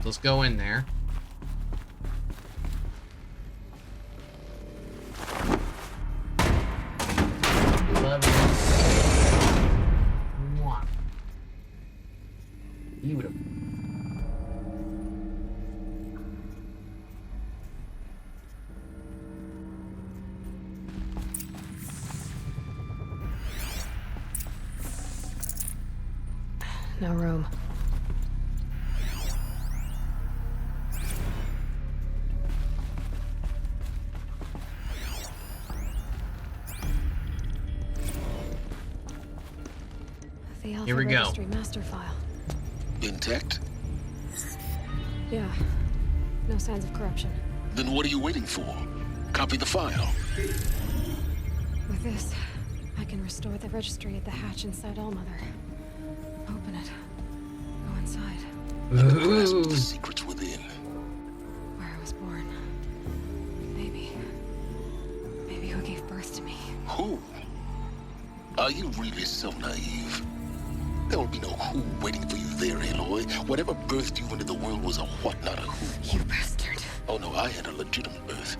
Let's go in there. Love you. Mwah. Beautiful.
No room. The Alpha
Here we go.
Registry master file.
Intact?
Yeah. No signs of corruption.
Then what are you waiting for? Copy the file.
With this, I can restore the registry at the hatch inside Allmother. Open it. Go inside.
Grasp the secrets within.
Where I was born. Maybe who gave birth to me.
Who? Are you really so naive? There will be no who waiting for you there, Aloy. Whatever birthed you into the world was a what, not a who.
You bastard.
Oh no, I had a legitimate birth.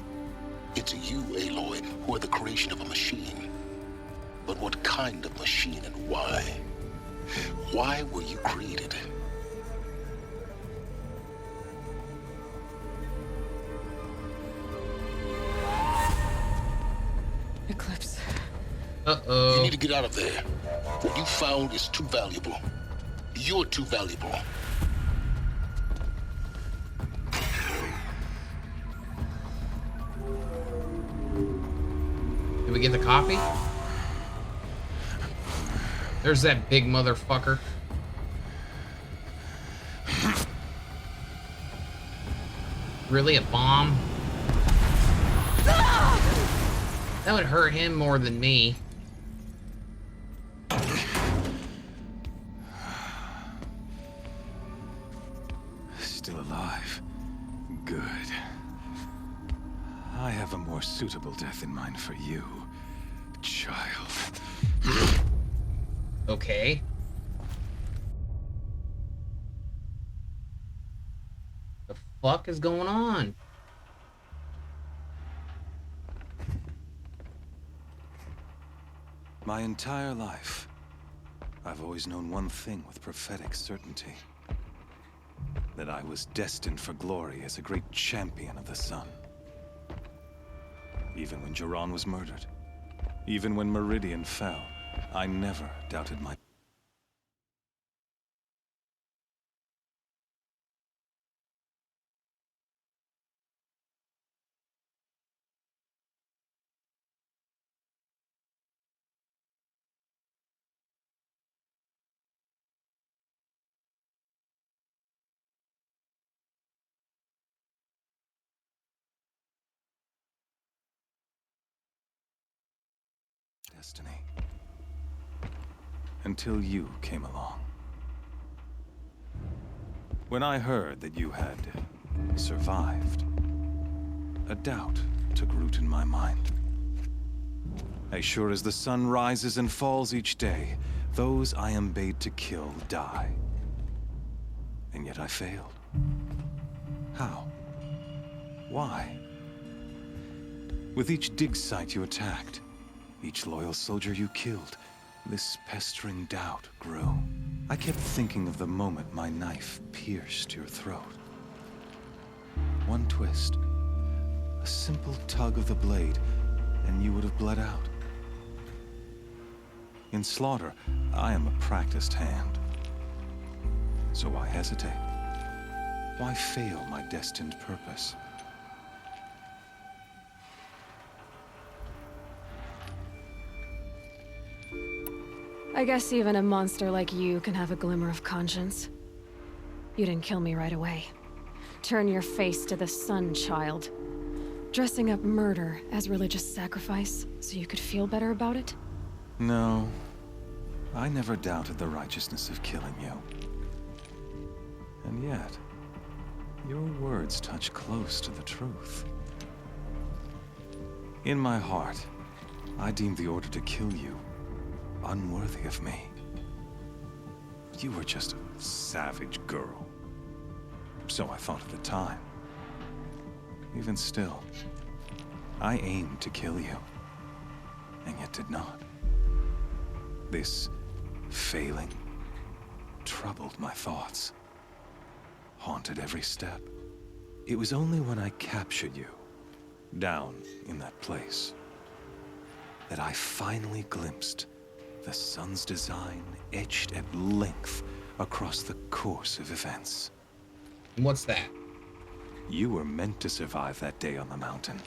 It's you, Aloy, who are the creation of a machine. But what kind of machine and why? Why were you created?
Eclipse.
Uh-oh.
You need to get out of there. What you found is too valuable. You're too valuable.
Did we get the coffee? There's that big motherfucker. Really, a bomb? That would hurt him more than me.
Still alive. Good. I have a more suitable death in mind for you, child.
Okay. The fuck is going on?
My entire life, I've always known one thing with prophetic certainty. That I was destined for glory as a great champion of the sun. Even when Jiran was murdered, even when Meridian fell, I never doubted my... destiny. Until you came along. When I heard that you had survived, a doubt took root in my mind. As sure as the sun rises and falls each day, those I am bade to kill die. And yet I failed. How? Why? With each dig site you attacked, each loyal soldier you killed, this pestering doubt grew. I kept thinking of the moment my knife pierced your throat. One twist, a simple tug of the blade, and you would have bled out. In slaughter, I am a practiced hand. So why hesitate? Why fail my destined purpose?
I guess even a monster like you can have a glimmer of conscience. You didn't kill me right away. Turn your face to the sun, child. Dressing up murder as religious sacrifice so you could feel better about it?
No. I never doubted the righteousness of killing you. And yet, your words touch close to the truth. In my heart, I deemed the order to kill you unworthy of me. you were just a savage girl. So I thought at the time. Even still, I aimed to kill you, and yet did not. This failing troubled my thoughts, haunted every step. It was only when I captured you, down in that place, that I finally glimpsed the sun's design etched at length across the course of events.
What's that?
You were meant to survive that day on the mountain.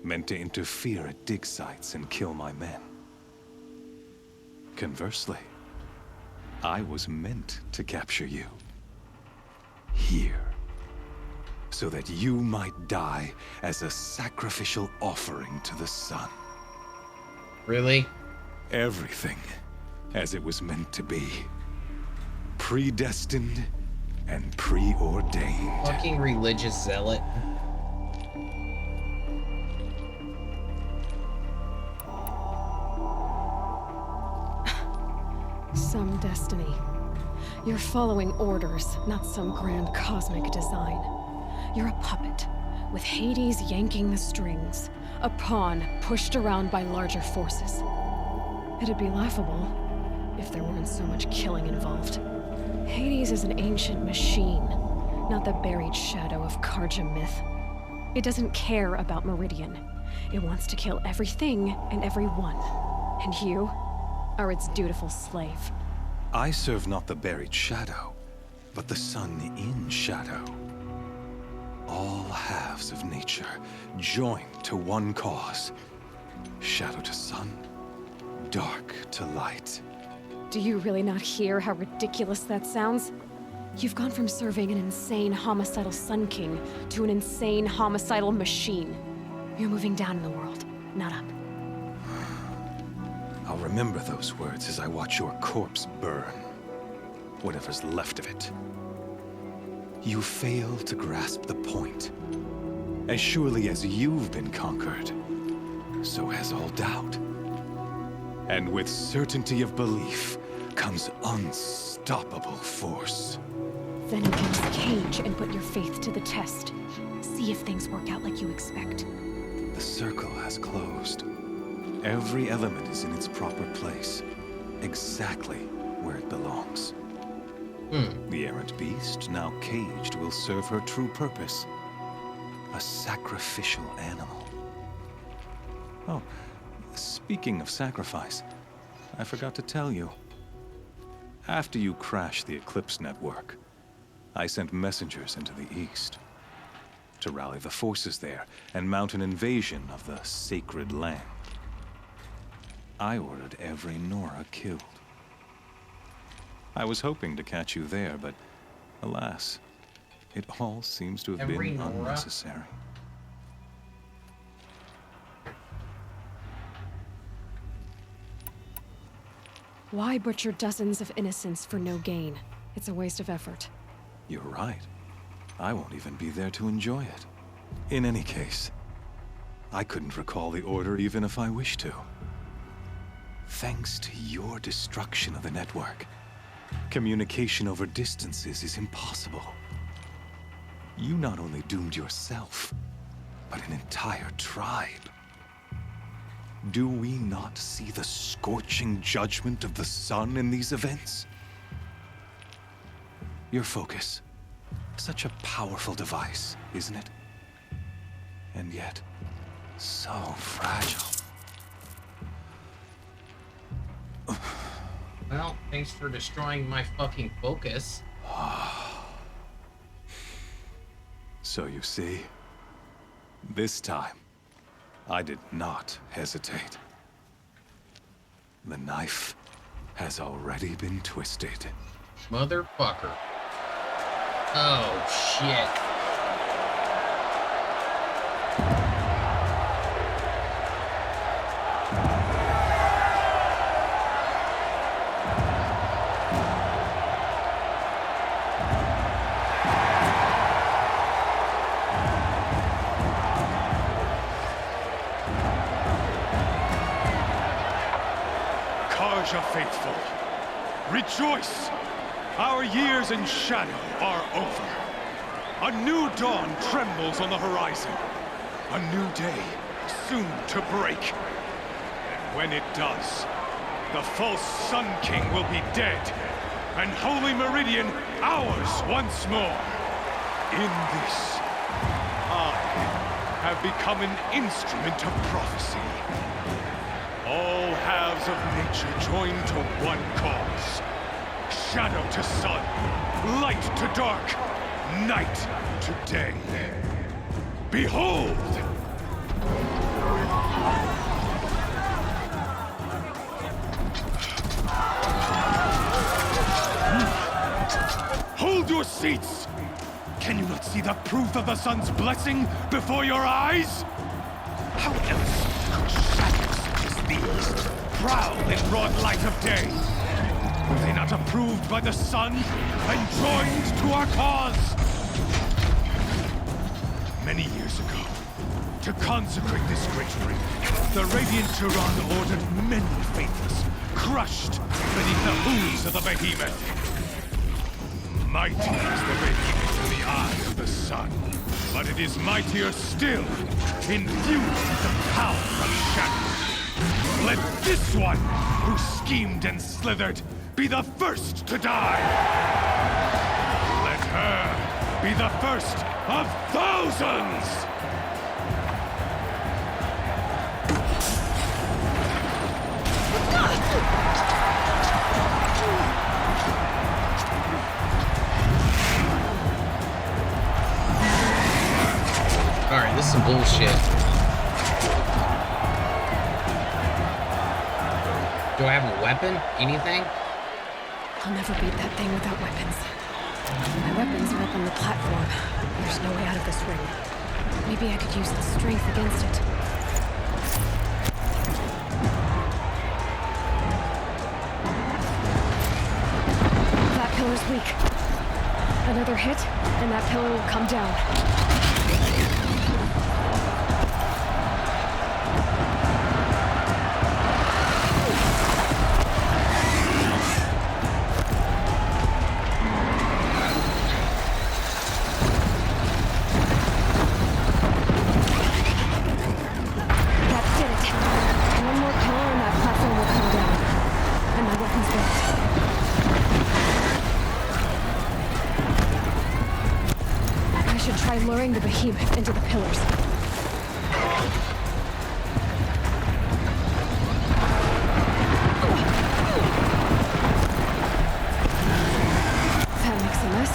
Meant to interfere at dig sites and kill my men. Conversely, I was meant to capture you. Here. So that you might die as a sacrificial offering to the sun.
Really?
Everything as it was meant to be. Predestined and preordained.
Fucking religious zealot.
Some destiny. You're following orders, not some grand cosmic design. You're a puppet, with Hades yanking the strings. A pawn pushed around by larger forces. It'd be laughable if there weren't so much killing involved. Hades is an ancient machine, not the buried shadow of Karja myth. It doesn't care about Meridian. It wants to kill everything and everyone. And you are its dutiful slave.
I serve not the buried shadow, but the sun in shadow. All halves of nature joined to one cause. Shadow to sun, dark to light.
Do you really not hear how ridiculous that sounds? You've gone from serving an insane homicidal Sun King to an insane homicidal machine. You're moving down in the world, not up.
I'll remember those words as I watch your corpse burn. Whatever's left of it. You fail to grasp the point. As surely as you've been conquered, so has all doubt. And with certainty of belief comes unstoppable force.
Then against the cage and put your faith to the test. See if things work out like you expect.
The circle has closed. Every element is in its proper place, exactly where it belongs. The errant beast, now caged, will serve her true purpose. A sacrificial animal. Oh, speaking of sacrifice, I forgot to tell you. After you crashed the Eclipse network, I sent messengers into the east to rally the forces there and mount an invasion of the sacred land. I ordered every Nora killed. I was hoping to catch you there, but alas, it all seems to have been unnecessary.
Why butcher dozens of innocents for no gain? It's a waste of effort.
You're right. I won't even be there to enjoy it. In any case, I couldn't recall the order even if I wished to. Thanks to your destruction of the network, communication over distances is impossible. You not only doomed yourself, but an entire tribe. Do we not see the scorching judgment of the sun in these events? Your focus, such a powerful device, isn't it? And yet, so fragile.
Well, thanks for destroying my fucking focus.
So you see, this time, I did not hesitate. The knife has already been twisted.
Motherfucker. Oh, shit.
Karja faithful,
Rejoice! Our years in shadow are over. A new dawn trembles on the horizon. A new day soon to break. And when it does, the false Sun King will be dead, and Holy Meridian ours once more. In this, I have become an instrument of prophecy. All halves of nature join to one cause. Shadow to sun, light to dark, night to day. Behold! Hold your seats! Can you not see the proof of the sun's blessing before your eyes? How else could shadows such as these prowl in broad light of day? Were they not approved by the sun and joined to our cause? Many years ago, to consecrate this great ring, the Radiant Tyrann ordered many faithless, crushed beneath the hooves of the behemoth. Mighty is the behemoth in the eye of the sun, but it is mightier still, infused with the power of shadow. Let this one, who schemed and slithered, be the first to die. Let her be the first of thousands!
Alright, this is some bullshit. Do I have a weapon? Anything?
I'll never beat that thing without weapons. My weapons are up on the platform. There's no way out of this ring. Maybe I could use its strength against it. That pillar's weak. Another hit, and that pillar will come down. Luring the behemoth into the pillars. That makes a mess.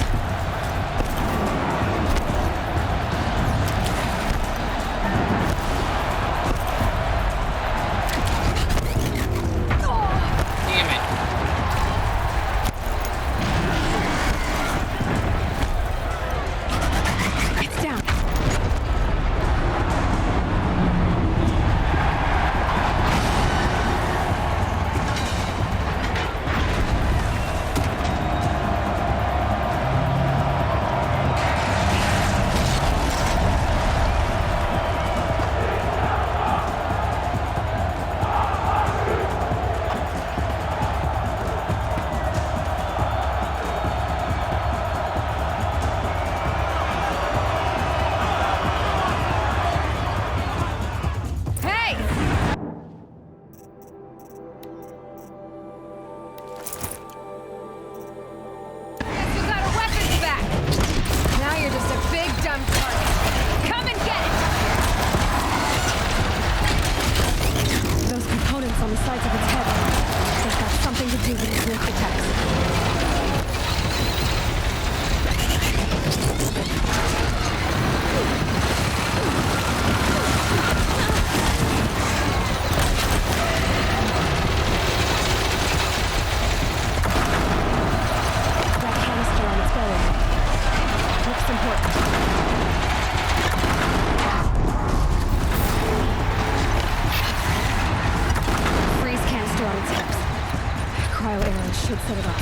Damn it. Should set it off.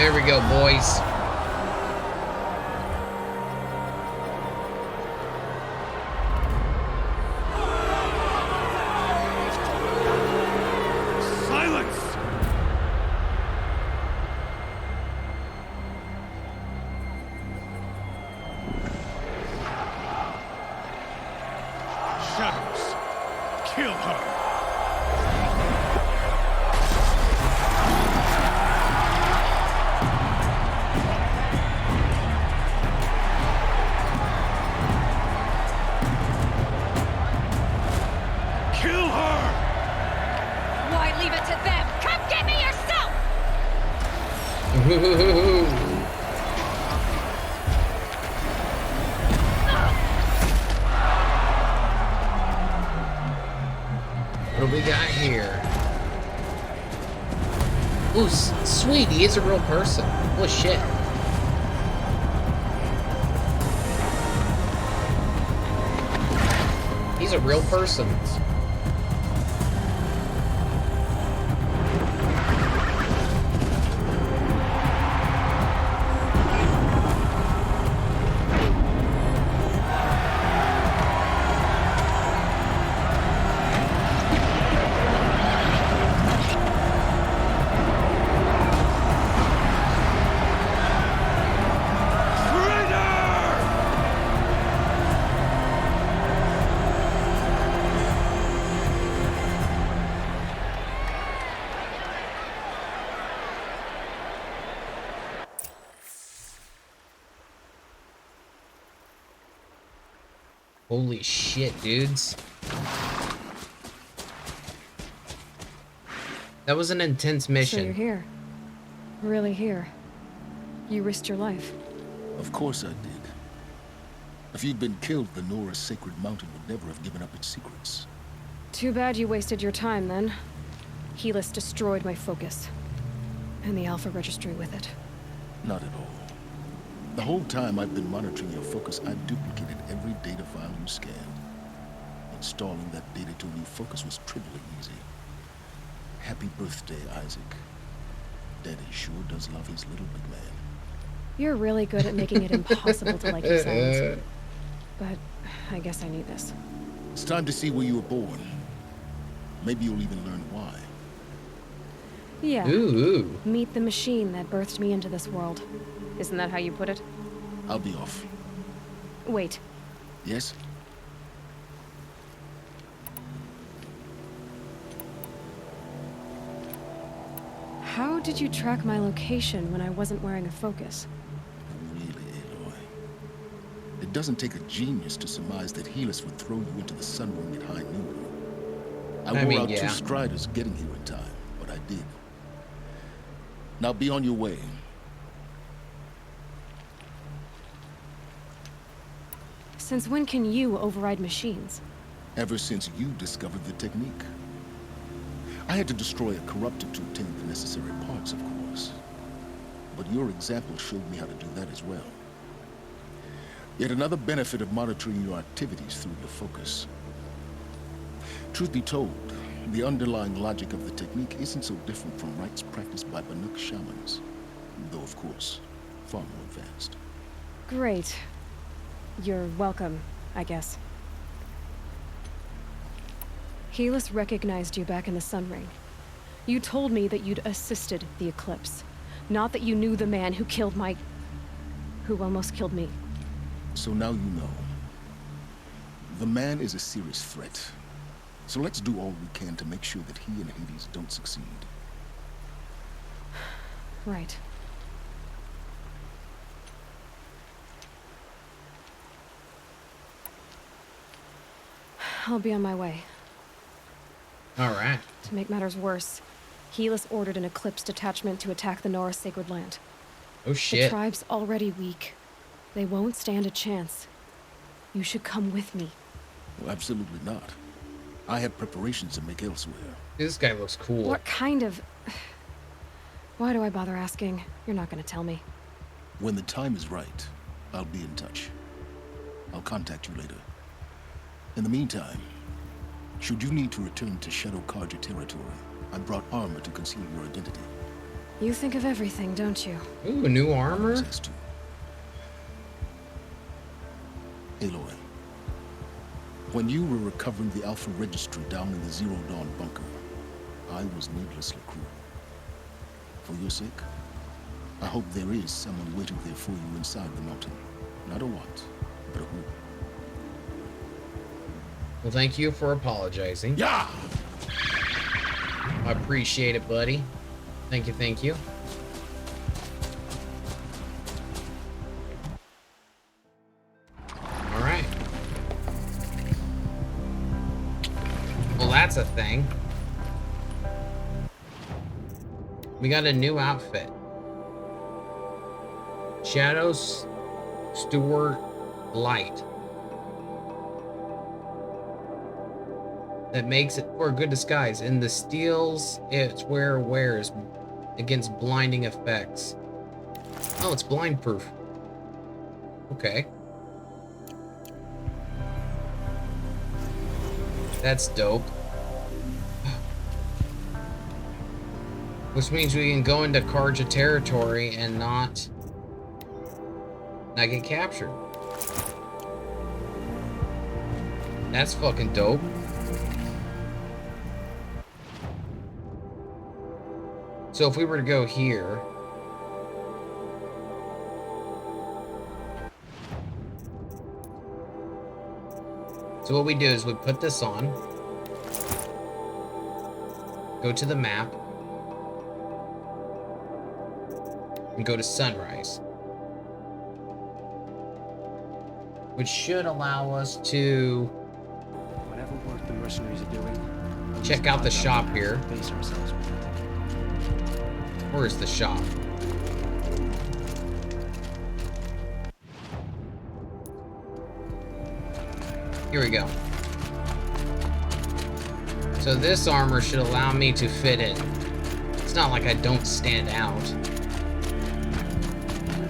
There we go, boys. What do we got here? Ooh, sweet, he is a real person. Holy shit. He's a real person. Holy shit, dudes. That was an intense mission.
So you're here. Really here. You risked your life.
Of course I did. If you'd been killed, the Nora's sacred mountain would never have given up its secrets.
Too bad you wasted your time, then. Helis destroyed my focus. And the Alpha Registry with it.
Not at all. The whole time I've been monitoring your focus, I've duplicated every data file you scanned. Installing that data to a new focus was trivially easy. Happy birthday, Isaac. Daddy sure does love his little big man.
You're really good at making it impossible to like your sounds. But I guess I need this.
It's time to see where you were born. Maybe you'll even learn why.
Yeah.
Ooh.
Meet the machine that birthed me into this world. Isn't that how you put it?
I'll be off.
Wait.
Yes?
How did you track my location when I wasn't wearing a focus?
Really, Aloy? It doesn't take a genius to surmise that Helis would throw you into the sun ring at high noon. I wore out 2 striders getting here in time, but I did. Now be on your way.
Since when can you override machines?
Ever since you discovered the technique. I had to destroy a corruptor to obtain the necessary parts, of course. But your example showed me how to do that as well. Yet another benefit of monitoring your activities through your focus. Truth be told, the underlying logic of the technique isn't so different from rites practiced by Banuk shamans, though of course, far more advanced.
Great. You're welcome, I guess. Helis recognized you back in the Sun Ring. You told me that you'd assisted the Eclipse, not that you knew the man who killed who almost killed me.
So now you know. The man is a serious threat. So let's do all we can to make sure that he and Hades don't succeed.
Right. I'll be on my way.
All right.
To make matters worse, Helis ordered an Eclipse detachment to attack the Nora Sacred Land.
Oh shit.
The tribe's already weak. They won't stand a chance. You should come with me.
Well, absolutely not. I have preparations to make elsewhere.
This guy looks cool.
What kind of... Why do I bother asking? You're not gonna tell me.
When the time is right, I'll be in touch. I'll contact you later. In the meantime, should you need to return to Shadow Karja territory, I brought armor to conceal your identity.
You think of everything, don't you?
Ooh, new armor?
Aloy, when you were recovering the Alpha Registry down in the Zero Dawn bunker, I was needlessly cruel. For your sake, I hope there is someone waiting there for you inside the mountain. Not a what, but a who.
Well, thank you for apologizing.
Yeah!
I appreciate it, buddy. Thank you, thank you. Alright. Well, that's a thing. We got a new outfit. Shadows Steward Light. That makes it for a good disguise. In the steels its wearer wears against blinding effects. Oh, it's blind proof. Okay. That's dope. Which means we can go into Karja territory and not get captured. That's fucking dope. So if we were to go here, so what we do is we put this on, go to the map, and go to Sunrise, which should allow us to
Whatever work the mercenaries are doing,
check out the shop here.
Base ourselves with it.
Where's the shop? Here we go. So this armor should allow me to fit in. It's not like I don't stand out.
This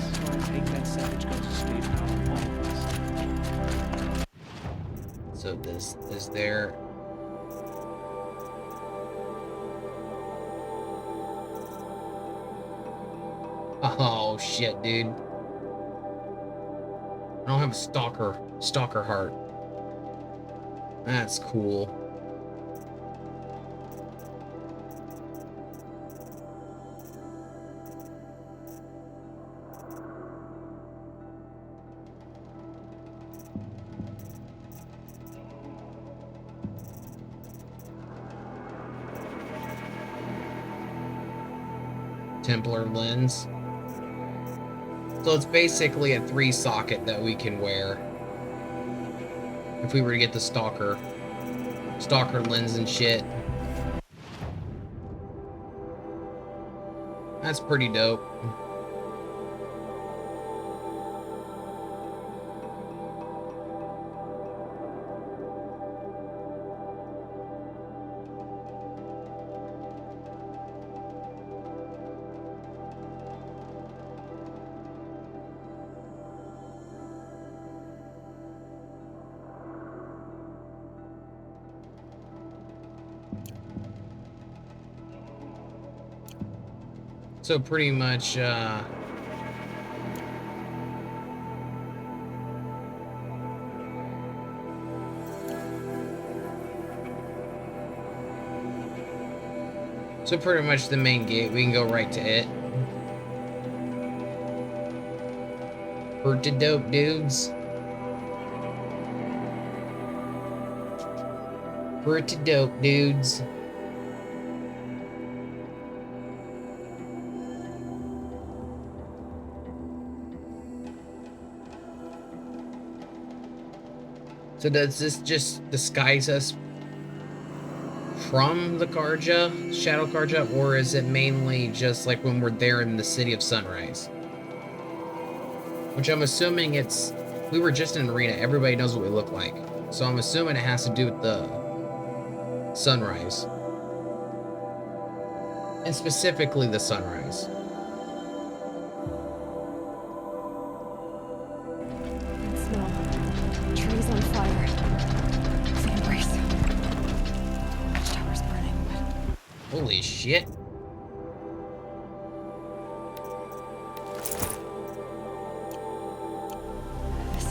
is why I take that savage goes to stage power always.
So this is there. Oh shit, dude. I don't have a stalker heart. That's cool. Templar lens. So it's basically a 3-socket that we can wear. If we were to get the stalker lens and shit. That's pretty dope. So pretty much, so pretty much the main gate, we can go right to it. Pretty dope, dudes. Pretty dope, dudes. So does this just disguise us from the Karja, Shadow Karja, or is it mainly just like when we're there in the city of Sunrise? Which I'm assuming it's, we were just in an arena, everybody knows what we look like. So I'm assuming it has to do with the Sunrise. And specifically the Sunrise.
Trees on fire. The embrace. Watchtower's burning, but...
Holy shit.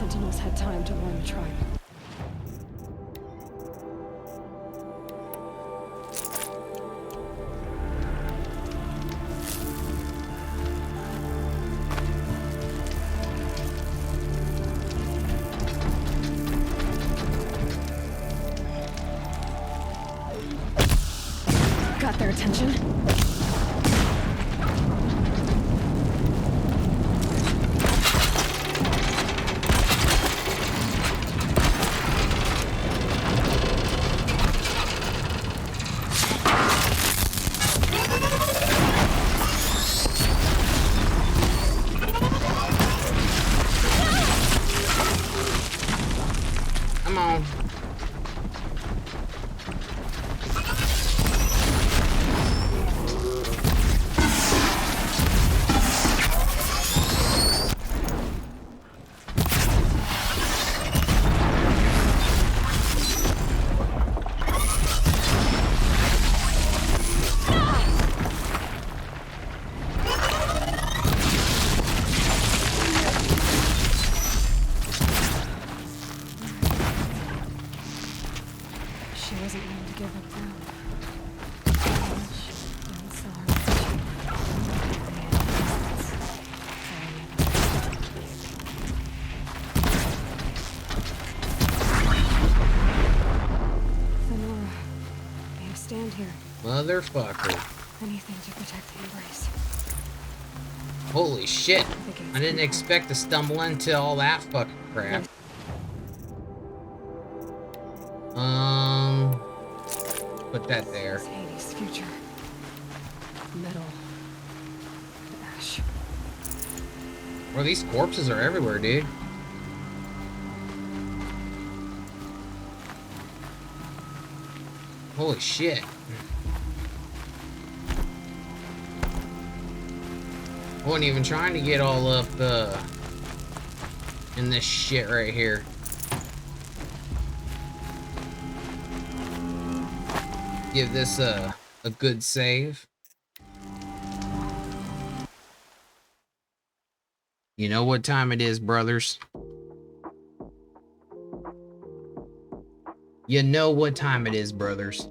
Sentinels had time to warn the tribe. Got their attention.
Come on.
She wasn't willing to give up ground. Don't sell her Sonora, you stand here.
Motherfucker.
Anything to protect the embrace.
Holy shit. I didn't expect to stumble into all that fucking crap. Put that there.
Hades' future. Metal. And ash.
Bro, these corpses are everywhere, dude. Holy shit. I wasn't even trying to get all up in this shit right here. Give this a good save. You know what time it is, brothers. You know what time it is, brothers.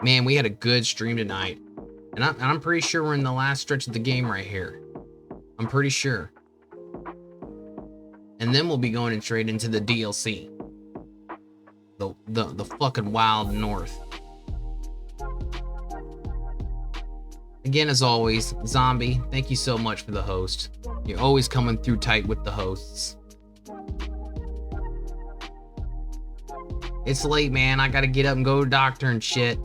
Man, we had a good stream tonight. And I'm pretty sure we're in the last stretch of the game right here. I'm pretty sure. And then we'll be going straight into the DLC. The fucking wild north. Again, as always, Zombie, thank you so much for the host. You're always coming through tight with the hosts. It's late, man. I gotta get up and go to the doctor and shit.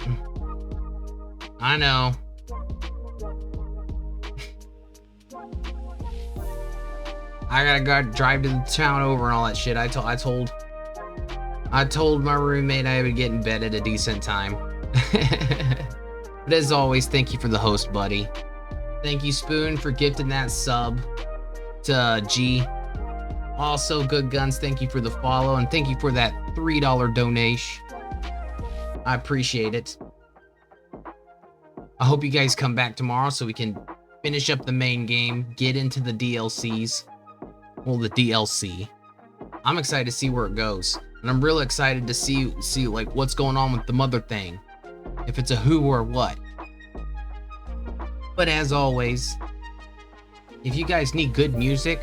I know. I gotta go drive to the town over and all that shit. I told my roommate I would get in bed at a decent time. But as always, thank you for the host, buddy. Thank you, Spoon, for gifting that sub to G. Also, Good Guns, thank you for the follow, and thank you for that $3 donation. I appreciate it. I hope you guys come back tomorrow so we can finish up the main game, get into the DLCs. Well, the DLC. I'm excited to see where it goes. And I'm real excited to see like what's going on with the mother thing. If it's a who or what. But as always, if you guys need good music,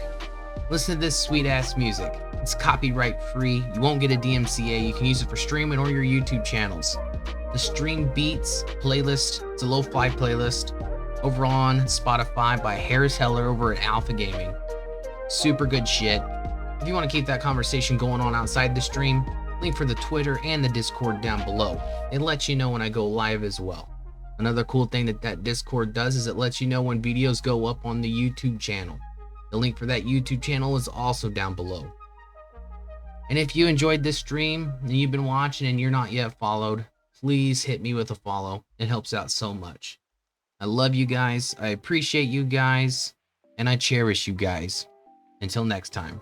listen to this sweet ass music. It's copyright free. You won't get a DMCA. You can use it for streaming or your YouTube channels. The Stream Beats playlist, it's a lo-fi playlist over on Spotify by Harris Heller over at Alpha Gaming. Super good shit. If you want to keep that conversation going on outside the stream, link for the Twitter and the Discord down below. It lets you know when I go live as well. Another cool thing that Discord does is it lets you know when videos go up on the YouTube channel. The link for that YouTube channel is also down below. And if you enjoyed this stream and you've been watching and you're not yet followed, please hit me with a follow. It helps out so much. I love you guys. I appreciate you guys. And I cherish you guys. Until next time.